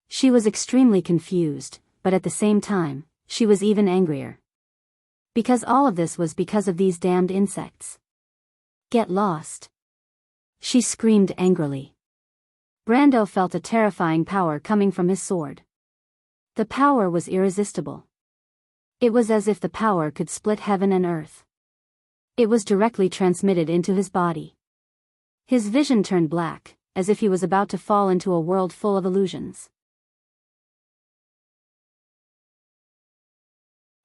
She was extremely confused, but at the same time, she was even angrier. Because all of this was because of these damned insects. Get lost. She screamed angrily. Brando felt a terrifying power coming from his sword. The power was irresistible. It was as if the power could split heaven and earth. It was directly transmitted into his body. His vision turned black, as if he was about to fall into a world full of illusions.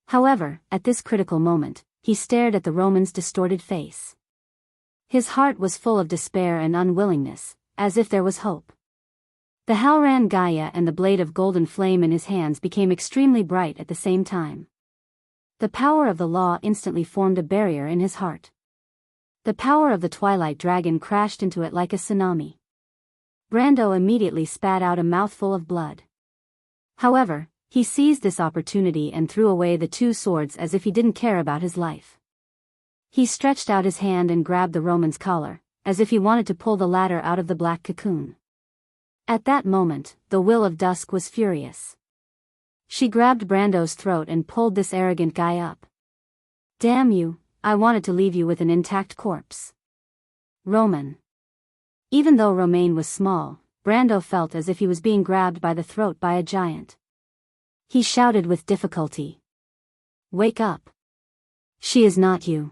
However, at this critical moment, he stared at the Roman's distorted face. His heart was full of despair and unwillingness, as if there was hope. The Halran Gaia and the blade of golden flame in his hands became extremely bright at the same time. The power of the law instantly formed a barrier in his heart. The power of the Twilight Dragon crashed into it like a tsunami. Brando immediately spat out a mouthful of blood. However, he seized this opportunity and threw away the two swords as if he didn't care about his life. He stretched out his hand and grabbed the Roman's collar, as if he wanted to pull the latter out of the black cocoon. At that moment, the Will of Dusk was furious. She grabbed Brando's throat and pulled this arrogant guy up. Damn you, I wanted to leave you with an intact corpse. Roman. Even though Romain was small, Brando felt as if he was being grabbed by the throat by a giant. He shouted with difficulty. Wake up. She is not you.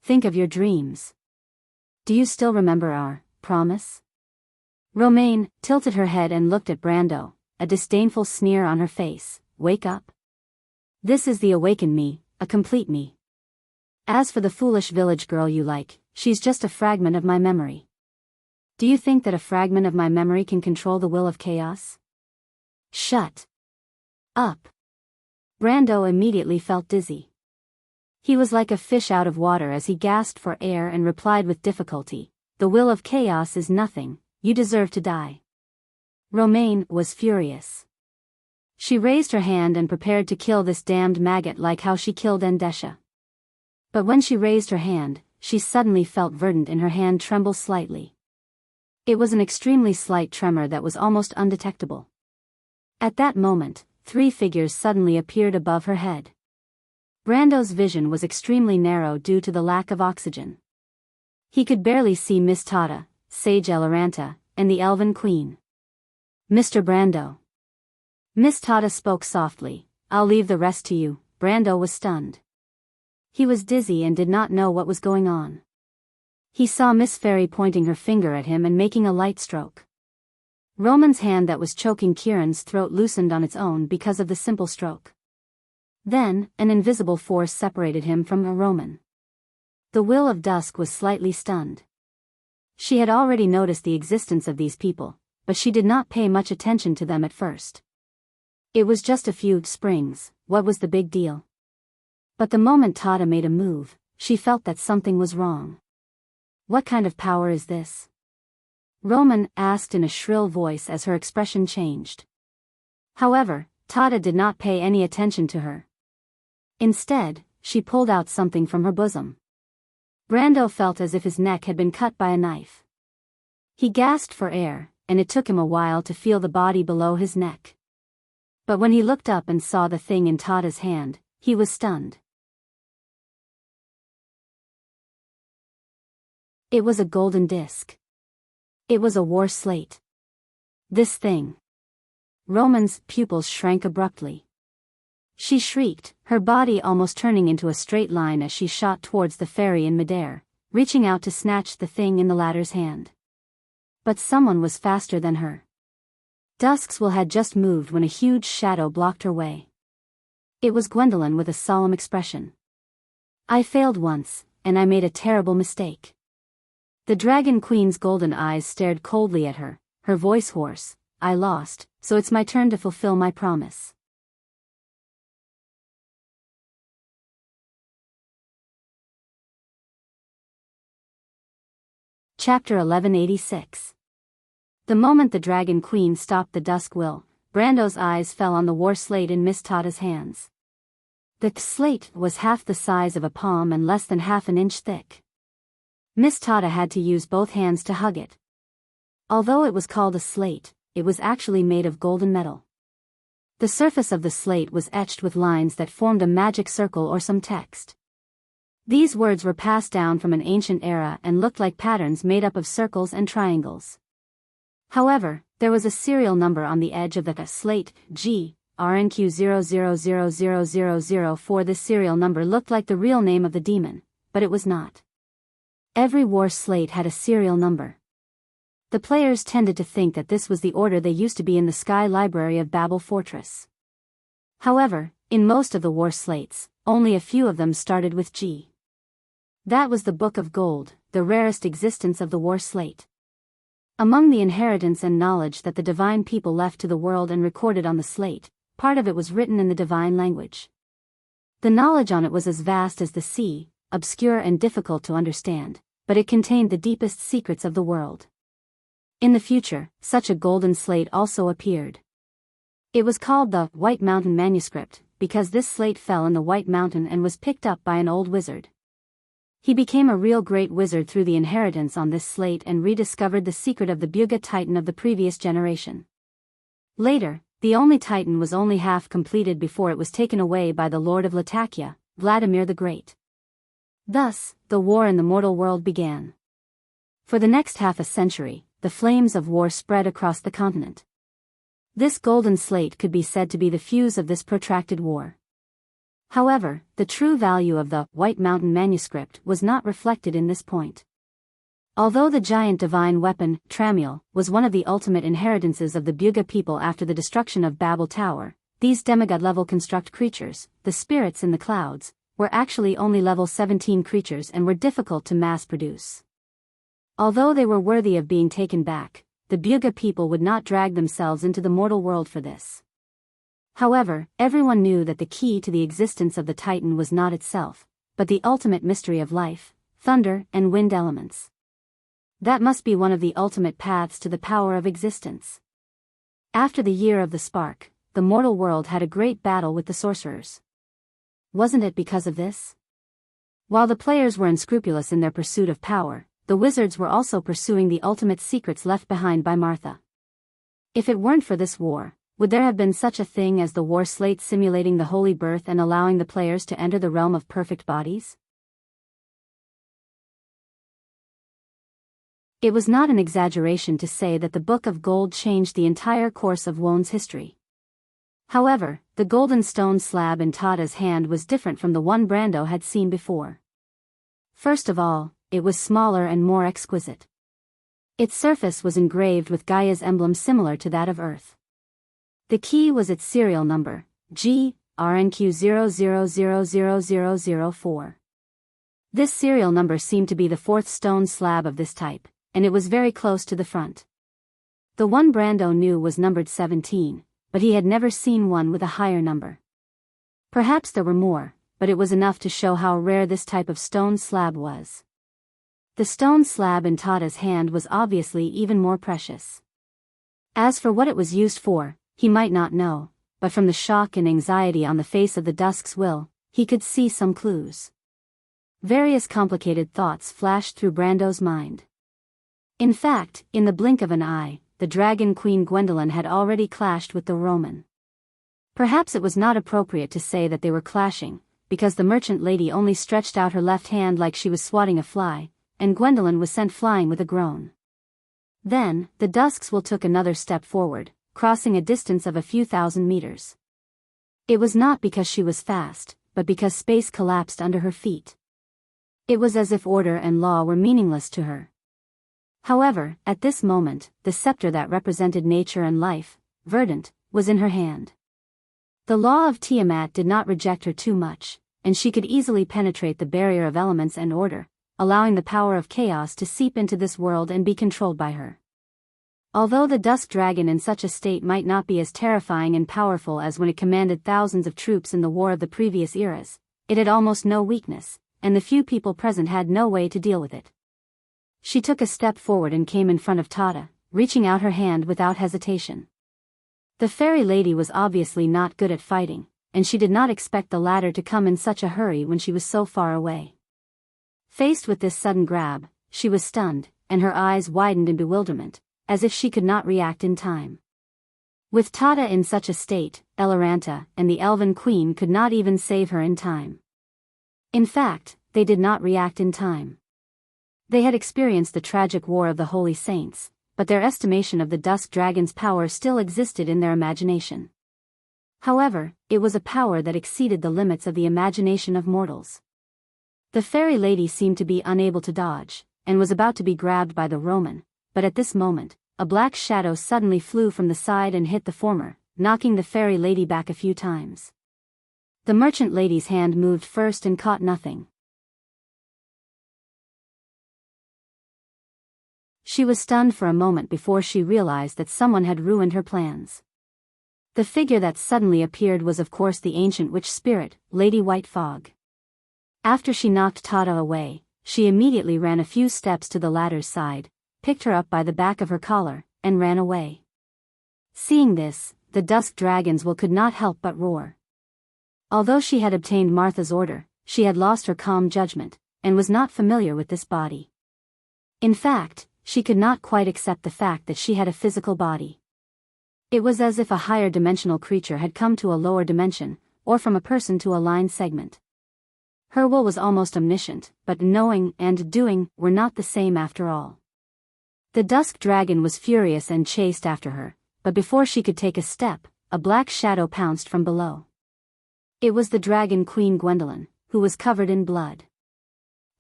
Think of your dreams. Do you still remember our promise? Romain tilted her head and looked at Brando, a disdainful sneer on her face. Wake up. This is the awakened me, a complete me. As for the foolish village girl you like, she's just a fragment of my memory. Do you think that a fragment of my memory can control the will of chaos? Shut up. Brando immediately felt dizzy. He was like a fish out of water as he gasped for air and replied with difficulty, the will of chaos is nothing, you deserve to die. Romain was furious. She raised her hand and prepared to kill this damned maggot like how she killed Endesha. But when she raised her hand, she suddenly felt verdant in her hand tremble slightly. It was an extremely slight tremor that was almost undetectable. At that moment, three figures suddenly appeared above her head. Brando's vision was extremely narrow due to the lack of oxygen. He could barely see Miss Tata, Sage Eloranta, and the Elven Queen. Mr. Brando. Miss Tata spoke softly, I'll leave the rest to you. Brando was stunned. He was dizzy and did not know what was going on. He saw Miss Fairy pointing her finger at him and making a light stroke. Roman's hand that was choking Kieran's throat loosened on its own because of the simple stroke. Then, an invisible force separated him from Roman. The Will of Dusk was slightly stunned. She had already noticed the existence of these people, but she did not pay much attention to them at first. It was just a few springs, what was the big deal? But the moment Tata made a move, she felt that something was wrong. What kind of power is this? Roman asked in a shrill voice as her expression changed. However, Tata did not pay any attention to her. Instead, she pulled out something from her bosom. Brando felt as if his neck had been cut by a knife. He gasped for air, and it took him a while to feel the body below his neck. But when he looked up and saw the thing in Tata's hand, he was stunned. It was a golden disc. It was a war slate. This thing. Roman's pupils shrank abruptly. She shrieked, her body almost turning into a straight line as she shot towards the fairy in midair, reaching out to snatch the thing in the latter's hand. But someone was faster than her. Dusk's will had just moved when a huge shadow blocked her way. It was Gwendolyn with a solemn expression. I failed once, and I made a terrible mistake. The Dragon Queen's golden eyes stared coldly at her, her voice hoarse. I lost, so it's my turn to fulfill my promise. Chapter 1186. The moment the Dragon Queen stopped the Dusk Will, Brando's eyes fell on the war slate in Miss Tata's hands. The slate was half the size of a palm and less than half an inch thick. Miss Tata had to use both hands to hug it. Although it was called a slate, it was actually made of golden metal. The surface of the slate was etched with lines that formed a magic circle or some text. These words were passed down from an ancient era and looked like patterns made up of circles and triangles. However, there was a serial number on the edge of the slate, G, RNQ 00000004. This serial number looked like the real name of the demon, but it was not. Every war slate had a serial number. The players tended to think that this was the order they used to be in the Sky Library of Babel Fortress. However, in most of the war slates, only a few of them started with G. That was the Book of Gold, the rarest existence of the war slate. Among the inheritance and knowledge that the divine people left to the world and recorded on the slate, part of it was written in the divine language. The knowledge on it was as vast as the sea, obscure and difficult to understand, but it contained the deepest secrets of the world. In the future, such a golden slate also appeared. It was called the White Mountain Manuscript, because this slate fell in the White Mountain and was picked up by an old wizard. He became a real great wizard through the inheritance on this slate and rediscovered the secret of the Buga Titan of the previous generation. Later, the only Titan was only half completed before it was taken away by the Lord of Latakia, Vladimir the Great. Thus, the war in the mortal world began. For the next half a century, the flames of war spread across the continent. This golden slate could be said to be the fuse of this protracted war. However, the true value of the White Mountain Manuscript was not reflected in this point. Although the giant divine weapon, Tramiel, was one of the ultimate inheritances of the Buga people after the destruction of Babel Tower, these demigod-level construct creatures, the spirits in the clouds, were actually only level 17 creatures and were difficult to mass-produce. Although they were worthy of being taken back, the Buga people would not drag themselves into the mortal world for this. However, everyone knew that the key to the existence of the Titan was not itself, but the ultimate mystery of life, thunder and wind elements. That must be one of the ultimate paths to the power of existence. After the year of the spark, the mortal world had a great battle with the sorcerers. Wasn't it because of this? While the players were unscrupulous in their pursuit of power, the wizards were also pursuing the ultimate secrets left behind by Martha. If it weren't for this war, would there have been such a thing as the war slate simulating the holy birth and allowing the players to enter the realm of perfect bodies? It was not an exaggeration to say that the Book of Gold changed the entire course of Wone's history. However, the golden stone slab in Tada's hand was different from the one Brando had seen before. First of all, it was smaller and more exquisite. Its surface was engraved with Gaia's emblem similar to that of Earth. The key was its serial number, G, RNQ 00000004. This serial number seemed to be the fourth stone slab of this type, and it was very close to the front. The one Brando knew was numbered 17, but he had never seen one with a higher number. Perhaps there were more, but it was enough to show how rare this type of stone slab was. The stone slab in Tada's hand was obviously even more precious. As for what it was used for, he might not know, but from the shock and anxiety on the face of the Dusk's will, he could see some clues. Various complicated thoughts flashed through Brando's mind. In fact, in the blink of an eye, the Dragon Queen Gwendolyn had already clashed with the Roman. Perhaps it was not appropriate to say that they were clashing, because the merchant lady only stretched out her left hand like she was swatting a fly, and Gwendolyn was sent flying with a groan. Then, the Dusk's will took another step forward, crossing a distance of a few thousand meters. It was not because she was fast, but because space collapsed under her feet. It was as if order and law were meaningless to her. However, at this moment, the scepter that represented nature and life, verdant, was in her hand. The law of Tiamat did not reject her too much, and she could easily penetrate the barrier of elements and order, allowing the power of chaos to seep into this world and be controlled by her. Although the Dusk Dragon in such a state might not be as terrifying and powerful as when it commanded thousands of troops in the war of the previous eras, it had almost no weakness, and the few people present had no way to deal with it. She took a step forward and came in front of Tada, reaching out her hand without hesitation. The fairy lady was obviously not good at fighting, and she did not expect the latter to come in such a hurry when she was so far away. Faced with this sudden grab, she was stunned, and her eyes widened in bewilderment, as if she could not react in time. With Tata in such a state, Eloranta and the Elven Queen could not even save her in time. In fact, they did not react in time. They had experienced the tragic war of the Holy Saints, but their estimation of the Dusk Dragon's power still existed in their imagination. However, it was a power that exceeded the limits of the imagination of mortals. The fairy lady seemed to be unable to dodge, and was about to be grabbed by the Roman, but at this moment, a black shadow suddenly flew from the side and hit the former, knocking the fairy lady back a few times. The merchant lady's hand moved first and caught nothing. She was stunned for a moment before she realized that someone had ruined her plans. The figure that suddenly appeared was of course the ancient witch spirit, Lady White Fog. After she knocked Tata away, she immediately ran a few steps to the latter's side, picked her up by the back of her collar, and ran away. Seeing this, the Dusk Dragon's will could not help but roar. Although she had obtained Martha's order, she had lost her calm judgment, and was not familiar with this body. In fact, she could not quite accept the fact that she had a physical body. It was as if a higher dimensional creature had come to a lower dimension, or from a person to a line segment. Her will was almost omniscient, but knowing and doing were not the same after all. The Dusk Dragon was furious and chased after her, but before she could take a step, a black shadow pounced from below. It was the Dragon Queen Gwendolyn, who was covered in blood.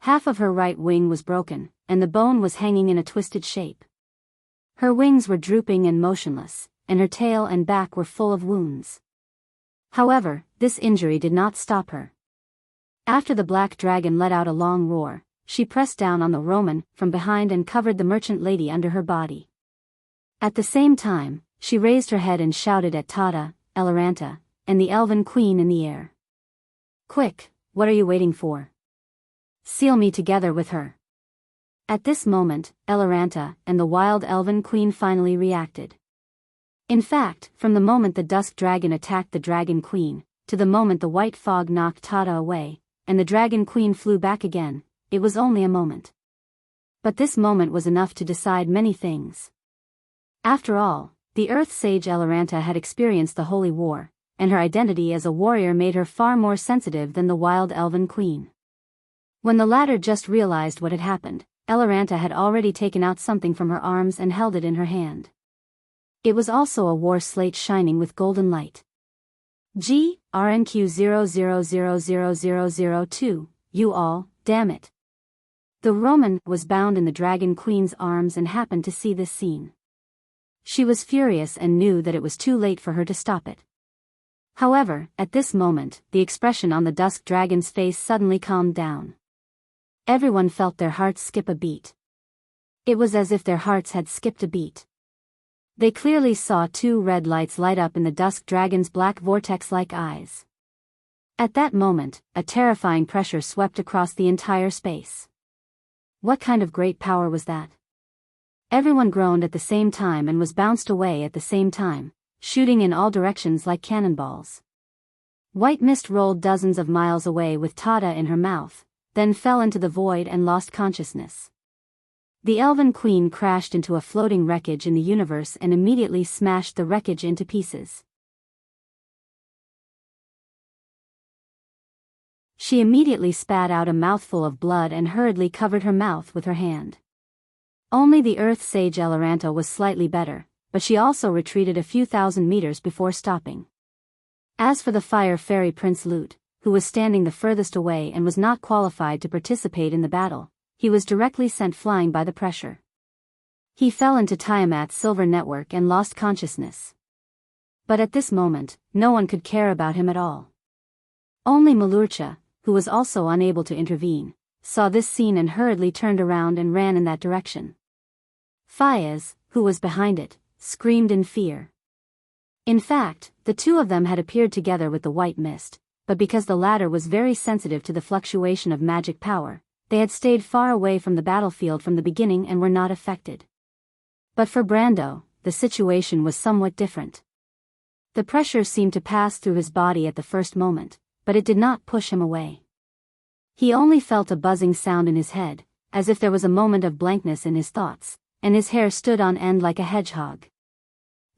Half of her right wing was broken, and the bone was hanging in a twisted shape. Her wings were drooping and motionless, and her tail and back were full of wounds. However, this injury did not stop her. After the black dragon let out a long roar, she pressed down on the Roman from behind and covered the merchant lady under her body. At the same time, she raised her head and shouted at Tata, Eloranta, and the Elven Queen in the air. "Quick, what are you waiting for? Seal me together with her." At this moment, Eloranta and the wild Elven Queen finally reacted. In fact, from the moment the Dusk Dragon attacked the Dragon Queen, to the moment the white fog knocked Tata away, and the Dragon Queen flew back again, it was only a moment. But this moment was enough to decide many things. After all, the Earth Sage Eloranta had experienced the Holy War, and her identity as a warrior made her far more sensitive than the wild Elven Queen. When the latter just realized what had happened, Eloranta had already taken out something from her arms and held it in her hand. It was also a war slate shining with golden light. GRNQ00000002, you all, damn it. The Roman was bound in the Dragon Queen's arms and happened to see this scene. She was furious and knew that it was too late for her to stop it. However, at this moment, the expression on the Dusk Dragon's face suddenly calmed down. Everyone felt their hearts skip a beat. It was as if their hearts had skipped a beat. They clearly saw two red lights light up in the Dusk Dragon's black vortex-like eyes. At that moment, a terrifying pressure swept across the entire space. What kind of great power was that? Everyone groaned at the same time and was bounced away at the same time, shooting in all directions like cannonballs. White mist rolled dozens of miles away with Tata in her mouth, then fell into the void and lost consciousness. The Elven Queen crashed into a floating wreckage in the universe and immediately smashed the wreckage into pieces. She immediately spat out a mouthful of blood and hurriedly covered her mouth with her hand. Only the Earth Sage Eloranta was slightly better, but she also retreated a few thousand meters before stopping. As for the Fire Fairy Prince Lute, who was standing the furthest away and was not qualified to participate in the battle, he was directly sent flying by the pressure. He fell into Tiamat's silver network and lost consciousness. But at this moment, no one could care about him at all. Only Malurcha, who was also unable to intervene, saw this scene and hurriedly turned around and ran in that direction. Fayez, who was behind it, screamed in fear. In fact, the two of them had appeared together with the white mist, but because the latter was very sensitive to the fluctuation of magic power, they had stayed far away from the battlefield from the beginning and were not affected. But for Brando, the situation was somewhat different. The pressure seemed to pass through his body at the first moment, but it did not push him away. He only felt a buzzing sound in his head, as if there was a moment of blankness in his thoughts, and his hair stood on end like a hedgehog.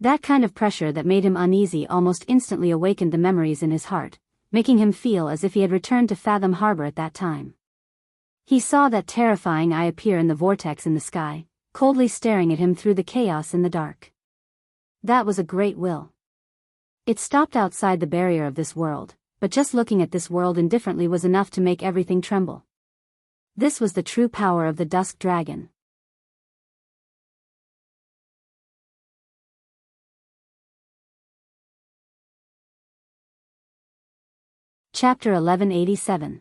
That kind of pressure that made him uneasy almost instantly awakened the memories in his heart, making him feel as if he had returned to Fathom Harbor at that time. He saw that terrifying eye appear in the vortex in the sky, coldly staring at him through the chaos in the dark. That was a great will. It stopped outside the barrier of this world, but just looking at this world indifferently was enough to make everything tremble. This was the true power of the Dusk Dragon. Chapter 1187.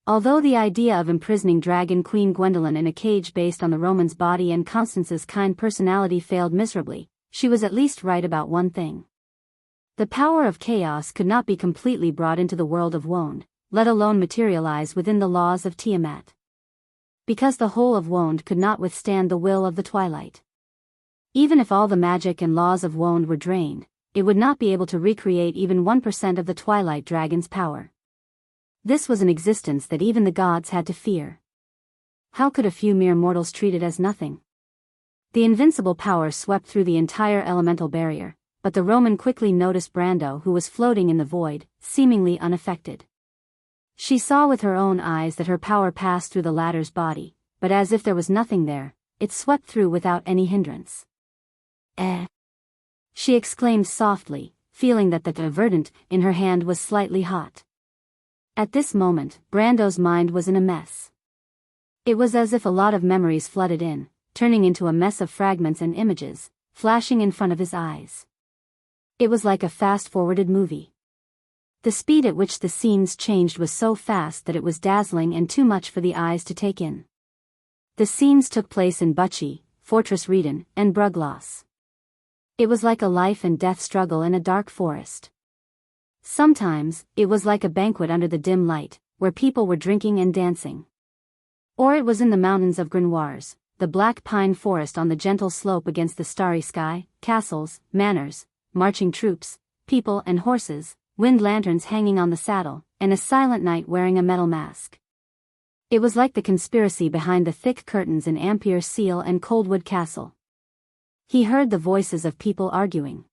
Although the idea of imprisoning Dragon Queen Gwendolyn in a cage based on the Roman's body and Constance's kind personality failed miserably, she was at least right about one thing. The power of chaos could not be completely brought into the world of Wonde, let alone materialize within the laws of Tiamat. Because the whole of Wonde could not withstand the will of the Twilight. Even if all the magic and laws of Wonde were drained, it would not be able to recreate even 1% of the Twilight Dragon's power. This was an existence that even the gods had to fear. How could a few mere mortals treat it as nothing? The invincible power swept through the entire elemental barrier, but the Roman quickly noticed Brando, who was floating in the void, seemingly unaffected. She saw with her own eyes that her power passed through the latter's body, but as if there was nothing there, it swept through without any hindrance. She exclaimed softly, feeling that the verdant in her hand was slightly hot. At this moment, Brando's mind was in a mess. It was as if a lot of memories flooded in, turning into a mess of fragments and images, flashing in front of his eyes. It was like a fast-forwarded movie. The speed at which the scenes changed was so fast that it was dazzling and too much for the eyes to take in. The scenes took place in Bucci, Fortress Reden, and Brugloss. It was like a life and death struggle in a dark forest. Sometimes, it was like a banquet under the dim light, where people were drinking and dancing. Or it was in the mountains of Grenoires, the black pine forest on the gentle slope against the starry sky, castles, manors, marching troops, people and horses, wind lanterns hanging on the saddle, and a silent knight wearing a metal mask. It was like the conspiracy behind the thick curtains in Ampere Seal and Coldwood Castle. He heard the voices of people arguing.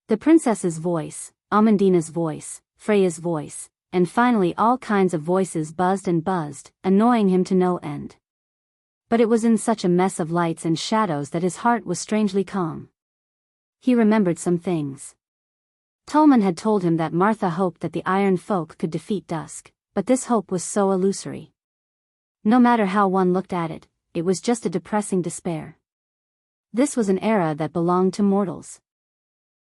The princess's voice, Amandina's voice, Freya's voice, and finally all kinds of voices buzzed and buzzed, annoying him to no end. But it was in such a mess of lights and shadows that his heart was strangely calm. He remembered some things. Tullman had told him that Martha hoped that the Iron Folk could defeat Dusk, but this hope was so illusory. No matter how one looked at it, it was just a depressing despair. This was an era that belonged to mortals.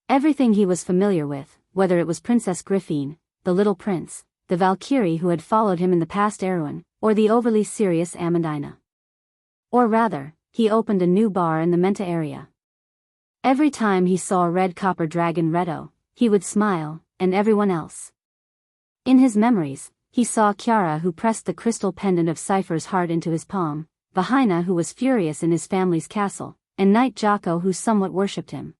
Everything he was familiar with, whether it was Princess Griffine, the Little Prince, the Valkyrie who had followed him in the past Erewhon, or the overly serious Amandina. Or rather, he opened a new bar in the Menta area. Every time he saw a red copper dragon Redo, he would smile, and everyone else. In his memories, he saw Chiara who pressed the crystal pendant of Cypher's heart into his palm, Vahina who was furious in his family's castle, and Knight Jocko who somewhat worshipped him.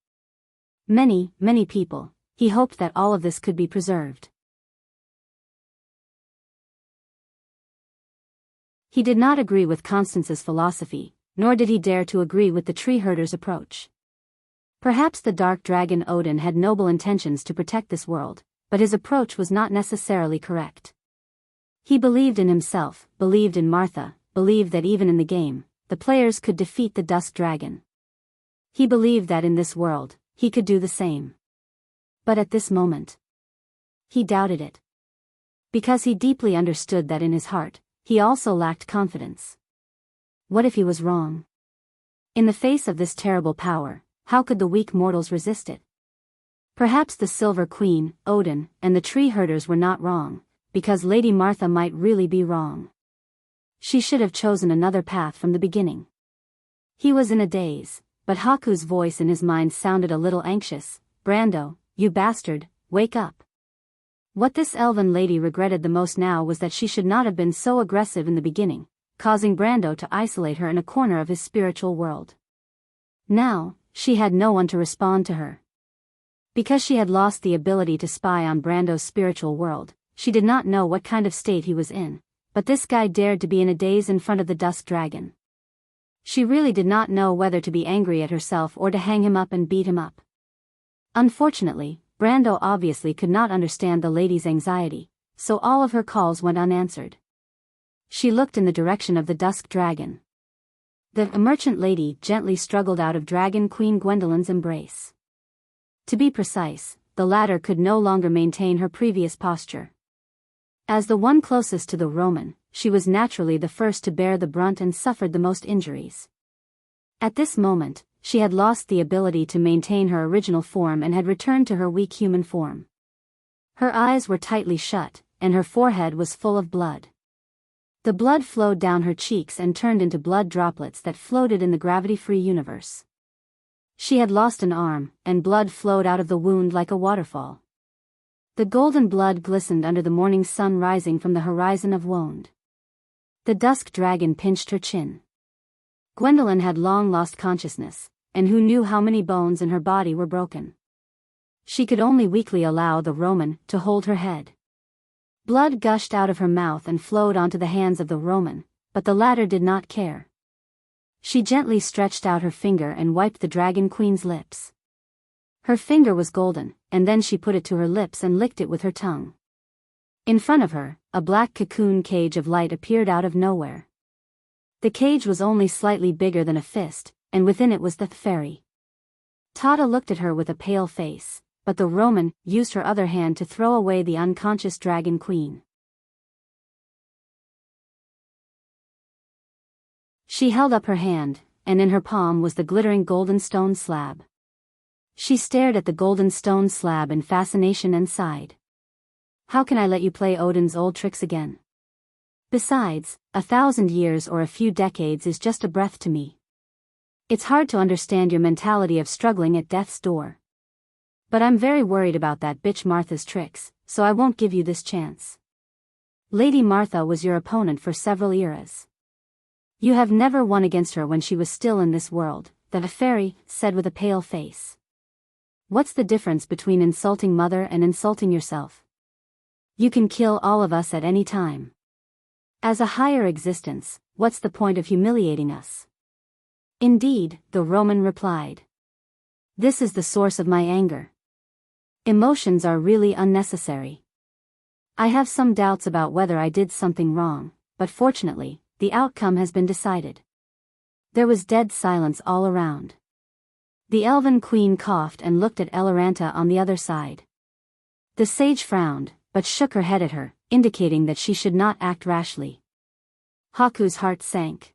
Many, many people. He hoped that all of this could be preserved. He did not agree with Constance's philosophy, nor did he dare to agree with the tree herder's approach. Perhaps the dark dragon Odin had noble intentions to protect this world, but his approach was not necessarily correct. He believed in himself, believed in Martha, believed that even in the game, the players could defeat the Dusk Dragon. He believed that in this world, he could do the same. But at this moment, he doubted it. Because he deeply understood that in his heart, he also lacked confidence. What if he was wrong? In the face of this terrible power, how could the weak mortals resist it? Perhaps the Silver Queen, Odin, and the tree herders were not wrong, because Lady Martha might really be wrong. She should have chosen another path from the beginning. He was in a daze, but Haku's voice in his mind sounded a little anxious. Brando, you bastard, wake up. What this elven lady regretted the most now was that she should not have been so aggressive in the beginning, causing Brando to isolate her in a corner of his spiritual world. Now, she had no one to respond to her. Because she had lost the ability to spy on Brando's spiritual world, she did not know what kind of state he was in, but this guy dared to be in a daze in front of the Dusk Dragon. She really did not know whether to be angry at herself or to hang him up and beat him up. Unfortunately, Brando obviously could not understand the lady's anxiety, so all of her calls went unanswered. She looked in the direction of the dusk dragon. The merchant lady gently struggled out of Dragon Queen Gwendolyn's embrace. To be precise, the latter could no longer maintain her previous posture. As the one closest to the Roman, she was naturally the first to bear the brunt and suffered the most injuries. At this moment, she had lost the ability to maintain her original form and had returned to her weak human form. Her eyes were tightly shut, and her forehead was full of blood. The blood flowed down her cheeks and turned into blood droplets that floated in the gravity-free universe. She had lost an arm, and blood flowed out of the wound like a waterfall. The golden blood glistened under the morning sun rising from the horizon of wound. The dusk dragon pinched her chin. Gwendolyn had long lost consciousness, and who knew how many bones in her body were broken. She could only weakly allow the Roman to hold her head. Blood gushed out of her mouth and flowed onto the hands of the Roman, but the latter did not care. She gently stretched out her finger and wiped the Dragon Queen's lips. Her finger was golden, and then she put it to her lips and licked it with her tongue. In front of her, a black cocoon cage of light appeared out of nowhere. The cage was only slightly bigger than a fist, and within it was the fairy. Tata looked at her with a pale face, but the Roman used her other hand to throw away the unconscious Dragon Queen. She held up her hand, and in her palm was the glittering golden stone slab. She stared at the golden stone slab in fascination and sighed. How can I let you play Odin's old tricks again? Besides, 1,000 years or a few decades is just a breath to me. It's hard to understand your mentality of struggling at death's door. But I'm very worried about that bitch Martha's tricks, so I won't give you this chance. Lady Martha was your opponent for several eras. You have never won against her when she was still in this world, the fairy said with a pale face. What's the difference between insulting Mother and insulting yourself? You can kill all of us at any time. As a higher existence, what's the point of humiliating us? Indeed, the Roman replied. This is the source of my anger. Emotions are really unnecessary. I have some doubts about whether I did something wrong, but fortunately, the outcome has been decided. There was dead silence all around. The elven queen coughed and looked at Eloranta on the other side. The sage frowned, but shook her head at her, indicating that she should not act rashly. Haku's heart sank.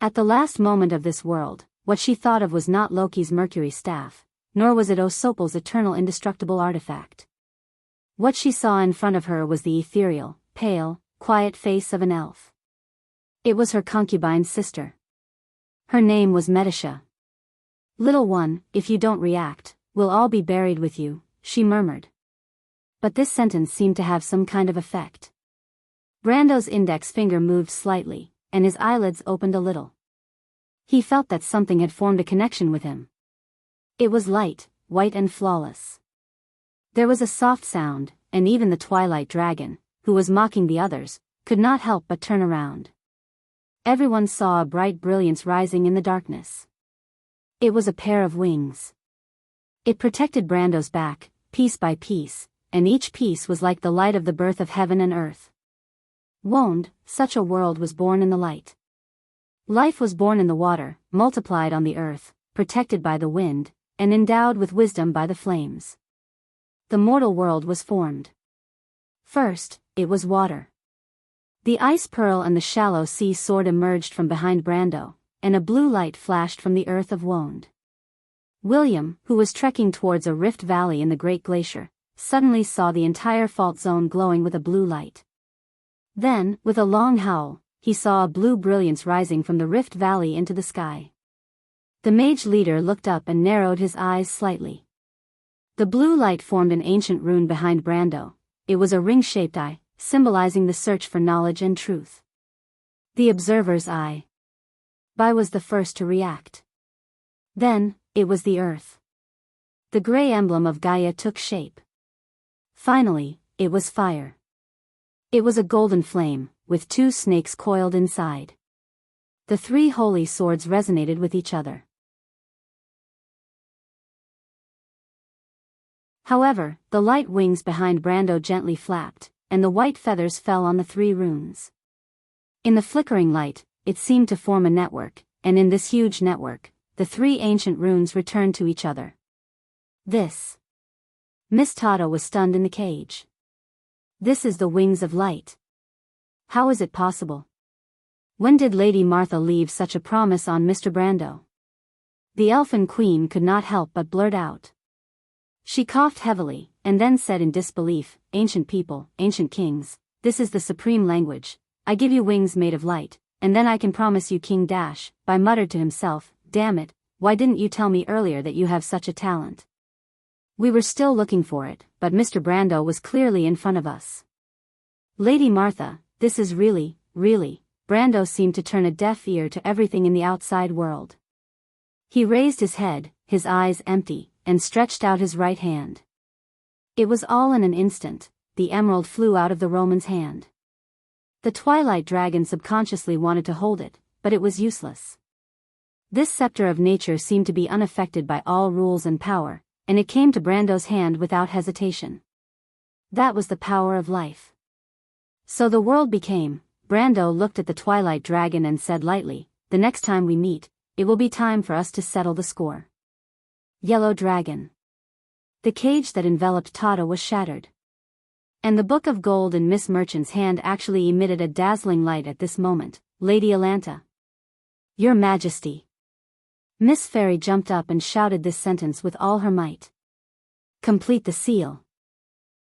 At the last moment of this world, what she thought of was not Loki's Mercury staff, nor was it Osopal's eternal indestructible artifact. What she saw in front of her was the ethereal, pale, quiet face of an elf. It was her concubine's sister. Her name was Medisha. Little one, if you don't react, we'll all be buried with you, she murmured. But this sentence seemed to have some kind of effect. Brando's index finger moved slightly, and his eyelids opened a little. He felt that something had formed a connection with him. It was light, white and flawless. There was a soft sound, and even the Twilight Dragon, who was mocking the others, could not help but turn around. Everyone saw a bright brilliance rising in the darkness. It was a pair of wings. It protected Brando's back, piece by piece, and each piece was like the light of the birth of heaven and earth. Woned, such a world was born in the light. Life was born in the water, multiplied on the earth, protected by the wind, and endowed with wisdom by the flames. The mortal world was formed. First, it was water. The ice pearl and the shallow sea sword emerged from behind Brando, and a blue light flashed from the earth of Woned. William, who was trekking towards a rift valley in the Great Glacier, suddenly saw the entire fault zone glowing with a blue light. Then, with a long howl, he saw a blue brilliance rising from the rift valley into the sky. The mage leader looked up and narrowed his eyes slightly. The blue light formed an ancient rune behind Brando. It was a ring-shaped eye, symbolizing the search for knowledge and truth. The observer's eye. Bai was the first to react. Then, it was the earth. The gray emblem of Gaia took shape. Finally, it was fire. It was a golden flame, with two snakes coiled inside. The three holy swords resonated with each other. However, the light wings behind Brando gently flapped, and the white feathers fell on the three runes. In the flickering light, it seemed to form a network, and in this huge network, the three ancient runes returned to each other. This. Miss Tada was stunned in the cage. This is the wings of light. How is it possible? When did Lady Martha leave such a promise on Mr. Brando? The Elfin Queen could not help but blurt out. She coughed heavily, and then said in disbelief, "Ancient people, ancient kings, this is the supreme language. I give you wings made of light, and then I can promise you King Dash." By muttered to himself, "Damn it, why didn't you tell me earlier that you have such a talent? We were still looking for it, but Mr. Brando was clearly in front of us." Lady Martha, this is really. Brando seemed to turn a deaf ear to everything in the outside world. He raised his head, his eyes empty, and stretched out his right hand. It was all in an instant. The emerald flew out of the Roman's hand. The Twilight Dragon subconsciously wanted to hold it, but it was useless. This scepter of nature seemed to be unaffected by all rules and power, and it came to Brando's hand without hesitation. That was the power of life. So the world became. Brando looked at the Twilight Dragon and said lightly, "The next time we meet, it will be time for us to settle the score." Yellow Dragon. The cage that enveloped Tada was shattered. And the book of gold in Miss Merchant's hand actually emitted a dazzling light at this moment. "Lady Alanta. Your Majesty." Miss Fairy jumped up and shouted this sentence with all her might. "Complete the seal.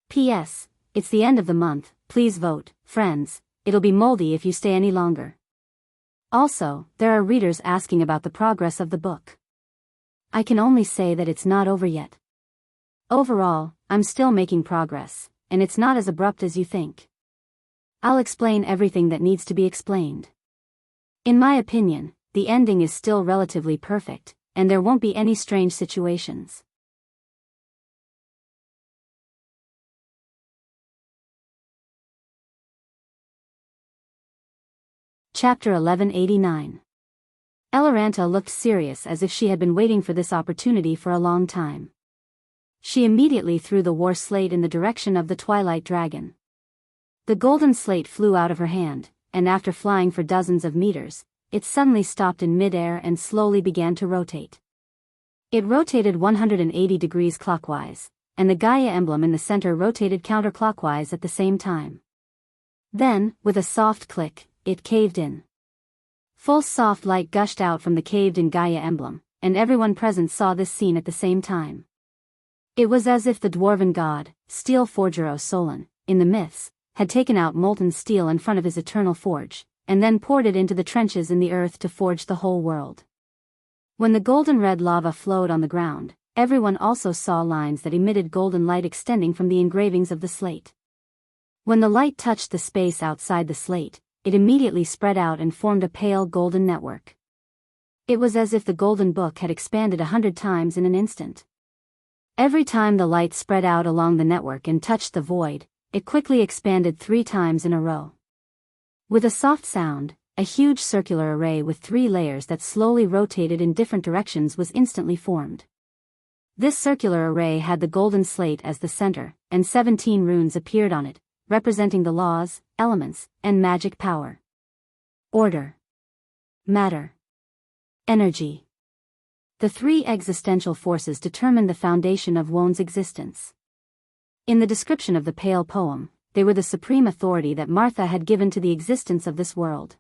P.S. It's the end of the month, please vote, friends, it'll be moldy if you stay any longer. Also, there are readers asking about the progress of the book. I can only say that it's not over yet. Overall, I'm still making progress, and it's not as abrupt as you think. I'll explain everything that needs to be explained. In my opinion, the ending is still relatively perfect, and there won't be any strange situations." Chapter 1189. Eloranta looked serious as if she had been waiting for this opportunity for a long time. She immediately threw the war slate in the direction of the Twilight Dragon. The golden slate flew out of her hand, and after flying for dozens of meters, it suddenly stopped in mid-air and slowly began to rotate. It rotated 180 degrees clockwise, and the Gaia emblem in the center rotated counterclockwise at the same time. Then, with a soft click, it caved in. Full soft light gushed out from the caved-in Gaia emblem, and everyone present saw this scene at the same time. It was as if the dwarven god, steel forger Solon, in the myths, had taken out molten steel in front of his eternal forge, and then poured it into the trenches in the earth to forge the whole world. When the golden red lava flowed on the ground, everyone also saw lines that emitted golden light extending from the engravings of the slate. When the light touched the space outside the slate, it immediately spread out and formed a pale golden network. It was as if the golden book had expanded 100 times in an instant. Every time the light spread out along the network and touched the void, it quickly expanded 3 times in a row. With a soft sound, a huge circular array with 3 layers that slowly rotated in different directions was instantly formed. This circular array had the golden slate as the center, and 17 runes appeared on it, representing the laws, elements, and magic power. Order. Matter. Energy. The 3 existential forces determined the foundation of Won's existence. In the description of the Pale poem, they were the supreme authority that Martha had given to the existence of this world.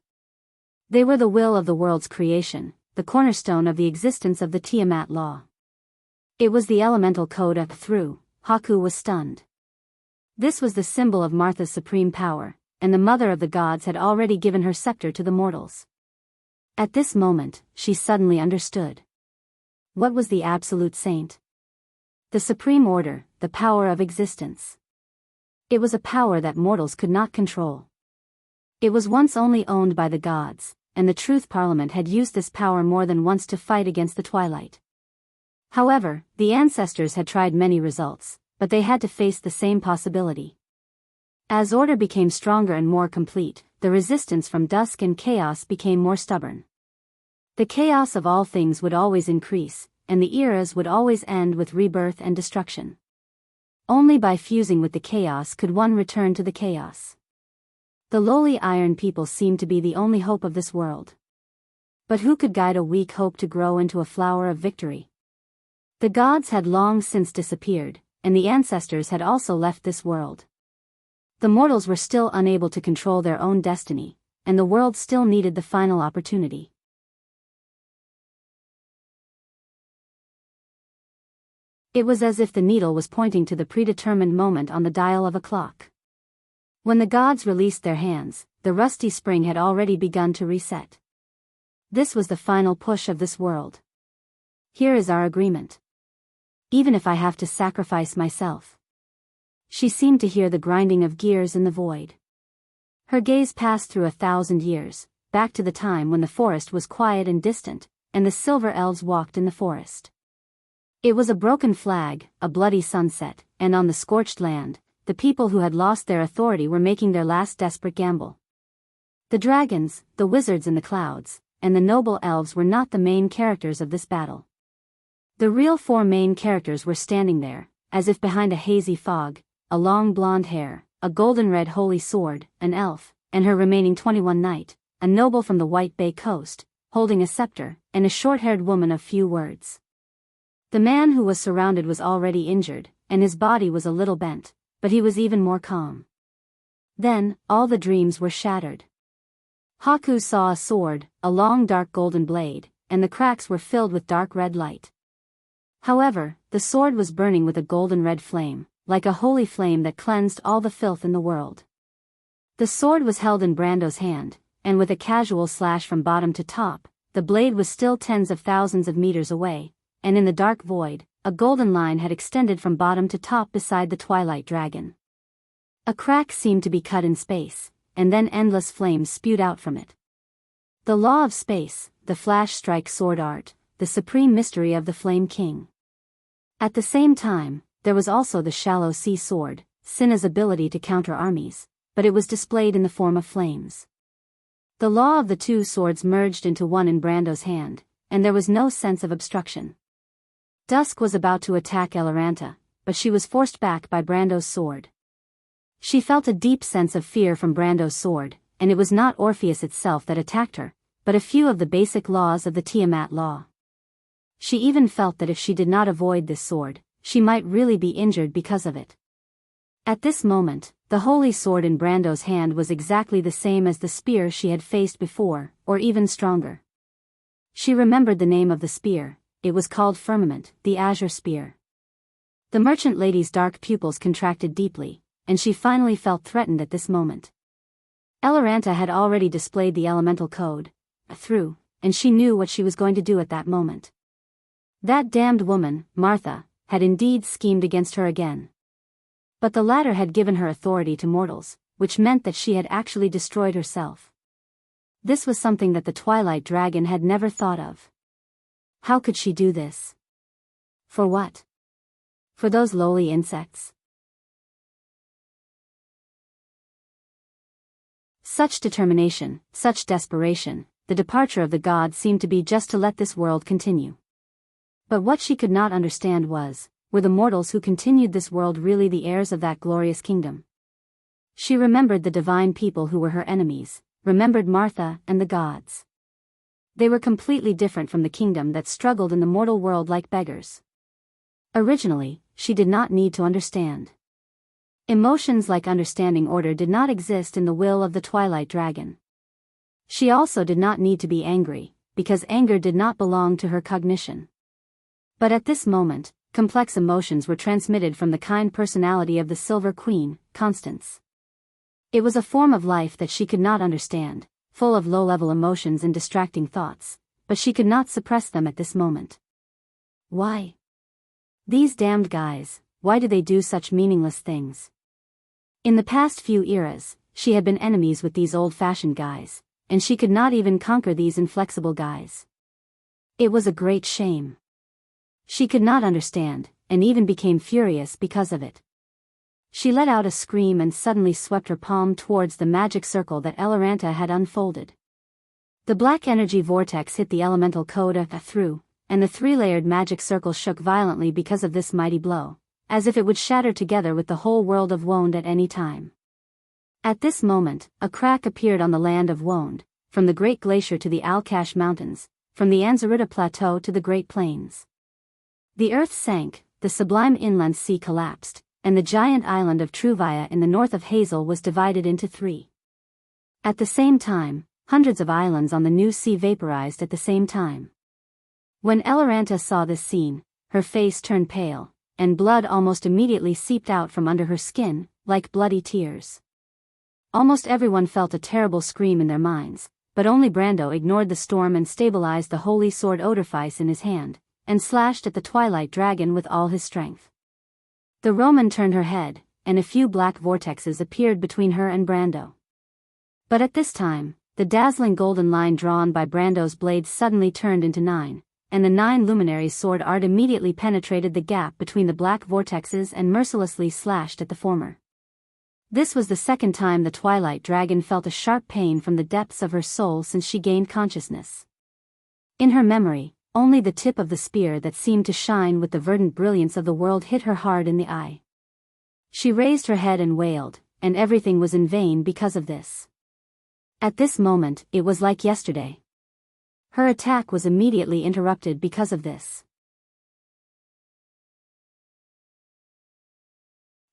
They were the will of the world's creation, the cornerstone of the existence of the Tiamat law. It was the elemental code of through. Haku was stunned. This was the symbol of Martha's supreme power, and the mother of the gods had already given her scepter to the mortals. At this moment, she suddenly understood. What was the absolute saint? The supreme order, the power of existence. It was a power that mortals could not control. It was once only owned by the gods, and the Truth Parliament had used this power more than once to fight against the Twilight. However, the ancestors had tried many results, but they had to face the same possibility. As order became stronger and more complete, the resistance from dusk and chaos became more stubborn. The chaos of all things would always increase, and the eras would always end with rebirth and destruction. Only by fusing with the chaos could one return to the chaos. The lowly iron people seemed to be the only hope of this world. But who could guide a weak hope to grow into a flower of victory? The gods had long since disappeared, and the ancestors had also left this world. The mortals were still unable to control their own destiny, and the world still needed the final opportunity. It was as if the needle was pointing to the predetermined moment on the dial of a clock. When the gods released their hands, the rusty spring had already begun to reset. This was the final push of this world. Here is our agreement. Even if I have to sacrifice myself. She seemed to hear the grinding of gears in the void. Her gaze passed through 1,000 years, back to the time when the forest was quiet and distant, and the silver elves walked in the forest. It was a broken flag, a bloody sunset, and on the scorched land, the people who had lost their authority were making their last desperate gamble. The dragons, the wizards in the clouds, and the noble elves were not the main characters of this battle. The real four main characters were standing there, as if behind a hazy fog, a long blonde hair, a golden-red holy sword, an elf, and her remaining 21 knight, a noble from the White Bay coast, holding a scepter, and a short-haired woman of few words. The man who was surrounded was already injured, and his body was a little bent, but he was even more calm. Then, all the dreams were shattered. Haku saw a sword, a long dark golden blade, and the cracks were filled with dark red light. However, the sword was burning with a golden red flame, like a holy flame that cleansed all the filth in the world. The sword was held in Brando's hand, and with a casual slash from bottom to top, the blade was still tens of thousands of meters away, and in the dark void, a golden line had extended from bottom to top beside the Twilight Dragon. A crack seemed to be cut in space, and then endless flames spewed out from it. The law of space, the flash strike sword art, the supreme mystery of the Flame King. At the same time, there was also the shallow sea sword, Sinna's ability to counter armies, but it was displayed in the form of flames. The law of the two swords merged into one in Brando's hand, and there was no sense of obstruction. Dusk was about to attack Eloranta, but she was forced back by Brando's sword. She felt a deep sense of fear from Brando's sword, and it was not Orpheus itself that attacked her, but a few of the basic laws of the Tiamat law. She even felt that if she did not avoid this sword, she might really be injured because of it. At this moment, the holy sword in Brando's hand was exactly the same as the spear she had faced before, or even stronger. She remembered the name of the spear. It was called Firmament, the Azure Spear. The merchant lady's dark pupils contracted deeply, and she finally felt threatened at this moment. Eloranta had already displayed the elemental code, through, and she knew what she was going to do at that moment. That damned woman, Martha, had indeed schemed against her again. But the latter had given her authority to mortals, which meant that she had actually destroyed herself. This was something that the Twilight Dragon had never thought of. How could she do this? For what? For those lowly insects? Such determination, such desperation, the departure of the god seemed to be just to let this world continue. But what she could not understand was, were the mortals who continued this world really the heirs of that glorious kingdom? She remembered the divine people who were her enemies, remembered Martha and the gods. They were completely different from the kingdom that struggled in the mortal world like beggars. Originally, she did not need to understand. Emotions like understanding order did not exist in the will of the Twilight Dragon. She also did not need to be angry, because anger did not belong to her cognition. But at this moment, complex emotions were transmitted from the kind personality of the Silver Queen, Constance. It was a form of life that she could not understand, full of low-level emotions and distracting thoughts, but she could not suppress them at this moment. Why? These damned guys, why do they do such meaningless things? In the past few eras, she had been enemies with these old-fashioned guys, and she could not even conquer these inflexible guys. It was a great shame. She could not understand, and even became furious because of it. She let out a scream and suddenly swept her palm towards the magic circle that Eloranta had unfolded. The black energy vortex hit the elemental code through, and the three-layered magic circle shook violently because of this mighty blow, as if it would shatter together with the whole world of Woned at any time. At this moment, a crack appeared on the land of Woned, from the Great Glacier to the Alkash Mountains, from the Anzarita Plateau to the Great Plains. The earth sank, the sublime inland sea collapsed, and the giant island of Truvaya in the north of Hazel was divided into three. At the same time, hundreds of islands on the new sea vaporized at the same time. When Eloranta saw this scene, her face turned pale, and blood almost immediately seeped out from under her skin, like bloody tears. Almost everyone felt a terrible scream in their minds, but only Brando ignored the storm and stabilized the holy sword Odorfice in his hand, and slashed at the Twilight Dragon with all his strength. The Roman turned her head, and a few black vortexes appeared between her and Brando. But at this time, the dazzling golden line drawn by Brando's blade suddenly turned into 9, and the 9 luminaries' sword art immediately penetrated the gap between the black vortexes and mercilessly slashed at the former. This was the second time the Twilight Dragon felt a sharp pain from the depths of her soul since she gained consciousness. In her memory, only the tip of the spear that seemed to shine with the verdant brilliance of the world hit her hard in the eye. She raised her head and wailed, and everything was in vain because of this. At this moment, it was like yesterday. Her attack was immediately interrupted because of this.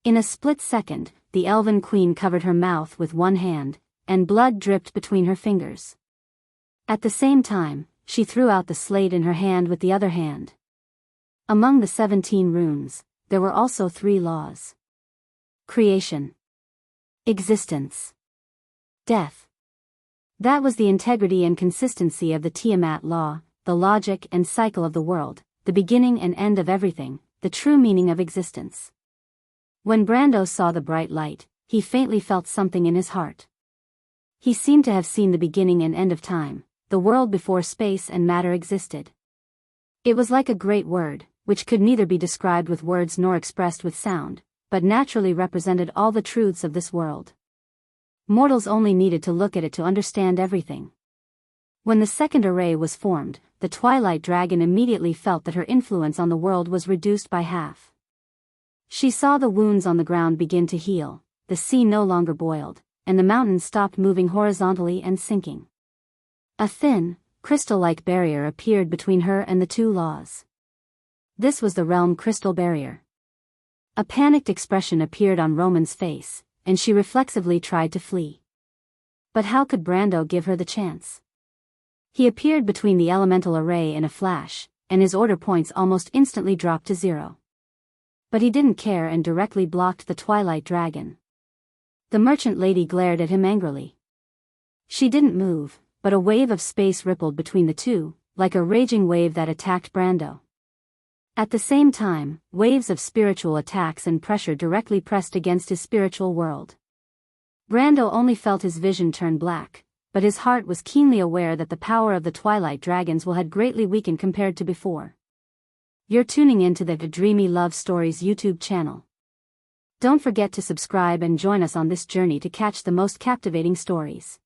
In a split second, the Elven Queen covered her mouth with one hand, and blood dripped between her fingers. At the same time, she threw out the slate in her hand with the other hand. Among the 17 runes, there were also 3 laws: creation, existence, death. That was the integrity and consistency of the Tiamat law, the logic and cycle of the world, the beginning and end of everything, the true meaning of existence. When Brando saw the bright light, he faintly felt something in his heart. He seemed to have seen the beginning and end of time, the world before space and matter existed. It was like a great word, which could neither be described with words nor expressed with sound, but naturally represented all the truths of this world. Mortals only needed to look at it to understand everything. When the second array was formed, the Twilight Dragon immediately felt that her influence on the world was reduced by half. She saw the wounds on the ground begin to heal, the sea no longer boiled, and the mountains stopped moving horizontally and sinking. A thin, crystal-like barrier appeared between her and the 2 laws. This was the realm crystal barrier. A panicked expression appeared on Roman's face, and she reflexively tried to flee. But how could Brando give her the chance? He appeared between the elemental array in a flash, and his order points almost instantly dropped to 0. But he didn't care and directly blocked the Twilight Dragon. The merchant lady glared at him angrily. She didn't move, but a wave of space rippled between the two, like a raging wave that attacked Brando. At the same time, waves of spiritual attacks and pressure directly pressed against his spiritual world. Brando only felt his vision turn black, but his heart was keenly aware that the power of the Twilight Dragons had greatly weakened compared to before. You're tuning into the Dreamy Love Stories YouTube channel. Don't forget to subscribe and join us on this journey to catch the most captivating stories.